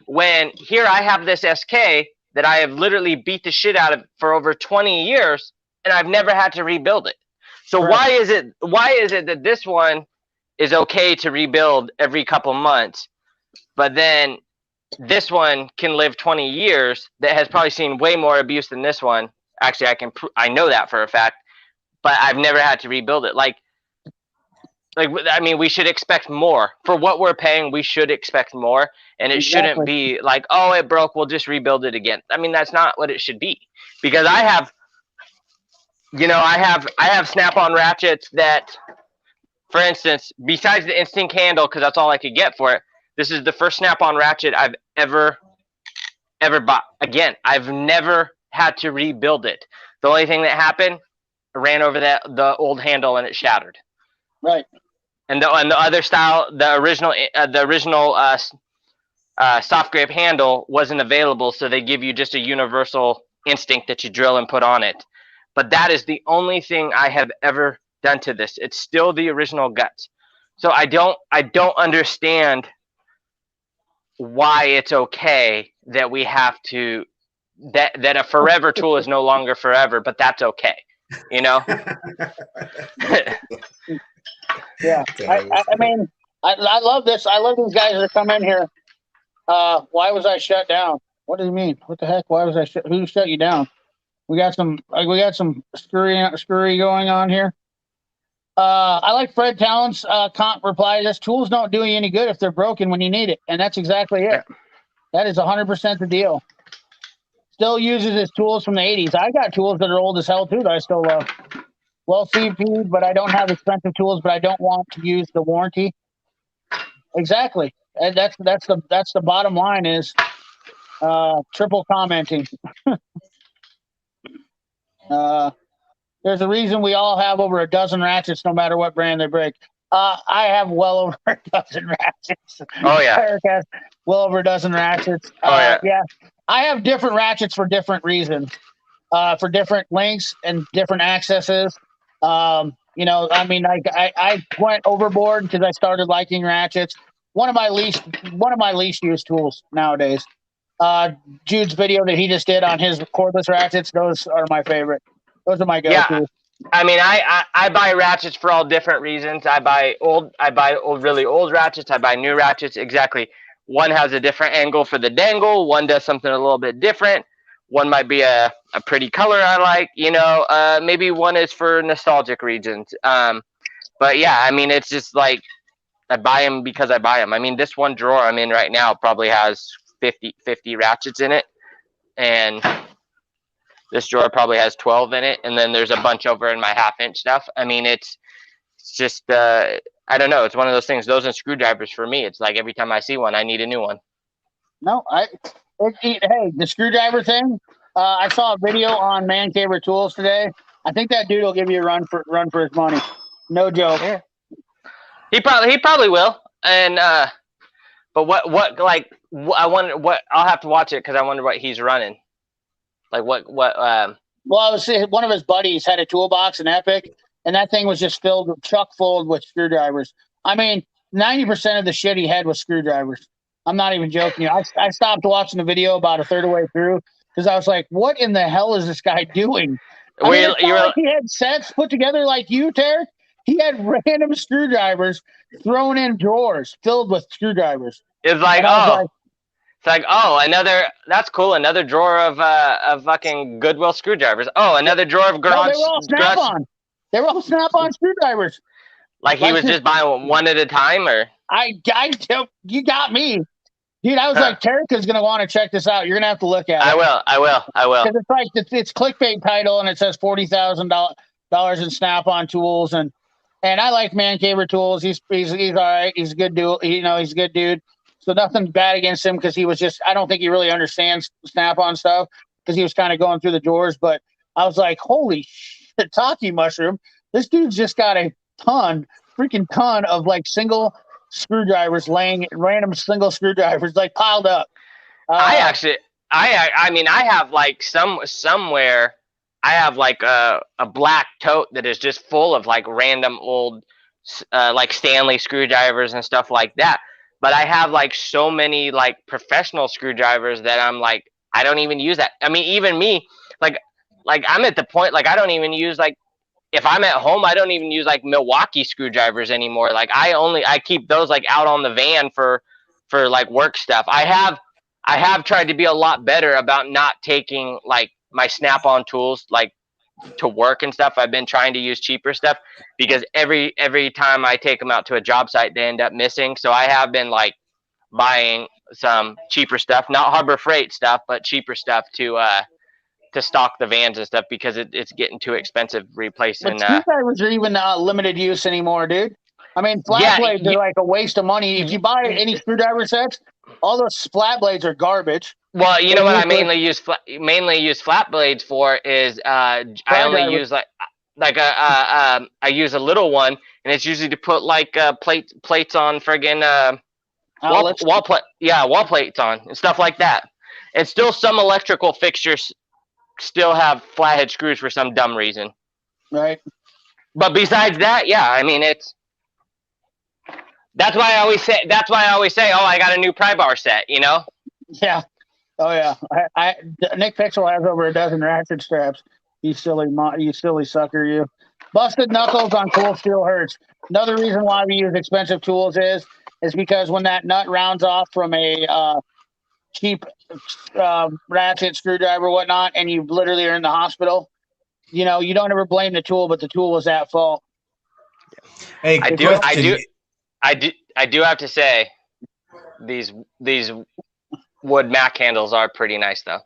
[SPEAKER 2] When here I have this SK that I have literally beat the shit out of for over 20 years, and I've never had to rebuild it. So why is it that this one is okay to rebuild every couple months, but then this one can live 20 years that has probably seen way more abuse than this one? Actually, I know that for a fact, but I've never had to rebuild it. I mean, we should expect more for what we're paying. We should expect more, and it shouldn't be like, oh, it broke, we'll just rebuild it again. I mean, that's not what it should be. Because I have Snap-on ratchets that, for instance, besides the instinct handle, because that's all I could get for it, this is the first Snap-on ratchet I've ever bought. Again, I've never had to rebuild it. The only thing that happened, I ran over the old handle and it shattered.
[SPEAKER 1] Right.
[SPEAKER 2] And the other style, the original soft grip handle wasn't available, so they give you just a universal instinct that you drill and put on it. But that is the only thing I have ever done to this. It's still the original guts. So I don't understand why it's okay that we have to that a forever tool is no longer forever, but that's okay.
[SPEAKER 1] Yeah, I mean, I love this. I love these guys that come in here. Why was I shut down? What do you mean? What the heck? Why was I shut? Who shut you down? We got some screwy going on here. I like Fred Talon's reply to this. Tools don't do you any good if they're broken when you need it, and that's exactly it. That is 100% the deal. Still uses his tools from the 80s. I got tools that are old as hell too that I still love. Well CP'd, but I don't have expensive tools, but I don't want to use the warranty. Exactly. And that's the bottom line is triple commenting. There's a reason we all have over a dozen ratchets, no matter what brand they break. I have well over a dozen ratchets.
[SPEAKER 2] Oh yeah.
[SPEAKER 1] Eric has well over a dozen ratchets. Yeah. I have different ratchets for different reasons, for different lengths and different accesses. I mean, I went overboard because I started liking ratchets. One of my least used tools nowadays. Jude's video that he just did on his cordless ratchets, those are my favorite. Those are my go-to.
[SPEAKER 2] Yeah, I mean, I buy ratchets for all different reasons. I buy really old ratchets. I buy new ratchets. Exactly. One has a different angle for the dangle. One does something a little bit different. One might be a pretty color I like. Maybe one is for nostalgic reasons. But yeah, I mean, it's just like I buy them because I buy them. I mean, this one drawer I'm in right now probably has 50 ratchets in it, and this drawer probably has 12 in it, and then there's a bunch over in my half-inch stuff. I mean, it's just I don't know. It's one of those things. Those and screwdrivers for me. It's like every time I see one, I need a new one.
[SPEAKER 1] No, hey, the screwdriver thing. I saw a video on Man Caver Tools today. I think that dude will give you a run for his money. No joke.
[SPEAKER 2] Yeah. He probably will. And but I wonder what I'll have to watch it because I wonder what he's running. Like what
[SPEAKER 1] Well, I was saying one of his buddies had a toolbox, an Epic, and that thing was just filled, chock full with screwdrivers. I mean, 90% of the shit he had was screwdrivers. I'm not even joking. I stopped watching the video about a third of the way through because I was like, what in the hell is this guy doing? I mean, it's not like he had sets put together like you, Tarek. He had random screwdrivers thrown in drawers filled with screwdrivers.
[SPEAKER 2] It's like,
[SPEAKER 1] And I was
[SPEAKER 2] oh,
[SPEAKER 1] like,
[SPEAKER 2] it's like, oh, another. That's cool. Another drawer of fucking Goodwill screwdrivers. Oh, another drawer of
[SPEAKER 1] no,
[SPEAKER 2] garage.
[SPEAKER 1] they were all Snap-on. They were all Snap-on screwdrivers.
[SPEAKER 2] Like he was just buying one at a time, or
[SPEAKER 1] You got me, dude. I was like, Tarek is gonna want to check this out. You're gonna have to look at it.
[SPEAKER 2] I will.
[SPEAKER 1] Because it's like it's clickbait title and it says $40,000 in Snap-on tools and I like Man Caver Tools. He's all right. He's a good dude. He's a good dude. So nothing bad against him because he was just I don't think he really understands Snap-on stuff because he was kind of going through the drawers. But I was like, holy shit, Taki mushroom! This dude's just got a freaking ton of like single screwdrivers random single screwdrivers like piled up.
[SPEAKER 2] I mean, I have like somewhere, I have like a black tote that is just full of like random old, like Stanley screwdrivers and stuff like that. But I have like so many like professional screwdrivers that I'm like, I don't even use that. I mean, even me, like I'm at the point, like I don't even use like, if I'm at home, I don't even use like Milwaukee screwdrivers anymore. Like I keep those like out on the van for like work stuff. I have tried to be a lot better about not taking like my Snap-on tools like to work and stuff. I've been trying to use cheaper stuff because every time I take them out to a job site, they end up missing. So I have been like buying some cheaper stuff, not Harbor Freight stuff, but cheaper stuff to stock the vans and stuff because it's getting too expensive replacing.
[SPEAKER 1] But screwdrivers are even limited use anymore, dude. I mean, flat blades are like a waste of money. If you buy any screwdriver sets, all those flat blades are garbage.
[SPEAKER 2] Well, you know what I mainly use flat blades for is I only use I use a little one, and it's usually to put like plates on friggin' wall plates on and stuff like that. And still some electrical fixtures still have flathead screws for some dumb reason.
[SPEAKER 1] Right.
[SPEAKER 2] But besides that, yeah, I mean that's why I always say, oh, I got a new pry bar set, you know?
[SPEAKER 1] Yeah. Oh yeah. Nick Pixel has over a dozen ratchet straps. You silly sucker, you. Busted knuckles on cool steel hurts. Another reason why we use expensive tools is because when that nut rounds off from a cheap ratchet screwdriver or whatnot, and you literally are in the hospital, you don't ever blame the tool, but the tool was at fault.
[SPEAKER 4] Hey,
[SPEAKER 2] I do have to say, these wood Mac handles are pretty nice though.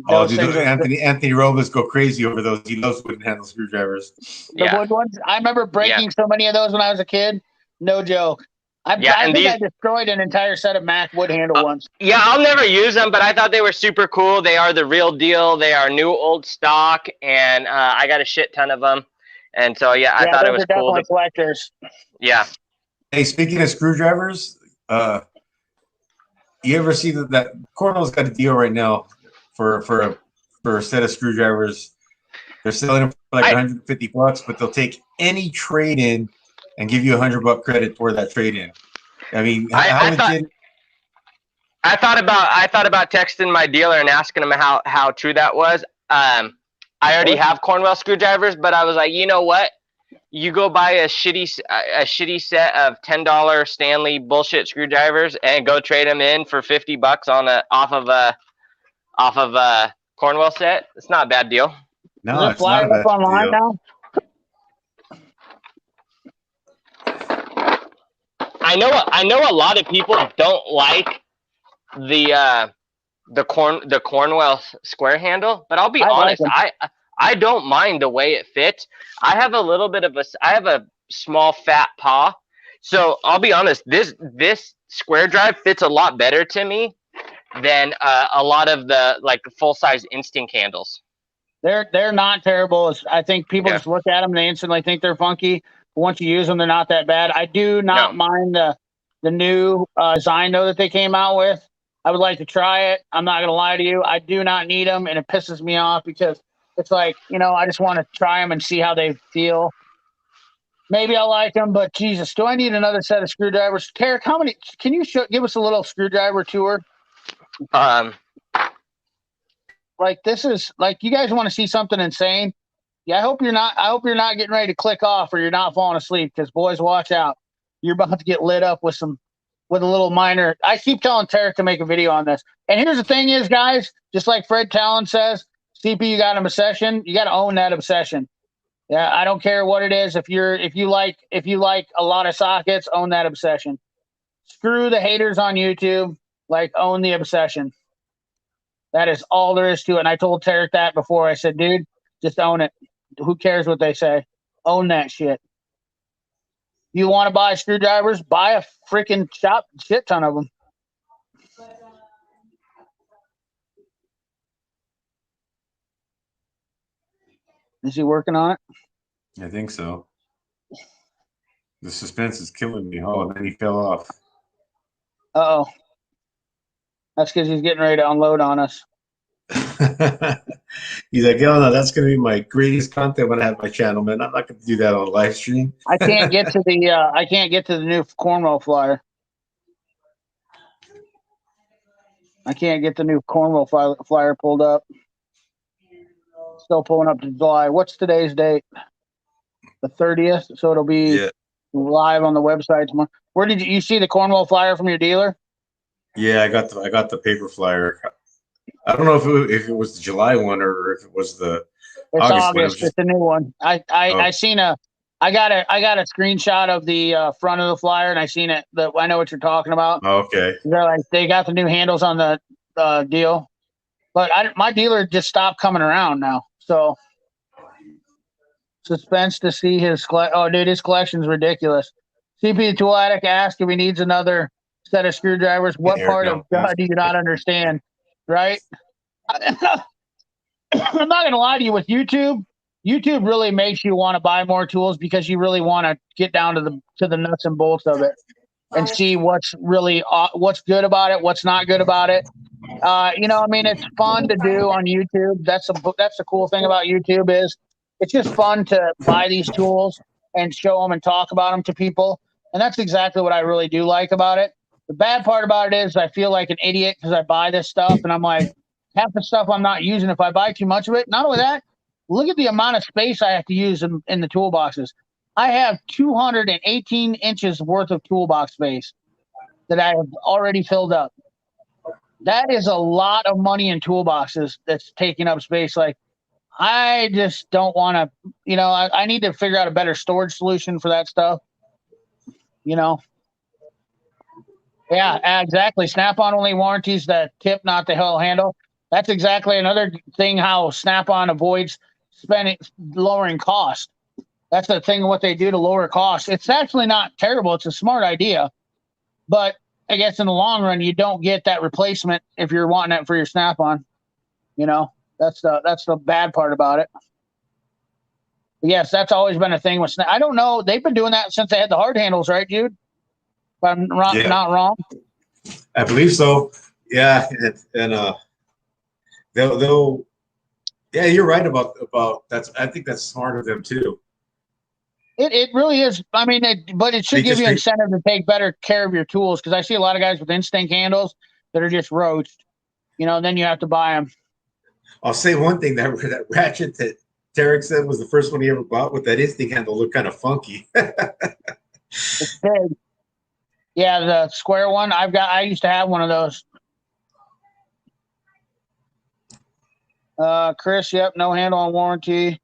[SPEAKER 4] Oh, dude, Anthony Robles go crazy over those. He loves wooden handle screwdrivers.
[SPEAKER 1] The wood ones. I remember breaking so many of those when I was a kid. No joke. I destroyed an entire set of Mac wood handle ones.
[SPEAKER 2] Yeah, I'll never use them, but I thought they were super cool. They are the real deal. They are new old stock, and I got a shit ton of them. And so, yeah, I thought it was cool.
[SPEAKER 1] Definitely collectors.
[SPEAKER 2] Yeah.
[SPEAKER 4] Hey, speaking of screwdrivers, you ever see that Cornell's got a deal right now for a set of screwdrivers? They're selling them for like $150, but they'll take any trade in and give you $100 credit for that trade in. I mean, I thought
[SPEAKER 2] about texting my dealer and asking him how true that was. I already have Cornwell screwdrivers, but I was like, you know what? You go buy a shitty set of $10 Stanley bullshit screwdrivers and go trade them in for $50 off of a Cornwell set. It's not a bad deal.
[SPEAKER 4] No, it's not a bad
[SPEAKER 1] online
[SPEAKER 4] deal.
[SPEAKER 1] now?
[SPEAKER 2] I know a lot of people don't like the Cornwell square handle, but I'll be honest, I don't mind the way it fits. I have a small fat paw, so I'll be honest, this square drive fits a lot better to me than a lot of the like full size Instinct handles.
[SPEAKER 1] They're not terrible. I think people just look at them and they instantly think they're funky. Once you use them, they're not that bad. I do not mind the new design though that they came out with. I would like to try it. I'm not going to lie to you. I do not need them, and it pisses me off because It's like, I just want to try them and see how they feel. Maybe I'll like them, but Jesus, do I need another set of screwdrivers? Tarek, how many? Can you give us a little screwdriver tour? Like this is like you guys want to see something insane. Yeah, I hope you're not getting ready to click off or you're not falling asleep because boys, watch out. You're about to get lit up with a little minor. I keep telling Tarek to make a video on this. And here's the thing is, guys, just like Fred Talon says, CP, you got an obsession, you got to own that obsession. Yeah, I don't care what it is. If you like a lot of sockets, own that obsession. Screw the haters on YouTube. Like, own the obsession. That is all there is to it. And I told Tarek that before. I said, dude, just own it. Who cares what they say? Own that shit. You want to buy screwdrivers? Buy a freaking shit ton of them. Is he working on it?
[SPEAKER 4] I think so. The suspense is killing me. Oh, and then he fell off.
[SPEAKER 1] Uh-oh. That's because he's getting ready to unload on us.
[SPEAKER 4] He's like, oh no, that's gonna be my greatest content when I have my channel, man. I'm not gonna do that on live stream.
[SPEAKER 1] I can't get to the new Cornwall flyer. I can't get the new Cornwall flyer pulled up. Still pulling up to July. What's today's date? The 30th. So it'll be live on the website tomorrow. Where did you see the Cornwall flyer from your dealer?
[SPEAKER 4] Yeah, I got the paper flyer. I don't know if it was the July one or if it was the August one.
[SPEAKER 1] It's a new one. I got a screenshot of the front of the flyer, and I seen it. I know what you're talking about.
[SPEAKER 4] Oh, okay.
[SPEAKER 1] They got the new handles on the deal, but my dealer just stopped coming around now. So suspense to see his his collection's ridiculous. CP Tool Addict asked if he needs another set of screwdrivers. What part of God do you not understand? Right? I'm not gonna lie to you. With YouTube really makes you want to buy more tools because you really want to get down to the nuts and bolts of it and see what's good about it, what's not good about it. It's fun to do on YouTube. That's the cool thing about YouTube is it's just fun to buy these tools and show them and talk about them to people. And that's exactly what I really do like about it. The bad part about it is I feel like an idiot because I buy this stuff and I'm like, half the stuff I'm not using if I buy too much of it. Not only that, look at the amount of space I have to use in the toolboxes. I have 218 inches worth of toolbox space that I have already filled up. That is a lot of money in toolboxes that's taking up space. Like, I just don't want to, I need to figure out a better storage solution for that stuff. Yeah, exactly. Snap-on only warranties the tip, not the whole handle. That's exactly another thing how Snap-on avoids lowering cost. That's the thing what they do to lower cost. It's actually not terrible. It's a smart idea. But I guess in the long run, you don't get that replacement if you're wanting it for your Snap-on. That's the bad part about it. But yes, that's always been a thing with I don't know. They've been doing that since they had the hard handles, right, Jude? If I'm not wrong.
[SPEAKER 4] I believe so. Yeah, and they'll. Yeah, you're right about that. I think that's smart of them too.
[SPEAKER 1] It really is. I mean, but it should give you incentive to take better care of your tools because I see a lot of guys with instinct handles that are just roached. Then you have to buy them.
[SPEAKER 4] I'll say one thing: that ratchet that Tarek said was the first one he ever bought with that instinct handle looked kind of funky.
[SPEAKER 1] It's big. Yeah, the square one. I used to have one of those. Chris, yep, no handle on warranty.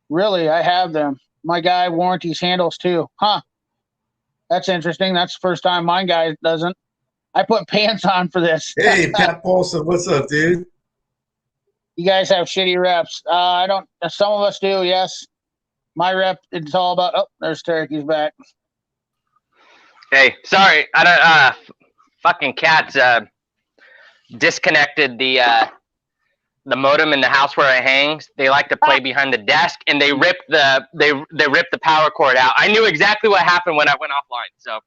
[SPEAKER 1] Really, I have them. My guy warranties handles too. Huh. That's interesting. That's the first time my guy doesn't. I put pants on for this.
[SPEAKER 4] Hey, Pat Paulson, what's up, dude?
[SPEAKER 1] You guys have shitty reps. I don't. Some of us do, yes. My rep, it's all about. Oh, there's Turkey's back.
[SPEAKER 2] Hey, sorry, I don't. Fucking cats disconnected the modem in the house where it hangs. They like to play behind the desk, and they ripped the power cord out. I knew exactly what happened when I went offline. So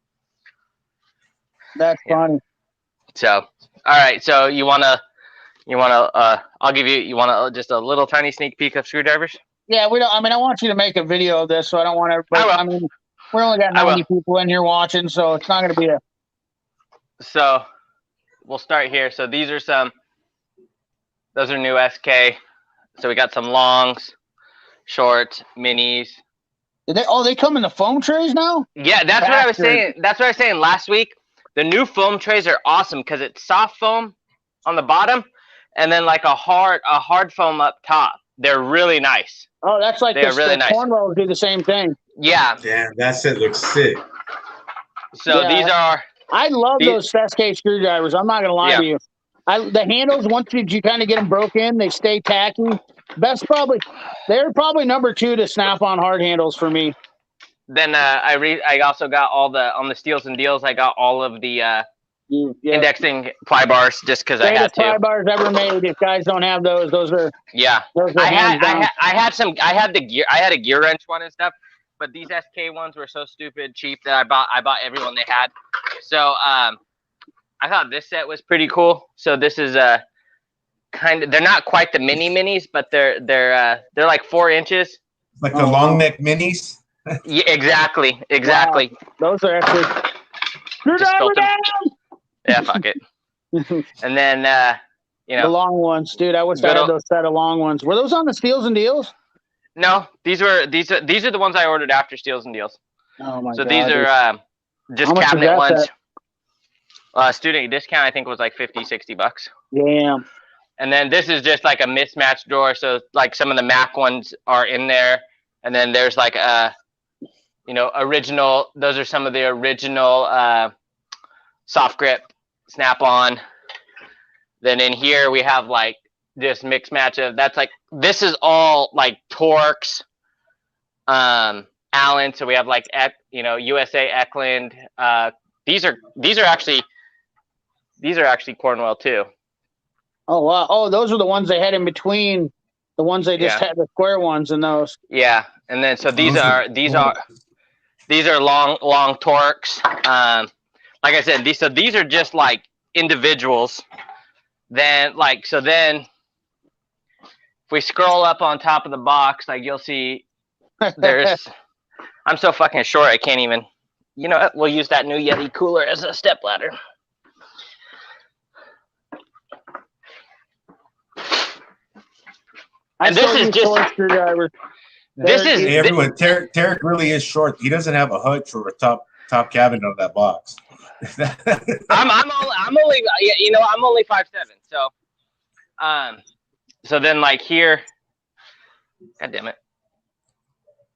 [SPEAKER 1] that's funny.
[SPEAKER 2] So, all right. So you wanna You want to? I'll give you. You want just a little tiny sneak peek of screwdrivers?
[SPEAKER 1] Yeah, we don't. I mean, I want you to make a video of this, so I don't want everybody. I mean, we only got 90 people in here watching, so it's not going to be a.
[SPEAKER 2] So, we'll start here. So these are some. Those are new SK. So we got some longs, shorts, minis.
[SPEAKER 1] They come in the foam trays now?
[SPEAKER 2] Yeah, that's what I was saying. That's what I was saying last week. The new foam trays are awesome because it's soft foam on the bottom, and then like a hard foam up top. They're really nice.
[SPEAKER 1] Oh, that's like
[SPEAKER 2] they're really nice.
[SPEAKER 1] Cornrows do the same thing.
[SPEAKER 2] Yeah.
[SPEAKER 4] Damn, that set looks sick.
[SPEAKER 2] So these are.
[SPEAKER 1] I love those SK screwdrivers. I'm not gonna lie to you. The handles, once you kind of get them broke in, they stay tacky. They're probably number 2 to Snap-on hard handles for me.
[SPEAKER 2] Then I also got on the Steals and Deals. I got all of the indexing ply bars just because I had to.
[SPEAKER 1] Ply bars ever made. If guys don't have those are.
[SPEAKER 2] Yeah. I had a gear wrench one and stuff, but these SK ones were so stupid cheap that I bought everyone they had. So I thought this set was pretty cool. So this is kind of, they're not quite the minis, but they're like 4 inches.
[SPEAKER 4] Like the long neck minis.
[SPEAKER 2] Yeah, exactly. Wow.
[SPEAKER 1] Those are actually screwdriver down.
[SPEAKER 2] Yeah, fuck it. And then
[SPEAKER 1] the long ones, dude. I wish I had those set of long ones. Were those on the Steals and Deals?
[SPEAKER 2] No, these are the ones I ordered after Steals and Deals.
[SPEAKER 1] Oh my god.
[SPEAKER 2] So these are just cabinet ones. Student discount, I think, was like $50-$60.
[SPEAKER 1] Damn.
[SPEAKER 2] And then this is just like a mismatched drawer. So like some of the Mac ones are in there, and then there's like original. Those are some of the original soft grip Snap-on. Then in here we have like this mix match of this is all like Torx, Allen. So we have like USA Eklund. These are actually Cornwell too.
[SPEAKER 1] Oh wow! Oh, those are the ones they had in between the ones they just had, the square ones and those.
[SPEAKER 2] Yeah, and then so these are long Torx. Like I said, these are just like individuals. Then if we scroll up on top of the box, like you'll see there's. I'm so fucking short, I can't even. You know what? We'll use that new Yeti cooler as a step ladder. And this is just screwdriver. This is
[SPEAKER 4] everyone. Tarek really is short. He doesn't have a hutch or a top cabinet on that box.
[SPEAKER 2] I'm only 5'7". So then like here, god damn it.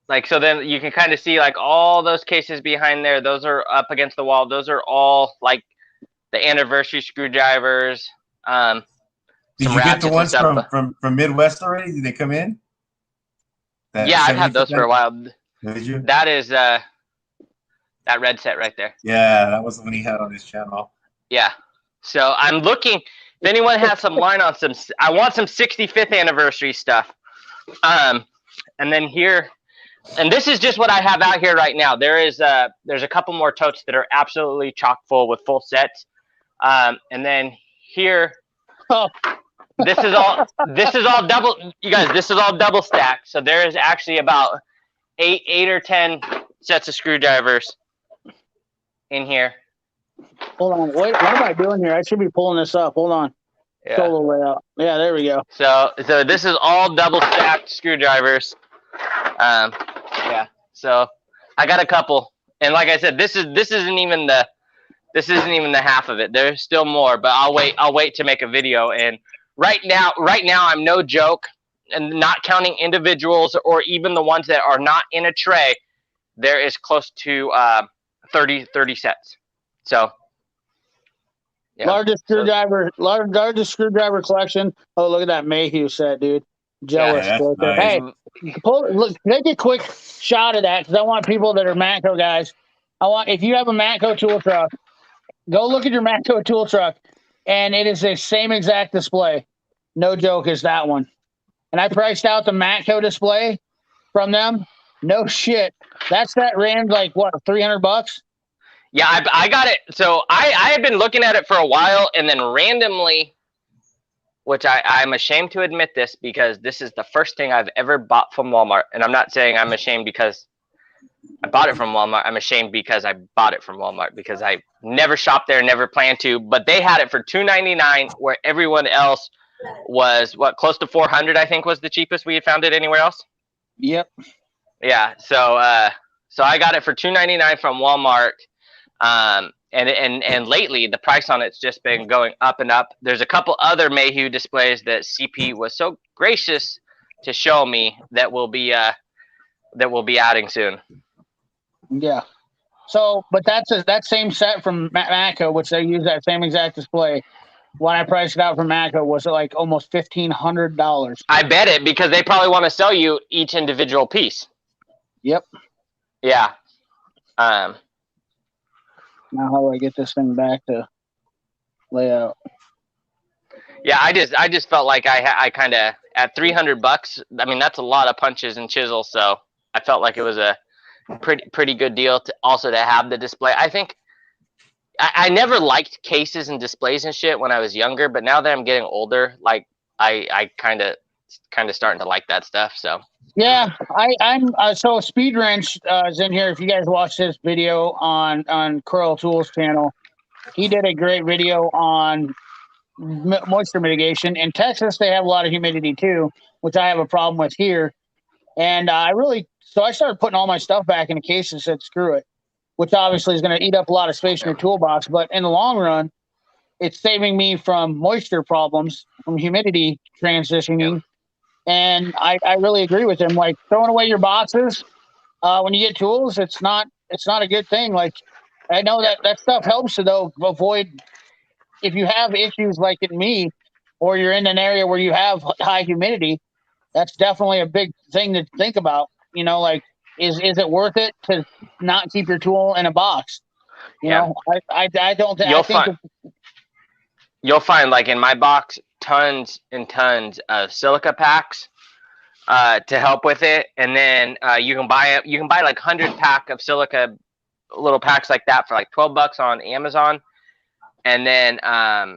[SPEAKER 2] Like, so then you can kind of see like all those cases behind there. Those are up against the wall. Those are all like the anniversary screwdrivers.
[SPEAKER 4] Did you get the ones from Midwest already? Did they come in?
[SPEAKER 2] Yeah, I've had those for a while.
[SPEAKER 4] Did you?
[SPEAKER 2] That is that red set right there.
[SPEAKER 4] Yeah, that was the one he had on his channel.
[SPEAKER 2] Yeah. So I'm looking. If anyone has some line on some, I want some 65th anniversary stuff. And then here. And this is just what I have out here right now. There's a couple more totes that are absolutely chock full with full sets. And then here, this is all double. You guys, this is all double stacked. So there is actually about eight or 10 sets of screwdrivers in here.
[SPEAKER 1] Hold on. Wait, what am I doing here? I should be pulling this up. Hold on.
[SPEAKER 2] Yeah.
[SPEAKER 1] Solo layout. Yeah, there we go.
[SPEAKER 2] So this is all double stacked screwdrivers. Yeah. So I got a couple, and like I said, this isn't even the half of it. There's still more, but I'll wait to make a video. And right now I'm no joke, and not counting individuals or even the ones that are not in a tray, there is close to 30 sets. So yeah.
[SPEAKER 1] Largest screwdriver collection. Oh, look at that Mayhew set, dude. Jealous.
[SPEAKER 4] Yeah, nice.
[SPEAKER 1] Hey, take a quick shot of that, because I want people that are Matco guys. If you have a Matco tool truck, go look at your Matco tool truck, and it is the same exact display. No joke, is that one. And I priced out the Matco display from them. No shit. That set ran like what, $300?
[SPEAKER 2] Yeah, I got it. So I had been looking at it for a while, and then randomly which I'm ashamed to admit this because this is the first thing I've ever bought from Walmart. And I'm not saying I'm ashamed because I bought it from Walmart. I'm ashamed because I bought it from Walmart because I never shopped there, never planned to. But they had it for $2.99, where everyone else was close to 400. I think was the cheapest we had found it anywhere else.
[SPEAKER 1] Yep.
[SPEAKER 2] Yeah. So I got it for $2.99 from Walmart. And lately the price on it's just been going up and up. There's a couple other Mayhew displays that CP was so gracious to show me that we'll be adding soon.
[SPEAKER 1] Yeah. So, but that same set from Matco, which they use that same exact display. When I priced it out from Matco, was like almost $1,500.
[SPEAKER 2] I bet it, because they probably want to sell you each individual piece.
[SPEAKER 1] Yep.
[SPEAKER 2] Yeah.
[SPEAKER 1] Now how do I get this thing back to layout?
[SPEAKER 2] Yeah, I just felt like I kind of, at $300. I mean, that's a lot of punches and chisels. So I felt like it was a pretty good deal to have the display. I think I never liked cases and displays and shit when I was younger, but now that I'm getting older, like I kind of starting to like that stuff. So
[SPEAKER 1] yeah, I'm so Speed Wrench is in here. If you guys watch this video on Curl Tools channel, he did a great video on moisture mitigation. In Texas, they have a lot of humidity too, which I have a problem with here. And I started putting all my stuff back in the case and said, screw it, which obviously is going to eat up a lot of space in your toolbox. But in the long run, it's saving me from moisture problems, from humidity transitioning. And I really agree with him. Like, throwing away your boxes when you get tools, it's not a good thing. Like, I know that stuff helps to, though, avoid, if you have issues like in me, or you're in an area where you have high humidity, that's definitely a big thing to think about. You know, like, is it worth it to not keep your tool in a box? You know, I don't think.
[SPEAKER 2] You'll find, like, in my box, tons and tons of silica packs to help with it, and then you can buy like 100 pack of silica, little packs like that for like $12 on Amazon, and then I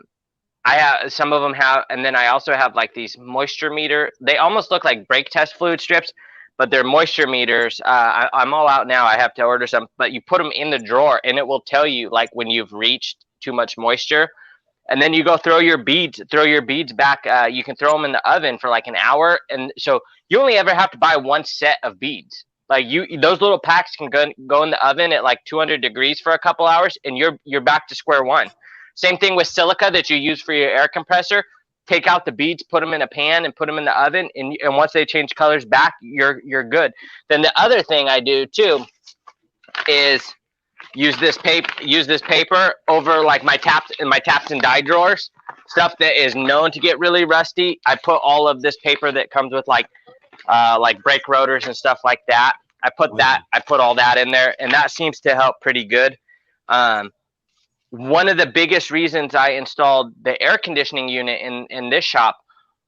[SPEAKER 2] have some of them have, and then I also have like these moisture meter. They almost look like brake test fluid strips, but they're moisture meters. I'm all out now. I have to order some, but you put them in the drawer, and it will tell you like when you've reached too much moisture. And then you go throw your beads back. You can throw them in the oven for like an hour. And so you only ever have to buy one set of beads. Like, those little packs can go in the oven at like 200 degrees for a couple hours, and you're back to square one. Same thing with silica that you use for your air compressor. Take out the beads, put them in a pan, and put them in the oven. And once they change colors back, you're good. Then the other thing I do too is use this paper over like my taps and die drawers, stuff that is known to get really rusty. I put all of this paper that comes with like brake rotors and stuff like that. I put all that in there, and that seems to help pretty good. One of the biggest reasons I installed the air conditioning unit in this shop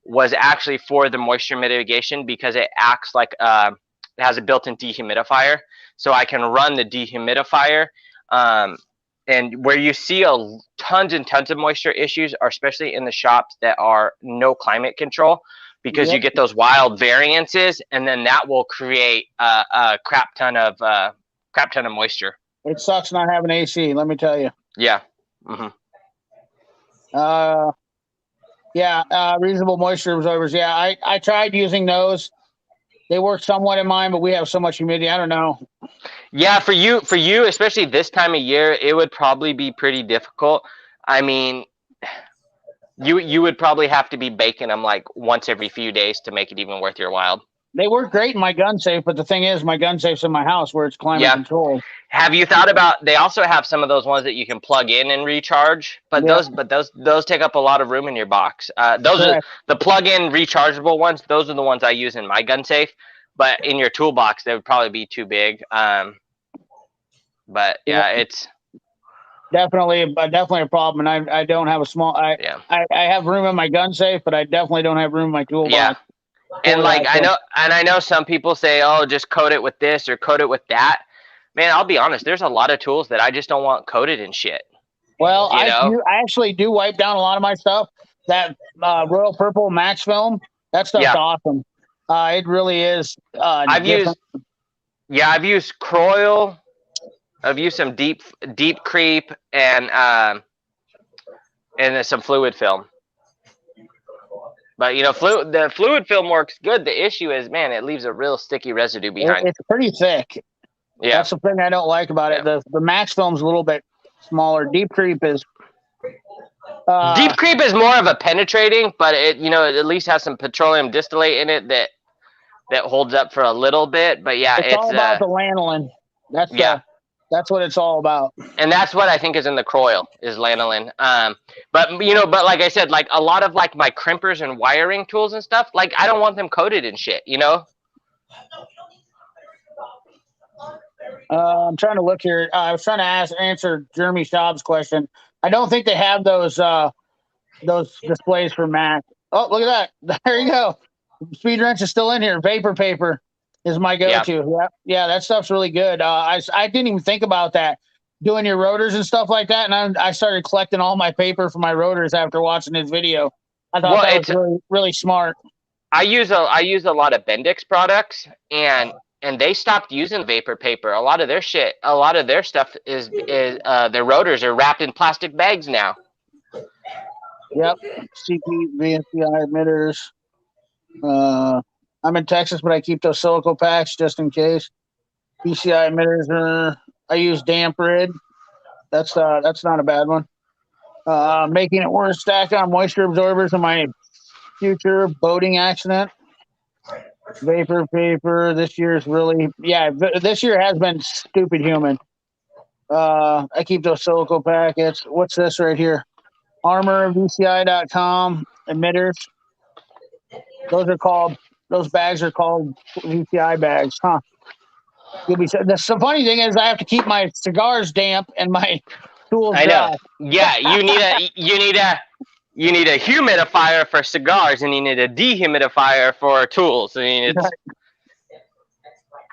[SPEAKER 2] was actually for the moisture mitigation, because it acts like it has a built-in dehumidifier. So I can run the dehumidifier, and where you see tons and tons of moisture issues are especially in the shops that are no climate control, because you get those wild variances, and then that will create a crap ton of moisture.
[SPEAKER 1] It sucks not having AC, let me tell you.
[SPEAKER 2] Yeah.
[SPEAKER 1] Reasonable moisture absorbers. Yeah, I tried using those. They work somewhat in mine, but we have so much humidity. I don't know.
[SPEAKER 2] Yeah, for you, especially this time of year, it would probably be pretty difficult. I mean, you would probably have to be baking them like once every few days to make it even worth your while.
[SPEAKER 1] They work great in my gun safe, but the thing is, my gun safe's in my house where it's climate controlled.
[SPEAKER 2] Have you thought about? They also have some of those ones that you can plug in and recharge, but those take up a lot of room in your box. Those are the plug-in rechargeable ones. Those are the ones I use in my gun safe. But in your toolbox, they would probably be too big. But yeah, it's
[SPEAKER 1] definitely a problem. And I don't have a small. I have room in my gun safe, but I definitely don't have room in my toolbox.
[SPEAKER 2] Yeah. And like I know some people say, oh, just coat it with this or coat it with that. Man, I'll be honest, there's a lot of tools that I just don't want coated in shit.
[SPEAKER 1] Well, I actually do wipe down a lot of my stuff, that Royal Purple Max film. That stuff's awesome. It really is.
[SPEAKER 2] I've used Croil. I've used some deep creep and some fluid film. But the fluid film works good. The issue is, man, it leaves a real sticky residue behind.
[SPEAKER 1] It's pretty thick. Yeah, that's the thing I don't like about it. The Max film's a little bit smaller. Deep creep is
[SPEAKER 2] more of a penetrating, but it at least has some petroleum distillate in it that holds up for a little bit. But yeah,
[SPEAKER 1] it's all about the lanolin. That's what it's all about.
[SPEAKER 2] And that's what I think is in the Croil is lanolin. But like I said, like a lot of like my crimpers and wiring tools and stuff, like I don't want them coated in shit,
[SPEAKER 1] I'm trying to look here. I was trying to answer Jeremy Schaub's question. I don't think they have those displays for Mac. Oh, look at that. There you go. Speed Wrench is still in here. Vapor paper is my go-to. Yeah, that stuff's really good. I didn't even think about that, doing your rotors and stuff like that. And I started collecting all my paper for my rotors after watching his video. I thought that was really, really smart.
[SPEAKER 2] I use a lot of Bendix products, and they stopped using vapor paper. A lot of their stuff is their rotors are wrapped in plastic bags now.
[SPEAKER 1] Yep. CP, VNCI emitters. I'm in Texas, but I keep those silico packs just in case. PCI emitters. I use damp rid. That's not a bad one. Making it worse, stack on moisture absorbers in my future boating accident. Vapor paper. This year has been stupid human. I keep those silico packets. What's this right here? ArmorVCI.com emitters. Those bags are called VCI bags, huh? The funny thing is, I have to keep my cigars damp and my tools dry.
[SPEAKER 2] I know. Yeah, you need a humidifier for cigars, and you need a dehumidifier for tools. I mean, it's.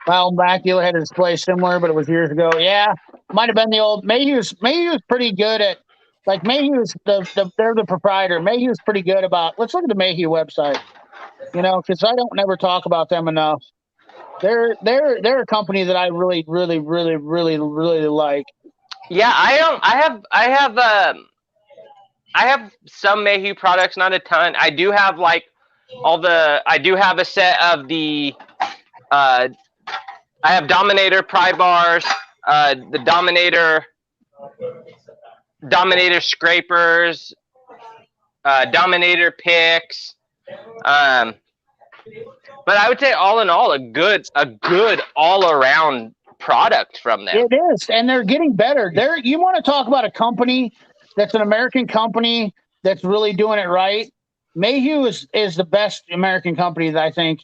[SPEAKER 1] Well, back dealer had a display similar, but it was years ago. Yeah, might have been the old Mayhew's. Mayhew's pretty good at, like Mayhew's. They're the proprietor. Mayhew's pretty good about. Let's look at the Mayhew website. Because I don't never talk about them enough. They're a company that I really, really, really, really, really like.
[SPEAKER 2] Yeah, I have some Mayhew products, not a ton. I do have I do have a set of the I have Dominator pry bars, the Dominator scrapers, Dominator picks. But I would say all in all, a good all around product from them.
[SPEAKER 1] It is, and they're getting better. You want to talk about a company that's an American company that's really doing it right. Mayhew is the best American company that I think.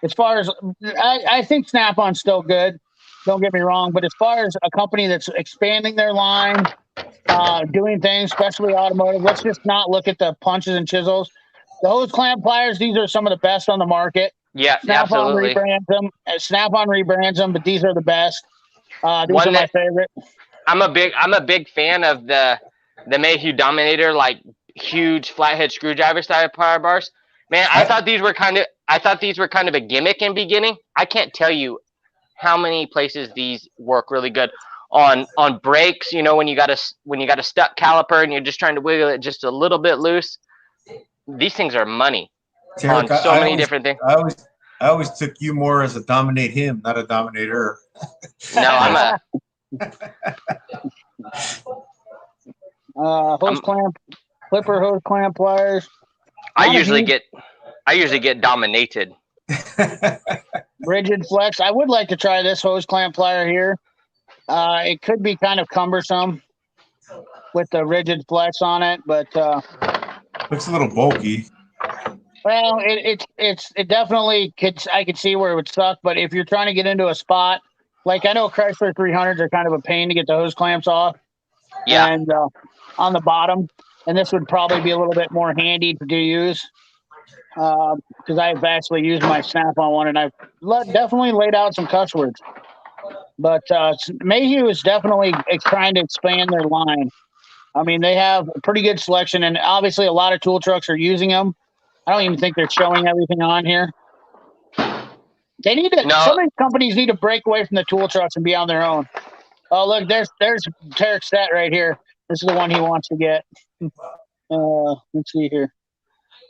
[SPEAKER 1] As far as I think Snap-on's still good. Don't get me wrong, but as far as a company that's expanding their line, doing things, especially automotive, let's just not look at the punches and chisels. The hose clamp pliers, these are some of the best on the market.
[SPEAKER 2] Yeah,
[SPEAKER 1] Snap-on rebrands them. Snap-on rebrands them, but these are the best. These are my favorite.
[SPEAKER 2] I'm a big fan of the Mayhew Dominator, like huge flathead screwdriver style power bars. Man, I thought these were kind of a gimmick in beginning. I can't tell you how many places these work really good on brakes. When you got a stuck caliper and you're just trying to wiggle it just a little bit loose. These things are money on so many different things.
[SPEAKER 4] I always took you more as a dominate him, not a dominator.
[SPEAKER 2] No, I'm a
[SPEAKER 1] hose clamp, clipper hose clamp pliers.
[SPEAKER 2] I usually get dominated.
[SPEAKER 1] Rigid flex. I would like to try this hose clamp plier here. It could be kind of cumbersome with the rigid flex on it, but
[SPEAKER 4] looks a little bulky.
[SPEAKER 1] Well, it definitely could. I could see where it would suck, but if you're trying to get into a spot, like I know Chrysler 300s are kind of a pain to get the hose clamps off.
[SPEAKER 2] Yeah.
[SPEAKER 1] And on the bottom, and this would probably be a little bit more handy to use because I've actually used my Snap-on one, and I've definitely laid out some cuss words. But Mayhew is definitely trying to expand their line. I mean, they have a pretty good selection, and obviously a lot of tool trucks are using them. I don't even think they're showing everything on here. They need to.
[SPEAKER 2] No.
[SPEAKER 1] Some of these companies need to break away from the tool trucks and be on their own. Oh, look, there's Tarek's set right here. This is the one he wants to get. Let's see here.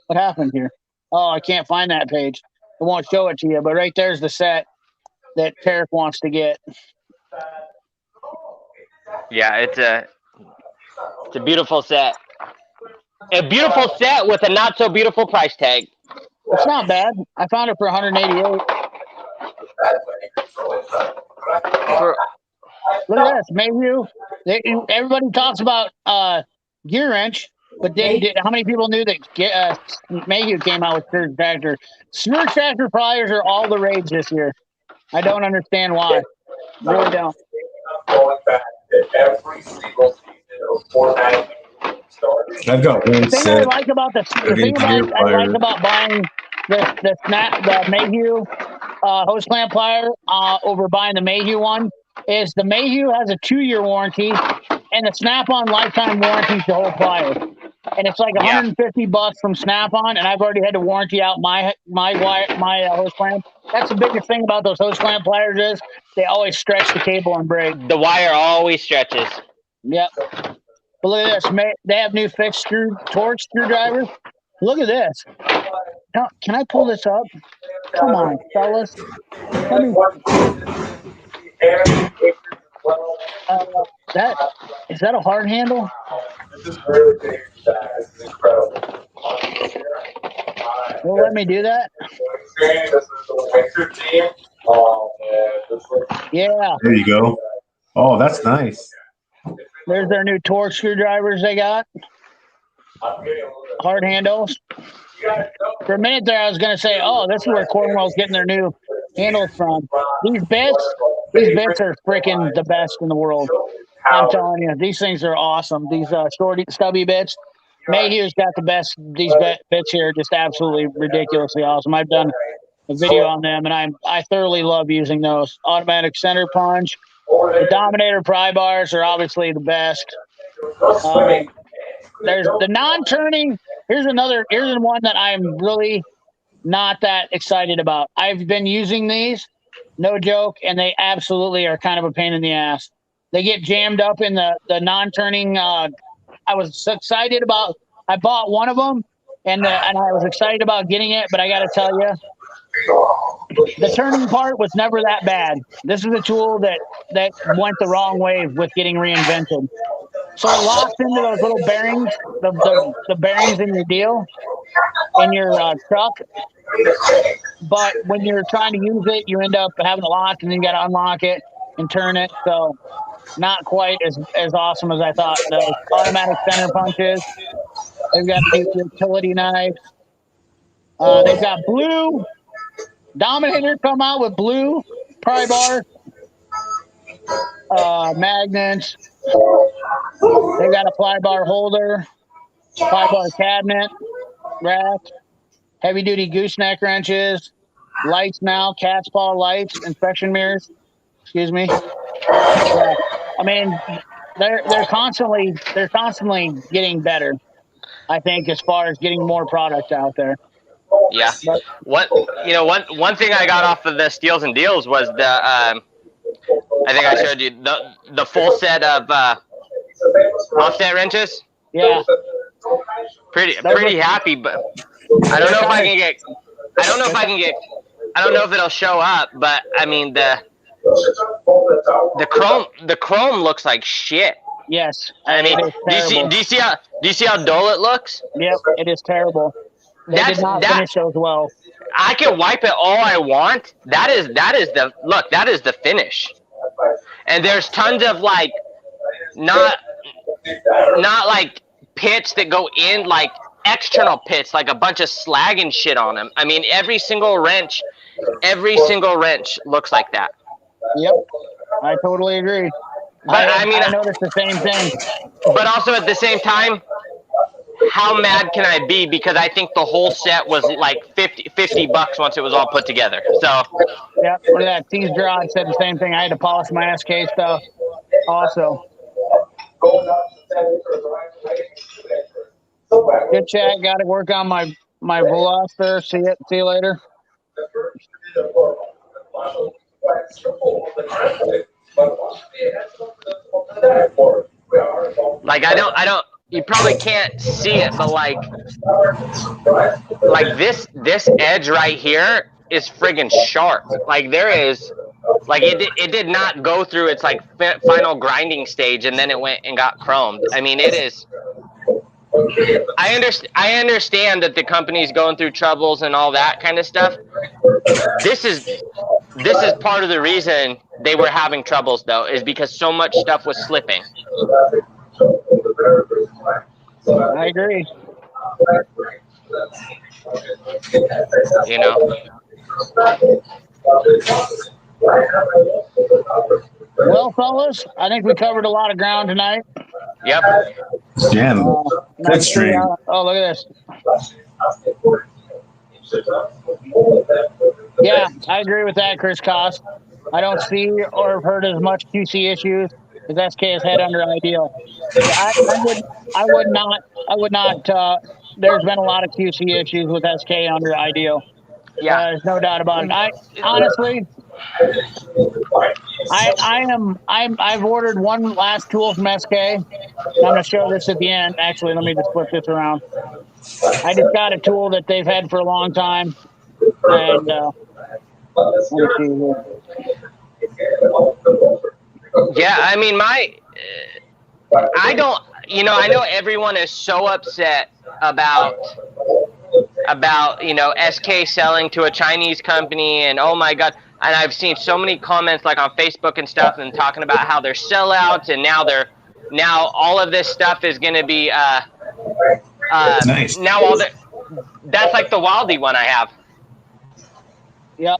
[SPEAKER 1] What happened here? Oh, I can't find that page. It won't show it to you, but right there's the set that Tarek wants to get.
[SPEAKER 2] Yeah, it's a beautiful set. A beautiful set with a not so beautiful price tag.
[SPEAKER 1] It's not bad. I found it for 188. Look at this, Mayhew. Everybody talks about gear wrench, but how many people knew that Mayhew came out with Surge Factor? Surge Factor pliers are all the rage this year. I don't understand why. Really don't.
[SPEAKER 3] Every single season of Fortnite.
[SPEAKER 4] I've got one
[SPEAKER 1] The thing
[SPEAKER 4] set.
[SPEAKER 1] I like about the thing I like about buying the Mayhew hose clamp plier over buying the Mayhew one is the Mayhew has a 2-year warranty and the Snap-on lifetime warranty is the whole plier. And it's like $150 from Snap-on, and I've already had to warranty out my hose clamp. That's the biggest thing about those hose clamp pliers is they always stretch the cable and break.
[SPEAKER 2] The wire always stretches.
[SPEAKER 1] Yep. But look at this. They have new fixed torque screwdrivers. Look at this. Now, can I pull this up? Come on, fellas. Is that a hard handle?
[SPEAKER 3] This is really big. This is incredible.
[SPEAKER 1] Will let me do that?
[SPEAKER 3] This is the winter team.
[SPEAKER 1] Yeah.
[SPEAKER 4] There you go. Oh, that's nice.
[SPEAKER 1] There's their new torque screwdrivers they got. Hard handles. For a minute there, I was going to say, oh, this is where Cornwell's getting their new handles from. These bits are freaking the best in the world. I'm telling you, these things are awesome. These shorty, stubby bits. Mayhew's got the best. These bits here are just absolutely ridiculously awesome. I've done a video on them, and I thoroughly love using those. Automatic center punch. The Dominator pry bars are obviously the best. There's the non-turning. Here's one that I'm really not that excited about. I've been using these, no joke, and they absolutely are kind of a pain in the ass. They get jammed up in the non-turning. I was excited about. I bought one of them, and I was excited about getting it, but I got to tell you, the turning part was never that bad. This is a tool that went the wrong way with getting reinvented. So it locks into those little bearings, the bearings in your deal, in your truck. But when you're trying to use it, you end up having it locked, and then you got to unlock it and turn it. So not quite as awesome as I thought. The automatic center punches. They've got new utility knives. They've got blue. Dominator come out with blue pry bar. Magnets. They got a fly bar holder, fly bar cabinet, rack, heavy duty gooseneck wrenches, lights now, cat's paw lights, inspection mirrors. Excuse me. Yeah. I mean, they're constantly getting better. I think as far as getting more product out there.
[SPEAKER 2] Yeah. One thing I got off of the Steals and Deals was the I think I showed you the full set of offset wrenches.
[SPEAKER 1] Yeah.
[SPEAKER 2] Pretty happy, but I don't know if it'll show up, but I mean the chrome looks like shit.
[SPEAKER 1] Yes.
[SPEAKER 2] I mean, do you see how dull it looks?
[SPEAKER 1] Yep, it is terrible. They did not finish those well.
[SPEAKER 2] I can wipe it all I want. That is the finish. And there's tons of like not like pits that go in, like external pits, like a bunch of slag and shit on them. I mean, every single wrench looks like that.
[SPEAKER 1] Yep, I totally agree.
[SPEAKER 2] But I
[SPEAKER 1] noticed the same thing.
[SPEAKER 2] But also at the same time, how mad can I be? Because I think the whole set was like $50 once it was all put together. So.
[SPEAKER 1] Yep, look at that. Tease Gerard said the same thing. I had to polish my SK stuff also. Good chat. Got to work on my Veloster. See it. See you later.
[SPEAKER 2] Like I don't. You probably can't see it, but like this edge right here is friggin' sharp. Like there is, like it did not go through its like final grinding stage and then it went and got chromed. I mean, it is. I understand that the company's going through troubles and all that kind of stuff. This is part of the reason they were having troubles though, is because so much stuff was slipping.
[SPEAKER 1] I agree.
[SPEAKER 2] You know.
[SPEAKER 1] Well, fellas, I think we covered a lot of ground tonight.
[SPEAKER 2] Yep.
[SPEAKER 4] Damn. Good stream.
[SPEAKER 1] Oh, look at this. Yeah, I agree with that, Chris Koss. I don't see or have heard as much QC issues as SK has had under Ideal. I would not. There's been a lot of QC issues with SK under Ideal.
[SPEAKER 2] Yeah.
[SPEAKER 1] There's no doubt about it. Honestly, I've ordered one last tool from SK. I'm going to show this at the end. Actually, let me just flip this around. I just got a tool that they've had for a long time, and let me see here.
[SPEAKER 2] Yeah, I mean, I don't, you know, I know everyone is so upset about SK selling to a Chinese company, and oh my God, and I've seen so many comments like on Facebook and stuff and talking about how they're sellouts, and now all of this stuff is going to be
[SPEAKER 4] nice.
[SPEAKER 2] Now that's like the Wildy one I have.
[SPEAKER 1] Yeah,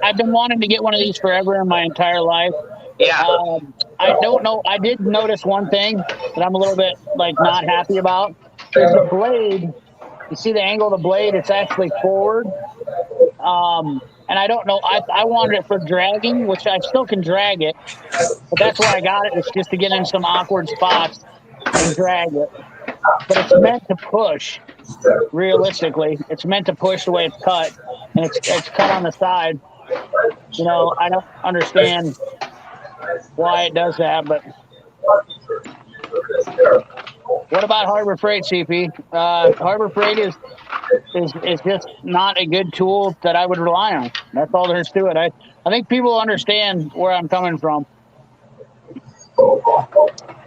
[SPEAKER 1] I've been wanting to get one of these forever in my entire life.
[SPEAKER 2] Yeah.
[SPEAKER 1] I don't know. I did notice one thing that I'm a little bit like not happy about. Is the blade. You see the angle of the blade? It's actually forward. And I don't know. I wanted it for dragging, which I still can drag it, but that's why I got it. It's just to get in some awkward spots and drag it. But it's meant to push. Realistically, it's meant to push the way it's cut, and it's cut on the side. You know, I don't understand why it does that, but what about Harbor Freight, CP? Harbor Freight is just not a good tool that I would rely on. That's all there is to it. I think people understand where I'm coming from.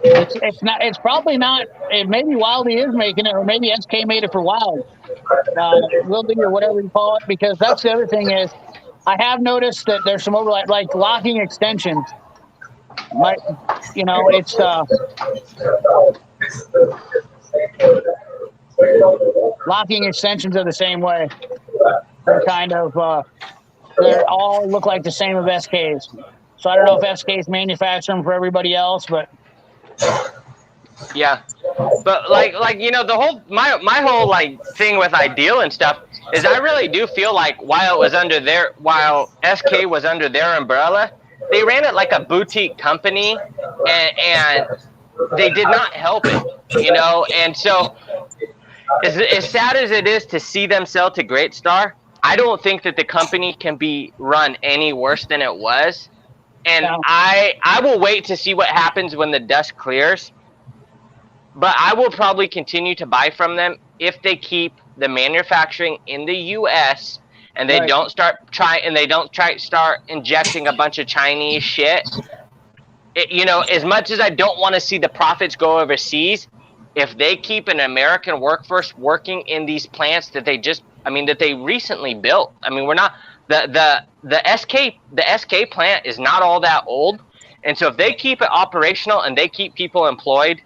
[SPEAKER 1] It's probably not. Maybe Wildy is making it, or maybe SK made it for Wild. Wildy or whatever you call it, because that's the other thing is, I have noticed that there's some overlap, like locking extensions. It's locking extensions are the same way. They're kind of they all look like the same of SKs. So I don't know if SKs manufacture them for everybody else, but
[SPEAKER 2] yeah. But like the whole my whole like thing with Ideal and stuff is I really do feel like while SK was under their umbrella, they ran it like a boutique company, and they did not help it, and so as sad as it is to see them sell to Great Star, I don't think that the company can be run any worse than it was. And no. I will wait to see what happens when the dust clears. But I will probably continue to buy from them if they keep the manufacturing in the U.S. and they don't start injecting a bunch of Chinese shit. As much as I don't want to see the profits go overseas, if they keep an American workforce working in these plants that they recently built. I mean, we're not the SK plant is not all that old, and so if they keep it operational and they keep people employed,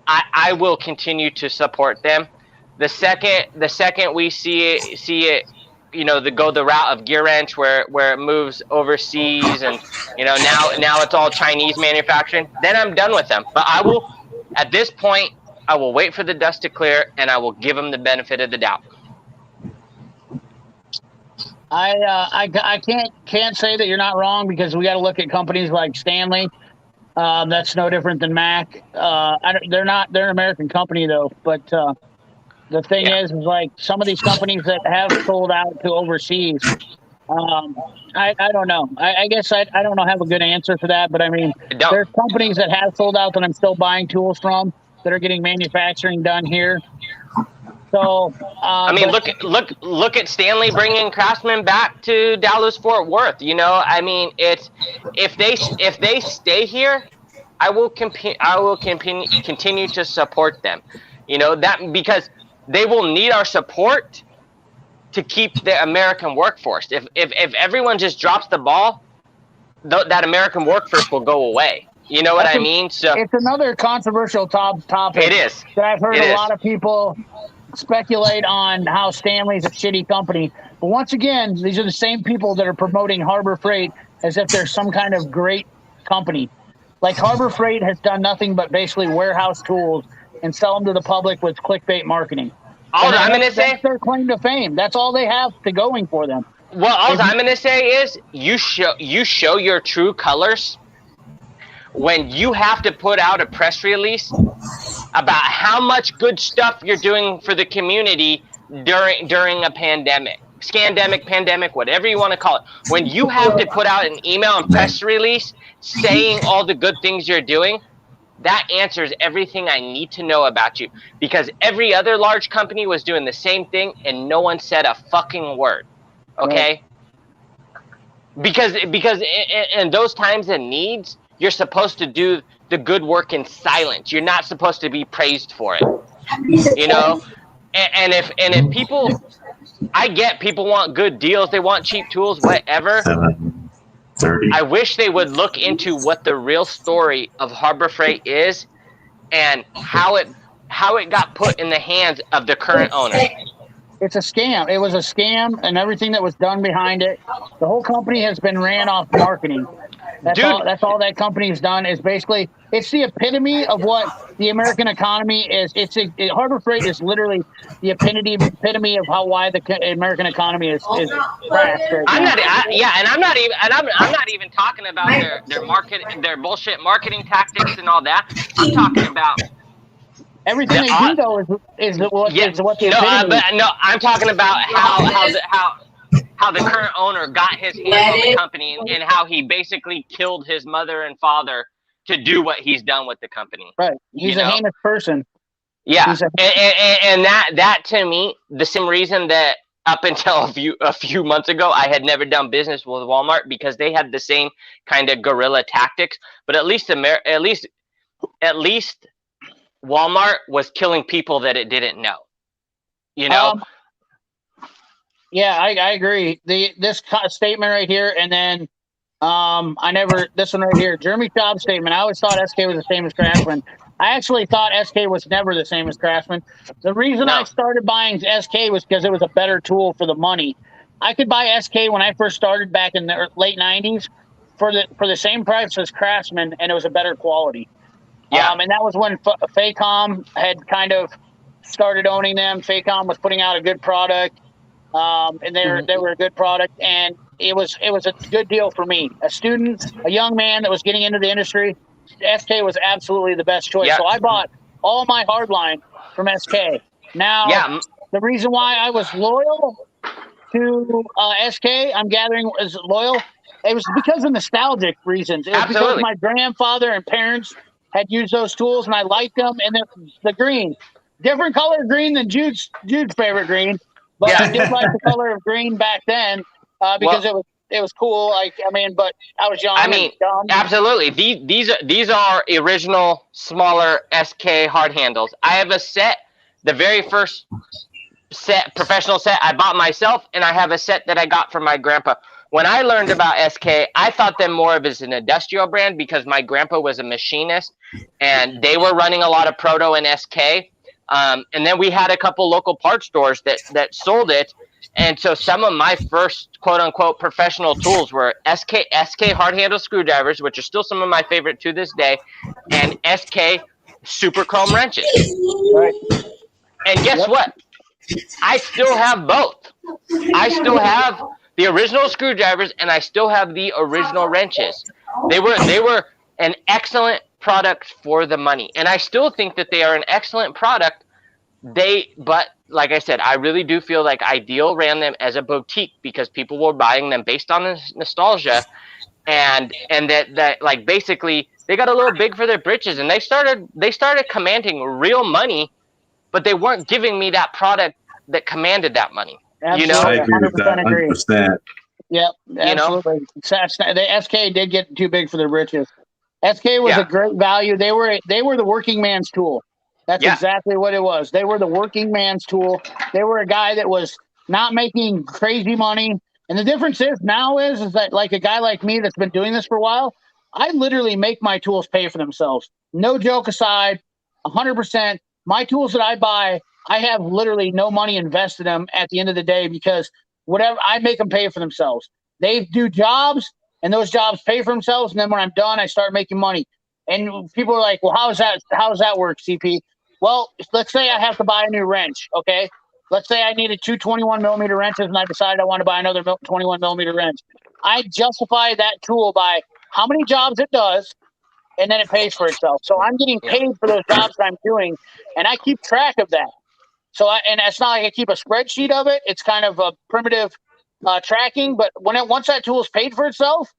[SPEAKER 2] I will continue to support them. The second we see it, go the route of Gear Wrench where it moves overseas and now it's all Chinese manufacturing, then I'm done with them. But at this point, I will wait for the dust to clear and I will give them the benefit of the doubt.
[SPEAKER 1] I can't say that you're not wrong, because we got to look at companies like Stanley. That's no different than Mac. They're an American company though, but the thing is like some of these companies that have sold out to overseas. I don't know. I guess I don't know have a good answer for that, but I mean,
[SPEAKER 2] Don't.
[SPEAKER 1] there's companies that have sold out that I'm still buying tools from that are getting manufacturing done here. So
[SPEAKER 2] I mean, look at Stanley bringing Craftsman back to Dallas Fort Worth. You know, I mean, it's if they stay here, I will continue to support them. You know that because they will need our support to keep the American workforce. If everyone just drops the ball, that American workforce will go away. You know what I mean? So
[SPEAKER 1] it's another controversial topic.
[SPEAKER 2] It is.
[SPEAKER 1] That I've heard a lot of people speculate on how Stanley's a shitty company. But once again, these are the same people that are promoting Harbor Freight as if they're some kind of great company. Like Harbor Freight has done nothing but basically warehouse tools and sell them to the public with clickbait marketing. That's their claim to fame. That's all they have to going for them.
[SPEAKER 2] Well, all I'm going to say is you show your true colors when you have to put out a press release about how much good stuff you're doing for the community during a pandemic, scandemic, pandemic, whatever you want to call it. When you have to put out an email and press release saying all the good things you're doing, that answers everything I need to know about you. Because every other large company was doing the same thing and no one said a fucking word. Okay? Right. Because in those times and needs, you're supposed to do the good work in silence. You're not supposed to be praised for it. You know? And if people, I get people want good deals, they want cheap tools, whatever.
[SPEAKER 5] 7:30.
[SPEAKER 2] I wish they would look into what the real story of Harbor Freight is and how it got put in the hands of the current owner.
[SPEAKER 1] It's a scam. It was a scam, and everything that was done behind it. The whole company has been ran off marketing. That's all that company has done is basically it's the epitome of what the American economy is. Harbor Freight is literally the epitome of why the American economy is crashed right
[SPEAKER 2] I'm
[SPEAKER 1] now.
[SPEAKER 2] I'm not even talking about their market, their bullshit marketing tactics and all that. I'm talking about
[SPEAKER 1] everything they do though is what the epitome.
[SPEAKER 2] I'm talking about how the current owner got his hands on the company and how he basically killed his mother and father to do what he's done with the company.
[SPEAKER 1] Right. He's a heinous person.
[SPEAKER 2] Yeah. And that to me, the same reason that up until a few months ago, I had never done business with Walmart because they had the same kind of guerrilla tactics. But at least Walmart was killing people that it didn't know. You know?
[SPEAKER 1] Yeah, I agree. This statement right here, and then this one right here, Jeremy Taub's statement. I always thought SK was the same as Craftsman. I actually thought SK was never the same as Craftsman. The reason I started buying SK was because it was a better tool for the money. I could buy SK when I first started back in the late 90s for the same price as Craftsman, and it was a better quality. Yeah. And that was when Facom had kind of started owning them. Facom was putting out a good product. And they were a good product, and it was a good deal for me, a student, a young man that was getting into the industry. SK was absolutely the best choice. So I bought all my hardline from SK. Now, the reason why I was loyal to SK, I'm gathering was loyal. It was because of nostalgic reasons. It was because my grandfather and parents had used those tools, and I liked them. And the green, different color green than Jude's favorite green. But I did like the color of green back then because it was cool. But I was young.
[SPEAKER 2] Absolutely. These are original smaller SK hard handles. I have a set, the very first professional set I bought myself, and I have a set that I got from my grandpa. When I learned about SK, I thought them more of as an industrial brand because my grandpa was a machinist, and they were running a lot of Proto and SK. And then we had a couple local parts stores that sold it. And so some of my first quote unquote professional tools were SK hard handle screwdrivers, which are still some of my favorite to this day, and SK super chrome wrenches. Right. And guess what? I still have both. I still have the original screwdrivers and I still have the original wrenches. They were an excellent product for the money. And I still think that they are an excellent product. But like I said, I really do feel like Ideal ran them as a boutique because people were buying them based on this nostalgia, and that like basically they got a little big for their britches, and they started commanding real money, but they weren't giving me that product that commanded that money.
[SPEAKER 1] Absolutely,
[SPEAKER 2] You know,
[SPEAKER 5] I agree with that
[SPEAKER 1] 100% agree.
[SPEAKER 5] 100%.
[SPEAKER 1] Yep,
[SPEAKER 2] know?
[SPEAKER 1] absolutely. The SK did get too big for their britches. SK was
[SPEAKER 2] Yeah.
[SPEAKER 1] a great value. They were the working man's tool. That's
[SPEAKER 2] Yeah.
[SPEAKER 1] exactly what it was. They were the working man's tool. They were a guy that was not making crazy money. And the difference is now is that like a guy like me that's been doing this for a while, I literally make my tools pay for themselves. No joke aside, 100%. My tools that I buy, I have literally no money invested in them at the end of the day because whatever I make them pay for themselves. They do jobs and those jobs pay for themselves. And then when I'm done, I start making money. And people are like, well, how does that work, CP? Well, let's say I have to buy a new wrench. Okay. Let's say I needed two 21 millimeter wrenches and I decided I want to buy another 21 millimeter wrench. I justify that tool by how many jobs it does, and then it pays for itself. So I'm getting paid for those jobs that I'm doing, and I keep track of that. So and it's not like I keep a spreadsheet of it. It's kind of a primitive tracking. But once that tool is paid for itself,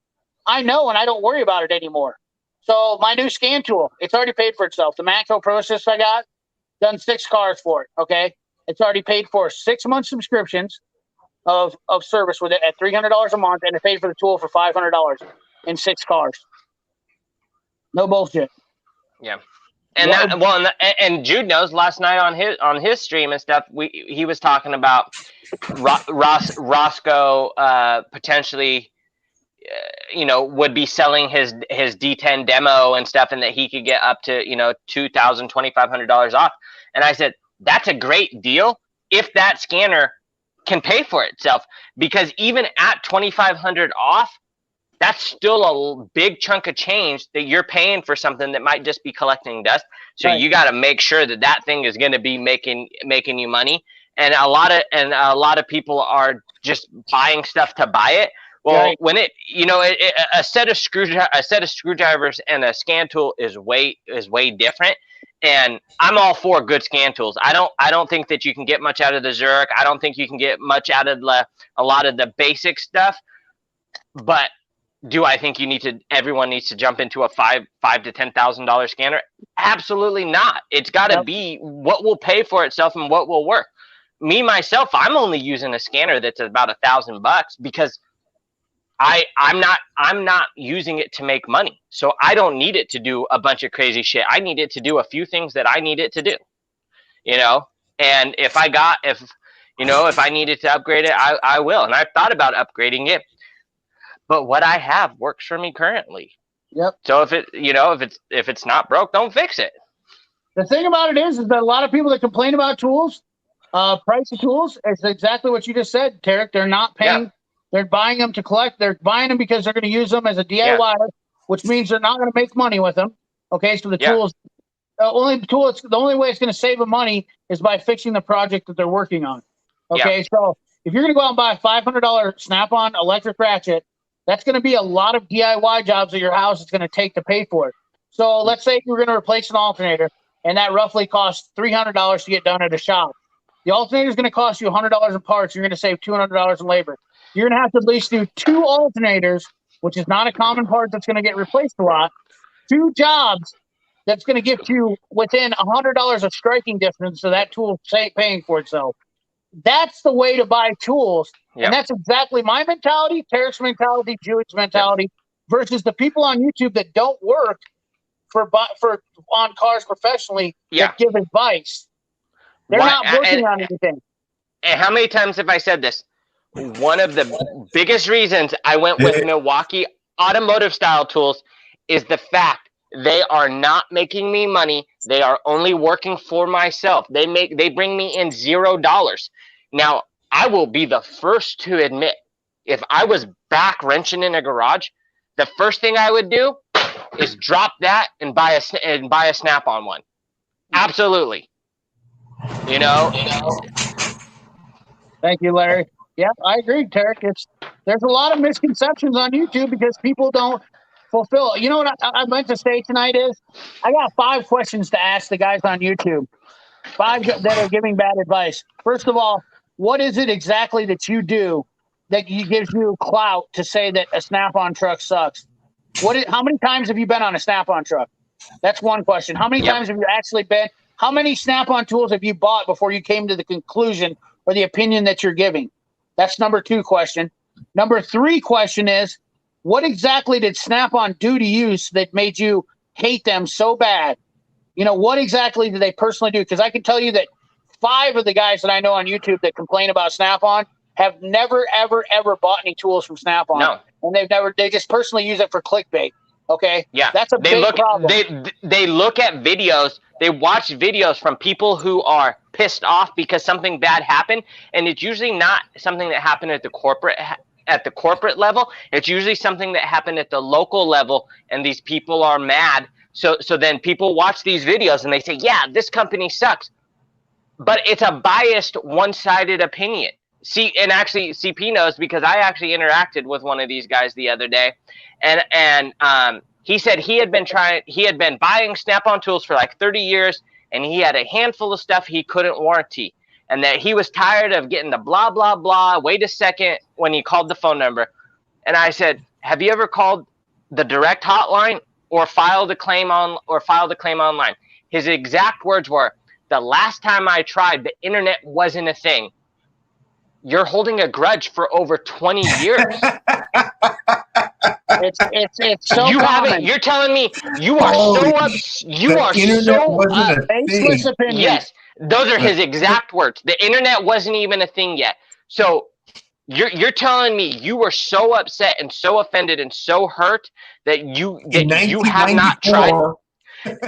[SPEAKER 1] I know, and I don't worry about it anymore. So my new scan tool, it's already paid for itself. The Macro Pro Assist I got, done 6 cars for it. Okay, it's already paid for 6 month subscriptions of service with it at $300 a month, and it paid for the tool for $500 in 6 cars. No bullshit.
[SPEAKER 2] Yeah. And and Jude knows last night on his stream and stuff, he was talking about Roscoe potentially would be selling his D10 demo and stuff, and that he could get up to $2,000, $2,500 off. And I said, that's a great deal if that scanner can pay for itself, because even at $2,500 off, that's still a big chunk of change that you're paying for something that might just be collecting dust. So you got to make sure that thing is going to be making you money. And a lot of people are just buying stuff to buy it. Well, when a set of screwdrivers and a scan tool is way different. And I'm all for good scan tools. I don't think that you can get much out of the Zurich. I don't think you can get much out of a lot of the basic stuff. But do I think everyone needs to jump into a $5,000 to $10,000 scanner? Absolutely not. It's got to be what will pay for itself and what will work. Me myself, I'm only using a scanner that's about $1,000 because I'm not using it to make money. So I don't need it to do a bunch of crazy shit. I need it to do a few things that I need it to do. And if I needed to upgrade it, I will. And I've thought about upgrading it. But what I have works for me currently.
[SPEAKER 1] Yep.
[SPEAKER 2] So if it's not broke, don't fix it.
[SPEAKER 1] The thing about it is that a lot of people that complain about tools, price of tools, is exactly what you just said, Tarek. They're not paying. Yeah. They're buying them to collect. They're buying them because they're going to use them as a DIY, which means they're not going to make money with them. Okay, so the tools, the only way it's going to save them money is by fixing the project that they're working on. Okay, so if you're going to go out and buy a $500 Snap-on electric ratchet, that's going to be a lot of DIY jobs at your house it's going to take to pay for it. So let's say you're going to replace an alternator, and that roughly costs $300 to get done at a shop. The alternator is going to cost you $100 in parts. You're going to save $200 in labor. You're going to have to at least do 2 alternators, which is not a common part that's going to get replaced a lot. 2 jobs that's going to get you within $100 of striking distance, so that tool paying for itself. That's the way to buy tools. Yep. And that's exactly my mentality, Tarek's mentality, Jude's mentality, versus the people on YouTube that don't work for on cars professionally that give advice. They're not working on anything.
[SPEAKER 2] And how many times have I said this? One of the biggest reasons I went with Milwaukee automotive style tools is the fact they are not making me money. They are only working for myself. They bring me in $0. Now, I will be the first to admit, if I was back wrenching in a garage, the first thing I would do is drop that and buy a Snap-on one. Absolutely.
[SPEAKER 1] Thank you, Larry. Yeah, I agree, Tarek. There's a lot of misconceptions on YouTube because people don't. fulfill. You know what I meant to say tonight is I got 5 questions to ask the guys on YouTube. 5 that are giving bad advice. First of all, what is it exactly that you do that gives you clout to say that a Snap-on truck sucks? How many times have you been on a Snap-on truck? That's one question. How many times have you actually been? How many Snap-on tools have you bought before you came to the conclusion or the opinion that you're giving? That's number 2 question. Number 3 question is, what exactly did Snap-on do to you that made you hate them so bad? You know, what exactly did they personally do? Because I can tell you that 5 of the guys that I know on YouTube that complain about Snap-on have never, ever, ever bought any tools from Snap-on.
[SPEAKER 2] No.
[SPEAKER 1] And they just personally use it for clickbait. Okay.
[SPEAKER 2] Yeah.
[SPEAKER 1] That's a big problem.
[SPEAKER 2] They look at videos, they watch videos from people who are pissed off because something bad happened, and it's usually not something that happened at the corporate level. It's usually something that happened at the local level, and these people are mad. So then people watch these videos and they say, yeah, this company sucks. But it's a biased, one-sided opinion. See, and actually CP knows because I actually interacted with one of these guys the other day, and he said he had been buying Snap-on tools for like 30 years, and he had a handful of stuff he couldn't warranty, and that he was tired of getting the blah blah blah. Wait a second when he called the phone number, and I said, have you ever called the direct hotline or filed a claim online? His exact words were, the last time I tried, the internet wasn't a thing. You're holding a grudge for over 20 years.
[SPEAKER 1] It's so
[SPEAKER 2] you
[SPEAKER 1] common.
[SPEAKER 2] haven't. You're telling me you are
[SPEAKER 1] baseless opinion.
[SPEAKER 2] Yes, those are his exact words. The internet wasn't even a thing yet. So you're telling me you were so upset and so offended and so hurt that you have not tried.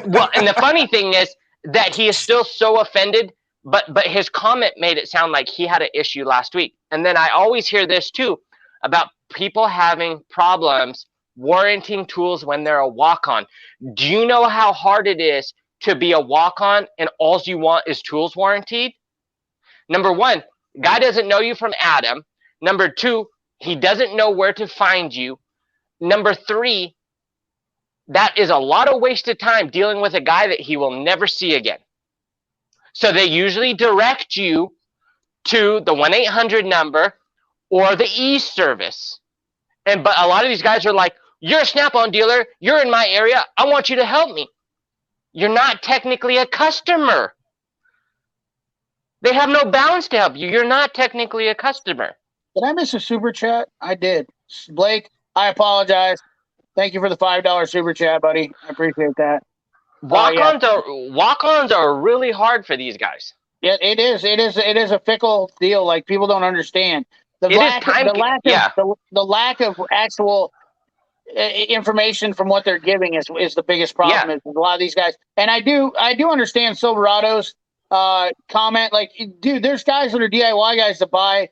[SPEAKER 2] Well, and the funny thing is that he is still so offended. But his comment made it sound like he had an issue last week. And then I always hear this too about people having problems warranting tools when they're a walk-on. Do you know how hard it is to be a walk-on and all you want is tools warranted? Number 1, guy doesn't know you from Adam. Number 2, he doesn't know where to find you. Number 3, that is a lot of wasted time dealing with a guy that he will never see again. So they usually direct you to the 1-800 number or the e-service. But a lot of these guys are like, you're a Snap-on dealer, you're in my area, I want you to help me. You're not technically a customer. They have no bounds to help you. You're not technically a customer.
[SPEAKER 1] Did I miss a super chat? I did. Blake, I apologize. Thank you for the $5 super chat, buddy. I appreciate that.
[SPEAKER 2] Walk-ons are really hard for these guys.
[SPEAKER 1] Yeah, it is. It is a fickle deal. Like, people don't understand the lack of actual information from what they're giving is the biggest problem. Is a lot of these guys, and I do understand Silverado's comment. Like, dude, there's guys that are DIY guys that buy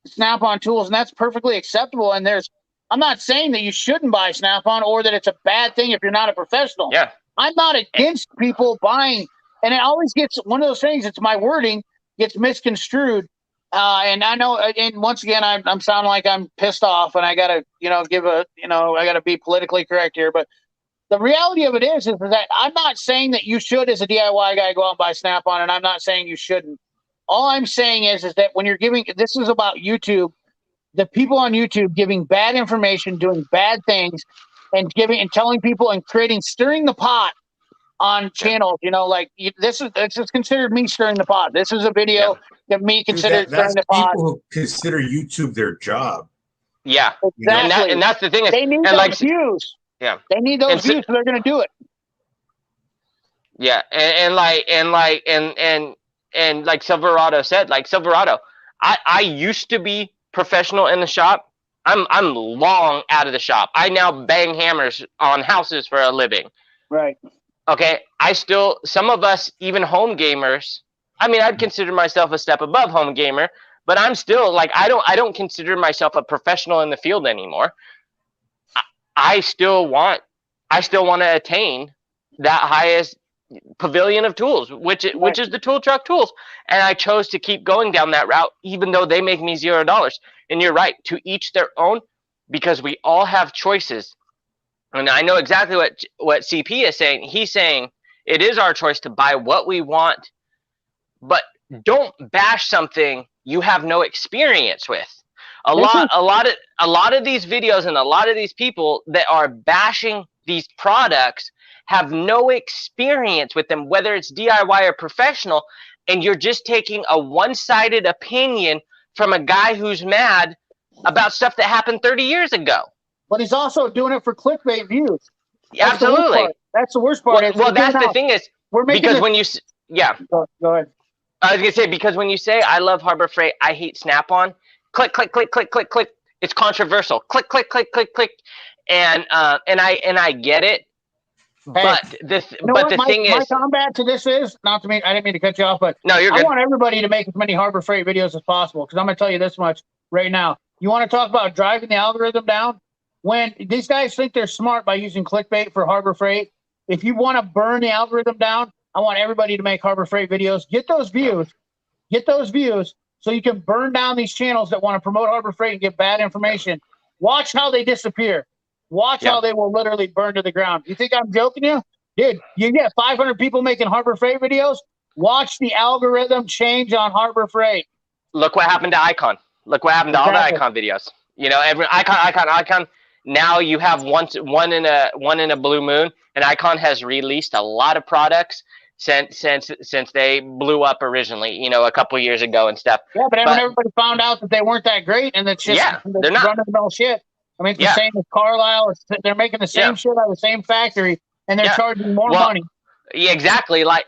[SPEAKER 1] Snap-on tools, and that's perfectly acceptable. And I'm not saying that you shouldn't buy Snap-on or that it's a bad thing if you're not a professional.
[SPEAKER 2] Yeah.
[SPEAKER 1] I'm not against people buying, and it always gets one of those things. It's my wording gets misconstrued, and I know. And once again, I'm sounding like I'm pissed off, and I gotta, I gotta be politically correct here. But the reality of it is that I'm not saying that you should, as a DIY guy, go out and buy Snap-on, and I'm not saying you shouldn't. All I'm saying is that when you're giving, this is about YouTube, the people on YouTube giving bad information, doing bad things, and telling people and stirring the pot on channels. This is considered me stirring the pot. This is a video that me considered stirring the pot.
[SPEAKER 4] People who consider YouTube their job.
[SPEAKER 2] Yeah,
[SPEAKER 1] exactly.
[SPEAKER 2] And that's the thing.
[SPEAKER 1] They need those views.
[SPEAKER 2] Yeah,
[SPEAKER 1] they need those views, so they're going to do it.
[SPEAKER 2] Yeah, and like Silverado said, Silverado, I used to be professional in the shop. I'm long out of the shop. I now bang hammers on houses for a living.
[SPEAKER 1] Right.
[SPEAKER 2] Okay. Some of us, even home gamers, I mean, I'd consider myself a step above home gamer, but I'm still like, I don't consider myself a professional in the field anymore. I still want to attain that highest pavilion of tools, which is the tool truck tools. And I chose to keep going down that route, even though they make me $0. And you're right, to each their own, because we all have choices. And I know exactly what CP is saying. He's saying it is our choice to buy what we want, but don't bash something you have no experience with. A lot of these videos and a lot of these people that are bashing these products have no experience with them, whether it's DIY or professional, and you're just taking a one-sided opinion from a guy who's mad about stuff that happened 30 years ago.
[SPEAKER 1] But he's also doing it for clickbait views.
[SPEAKER 2] Absolutely.
[SPEAKER 1] That's the worst part.
[SPEAKER 2] Well, that's the thing is, because when you,
[SPEAKER 1] Go ahead.
[SPEAKER 2] I was gonna say, because when you say I love Harbor Freight, I hate Snap-on, click, click, click, click, click, click. It's controversial. Click, click, click, click, click. And I get it. But the thing is,
[SPEAKER 1] my combat to this is not to mean I didn't mean to cut you off, but
[SPEAKER 2] no, you're good.
[SPEAKER 1] I want everybody to make as many Harbor Freight videos as possible because I'm going to tell you this much right now. You want to talk about driving the algorithm down? When these guys think they're smart by using clickbait for Harbor Freight, if you want to burn the algorithm down, I want everybody to make Harbor Freight videos. Get those views, so you can burn down these channels that want to promote Harbor Freight and get bad information. Watch how they disappear. Watch how they will literally burn to the ground. You think I'm joking you? Dude, you get 500 people making Harbor Freight videos. Watch the algorithm change on Harbor Freight.
[SPEAKER 2] Look what happened to Icon. Look what happened to all the Icon videos. You know, every Icon. Now you have one in a blue moon, and Icon has released a lot of products since they blew up originally. You know, a couple years ago and stuff.
[SPEAKER 1] Yeah, but everybody found out that they weren't that great, and it's just
[SPEAKER 2] they're not
[SPEAKER 1] running the shit. I mean, it's the same as Carlisle. They're making the same shit out of the same factory, and they're charging more money.
[SPEAKER 2] Yeah, exactly. Like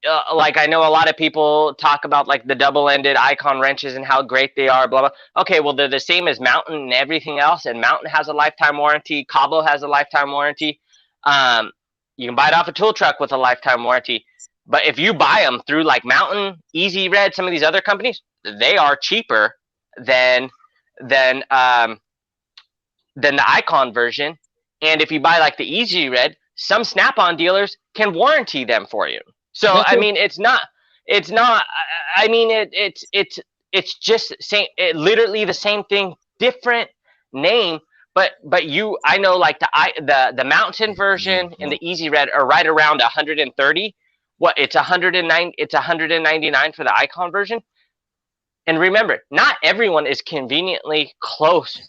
[SPEAKER 2] I know a lot of people talk about like the double-ended Icon wrenches and how great they are. Blah blah. Okay, well they're the same as Mountain and everything else. And Mountain has a lifetime warranty. Cabo has a lifetime warranty. You can buy it off a tool truck with a lifetime warranty. But if you buy them through like Mountain, Easy Red, some of these other companies, they are cheaper than the Icon version. And if you buy like the Easy Red, some Snap-on dealers can warranty them for you. So I mean, it's just literally the same thing, different name. But I know like the Mountain version and the Easy Red are right around 130. What, it's 109? It's 199 for the Icon version. And remember, not everyone is conveniently close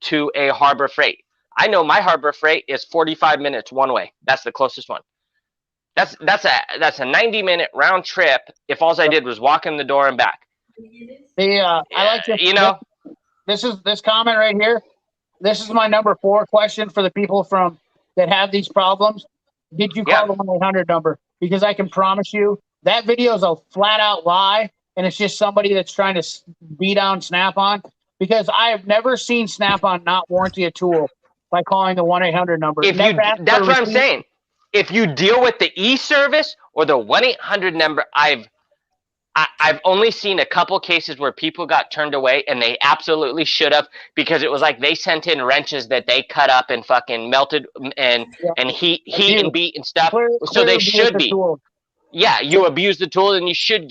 [SPEAKER 2] to a Harbor Freight. I know my Harbor Freight is 45 minutes one way. That's the closest one. That's a 90-minute round trip if all I did was walk in the door and back.
[SPEAKER 1] I like this.
[SPEAKER 2] You know,
[SPEAKER 1] this comment right here. This is my number 4 question for the people that have these problems. Did you call the 1-800 number? Because I can promise you that video is a flat out lie, and it's just somebody that's trying to beat down Snap-on. Because I have never seen Snap-on not warranty a tool by calling the 1-800 number.
[SPEAKER 2] That's what I'm saying. If you deal with the e-service or the 1-800 number, I've only seen a couple cases where people got turned away, and they absolutely should have, because it was like they sent in wrenches that they cut up and fucking melted and heat and beat and stuff. So they should be. Yeah, you abuse the tool, and you should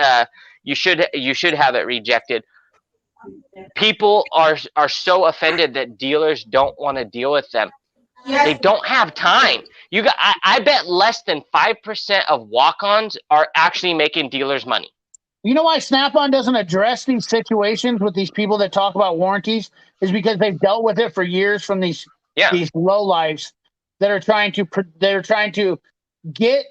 [SPEAKER 2] have it rejected. People are so offended that dealers don't want to deal with them. They don't have time. I bet less than 5% of walk-ons are actually making dealers money.
[SPEAKER 1] You know why Snap-on doesn't address these situations with these people that talk about warranties is because they've dealt with it for years from these lowlifes that are trying to get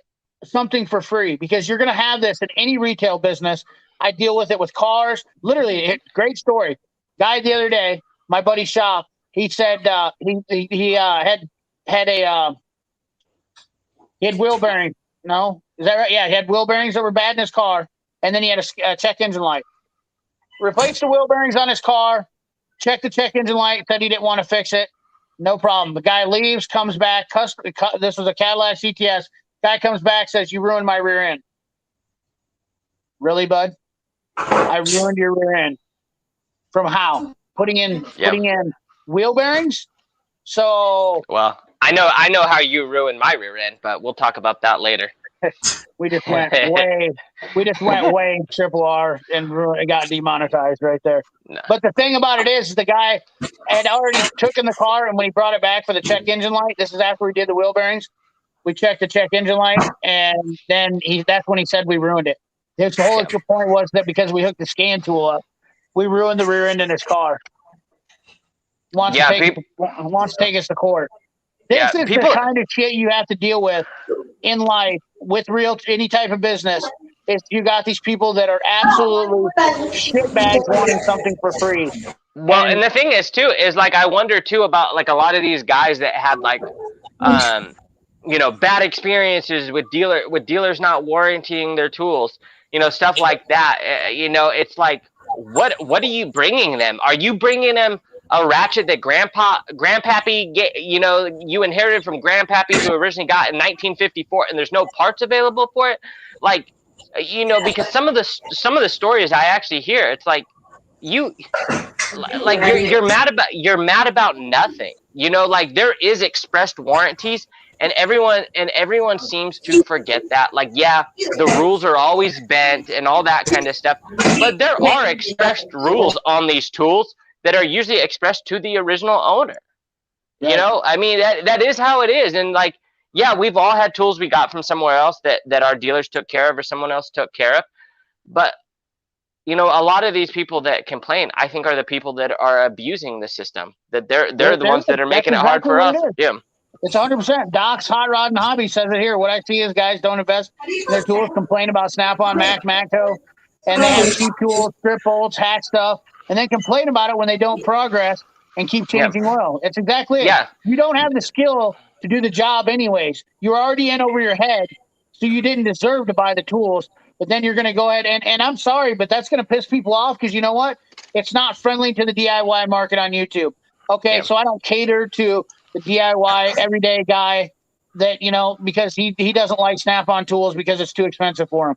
[SPEAKER 1] something for free, because you're going to have this in any retail business. I deal with it with cars. Literally, great story. Guy the other day, my buddy's shop, he said he had wheel bearings. No, is that right? Yeah, he had wheel bearings that were bad in his car, and then he had a check engine light. Replaced the wheel bearings on his car, checked the check engine light, said he didn't want to fix it. No problem. The guy leaves, comes back. This was a Cadillac CTS. Guy comes back, says, "You ruined my rear end." Really, bud? I ruined your rear end. From how? Putting in wheel bearings? So
[SPEAKER 2] well, I know how you ruined my rear end, but we'll talk about that later.
[SPEAKER 1] we just went way triple R and it got demonetized right there.
[SPEAKER 2] No.
[SPEAKER 1] But the thing about it is the guy had already taken the car, and when he brought it back for the check engine light, this is after we did the wheel bearings. We checked the check engine light, and then that's when he said we ruined it. His whole point was that because we hooked the scan tool up, we ruined the rear end in his car. Wants to take us to court. This is the kind of shit you have to deal with in life with any type of business. Is you got these people that are absolutely shitbags wanting something for free.
[SPEAKER 2] Well, and the thing is too is like I wonder too about like a lot of these guys that had like bad experiences with dealers not warranting their tools, stuff like that. It's like what are you bringing them? Are you bringing them a ratchet that grandpappy you inherited from grandpappy who originally got in 1954 and there's no parts available for it? Like, because some of the stories I actually hear, it's like you're mad about nothing. Like there is expressed warranties, and everyone seems to forget that. Like, yeah, the rules are always bent and all that kind of stuff, but there are expressed rules on these tools that are usually expressed to the original owner.
[SPEAKER 1] Right.
[SPEAKER 2] I mean, that is how it is. And like, yeah, we've all had tools we got from somewhere else that our dealers took care of or someone else took care of. But, a lot of these people that complain, I think, are the people that are abusing the system. That they're the ones that are making it hard for us. Yeah.
[SPEAKER 1] It's 100%. Doc's Hot Rod and Hobby says it here. What I see is guys don't invest in their tools, complain about Snap-on, Macto, and they have cheap tools, strip bolts, hack stuff, and then complain about it when they don't progress and keep changing oil. It's exactly it.
[SPEAKER 2] Yeah.
[SPEAKER 1] You don't have the skill to do the job anyways. You're already in over your head, so you didn't deserve to buy the tools. But then you're going to go ahead and I'm sorry, but that's going to piss people off because you know what? It's not friendly to the DIY market on YouTube. Okay, so I don't cater to the DIY everyday guy that, because he doesn't like Snap-on tools because it's too expensive for him.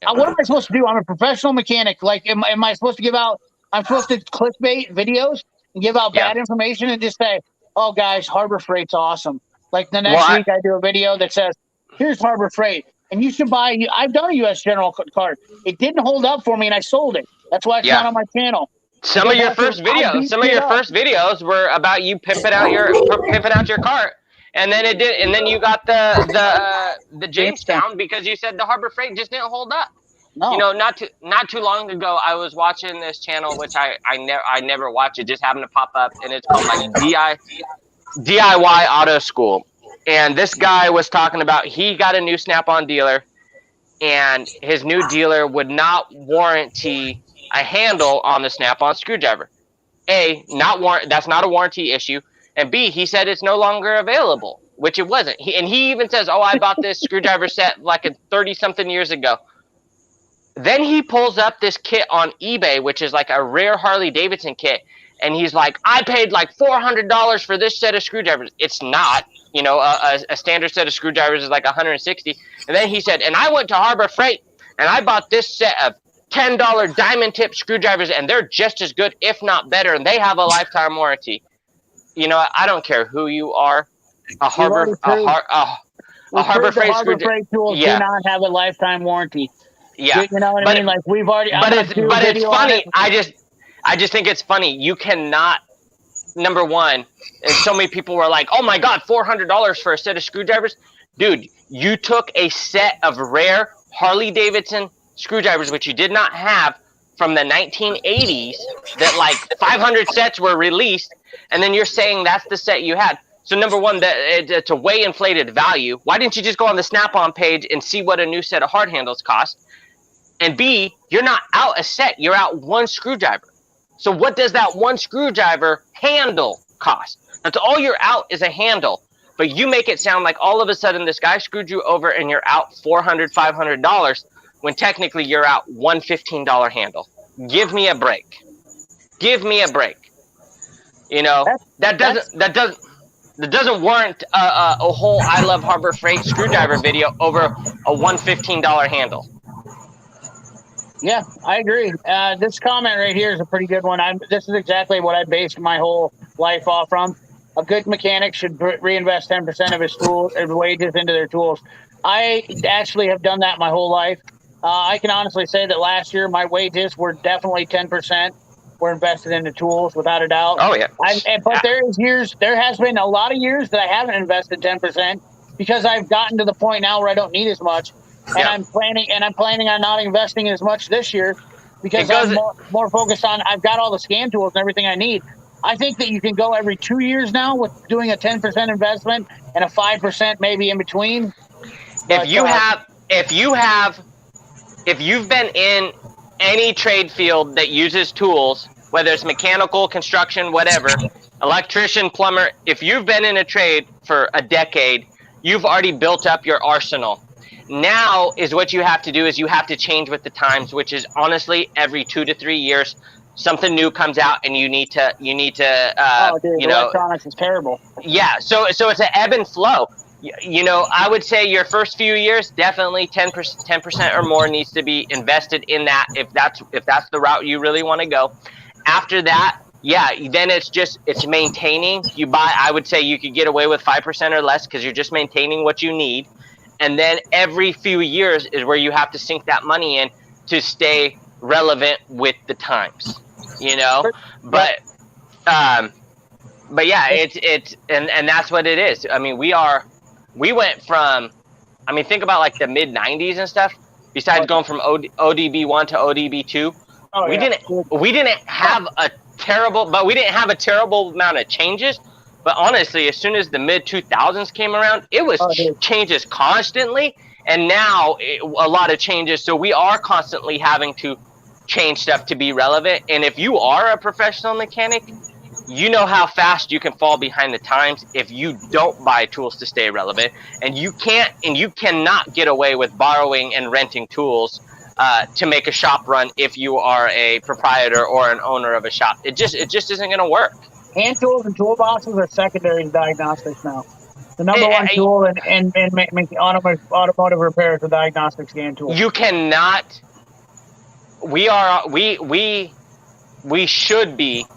[SPEAKER 1] What am I supposed to do? I'm a professional mechanic. Like, am I supposed to give out – I'm supposed to clickbait videos and give out bad information and just say, oh, guys, Harbor Freight's awesome. Like the next week I do a video that says, here's Harbor Freight. And you should buy – I've done a U.S. General card. It didn't hold up for me, and I sold it. That's why it's not on my channel.
[SPEAKER 2] Some of your first videos were about you pimping out your cart, and then it did, and then you got the Jamestown because you said the Harbor Freight just didn't hold up.
[SPEAKER 1] No.
[SPEAKER 2] Not too long ago, I was watching this channel which I never watch. It just happened to pop up, and it's called like DIY Auto School. And this guy was talking about he got a new Snap-on dealer, and his new dealer would not warranty a handle on the Snap-on screwdriver. A, that's not a warranty issue, and B, he said it's no longer available, which it wasn't. He even says, "Oh, I bought this screwdriver set like 30-something years ago." Then he pulls up this kit on eBay, which is like a rare Harley Davidson kit, and he's like, "I paid like $400 for this set of screwdrivers." It's not. A standard set of screwdrivers is like 160. And then he said, "And I went to Harbor Freight, and I bought this set of $10 diamond tip screwdrivers, and they're just as good, if not better, and they have a lifetime warranty." I don't care who you are. A Harbor Freight
[SPEAKER 1] tools do not have a lifetime warranty.
[SPEAKER 2] Yeah,
[SPEAKER 1] you know what I mean. Like we've already.
[SPEAKER 2] But it's funny. I just think it's funny. You cannot. Number one, and so many people were like, "Oh my God, $400 for a set of screwdrivers." Dude, you took a set of rare Harley Davidson screwdrivers, which you did not have, from the 1980s, that like 500 sets were released, and then you're saying that's the set you had. So number one, it's a way inflated value. Why didn't you just go on the Snap-on page and see what a new set of hard handles cost? And B, you're not out a set, you're out one screwdriver. So what does that one screwdriver handle cost? That's all you're out is a handle. But you make it sound like all of a sudden this guy screwed you over and you're out $400, $500, when technically you're out one $15 handle. Give me a break. Give me a break. That doesn't warrant a whole I Love Harbor Freight screwdriver video over a one $15 handle.
[SPEAKER 1] Yeah, I agree. This comment right here is a pretty good one. This is exactly what I based my whole life off from. A good mechanic should reinvest 10% of his wages into their tools. I actually have done that my whole life. I can honestly say that last year my wages were definitely 10% were invested into tools, without a doubt.
[SPEAKER 2] Oh yeah.
[SPEAKER 1] But there has been a lot of years that I haven't invested 10% because I've gotten to the point now where I don't need as much, and
[SPEAKER 2] Yeah.
[SPEAKER 1] I'm planning on not investing as much this year because
[SPEAKER 2] It goes.
[SPEAKER 1] I'm more focused on. I've got all the scan tools and everything I need. I think that you can go every 2 years now with doing a 10% investment and a 5% maybe in between. But,
[SPEAKER 2] If you've been in any trade field that uses tools, whether it's mechanical, construction, whatever, electrician, plumber, if you've been in a trade for a decade, you've already built up your arsenal. Now is what you have to do is you have to change with the times, which is honestly every 2 to 3 years something new comes out and you need to
[SPEAKER 1] dude, electronics is terrible.
[SPEAKER 2] yeah, so it's an ebb and flow. I would say your first few years, definitely 10% or more needs to be invested in that if that's the route you really want to go. After that, yeah, then it's maintaining. I would say you could get away with 5% or less because you're just maintaining what you need. And then every few years is where you have to sink that money in to stay relevant with the times, but yeah, it's and that's what it is. I mean, we went from, I mean, think about like the mid 90s and stuff. Besides going from ODB1 to ODB2, we didn't have a terrible amount of changes. But honestly, as soon as the mid 2000s came around, it was changes constantly, and now a lot of changes. So we are constantly having to change stuff to be relevant. And if you are a professional mechanic, you know how fast you can fall behind the times if you don't buy tools to stay relevant, and you cannot get away with borrowing and renting tools to make a shop run if you are a proprietor or an owner of a shop. It just isn't going to work.
[SPEAKER 1] Hand tools and toolboxes are secondary to diagnostics now. The number one tool in automotive repair is the diagnostic scan tool.
[SPEAKER 2] You cannot. We should be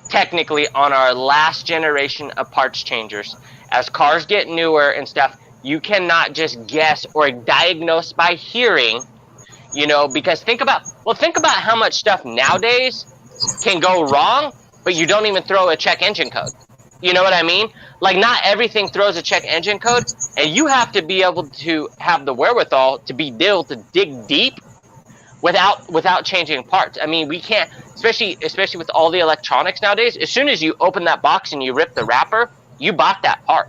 [SPEAKER 2] technically on our last generation of parts changers. As cars get newer and stuff, you cannot just guess or diagnose by hearing, because think about how much stuff nowadays can go wrong, but you don't even throw a check engine code. You know what I mean? Like, not everything throws a check engine code, and you have to be able to have the wherewithal to be able to dig deep without changing parts. I mean, we can't, especially with all the electronics nowadays. As soon as you open that box and you rip the wrapper, you bought that part.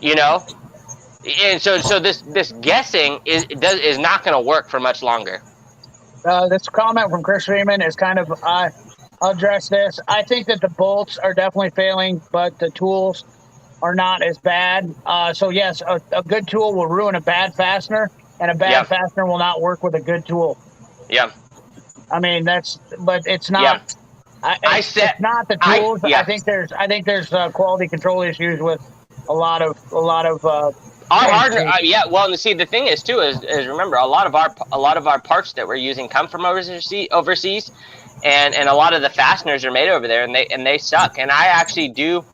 [SPEAKER 2] And so this guessing is not going to work for much longer.
[SPEAKER 1] This comment from Chris Freeman is kind of, I'll address this. I think that the bolts are definitely failing, but the tools are not as bad. So yes, a good tool will ruin a bad fastener, and a bad fastener will not work with a good tool.
[SPEAKER 2] Yeah.
[SPEAKER 1] I mean, but it's not. Yeah. It's not the tools. I think there's quality control issues with a lot of.
[SPEAKER 2] Our hardware, well, and see, the thing is too is remember a lot of our parts that we're using come from overseas, and a lot of the fasteners are made over there, and they suck. And I actually do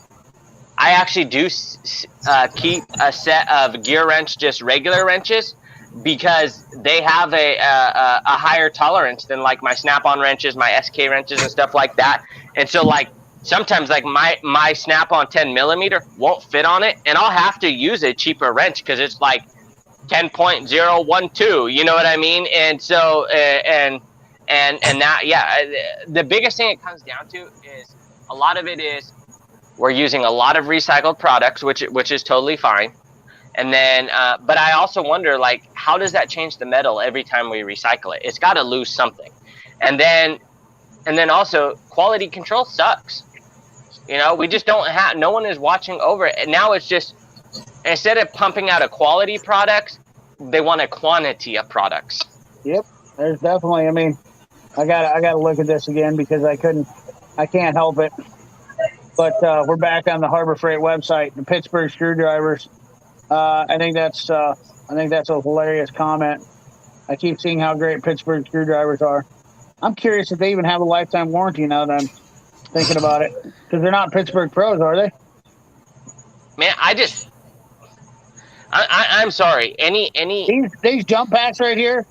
[SPEAKER 2] keep a set of gear wrench, just regular wrenches, because they have a higher tolerance than like my snap-on wrenches, my SK wrenches, and stuff like that. And so like sometimes like my snap-on 10mm won't fit on it, and I'll have to use a cheaper wrench because it's like 10.012. You know what I mean? And so and that the biggest thing it comes down to is a lot of it is we're using a lot of recycled products, which is totally fine. And then, but I also wonder, like, how does that change the metal every time we recycle it? It's got to lose something. And then also, quality control sucks. We just don't have, no one is watching over it. And now it's just, instead of pumping out a quality product, they want a quantity of products.
[SPEAKER 1] Yep, there's definitely, I mean, I gotta look at this again because I can't help it. But we're back on the Harbor Freight website, the Pittsburgh screwdrivers. I think that's a hilarious comment. I keep seeing how great Pittsburgh screwdrivers are. I'm curious if they even have a lifetime warranty now that I'm thinking about it, because they're not Pittsburgh Pros, are they?
[SPEAKER 2] Man, I'm sorry. Any
[SPEAKER 1] These jump packs right here,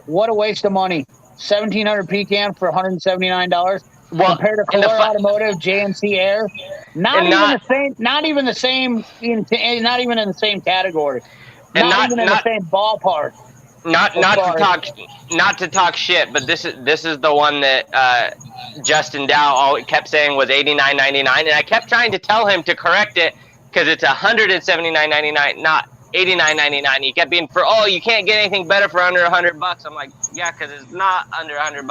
[SPEAKER 1] what a waste of money. 1,700 PCAM for $179
[SPEAKER 2] well
[SPEAKER 1] compared to
[SPEAKER 2] in the
[SPEAKER 1] Color Automotive JNC Air. Not
[SPEAKER 2] and
[SPEAKER 1] even
[SPEAKER 2] not
[SPEAKER 1] the same. Not even the same. Not even in the same category.
[SPEAKER 2] and
[SPEAKER 1] Not even in the same ballpark.
[SPEAKER 2] not to talk shit, but this is the one that Justin Dow kept saying was $89.99, and I kept trying to tell him to correct it because it's $179.99, not $89.99. He kept being you can't get anything better for under $100. I'm like, yeah, because it's not under $100.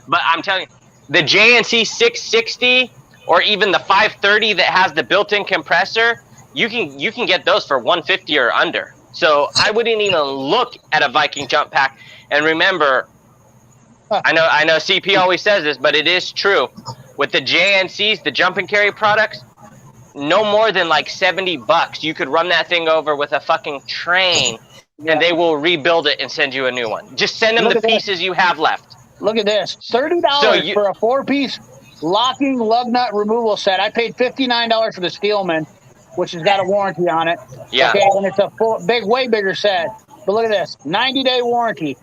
[SPEAKER 2] But I'm telling you, the JNC 660 or even the 530 that has the built-in compressor, you can get those for $150 or under. So I wouldn't even look at a Viking jump pack. And remember, I know CP always says this, but it is true. With the JNCs, the jump and carry products, no more than like $70. You could run that thing over with a fucking train, and they will rebuild it and send you a new one. Just send them the pieces you have left.
[SPEAKER 1] Look at this, $30 for a 4-piece locking lug nut removal set. I paid $59 for the Steelman, which has got a warranty on it.
[SPEAKER 2] Yeah.
[SPEAKER 1] Okay, and it's a way bigger set. But look at this, 90-day warranty,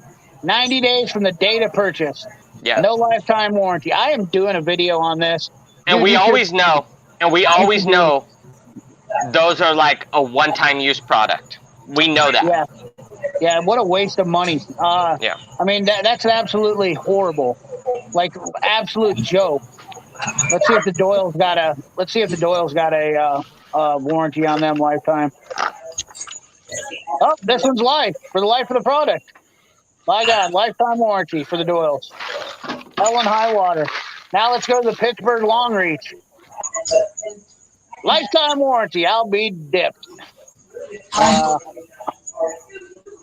[SPEAKER 1] 90 days from the date of purchase.
[SPEAKER 2] Yeah.
[SPEAKER 1] No lifetime warranty. I am doing a video on this.
[SPEAKER 2] And we always know those are like a one-time use product. We know that.
[SPEAKER 1] Yeah. Yeah, what a waste of money.
[SPEAKER 2] Yeah.
[SPEAKER 1] I mean, that's absolutely horrible. Like, absolute joke. Let's see if the Doyle's got a warranty on them lifetime. Oh, this one's life for the life of the product. My God, lifetime warranty for the Doyles. Hell and high water. Now let's go to the Pittsburgh Long Reach. Lifetime warranty. I'll be dipped.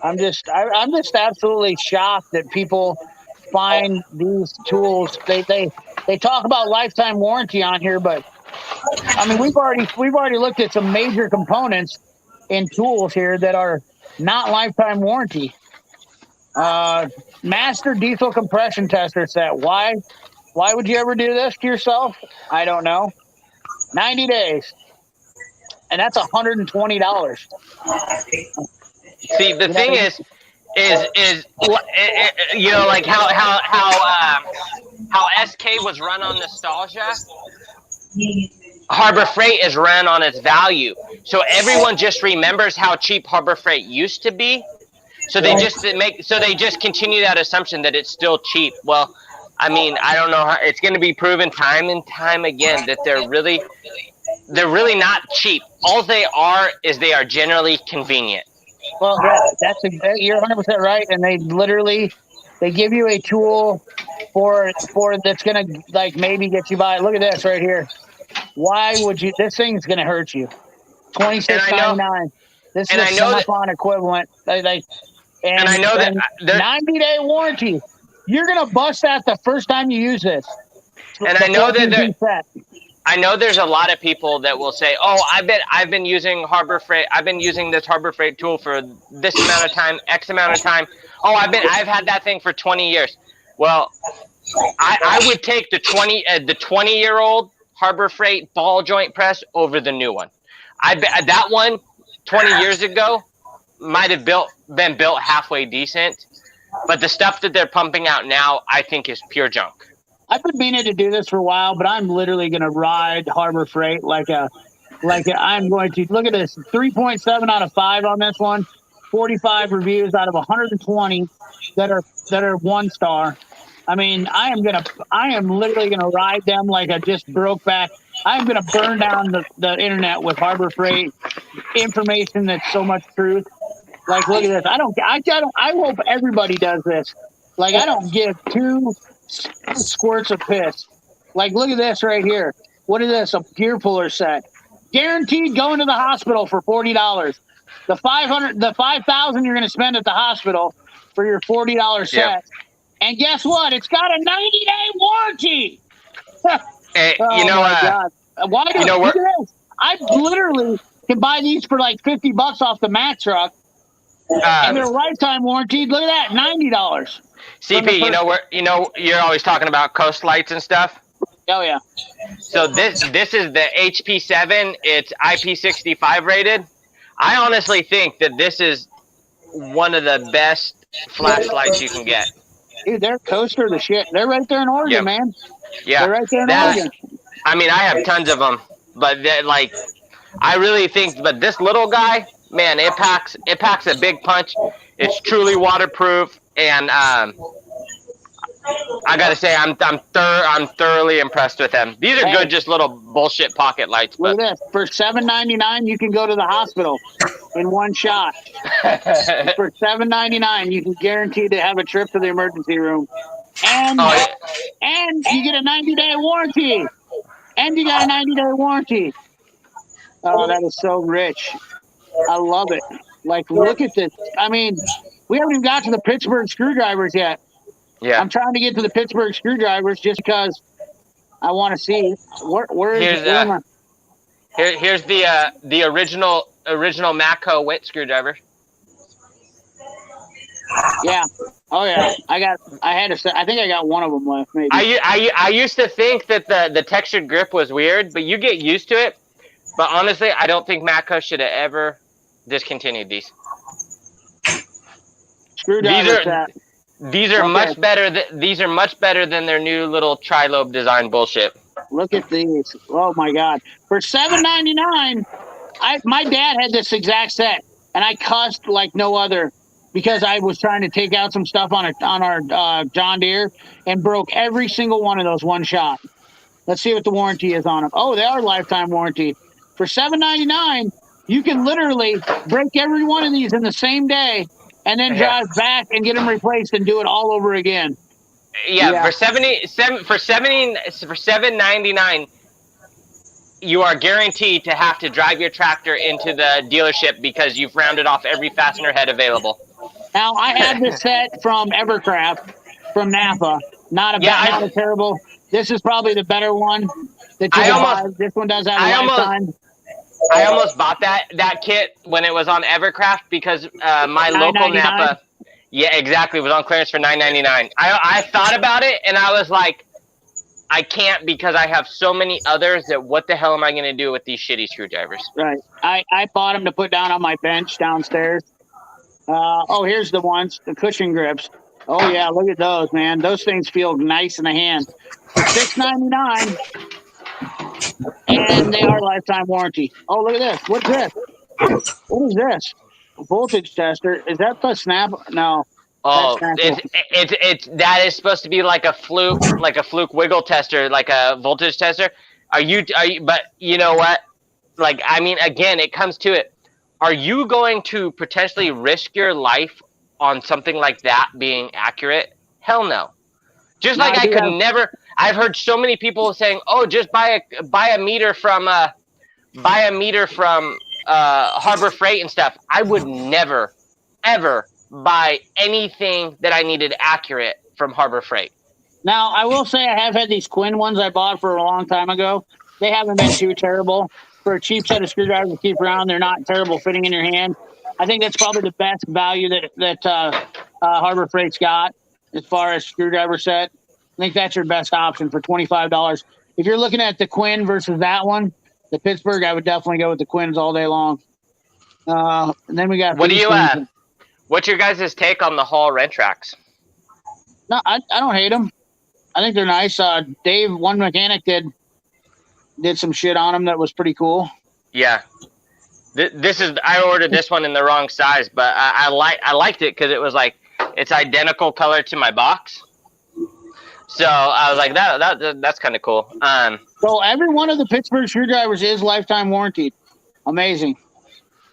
[SPEAKER 1] I'm just absolutely shocked that people find these tools. They talk about lifetime warranty on here, but I mean we've already looked at some major components in tools here that are not lifetime warranty. Master diesel compression tester set. Why would you ever do this to yourself? I don't know. 90 days. And that's $120.
[SPEAKER 2] See, the thing is you know, like how SK was run on nostalgia, Harbor Freight is ran on its value. So everyone just remembers how cheap Harbor Freight used to be. So they just continue that assumption that it's still cheap. Well, I mean, I don't know how it's going to be proven time and time again that they're really not cheap. All they are is they are generally convenient.
[SPEAKER 1] Well, yeah, you're 100% right. And they give you a tool for that's going to like maybe get you by. Look at this right here. Why would you? This thing's going to hurt you. $26.99. This is a Snap-on equivalent. And
[SPEAKER 2] I know that
[SPEAKER 1] 90-day warranty. You're going to bust that the first time you use this.
[SPEAKER 2] And I know that I know there's a lot of people that will say, "Oh, I've been using Harbor Freight. I've been using this Harbor Freight tool for this amount of time, X amount of time. Oh, I've had that thing for 20 years." Well, I would take the 20-year-old Harbor Freight ball joint press over the new one. That one 20 years ago might have been built halfway decent, but the stuff that they're pumping out now, I think, is pure junk.
[SPEAKER 1] I've been meaning to do this for a while, but I'm literally going to ride Harbor Freight I'm going to look at this 3.7 out of 5 on this one, 45 reviews out of 120 that are 1 star. I mean, I am literally going to ride them like I just broke back. I'm going to burn down the internet with Harbor Freight information that's so much truth. Like, look at this. I hope everybody does this. Like, I don't give 2 squirts of piss. Like, look at this right here. What is this? A gear puller set. Guaranteed going to the hospital for $40. The $5,000 you're going to spend at the hospital for your $40 set.
[SPEAKER 2] Yeah.
[SPEAKER 1] And guess what? It's got a 90-day warranty.
[SPEAKER 2] Hey,
[SPEAKER 1] oh
[SPEAKER 2] you know,
[SPEAKER 1] my God. Why do look at this? I literally can buy these for like $50 off the Mack truck. And they're lifetime warranted. Look at that, $90.
[SPEAKER 2] CP, you're always talking about coast lights and stuff.
[SPEAKER 1] Oh yeah.
[SPEAKER 2] So this is the HP7. It's IP65 rated. I honestly think that this is one of the best flashlights you can get.
[SPEAKER 1] Dude, they're coaster the shit. They're right there in Oregon,
[SPEAKER 2] Yep.
[SPEAKER 1] man.
[SPEAKER 2] Yeah.
[SPEAKER 1] They're right there in
[SPEAKER 2] That.
[SPEAKER 1] Oregon.
[SPEAKER 2] I mean, I have tons of them, but like, I really think, but this little guy, man, it packs a big punch. It's truly waterproof, and I gotta say, I'm thoroughly impressed with them. These are
[SPEAKER 1] Hey,
[SPEAKER 2] good, just little bullshit pocket lights,
[SPEAKER 1] look
[SPEAKER 2] but
[SPEAKER 1] at this. For $7.99, you can go to the hospital in one shot. For $7.99, you can guarantee to have a trip to the emergency room, and
[SPEAKER 2] oh yeah,
[SPEAKER 1] you get a 90-day warranty. And you got a 90-day warranty. Oh, that is so rich. I love it. Like, look at this. I mean, we haven't even got to the Pittsburgh screwdrivers yet.
[SPEAKER 2] yeah.
[SPEAKER 1] I'm trying to get to the Pittsburgh screwdrivers just because I want to see where is
[SPEAKER 2] Here's
[SPEAKER 1] where am I?
[SPEAKER 2] here's the original Matco wet screwdriver.
[SPEAKER 1] Yeah. Oh yeah. I think I got one of them left. Maybe.
[SPEAKER 2] I used to think that the textured grip was weird, but you get used to it. But honestly, I don't think Matco should have ever discontinued these.
[SPEAKER 1] Screwdriver set.
[SPEAKER 2] These are
[SPEAKER 1] Okay.
[SPEAKER 2] much better. These are much better than their new little tri-lobe design bullshit.
[SPEAKER 1] Look at these. Oh my God. For $7.99, my dad had this exact set, and I cussed like no other because I was trying to take out some stuff on our John Deere and broke every single one of those one shot. Let's see what the warranty is on them. Oh, they are lifetime warranty. For $7.99, you can literally break every one of these in the same day and then
[SPEAKER 2] Yeah.
[SPEAKER 1] drive back and get them replaced and do it all over again.
[SPEAKER 2] Yeah,
[SPEAKER 1] Yeah.
[SPEAKER 2] for $7.99, you are guaranteed to have to drive your tractor into the dealership because you've rounded off every fastener head available.
[SPEAKER 1] Now, I have this set from Evercraft from Napa. Not a terrible. This is probably the better one that you can buy. This one does have a lifetime.
[SPEAKER 2] I almost bought that kit when it was on Evercraft because my local Napa, yeah, exactly, was on clearance for $9.99. I thought about it and I was like, I can't because I have so many others that what the hell am I going to do with these shitty screwdrivers?
[SPEAKER 1] Right. I bought them to put down on my bench downstairs. Here's the ones, the cushion grips. Oh yeah, look at those, man. Those things feel nice in the hand. $6.99, and they are lifetime warranty. Oh, look at this. What's this? What is this? A voltage tester. Is that the snap? No.
[SPEAKER 2] Oh, it's that is supposed to be like a fluke wiggle tester, like a voltage tester. Are you? But you know what? Like, I mean, again, it comes to it. Are you going to potentially risk your life on something like that being accurate? Hell no. Just like I could never. I've heard so many people saying, "Oh, just buy a meter from Harbor Freight and stuff." I would never, ever buy anything that I needed accurate from Harbor Freight.
[SPEAKER 1] Now, I will say I have had these Quinn ones I bought for a long time ago. They haven't been too terrible. For a cheap set of screwdrivers to keep around, they're not terrible fitting in your hand. I think that's probably the best value that Harbor Freight's got as far as screwdriver set. I think that's your best option for $25. If you're looking at the Quinn versus that one, the Pittsburgh, I would definitely go with the Quinns all day long. And then we got.
[SPEAKER 2] What do you what's your guys' take on the Hall wrench tracks?
[SPEAKER 1] No, I don't hate them. I think they're nice. Dave, one mechanic, did some shit on them that was pretty cool.
[SPEAKER 2] Yeah. I ordered this one in the wrong size, but I liked it because it was like it's identical color to my box. So I was like, that's kind of cool.
[SPEAKER 1] So every one of the Pittsburgh screwdrivers is lifetime warranted. Amazing.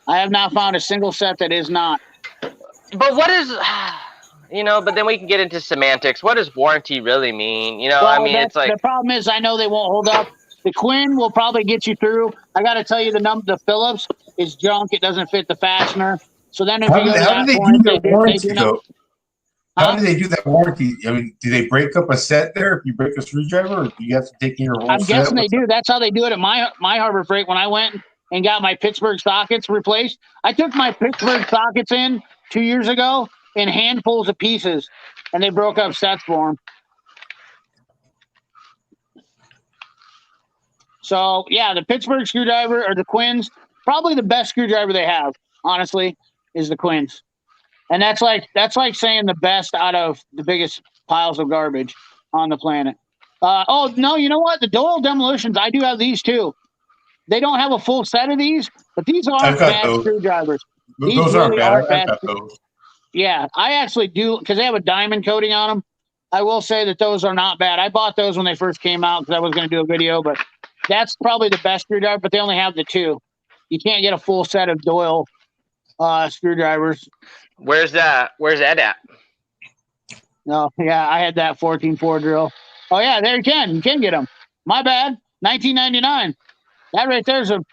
[SPEAKER 1] I have not found a single set that is not.
[SPEAKER 2] But what is, but then we can get into semantics. What does warranty really mean? It's like.
[SPEAKER 1] The problem is I know they won't hold up. The Quinn will probably get you through. I got to tell you, the Phillips is junk. It doesn't fit the fastener. So then if you go to that point, they do not.
[SPEAKER 4] How do they do that warranty? I mean, do they break up a set there if you break a screwdriver, or do you have to take in your whole set?
[SPEAKER 1] I'm guessing they do. That's how they do it at my Harbor Freight. When I went and got my Pittsburgh sockets replaced, I took my Pittsburgh sockets in 2 years ago in handfuls of pieces, and they broke up sets for them. So, yeah, the Pittsburgh screwdriver or the Quinns, probably the best screwdriver they have, honestly, is the Quins. And that's like saying the best out of the biggest piles of garbage on the planet. Oh no, you know what? The Doyle Demolitions, I do have these too. They don't have a full set of these, but these aren't
[SPEAKER 4] I've got
[SPEAKER 1] bad
[SPEAKER 4] those.
[SPEAKER 1] screwdrivers. These
[SPEAKER 4] Those aren't
[SPEAKER 1] really
[SPEAKER 4] bad.
[SPEAKER 1] aren't
[SPEAKER 4] I've
[SPEAKER 1] bad.
[SPEAKER 4] got those.
[SPEAKER 1] Yeah, I actually do because they have a diamond coating on them. I will say that those are not bad. I bought those when they first came out because I was going to do a video, but that's probably the best screwdriver. But they only have the two. You can't get a full set of Doyle screwdrivers.
[SPEAKER 2] Where's Ed at?
[SPEAKER 1] No, yeah, I had that 14.4 drill. Oh yeah, there you can get them. My bad, $19.99. That right there's a.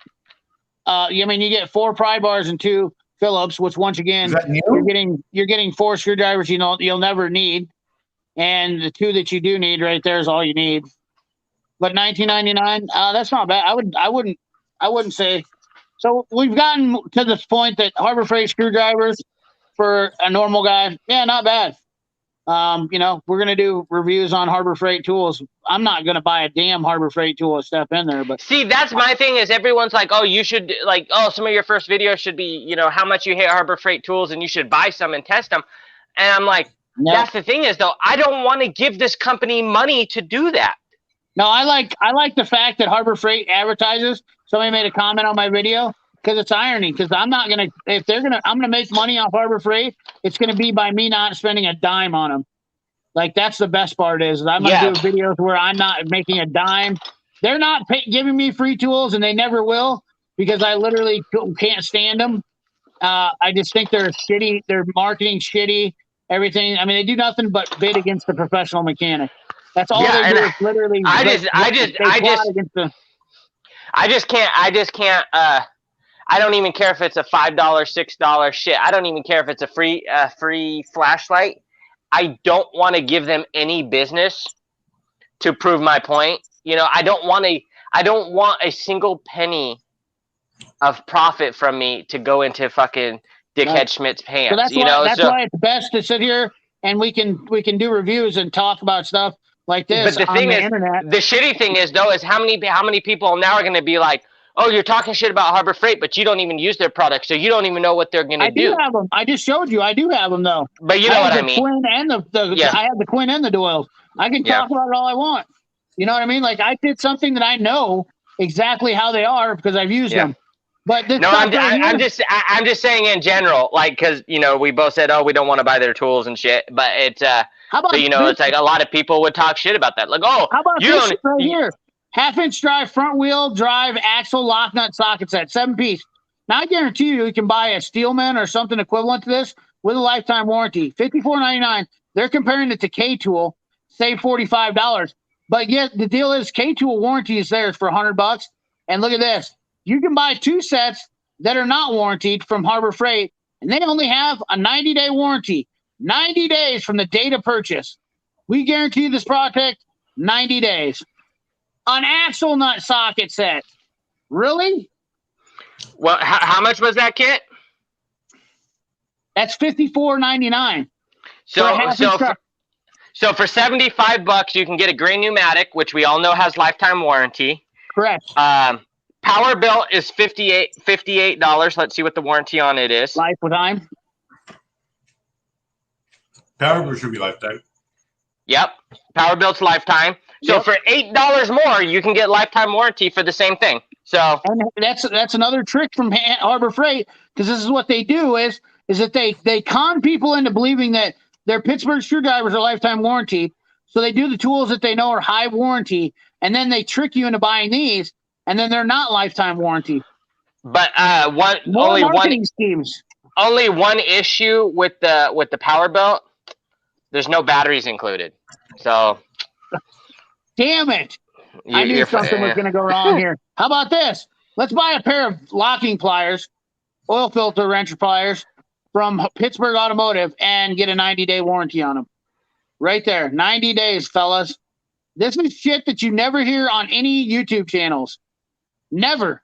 [SPEAKER 1] I mean, you get 4 pry bars and 2 Phillips, which once again
[SPEAKER 4] Is that new?
[SPEAKER 1] you're getting 4 screwdrivers you'll never need, and the 2 that you do need right there is all you need. But $19.99, that's not bad. I wouldn't say. So we've gotten to this point that Harbor Freight screwdrivers for a normal guy, yeah, not bad. We're gonna do reviews on Harbor Freight tools. I'm not gonna buy a damn Harbor Freight tool to step in there, but
[SPEAKER 2] See, that's my thing is everyone's like, oh, you should some of your first videos should be, how much you hate Harbor Freight tools and you should buy some and test them. And I'm like,
[SPEAKER 1] no.
[SPEAKER 2] That's the thing is though, I don't want to give this company money to do that.
[SPEAKER 1] No, I like the fact that Harbor Freight advertises. Somebody made a comment on my video because it's irony. Because I'm gonna make money off Harbor Freight. It's gonna be by me not spending a dime on them. Like that's the best part is I'm gonna do videos where I'm not making a dime. They're not giving me free tools, and they never will because I literally can't stand them. I just think they're shitty. Their marketing shitty. Everything. I mean, they do nothing but bid against the professional mechanic. That's all they do. Is literally. I
[SPEAKER 2] just can't. I don't even care if it's a $5, $6 shit. I don't even care if it's a free flashlight. I don't want to give them any business to prove my point. I don't want a single penny of profit from me to go into fucking Dickhead Schmidt's pants.
[SPEAKER 1] So that's why it's best to sit here and we can do reviews and talk about stuff like this.
[SPEAKER 2] But the thing is, the shitty thing is though, is how many people now are going to be like, oh, you're talking shit about Harbor Freight, but you don't even use their products, so you don't even know what they're going to do.
[SPEAKER 1] I do have them. I just showed you. I do have them though.
[SPEAKER 2] But you know what I mean.
[SPEAKER 1] Quinn and I have the Quinn and the Doyles. I can talk about it all I want. You know what I mean? Like I did something that I know exactly how they are because I've used them. But
[SPEAKER 2] I'm just saying in general, like because we both said, oh, we don't want to buy their tools and shit, but it's it's like a lot of people would talk shit about that. Like, oh,
[SPEAKER 1] how about this right here? 1/2-inch drive, front wheel drive, axle, lock nut, socket set, 7-piece. Now I guarantee you can buy a Steelman or something equivalent to this with a lifetime warranty. $54.99. They're comparing it to K-Tool, save $45. But yet the deal is K-Tool warranty is there for $100. And look at this. You can buy 2 sets that are not warranted from Harbor Freight, and they only have a 90-day warranty. 90 days from the date of purchase. We guarantee this product 90 days. An axle nut socket set. Really?
[SPEAKER 2] Well, how much was that kit?
[SPEAKER 1] That's $54.99.
[SPEAKER 2] So for $75, you can get a gray pneumatic, which we all know has lifetime warranty.
[SPEAKER 1] Correct.
[SPEAKER 2] Power belt is $58. Let's see what the warranty on it is.
[SPEAKER 1] Lifetime.
[SPEAKER 4] Power belt should be lifetime.
[SPEAKER 2] Yep. Power belt's lifetime. So for $8 more, you can get lifetime warranty for the same thing. So
[SPEAKER 1] and that's another trick from Harbor Freight because this is what they do is that they con people into believing that their Pittsburgh screwdrivers are lifetime warranty. So they do the tools that they know are high warranty, and then they trick you into buying these, and then they're not lifetime warranty.
[SPEAKER 2] But only one issue with the power belt. There's no batteries included. So.
[SPEAKER 1] Damn it. I knew something was going to go wrong here. How about this? Let's buy a pair of locking pliers, oil filter wrench pliers from Pittsburgh Automotive and get a 90-day warranty on them. Right there. 90 days, fellas. This is shit that you never hear on any YouTube channels. Never.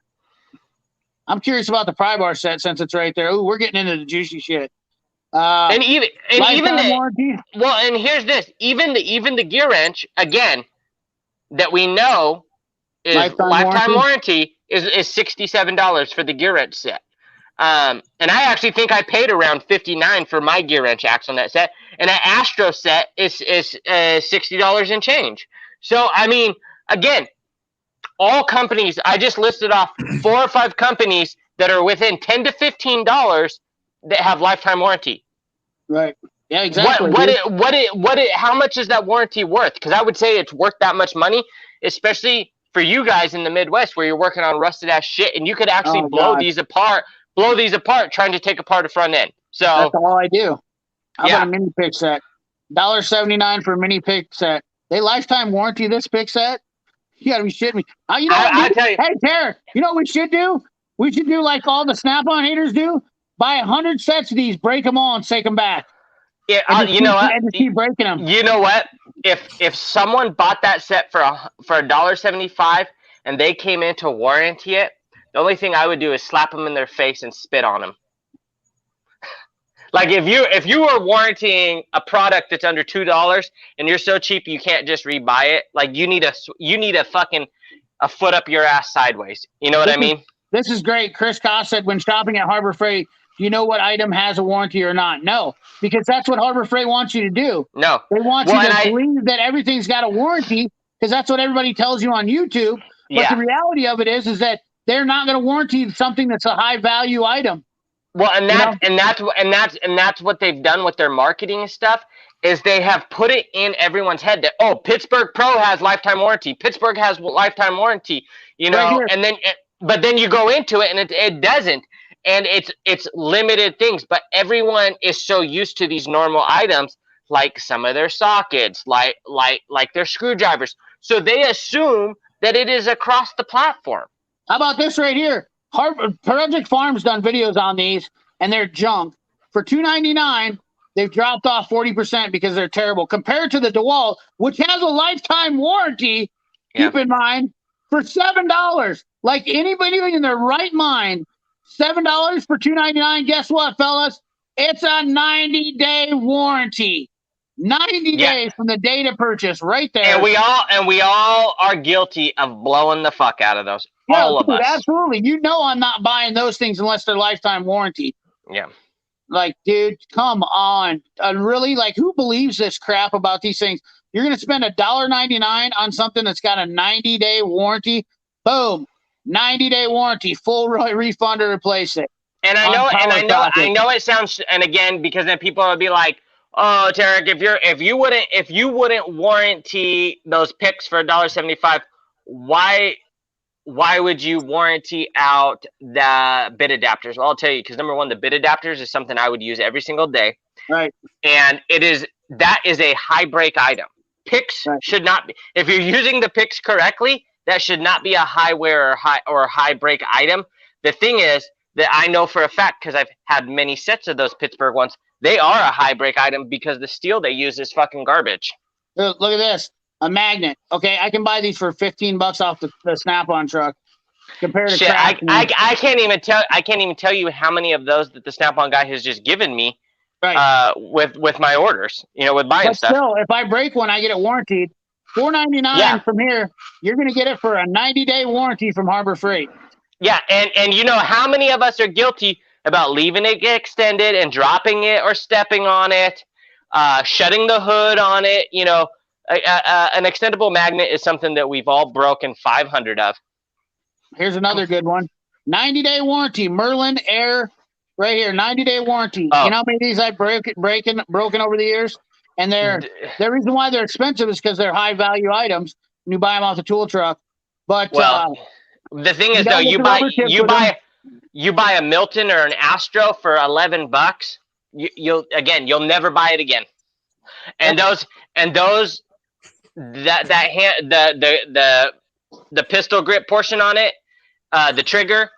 [SPEAKER 1] I'm curious about the pry bar set since it's right there. Ooh, we're getting into the juicy shit.
[SPEAKER 2] And here's this. Even the gear wrench, again, that we know is lifetime warranty, is $67 for the gear wrench set. And I actually think I paid around $59 for my gear wrench axle net set, and an Astro set is $60 and change. So I mean, again, all companies. I just listed off 4 or 5 companies that are within $10 to $15 that have lifetime warranty.
[SPEAKER 1] Right. Yeah, exactly.
[SPEAKER 2] How much is that warranty worth? Because I would say it's worth that much money, especially for you guys in the Midwest where you're working on rusted ass shit, and you could actually blow these apart trying to take apart a front end. So
[SPEAKER 1] that's all I do. How about a mini pick set? $1.79 for a mini pick set. They lifetime warranty this pick set? You gotta be shitting me.
[SPEAKER 2] I tell you.
[SPEAKER 1] Hey, Tara, you know what we should do? We should do like all the Snap-on haters do. Buy 100 sets of these, break them all, and take them back.
[SPEAKER 2] Yeah, you know what?
[SPEAKER 1] And just keep breaking them.
[SPEAKER 2] You know what? If someone bought that set for $1.75 and they came in to warranty it, the only thing I would do is slap them in their face and spit on them. Like if you were warranting a product that's under $2 and you're so cheap you can't just rebuy it, like you need a fucking a foot up your ass sideways. You know what I mean?
[SPEAKER 1] This is great. Chris Koss said, when shopping at Harbor Freight, do you know what item has a warranty or not? No, because that's what Harbor Freight wants you to do.
[SPEAKER 2] No.
[SPEAKER 1] They want you to believe that everything's got a warranty because that's what everybody tells you on YouTube. But the reality of it is that they're not going to warranty something that's a high value item.
[SPEAKER 2] Well, and that's what they've done with their marketing and stuff is they have put it in everyone's head that Pittsburgh Pro has lifetime warranty. Pittsburgh has lifetime warranty, you know, but then you go into it and it doesn't. And it's limited things, but everyone is so used to these normal items, like some of their sockets, like their screwdrivers. So they assume that it is across the platform.
[SPEAKER 1] How about this right here? Project Farm's done videos on these, and they're junk. For $2.99, they've dropped off 40% because they're terrible. Compared to the DeWalt, which has a lifetime warranty, keep in mind, for $7. Like anybody in their right mind, $7 for $2.99. Guess what, fellas? It's a 90-day warranty. 90 days from the date of purchase, right there.
[SPEAKER 2] And we all are guilty of blowing the fuck out of those. All of us.
[SPEAKER 1] Absolutely. You know I'm not buying those things unless they're lifetime warranty.
[SPEAKER 2] Yeah.
[SPEAKER 1] Like, dude, come on. Really? Like, who believes this crap about these things? You're going to spend $1.99 on something that's got a 90-day warranty? Boom. 90-day warranty, full refund or replace it.
[SPEAKER 2] And I know it sounds, and again, because then people will be like, "Oh, Tarek, if you wouldn't warranty those picks for $1.75, why would you warranty out the bit adapters?" Well, I'll tell you, because number one, the bit adapters is something I would use every single day.
[SPEAKER 1] Right.
[SPEAKER 2] And that is a high break item. Picks should not be, if you're using the picks correctly, that should not be a high wear or high break item. The thing is that I know for a fact, because I've had many sets of those Pittsburgh ones, they are a high break item because the steel they use is fucking garbage.
[SPEAKER 1] Look at this. A magnet. Okay, I can buy these for $15 off the Snap-on truck. Compared to
[SPEAKER 2] I can't even tell you how many of those that the Snap-on guy has just given me.
[SPEAKER 1] Right.
[SPEAKER 2] With my orders, you know, with buying stuff.
[SPEAKER 1] Still, if I break one, I get it warranted. $4.99 from here. You're going to get it for a 90-day warranty from Harbor Freight.
[SPEAKER 2] Yeah, and you know how many of us are guilty about leaving it extended and dropping it or stepping on it, shutting the hood on it. You know, an extendable magnet is something that we've all broken 500 of.
[SPEAKER 1] Here's another good one. 90-day warranty. Merlin Air right here. 90-day warranty. Oh. You know how many of these I've broken over the years? And the reason why they're expensive is because they're high-value items. And you buy them off the tool truck. But
[SPEAKER 2] the thing is, though, you buy a Milton or an Astro for $11. You'll never buy it again. And the pistol grip portion on it, the trigger,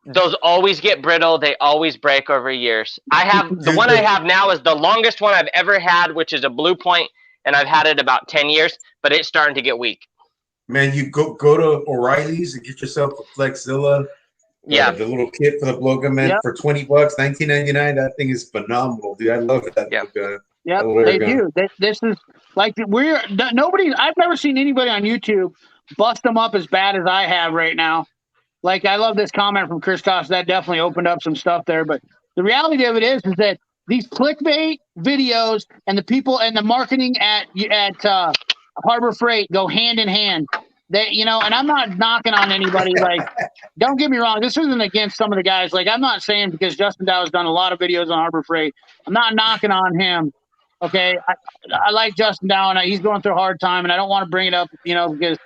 [SPEAKER 2] those always get brittle. They always break over years. The one I have now is the longest one I've ever had, which is a Blue Point, and I've had it about 10 years, but it's starting to get weak.
[SPEAKER 4] Man, you go to O'Reilly's and get yourself a Flexzilla.
[SPEAKER 2] Yeah,
[SPEAKER 4] the little kit for the blow gun for $20, $19.99. That thing is phenomenal, dude. I love that.
[SPEAKER 1] Yeah, they do. This is like I've never seen anybody on YouTube bust them up as bad as I have right now. Like, I love this comment from Christos. That definitely opened up some stuff there. But the reality of it is that these clickbait videos and the people and the marketing at Harbor Freight go hand in hand. They, you know, and I'm not knocking on anybody. Like, don't get me wrong. This isn't against some of the guys. Like, I'm not saying because Justin Dow has done a lot of videos on Harbor Freight. I'm not knocking on him. Okay, I like Justin Dow, and he's going through a hard time, and I don't want to bring it up, you know, because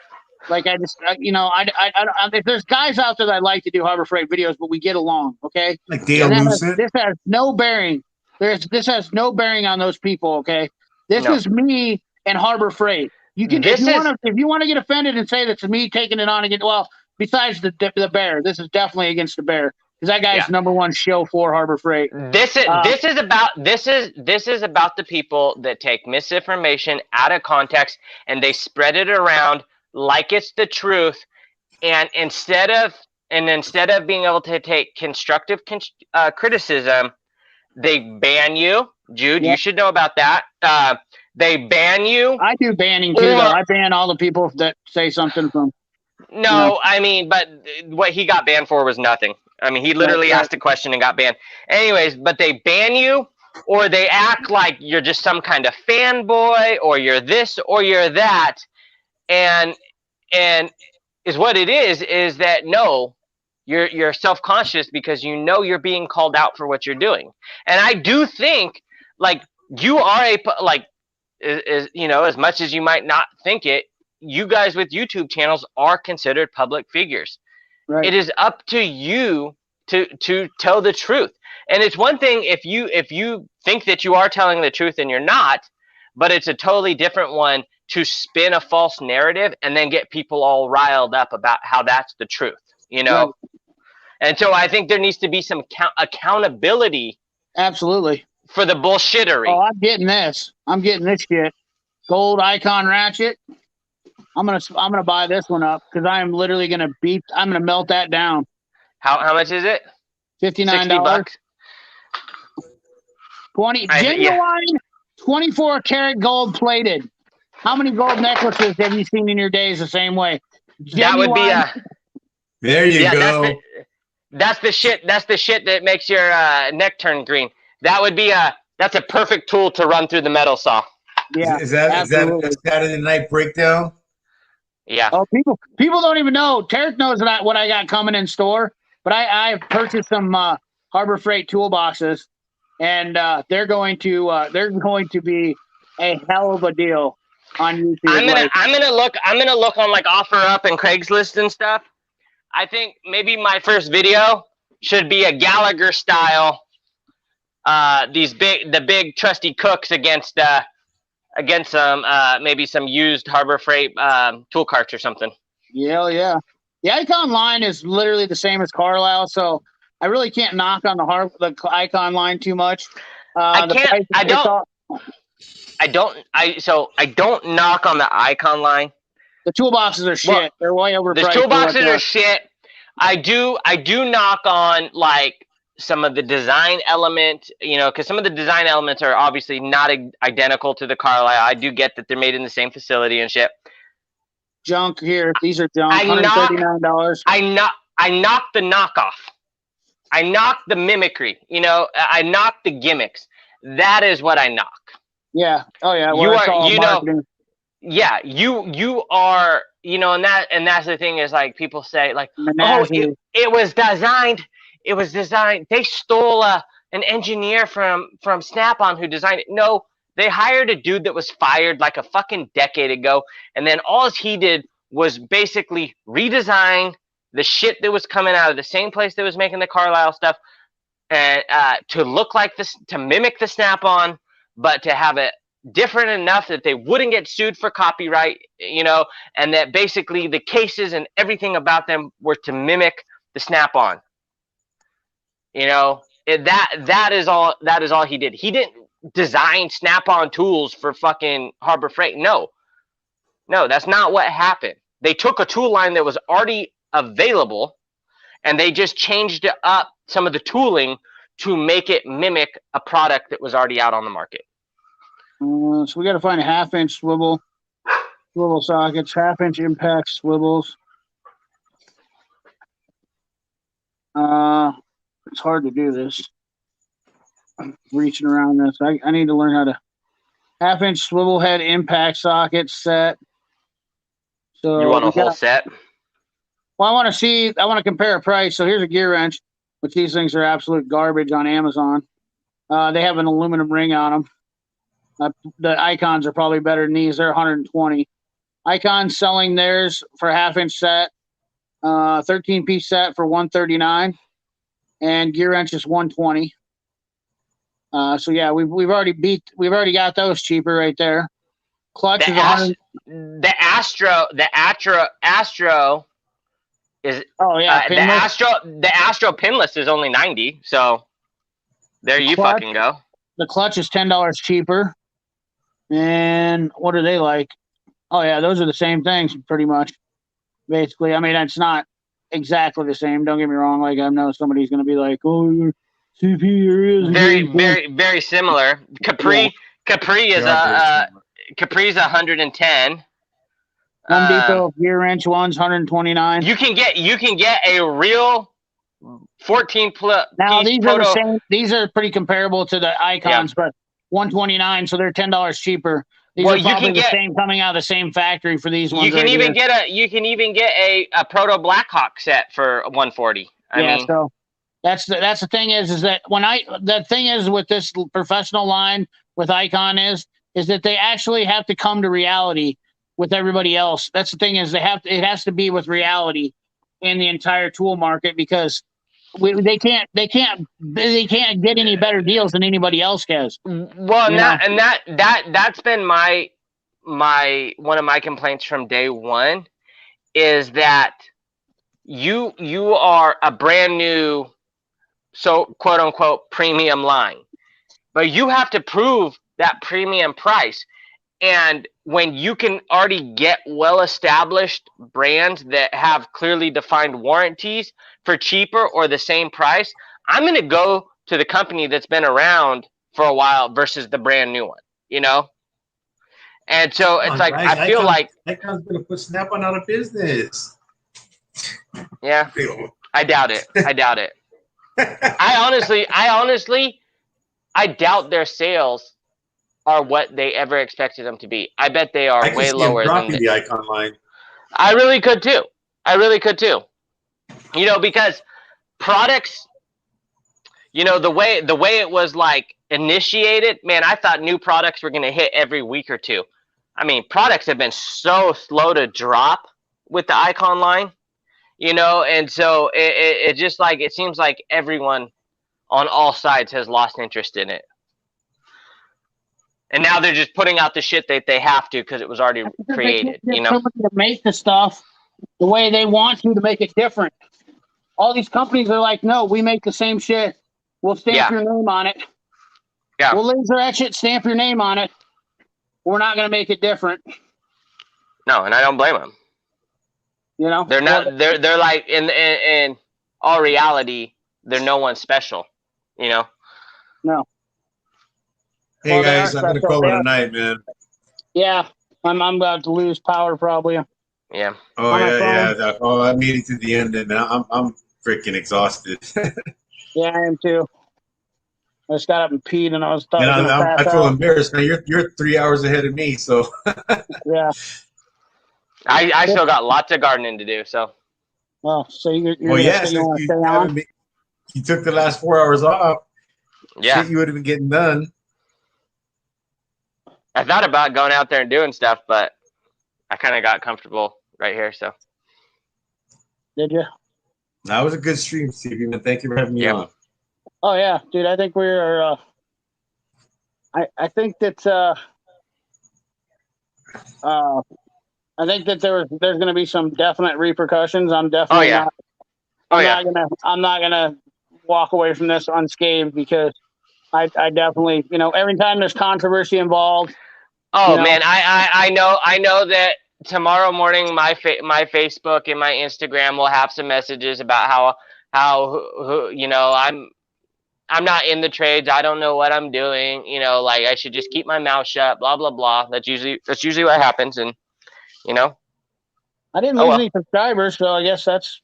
[SPEAKER 1] like I just, you know, if there's guys out there that I like to do Harbor Freight videos, but we get along, okay?
[SPEAKER 4] Like Dale Lucid.
[SPEAKER 1] This has no bearing. This has no bearing on those people, okay? This is me and Harbor Freight. You can, if you want to get offended and say that's me taking it on again. Well, besides the bear, this is definitely against the bear because that guy's number one show for Harbor Freight.
[SPEAKER 2] This is about the people that take misinformation out of context and they spread it around like it's the truth, and instead of being able to take constructive criticism, they ban you. Jude, you should know about that. They ban you.
[SPEAKER 1] I do banning too, though. I ban all the people that say something from.
[SPEAKER 2] No, I mean, but what he got banned for was nothing. I mean, he literally asked a question and got banned. Anyways, but they ban you, or they act like you're just some kind of fanboy, or you're this, or you're that, and is what it is that no, you're self-conscious because you know you're being called out for what you're doing. And I do think like you are you know, as much as you might not think it, you guys with YouTube channels are considered public figures. Right. It is up to you to tell the truth. And it's one thing if you think that you are telling the truth and you're not, but it's a totally different one to spin a false narrative and then get people all riled up about how that's the truth, you know? Right. And so I think there needs to be some accountability.
[SPEAKER 1] Absolutely.
[SPEAKER 2] For the bullshittery.
[SPEAKER 1] Oh, I'm getting this. I'm getting this shit. Gold icon ratchet. I'm gonna buy this one up because I am literally gonna I'm gonna melt that down.
[SPEAKER 2] How much is it?
[SPEAKER 1] $59. 20 genuine 24 karat gold plated. How many gold necklaces have you seen in your days the same way?
[SPEAKER 2] Genuine. That would be
[SPEAKER 4] there you go.
[SPEAKER 2] That's the shit that makes your neck turn green. That would be that's a perfect tool to run through the metal saw.
[SPEAKER 1] Yeah.
[SPEAKER 4] Is that Saturday night breakdown?
[SPEAKER 2] Yeah.
[SPEAKER 1] Oh, people don't even know. Tarek knows what I got coming in store, but I purchased some Harbor Freight toolboxes, and they're going to be a hell of a deal on YouTube.
[SPEAKER 2] I'm gonna look on like OfferUp and Craigslist and stuff. I think maybe my first video should be a Gallagher style. The big trusty cooks against some maybe some used Harbor Freight tool carts or something.
[SPEAKER 1] Yeah. The Icon line is literally the same as Carlisle, so I really can't knock on the Icon line too much.
[SPEAKER 2] I don't knock on the Icon line.
[SPEAKER 1] The toolboxes are shit. Well, they're way overpriced.
[SPEAKER 2] The toolboxes are shit. I do knock on like some of the design element, you know, because some of the design elements are obviously not identical to the Carlisle. I do get that they're made in the same facility and shit.
[SPEAKER 1] Junk here. These are junk. $139.
[SPEAKER 2] I knock the knockoff. I knock the mimicry. You know, I knock the gimmicks. That is what I knock.
[SPEAKER 1] Yeah. Oh yeah.
[SPEAKER 2] You are, you know, and that's the thing is like people say like, oh, it was designed. It was designed. They stole an engineer from Snap-on who designed it. No, they hired a dude that was fired like a fucking decade ago, and then all he did was basically redesign the shit that was coming out of the same place that was making the Carlisle stuff, and to look like this, to mimic the Snap-on, but to have it different enough that they wouldn't get sued for copyright, you know, and that basically the cases and everything about them were to mimic the Snap-on. You know, that is all he did. He didn't design Snap-on tools for fucking Harbor Freight. No, that's not what happened. They took a tool line that was already available and they just changed up some of the tooling to make it mimic a product that was already out on the market.
[SPEAKER 1] So we got to find a 1/2-inch swivel sockets, 1/2-inch impact swivels. It's hard to do this. I'm reaching around this. I need to learn how to 1/2 inch swivel head impact socket set. So
[SPEAKER 2] You want a
[SPEAKER 1] we
[SPEAKER 2] whole
[SPEAKER 1] got.
[SPEAKER 2] set?
[SPEAKER 1] Well, I want to see. I want to compare a price. So here's a gear wrench, which these things are absolute garbage on Amazon. They have an aluminum ring on them. The Icons are probably better than these. They're 120. Icon's selling theirs for 1/2 inch set, 13-piece set for 139, and Gear Wrench is 120. So yeah, we've already got those cheaper right there. Clutch is 100.
[SPEAKER 2] The Astro is
[SPEAKER 1] Oh yeah,
[SPEAKER 2] the Astro pinless is only 90. So there you
[SPEAKER 1] Clutch.
[SPEAKER 2] fucking go.
[SPEAKER 1] The clutch is $10 cheaper. And what are they like? Oh yeah, those are the same things pretty much. Basically, I mean it's not exactly the same. Don't get me wrong. Like I know somebody's going to be like, "Oh, your CP area is
[SPEAKER 2] Very similar. Capri is Capri's 110.
[SPEAKER 1] Home Depot gear wrench one's 129.
[SPEAKER 2] You can get a real 14
[SPEAKER 1] Now
[SPEAKER 2] piece
[SPEAKER 1] these
[SPEAKER 2] proto.
[SPEAKER 1] are the same. These are pretty comparable to the Icons, but 129, so they're $10 cheaper. These are probably the same coming out of the same factory for these ones.
[SPEAKER 2] You can even get a proto Blackhawk set for 140. I mean,
[SPEAKER 1] so that's the thing is that the thing is with this professional line with Icon is that they actually have to come to reality with everybody else. That's the thing is it has to be with reality in the entire tool market because they can't get any better deals than anybody else has.
[SPEAKER 2] Well, that's been my one of my complaints from day one is that you are a brand new, so quote unquote premium line, but you have to prove that premium price. And when you can already get well-established brands that have clearly defined warranties for cheaper or the same price, I'm going to go to the company that's been around for a while versus the brand new one, you know? And so it's like, guys, I feel like
[SPEAKER 4] Icon's going to put Snap-on out of business.
[SPEAKER 2] Yeah, I doubt it. I honestly, I doubt their sales are what they ever expected them to be. I bet they are way lower than
[SPEAKER 4] the Icon line.
[SPEAKER 2] I really could too. You know, because products, you know, the way it was like initiated, man, I thought new products were going to hit every week or two. I mean, products have been so slow to drop with the Icon line, you know, and so it just like it seems like everyone on all sides has lost interest in it. And now they're just putting out the shit that they have to because it was already created, you know.
[SPEAKER 1] To make the stuff the way they want to make it different. All these companies are like, no, we make the same shit. We'll stamp your name on it.
[SPEAKER 2] Yeah.
[SPEAKER 1] We'll laser etch it, stamp your name on it. We're not going to make it different.
[SPEAKER 2] No, and I don't blame them.
[SPEAKER 1] You know,
[SPEAKER 2] they're not. They're like in all reality, they're no one special. You know.
[SPEAKER 1] No.
[SPEAKER 4] Hey guys, I'm gonna call it a night, man.
[SPEAKER 1] Yeah, I'm about to lose power probably.
[SPEAKER 2] Yeah.
[SPEAKER 4] Oh yeah. Oh, I made it to the end, and I'm freaking exhausted.
[SPEAKER 1] Yeah, I am too. I just got up and peed, and I was.
[SPEAKER 4] I feel embarrassed. Now you're 3 hours ahead of me, so.
[SPEAKER 1] Yeah.
[SPEAKER 2] I still got lots of gardening to do, so.
[SPEAKER 1] Well, so you're
[SPEAKER 4] you took the last 4 hours off.
[SPEAKER 2] Yeah.
[SPEAKER 4] Shit, you would have been getting done.
[SPEAKER 2] I thought about going out there and doing stuff, but I kind of got comfortable right here, so.
[SPEAKER 1] Did you?
[SPEAKER 4] That was a good stream, Stevie, man. Thank you for having me on.
[SPEAKER 1] Oh yeah, dude. I think we're. I think that. I think that there's going to be some definite repercussions. I'm definitely I'm not gonna walk away from this unscathed because I definitely, you know, every time there's controversy involved.
[SPEAKER 2] Oh man, I know that tomorrow morning my Facebook and my Instagram will have some messages about how you know I'm not in the trades. I don't know what I'm doing. You know, like I should just keep my mouth shut. Blah blah blah. That's usually what happens, and you know.
[SPEAKER 1] I didn't lose any subscribers, so I guess that's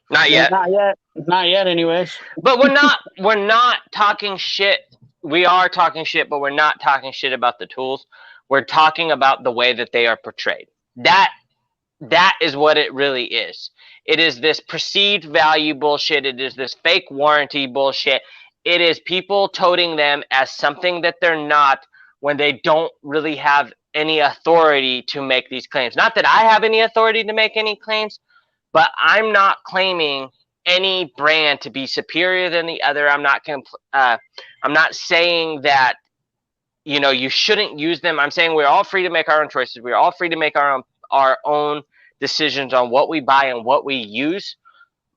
[SPEAKER 2] Not yet.
[SPEAKER 1] Not yet. Not yet, anyways.
[SPEAKER 2] But we're not talking shit. We are talking shit, but we're not talking shit about the tools. We're talking about the way that they are portrayed. That is what it really is. It is this perceived value bullshit. It is this fake warranty bullshit. It is people toting them as something that they're not when they don't really have any authority to make these claims. Not that I have any authority to make any claims, but I'm not claiming any brand to be superior than the other. I'm not saying that you shouldn't use them. I'm saying we're all free to make our own choices. We're all free to make our own decisions on what we buy and what we use.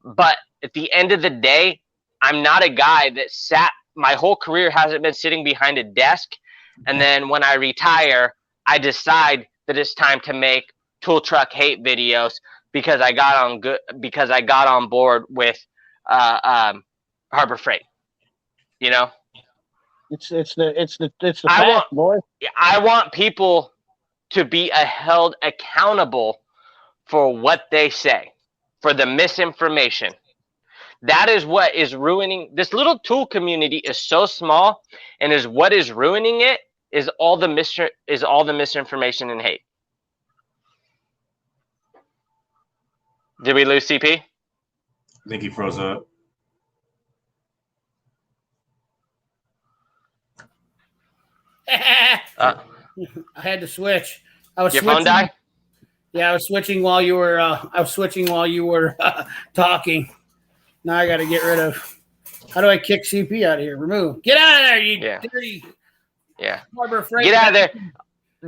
[SPEAKER 2] But at the end of the day, I'm not a guy that my whole career hasn't been sitting behind a desk, and then when I retire, I decide that it's time to make tool truck hate videos because I got on board with Harbor Freight.
[SPEAKER 1] It's the fact, boy.
[SPEAKER 2] I want people to be held accountable for what they say, for the misinformation. That is what is ruining this little tool community. Is so small, and is what is ruining it is all the misinformation and hate. Did we lose CP?
[SPEAKER 4] I think he froze up.
[SPEAKER 1] I had to switch. I was
[SPEAKER 2] Your
[SPEAKER 1] switching.
[SPEAKER 2] phone die?
[SPEAKER 1] Yeah, I was switching while you were. Talking. Now I got to get rid of. How do I kick CP out of here? Remove. Get out of there, you dirty.
[SPEAKER 2] Yeah.
[SPEAKER 1] Harbor Freight.
[SPEAKER 2] Get out of there.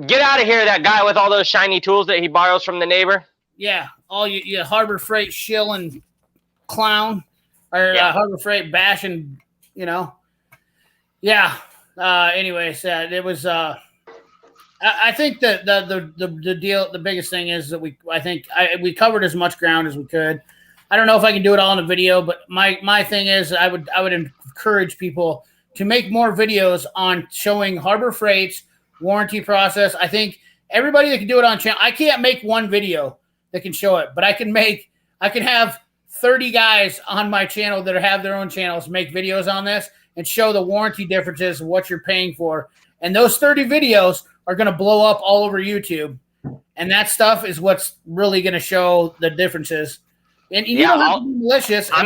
[SPEAKER 2] Get out of here, that guy with all those shiny tools that he borrows from the neighbor.
[SPEAKER 1] Yeah, all you Harbor Freight shill and clown, or Harbor Freight bashing. Yeah. Anyways, it was. I think that the deal, the biggest thing is that we covered as much ground as we could. I don't know if I can do it all in a video, but my thing is I would encourage people to make more videos on showing Harbor Freight's warranty process. I think everybody that can do it on channel. I can't make one video that can show it, but I can have 30 guys on my channel that have their own channels make videos on this and show the warranty differences of what you're paying for. And those 30 videos are going to blow up all over YouTube. And that stuff is what's really going to show the differences. And you don't have to be malicious.
[SPEAKER 2] I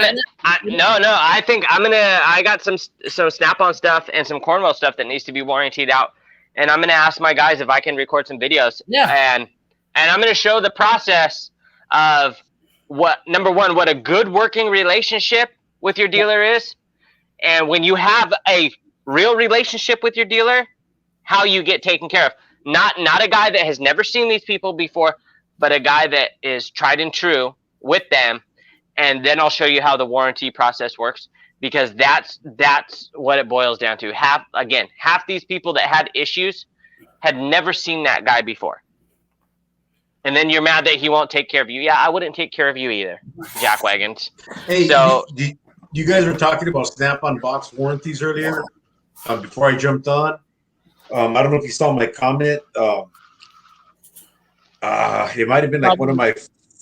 [SPEAKER 2] think I got some Snap-on stuff and some Cornwell stuff that needs to be warrantied out. And I'm going to ask my guys if I can record some videos.
[SPEAKER 1] Yeah.
[SPEAKER 2] And I'm going to show the process of number one, what a good working relationship with your dealer is. And when you have a real relationship with your dealer, how you get taken care of. Not a guy that has never seen these people before, but a guy that is tried and true with them. And then I'll show you how the warranty process works, because that's what it boils down to. Half these people that had issues had never seen that guy before. And then you're mad that he won't take care of you. Yeah, I wouldn't take care of you either, jackwagons.
[SPEAKER 4] Hey,
[SPEAKER 2] so
[SPEAKER 4] you guys were talking about Snap-on box warranties earlier. Before I jumped on, I don't know if you saw my comment. It might have been like one of my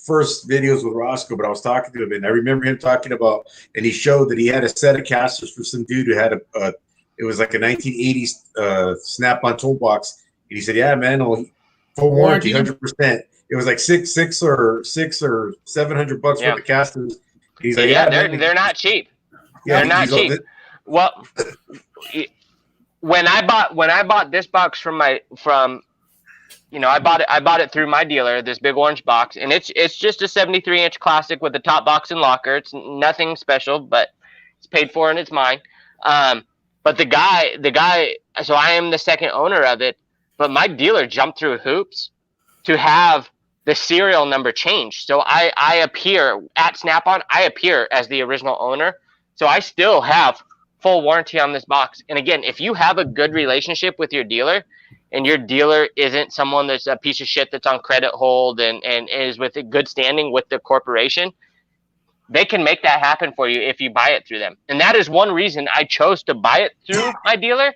[SPEAKER 4] first videos with Roscoe, but I was talking to him, and I remember him talking about, and he showed that he had a set of casters for some dude who had it was like a 1980s Snap-on Toolbox, and he said, "Yeah, man, full warranty, 100%." It was like $600 or $700 worth of casters. He's like,
[SPEAKER 2] "Yeah, they're not cheap.
[SPEAKER 4] Yeah,
[SPEAKER 2] they're not cheap." Well, when I bought this box I bought it through my dealer, this big orange box, and it's just a 73-inch classic with a top box and locker. It's nothing special, but it's paid for and it's mine. But the guy, so I am the second owner of it, but my dealer jumped through hoops to have the serial number changed. So I appear at Snap-on, I appear as the original owner. So I still have full warranty on this box. And again, if you have a good relationship with your dealer, and your dealer isn't someone that's a piece of shit that's on credit hold and is with a good standing with the corporation, they can make that happen for you if you buy it through them. And that is one reason I chose to buy it through my dealer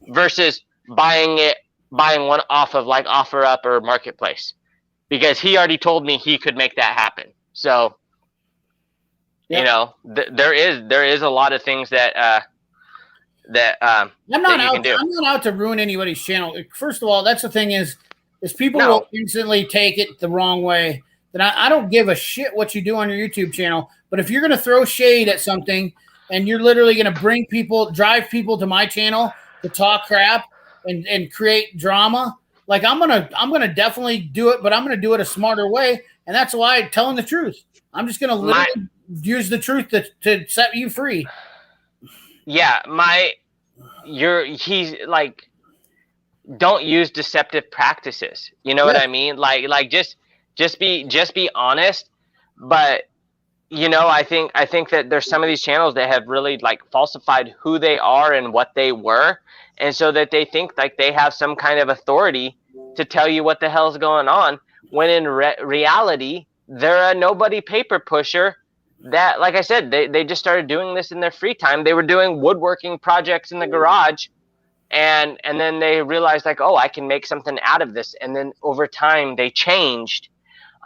[SPEAKER 2] versus buying one off of like OfferUp or Marketplace, because he already told me he could make that happen. So You know, there is a lot of things that
[SPEAKER 1] I'm
[SPEAKER 2] that
[SPEAKER 1] not
[SPEAKER 2] you can do.
[SPEAKER 1] I'm not out to ruin anybody's channel. First of all, that's the thing is people
[SPEAKER 2] No.
[SPEAKER 1] will instantly take it the wrong way. Then I don't give a shit what you do on your YouTube channel. But if you're gonna throw shade at something and you're literally gonna drive people to my channel to talk crap and create drama, like I'm gonna definitely do it, but I'm gonna do it a smarter way, and that's why I'm telling the truth. I'm just gonna literally use the truth to set you free.
[SPEAKER 2] Yeah, he's like, don't use deceptive practices. You know what I mean? Like just be honest. But you know, I think that there's some of these channels that have really like falsified who they are and what they were, and so that they think like they have some kind of authority to tell you what the hell's going on, when in reality they're a nobody paper pusher. That, like I said, they just started doing this in their free time. They were doing woodworking projects in the garage, and then they realized like, oh, I can make something out of this, and then over time they changed.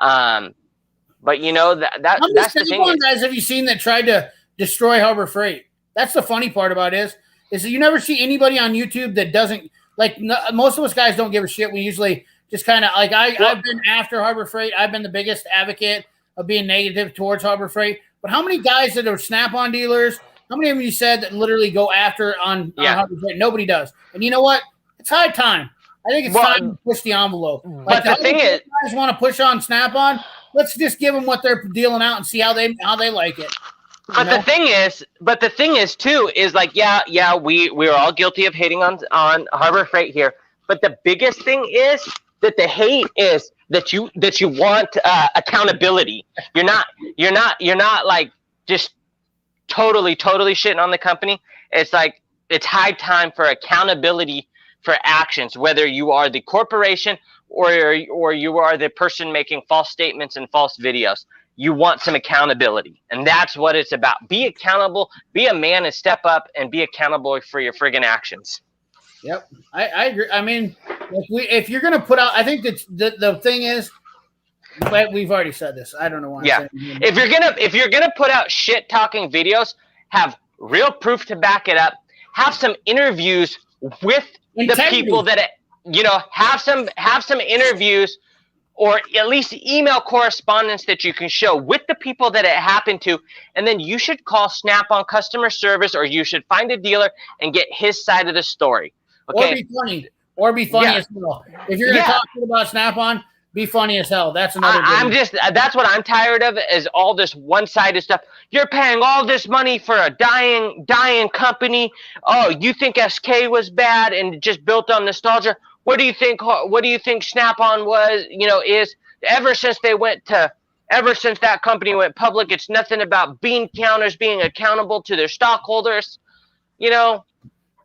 [SPEAKER 2] But you know, that's the thing.
[SPEAKER 1] Guys, have you seen that tried to destroy Harbor Freight? That's the funny part about it is that you never see anybody on YouTube that doesn't like. Most of us guys don't give a shit. We usually just kind of like I've been after Harbor Freight. I've been the biggest advocate of being negative towards Harbor Freight. But how many guys that are Snap-on dealers? How many of you said that literally go after on Harbor Freight? Nobody does. And you know what? It's high time. I think it's time to push the envelope. Like
[SPEAKER 2] the thing is,
[SPEAKER 1] guys want to push on Snap-on. Let's just give them what they're dealing out and see how they like it.
[SPEAKER 2] But the thing is too is like we're all guilty of hating on Harbor Freight here. But the biggest thing is that the hate is that you want accountability. You're not like just totally shitting on the company. It's like it's high time for accountability for actions, whether you are the corporation or you are the person making false statements and false videos. You want some accountability, and that's what it's about. Be accountable, be a man, and step up and be accountable for your friggin' actions.
[SPEAKER 1] Yep, I agree. I mean, if you're gonna put out, I think that the thing is, but we've already said this. I don't know why.
[SPEAKER 2] Yeah, if you're gonna put out shit talking videos, have real proof to back it up. Have some interviews with the people that have some interviews, or at least email correspondence that you can show with the people that it happened to, and then you should call Snap-on customer service, or you should find a dealer and get his side of the story. Okay?
[SPEAKER 1] Or be funny as hell. If you're gonna talk about Snap-on, be funny as hell. That's another.
[SPEAKER 2] That's what I'm tired of, is all this one-sided stuff. You're paying all this money for a dying company. Oh, you think SK was bad and just built on nostalgia? What do you think Snap-on was? Is ever since that company went public, it's nothing about bean counters being accountable to their stockholders.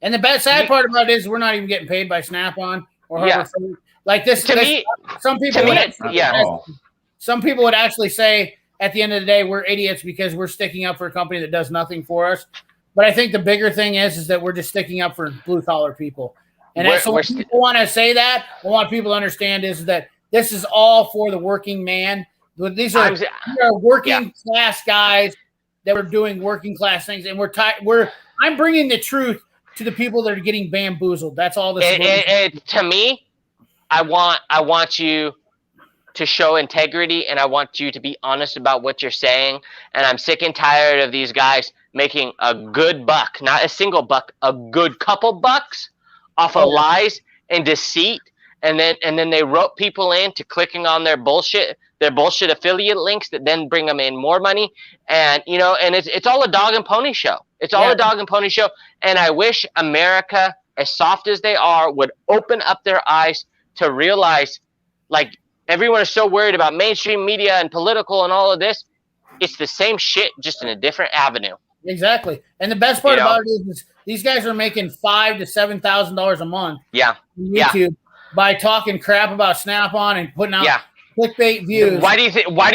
[SPEAKER 1] And the sad part about it is we're not even getting paid by Snap-on or Harbor Freight. Like this, some people would actually say at the end of the day we're idiots because we're sticking up for a company that does nothing for us. But I think the bigger thing is that we're just sticking up for blue collar people. And when people want to say that, I want people to understand is that this is all for the working man. These are working class guys that are doing working class things, and I'm bringing the truth to the people that are getting bamboozled. That's all this is.
[SPEAKER 2] To me, I want you to show integrity, and I want you to be honest about what you're saying. And I'm sick and tired of these guys making a good buck, not a single buck, a good couple bucks off of lies and deceit, and then they rope people into clicking on their bullshit affiliate links that then bring them in more money. And and it's all a dog and pony show. It's all a dog and pony show. And I wish America, as soft as they are, would open up their eyes to realize, like, everyone is so worried about mainstream media and political and all of this. It's the same shit, just in a different avenue.
[SPEAKER 1] Exactly. And the best part about it is these guys are making $5,000 to $7,000 a month.
[SPEAKER 2] Yeah.
[SPEAKER 1] On YouTube by talking crap about Snap-on and putting out clickbait views.
[SPEAKER 2] Why do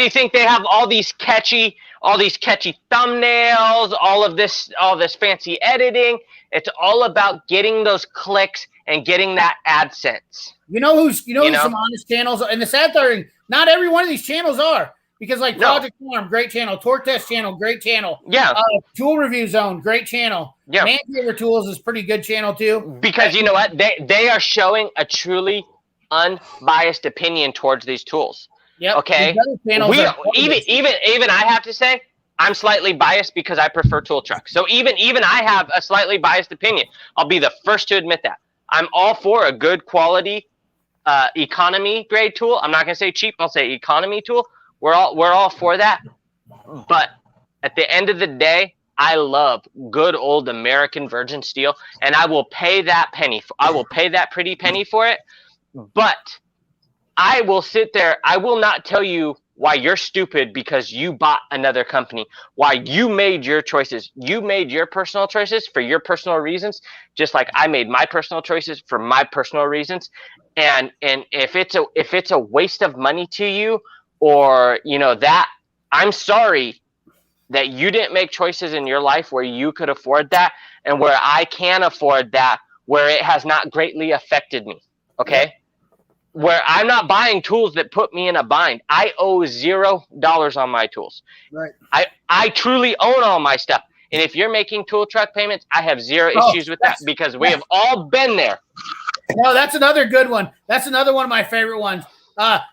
[SPEAKER 2] you think they have all these catchy thumbnails, all this fancy editing? It's all about getting those clicks and getting that AdSense.
[SPEAKER 1] Who's some honest channels, and the sad thing, not every one of these channels are. Because like
[SPEAKER 2] No.
[SPEAKER 1] Project Farm, great channel. Torque Test channel, great channel.
[SPEAKER 2] Yeah.
[SPEAKER 1] Tool Review Zone, great channel.
[SPEAKER 2] Yeah.
[SPEAKER 1] Man Saver Tools is pretty good channel too.
[SPEAKER 2] Because you know what? They are showing a truly unbiased opinion towards these tools.
[SPEAKER 1] Yep.
[SPEAKER 2] Okay.
[SPEAKER 1] These other channels are
[SPEAKER 2] Even I have to say I'm slightly biased because I prefer tool trucks. So even I have a slightly biased opinion. I'll be the first to admit that. I'm all for a good quality economy grade tool. I'm not gonna say cheap. I'll say economy tool. We're all for that. But at the end of the day, I love good old American virgin steel, and I will pay that penny. I will pay that pretty penny for it. But I will sit there. I will not tell you why you're stupid because you bought another company, why you made your choices. You made your personal choices for your personal reasons, just like I made my personal choices for my personal reasons. And if it's a waste of money to you, or that, I'm sorry that you didn't make choices in your life where you could afford that and where I can afford that, where it has not greatly affected me. Okay. Yeah. Where I'm not buying tools that put me in a bind. I owe $0 on my tools.
[SPEAKER 1] Right.
[SPEAKER 2] I truly own all my stuff. And if you're making tool truck payments, I have zero issues with that because we have all been there.
[SPEAKER 1] No, that's another good one. That's another one of my favorite ones.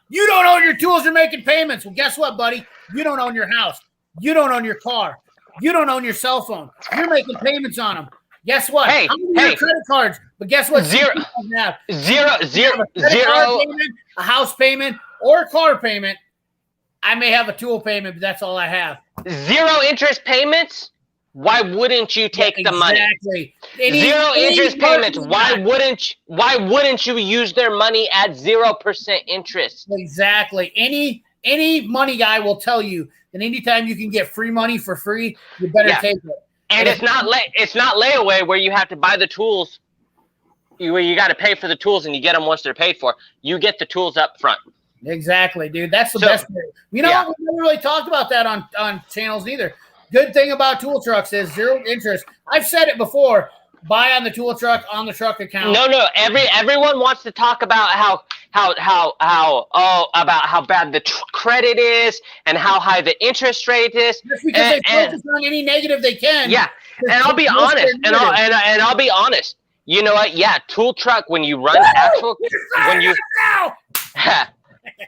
[SPEAKER 1] You don't own your tools, you're making payments. Well, guess what, buddy? You don't own your house. You don't own your car. You don't own your cell phone. You're making payments on them. Guess what?
[SPEAKER 2] Hey,
[SPEAKER 1] your credit cards. But guess what?
[SPEAKER 2] Zero.
[SPEAKER 1] Payment, a house payment, or a car payment. I may have a tool payment, but that's all I have.
[SPEAKER 2] 0 interest payments? Why wouldn't you take the money?
[SPEAKER 1] Exactly.
[SPEAKER 2] 0 interest payments. Why wouldn't you use their money at 0% interest?
[SPEAKER 1] Exactly. Any money guy will tell you that anytime you can get free money for free, you better take it.
[SPEAKER 2] And it's not layaway where you have to buy the tools, where you got to pay for the tools and you get them once they're paid for. You get the tools up front.
[SPEAKER 1] Exactly, dude. That's the best part. You know what? We never really talked about that on channels either. Good thing about tool trucks is 0 interest. I've said it before. Buy on the tool truck, on the truck account.
[SPEAKER 2] No. Everyone wants to talk about how bad the credit is and how high the interest rate is.
[SPEAKER 1] Just because they focus on any negative they can.
[SPEAKER 2] Yeah, and I'll be honest. And I'll be honest. You know what? Yeah, tool truck when you run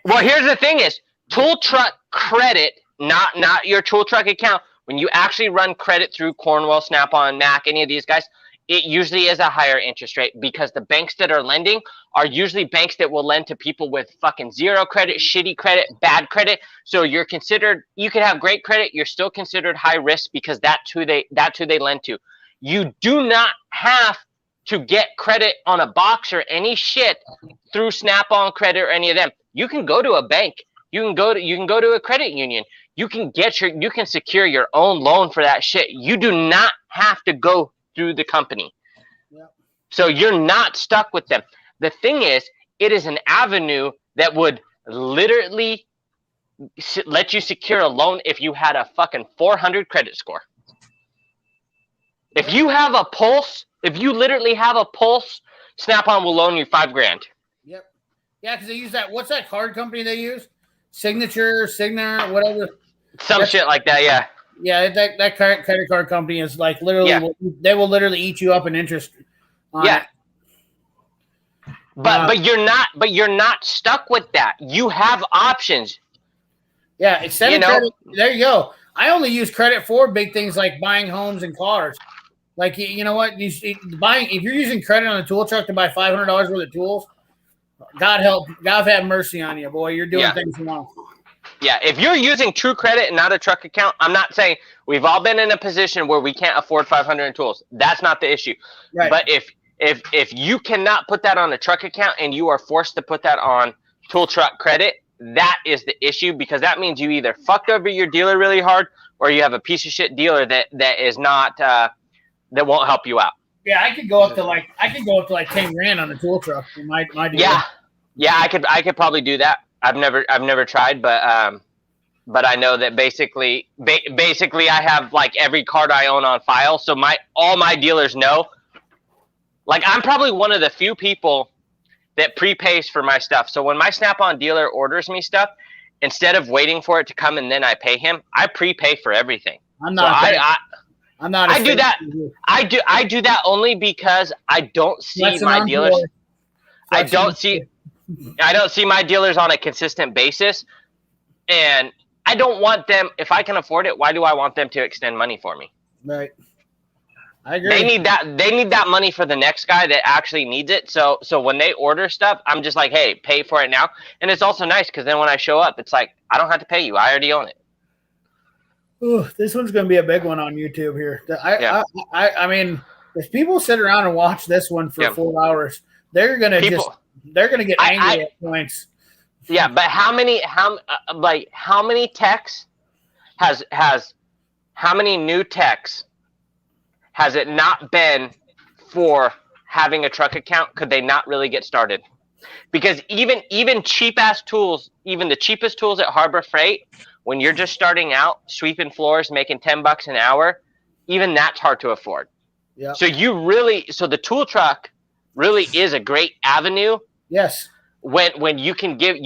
[SPEAKER 2] well, here's the thing: is tool truck credit, not your tool truck account. When you actually run credit through Cornwell, Snap-on, Mac, any of these guys, it usually is a higher interest rate because the banks that are lending are usually banks that will lend to people with fucking 0 credit, shitty credit, bad credit. So you could have great credit, you're still considered high risk because that's who they lend to. You do not have to get credit on a box or any shit through Snap-on Credit or any of them. You can go to a bank. You can go to a credit union. You can secure your own loan for that shit. You do not have to go through the company. Yep. So you're not stuck with them. The thing is, it is an avenue that would literally let you secure a loan if you had a fucking 400 credit score. If you have a pulse, if you literally have a pulse, Snap-on will loan you $5,000.
[SPEAKER 1] Yep. Yeah, because they use that. What's that card company they use? Signer, whatever.
[SPEAKER 2] Some shit like that, yeah.
[SPEAKER 1] Yeah, that credit card company is like literally, they will literally eat you up in interest.
[SPEAKER 2] Yeah. But you're not stuck with that. You have options.
[SPEAKER 1] Yeah, extended credit. There you go. I only use credit for big things like buying homes and cars. Like, you know what? If you're using credit on a tool truck to buy $500 worth of tools, God have mercy on you, boy. You're doing things wrong.
[SPEAKER 2] Yeah, if you're using true credit and not a truck account, I'm not saying we've all been in a position where we can't afford 500 in tools. That's not the issue. Right. But if you cannot put that on a truck account and you are forced to put that on tool truck credit, that is the issue, because that means you either fucked over your dealer really hard or you have a piece of shit dealer that is not that won't help you out.
[SPEAKER 1] Yeah, I could go up to like $10,000 on a tool truck. My dealer.
[SPEAKER 2] Yeah, I could probably do that. I've never tried, but I know that basically I have like every card I own on file, so all my dealers know. Like, I'm probably one of the few people that prepays for my stuff. So when my Snap-on dealer orders me stuff, instead of waiting for it to come and then I pay him, I prepay for everything.
[SPEAKER 1] I'm
[SPEAKER 2] So
[SPEAKER 1] not.
[SPEAKER 2] I
[SPEAKER 1] I'm not.
[SPEAKER 2] I do that. I do that only because I don't see my dealers. I don't see my dealers on a consistent basis, and I don't want them. If I can afford it, why do I want them to extend money for me?
[SPEAKER 1] Right. I agree.
[SPEAKER 2] They need that. They need that money for the next guy that actually needs it. So when they order stuff, I'm just like, hey, pay for it now. And it's also nice because then when I show up, it's like I don't have to pay you. I already own it.
[SPEAKER 1] Ooh, this one's going to be a big one on YouTube here. I mean, if people sit around and watch this one for 4 hours, they're going to get angry at points.
[SPEAKER 2] Yeah, but how many techs how many new techs has it not been for having a truck account? Could they not really get started? Because even cheap ass tools, even the cheapest tools at Harbor Freight, when you're just starting out sweeping floors, making $10 an hour, even that's hard to afford.
[SPEAKER 1] Yeah.
[SPEAKER 2] So the tool truck really is a great avenue.
[SPEAKER 1] Yes.
[SPEAKER 2] When you can get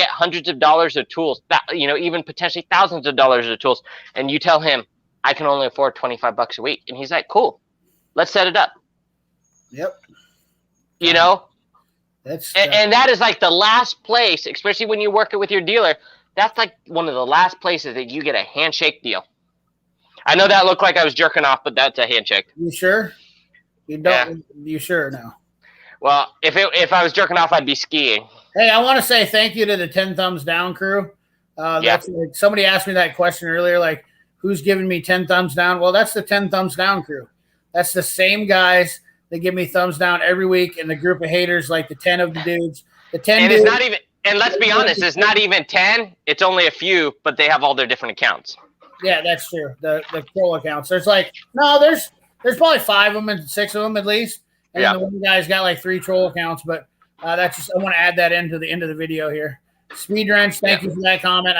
[SPEAKER 2] hundreds of dollars of tools, even potentially thousands of dollars of tools, and you tell him, I can only afford $25 a week, and he's like, cool, let's set it up.
[SPEAKER 1] Yep.
[SPEAKER 2] You know,
[SPEAKER 1] and
[SPEAKER 2] that is like the last place, especially when you work it with your dealer. That's like one of the last places that you get a handshake deal. I know that looked like I was jerking off, but that's a handshake.
[SPEAKER 1] You sure? You don't? Yeah. You sure now?
[SPEAKER 2] Well, if I was jerking off, I'd be skiing.
[SPEAKER 1] Hey, I want to say thank you to the 10 Thumbs Down crew. That's like, somebody asked me that question earlier, like, who's giving me 10 thumbs down? Well, that's the 10 Thumbs Down crew. That's the same guys that give me thumbs down every week, and the group of haters, like the 10 of the dudes. The 10
[SPEAKER 2] and
[SPEAKER 1] dudes,
[SPEAKER 2] it's not even. And let's be honest, it's not even 10. It's only a few, but they have all their different accounts.
[SPEAKER 1] Yeah, that's true. The troll accounts. There's there's probably 5 of them and 6 of them at least. And the one guy's got like 3 troll accounts, but that's just, I want to add that into the end of the video here. Speed Wrench, thank you for that comment.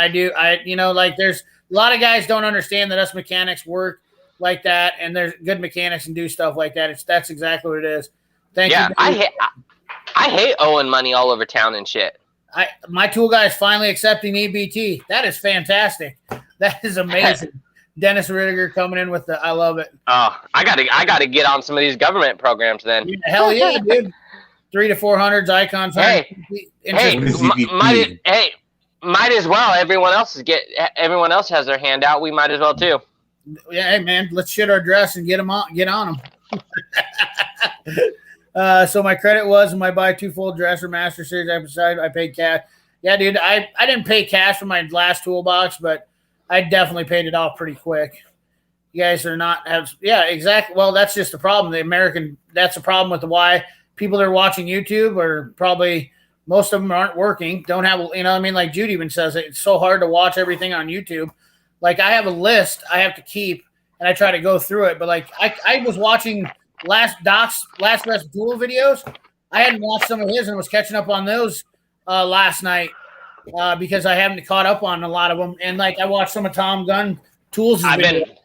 [SPEAKER 1] There's a lot of guys don't understand that us mechanics work like that, and there's good mechanics and do stuff like that. That's exactly what it is. Thank you.
[SPEAKER 2] I hate owing money all over town and shit.
[SPEAKER 1] My tool guy is finally accepting EBT. That is fantastic. That is amazing. Dennis Rittiger coming in with I love it.
[SPEAKER 2] Oh, I gotta get on some of these government programs then.
[SPEAKER 1] Yeah, hell yeah, dude. 3 to 400s icons.
[SPEAKER 2] Might as well. Everyone else has their hand out. We might as well too.
[SPEAKER 1] Yeah, hey man, let's shit our dress and get on them. So my credit was when I buy 2 full dresser Master Series I paid cash. Yeah, dude, I didn't pay cash for my last toolbox, but I definitely paid it off pretty quick. You guys are not exactly. Well, that's just the problem. That's the problem with why people that are watching YouTube are probably most of them aren't working. Don't have, like Jude even says it's so hard to watch everything on YouTube. Like I have a list I have to keep and I try to go through it, but like I was watching last best tool videos. I hadn't watched some of his and was catching up on those last night because I haven't caught up on a lot of them. And like I watched some of Tom Gunn Tools' videos.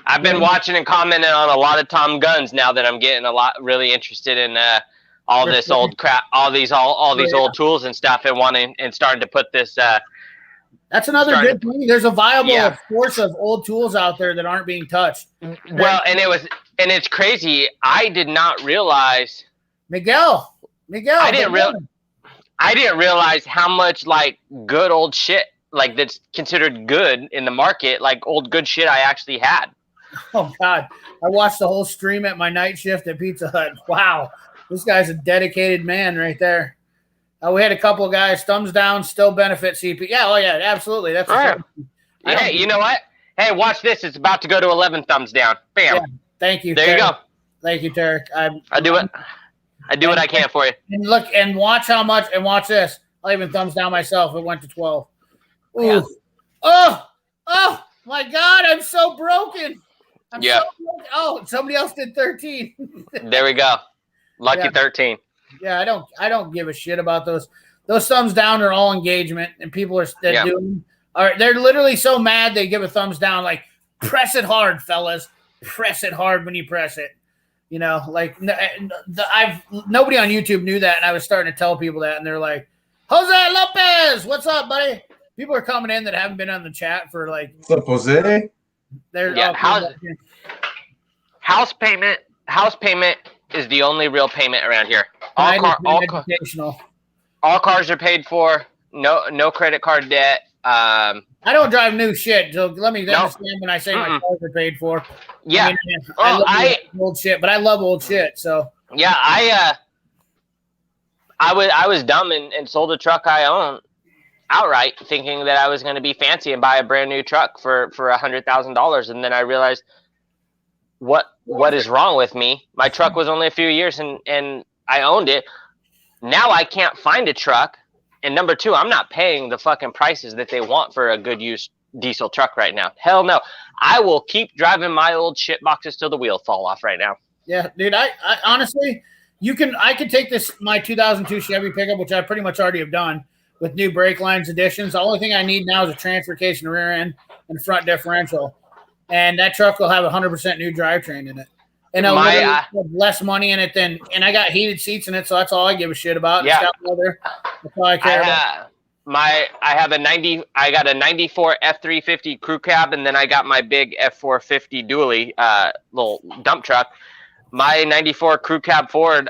[SPEAKER 2] I've been watching and commenting on a lot of Tom Gunn's now that I'm getting really interested in all this old crap, all these old tools and stuff, and starting to put this.
[SPEAKER 1] That's another good thing. There's a viable force of old tools out there that aren't being touched.
[SPEAKER 2] Well, and it's crazy. I did not realize
[SPEAKER 1] Miguel.
[SPEAKER 2] I didn't realize how much like good old shit like that's considered good in the market, like old good shit I actually had.
[SPEAKER 1] Oh God, I watched the whole stream at my night shift at Pizza Hut. Wow, this guy's a dedicated man right there. We had a couple of guys, thumbs down, still benefit CP. Yeah, oh yeah, absolutely. That's
[SPEAKER 2] right. Hey, you know what? Hey, watch this. It's about to go to 11 thumbs down. Bam. Yeah,
[SPEAKER 1] thank you.
[SPEAKER 2] There
[SPEAKER 1] Tarek.
[SPEAKER 2] you go.
[SPEAKER 1] Thank you, Tarek.
[SPEAKER 2] I do what I can for you.
[SPEAKER 1] And look and watch how much. And watch this. I'll even thumbs down myself. It went to 12. Ooh. Yeah. Oh my God! I'm so broken. So broken. Oh, somebody else did 13.
[SPEAKER 2] There we go. Lucky 13.
[SPEAKER 1] Yeah, I don't give a shit about those. Those thumbs down are all engagement, and people are they're literally so mad they give a thumbs down. Like, press it hard, fellas. Press it hard when you press it. Like nobody on YouTube knew that, and I was starting to tell people that, and they're like, "Jose Lopez, what's up, buddy?" people are coming in that haven't been on the chat for like.
[SPEAKER 4] What's up, Jose?
[SPEAKER 1] They're
[SPEAKER 2] Yeah, house payment is the only real payment around here. All cars are paid for. No credit card debt.
[SPEAKER 1] I don't drive new shit, so let me understand when I say my cars are paid for.
[SPEAKER 2] Yeah,
[SPEAKER 1] I mean, I love old shit, but I love old shit. So
[SPEAKER 2] yeah, I was dumb and sold a truck I own outright, thinking that I was going to be fancy and buy a brand new truck for $100,000, and then I realized what is wrong with me. My truck was only a few years and I owned it. Now I can't find a truck. And number two, I'm not paying the fucking prices that they want for a good used diesel truck right now. Hell no. I will keep driving my old shit boxes till the wheels fall off right now.
[SPEAKER 1] Yeah, dude, I honestly, I could take my 2002 Chevy pickup, which I pretty much already have done, with new brake lines additions. The only thing I need now is a transfer case and rear end and front differential. And that truck will have 100% new drivetrain in it. And it'll have less money in it and I got heated seats in it, so that's all I give a shit about.
[SPEAKER 2] Yeah.
[SPEAKER 1] That's all I care about.
[SPEAKER 2] I got a 94 F350 crew cab, and then I got my big F450 dually little dump truck. My 94 crew cab Ford,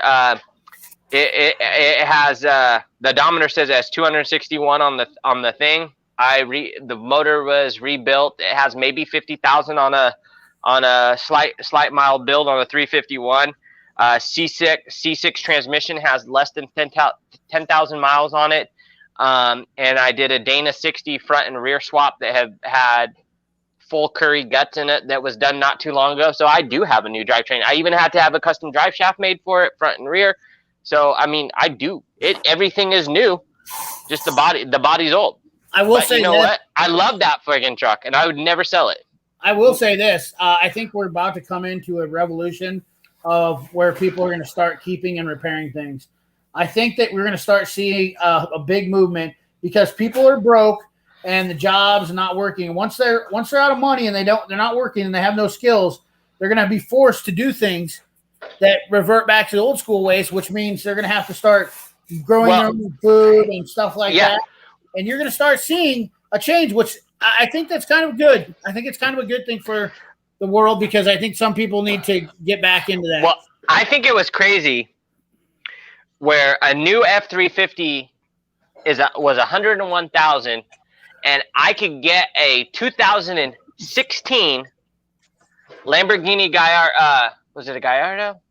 [SPEAKER 2] it has the odometer says it has 261 on the thing. The motor was rebuilt. It has maybe 50,000 on a slight mild build on a 351. C6 transmission has less than 10,000 miles on it. And I did a Dana 60 front and rear swap that have had full Curry guts in it that was done not too long ago. So I do have a new drivetrain. I even had to have a custom drive shaft made for it, front and rear. So I mean, I do it. Everything is new. Just the body's old.
[SPEAKER 1] I will say,
[SPEAKER 2] you know what? I love that friggin' truck, and I would never sell it.
[SPEAKER 1] I will say this. I think we're about to come into a revolution of where people are going to start keeping and repairing things. I think that we're going to start seeing a big movement because people are broke and the jobs are not working. Once they're out of money and they're not working and they have no skills, they're going to be forced to do things that revert back to the old school ways, which means they're going to have to start growing their own food and stuff like that. And you're going to start seeing a change, which I think that's kind of good. I think it's kind of a good thing for the world because I think some people need to get back into that.
[SPEAKER 2] Well, I think it was crazy where a new F350 was 101,000, and I could get a 2016 Lamborghini Gallardo. Was it a Gallardo?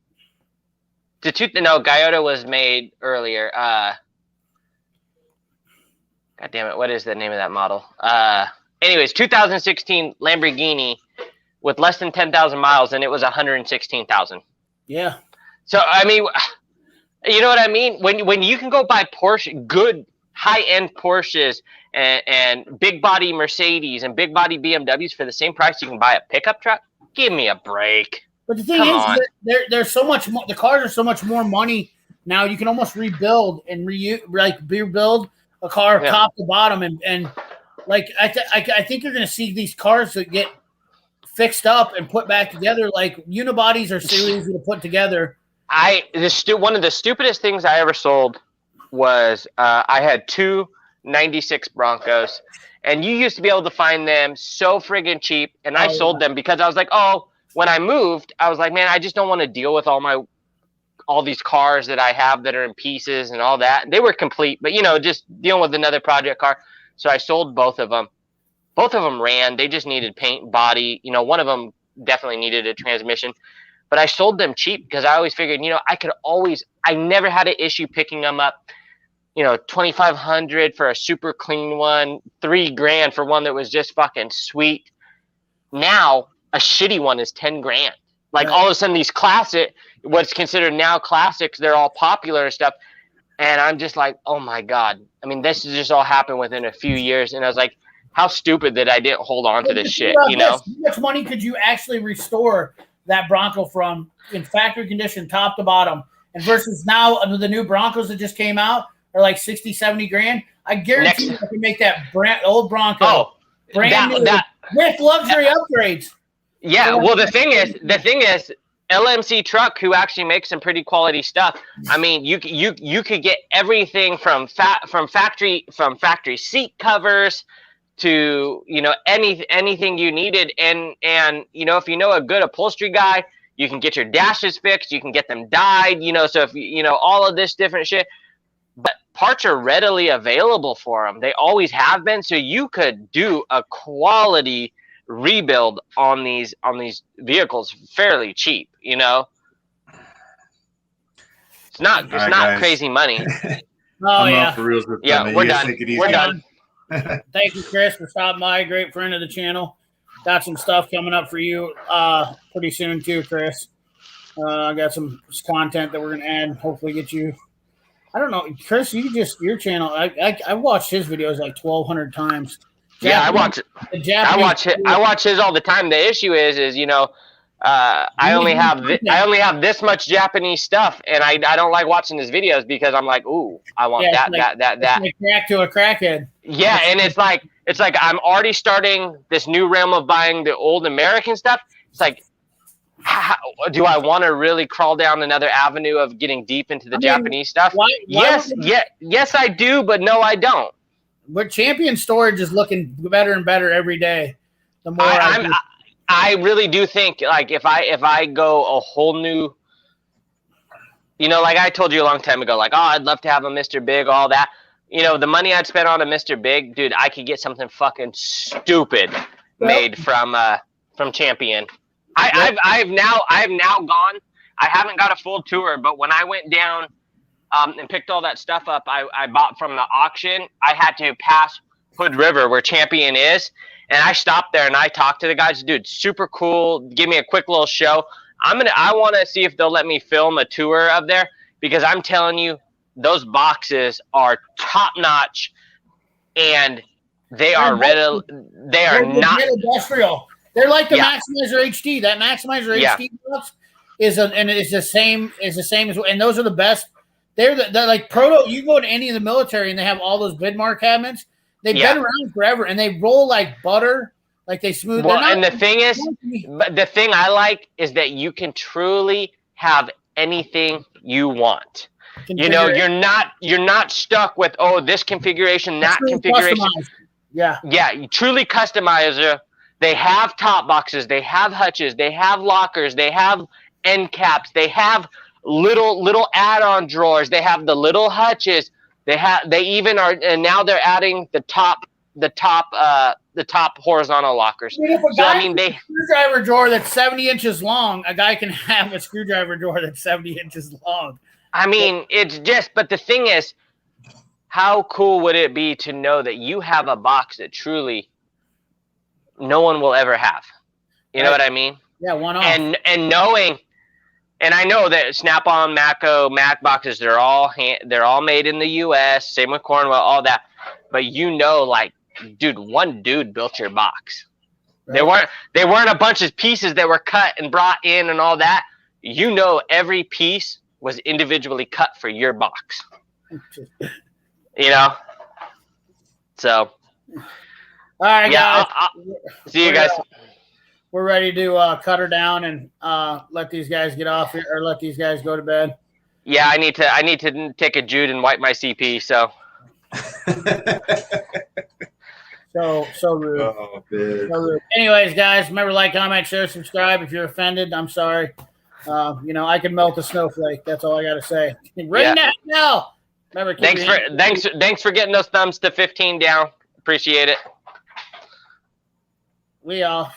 [SPEAKER 2] No, Gallardo was made earlier. God damn it! What is the name of that model? Anyways, 2016 Lamborghini with less than 10,000 miles, and it was 116,000.
[SPEAKER 1] Yeah.
[SPEAKER 2] So I mean, you know what I mean? When you can go buy Porsche, good high-end Porsches and big body Mercedes and big body BMWs for the same price you can buy a pickup truck. Give me a break.
[SPEAKER 1] But the thing is that there's so much more. The cars are so much more money now. You can almost rebuild and rebuild a car top to bottom, and like I think you're going to see these cars that get fixed up and put back together. Like unibodies are so easy to put together.
[SPEAKER 2] One of the stupidest things I ever sold was I had two 96 Broncos, and you used to be able to find them so friggin' cheap, and I sold them because I was like, when I moved, I was like, man, I just don't want to deal with all these cars that I have that are in pieces and all that. They were complete, but just dealing with another project car. So I sold both of them. Both of them ran. They just needed paint, body. One of them definitely needed a transmission. But I sold them cheap because I always figured, I never had an issue picking them up. $2,500 for a super clean one, $3,000 for one that was just fucking sweet. Now a shitty one is $10,000. Like all of a sudden these what's considered now classics, they're all popular and stuff. And I'm just like, oh my God. I mean, this has just all happened within a few years. And I was like, how stupid that I didn't hold on to this shit,
[SPEAKER 1] How much money could you actually restore that Bronco from in factory condition, top to bottom? And versus now, the new Broncos that just came out are like 60, 70 grand. I guarantee you I can make that old Bronco brand new with luxury upgrades.
[SPEAKER 2] Yeah, well, the thing is, LMC Truck, who actually makes some pretty quality stuff. I mean, you could get everything from factory seat covers to, you know, anything you needed, and you know, if you know a good upholstery guy, you can get your dashes fixed, you can get them dyed, you know, so if you know all of this different shit, but parts are readily available for them. They always have been, so you could do a quality rebuild on these vehicles fairly cheap, you know. It's not
[SPEAKER 4] guys.
[SPEAKER 2] crazy money.
[SPEAKER 6] Oh
[SPEAKER 4] I'm
[SPEAKER 6] yeah.
[SPEAKER 4] out for reals with
[SPEAKER 2] Yeah,
[SPEAKER 4] them.
[SPEAKER 2] we're
[SPEAKER 4] You guys
[SPEAKER 2] done.
[SPEAKER 4] take it easy.
[SPEAKER 2] We're done.
[SPEAKER 6] Thank you, Chris, for stopping by. Great friend of the channel. Got some stuff coming up for you pretty soon too, Chris. I got some content that we're gonna add. Hopefully, get you. I don't know, Chris. Your channel. I watched his videos like 1,200 times.
[SPEAKER 2] Yeah, I watch his all the time. The issue is you know, I only have this much Japanese stuff, and I don't like watching his videos because I'm like, ooh, I want that.
[SPEAKER 6] Like crack to a crackhead.
[SPEAKER 2] Yeah, and it's like I'm already starting this new realm of buying the old American stuff. It's like, how, do I want to really crawl down another avenue of getting deep into the Japanese stuff? Yes, I do, but no, I don't.
[SPEAKER 6] But Champion Storage is looking better and better every day. The more
[SPEAKER 2] I really do think, like, if I go a whole new, you know, like I told you a long time ago, like, oh, I'd love to have a Mr. Big, all that. You know, the money I'd spend on a Mr. Big, dude, I could get something fucking stupid made from Champion. I've now gone. I haven't got a full tour, but when I went down and picked all that stuff up I bought from the auction, I had to pass Hood River where Champion is, and I stopped there and I talked to the guys. Dude, super cool. Give me a quick little show. I want to see if they'll let me film a tour of there, because I'm telling you, those boxes are top notch, and they are ready. They are not
[SPEAKER 6] industrial. They're like the Maximizer HD. That Maximizer HD box is the same as, and those are the best. They're like proto. You go to any of the military and they have all those Bidmar cabinets. They've been around forever, and they roll like butter. Like they smooth.
[SPEAKER 2] Well, and the thing is, the thing I like is that you can truly have anything you want. You know, you're not stuck with, oh, this configuration, that configuration.
[SPEAKER 6] Yeah.
[SPEAKER 2] You truly customize. They have top boxes, they have hutches, they have lockers, they have end caps, they have little add-on drawers, they have the little hutches, they even are, and now they're adding the top horizontal lockers. So I mean, they
[SPEAKER 6] screwdriver drawer that's 70 inches long. A guy can have a screwdriver drawer that's 70 inches long.
[SPEAKER 2] I mean, it's just, but the thing is, how cool would it be to know that you have a box that truly no one will ever have? You know what I mean?
[SPEAKER 6] Yeah, one off.
[SPEAKER 2] And knowing, and I know that Snap-on, Mac boxes, they're all made in the U.S. Same with Cornwell, all that. But you know, like, dude, one dude built your box. Right. They weren't a bunch of pieces that were cut and brought in and all that. You know, every piece was individually cut for your box. You know? So.
[SPEAKER 6] All right, guys.
[SPEAKER 2] I'll see you guys.
[SPEAKER 6] We're ready to cut her down and let these guys get off here, or let these guys go to bed.
[SPEAKER 2] Yeah, I need to take a Jude and wipe my CP, so.
[SPEAKER 6] So rude.
[SPEAKER 4] Oh,
[SPEAKER 6] so rude. Anyways, guys, remember, like, comment, share, subscribe. If you're offended, I'm sorry. You know, I can melt a snowflake. That's all I got to say. Now. Remember,
[SPEAKER 2] thanks for getting those thumbs to 15 down. Appreciate it.
[SPEAKER 6] We all.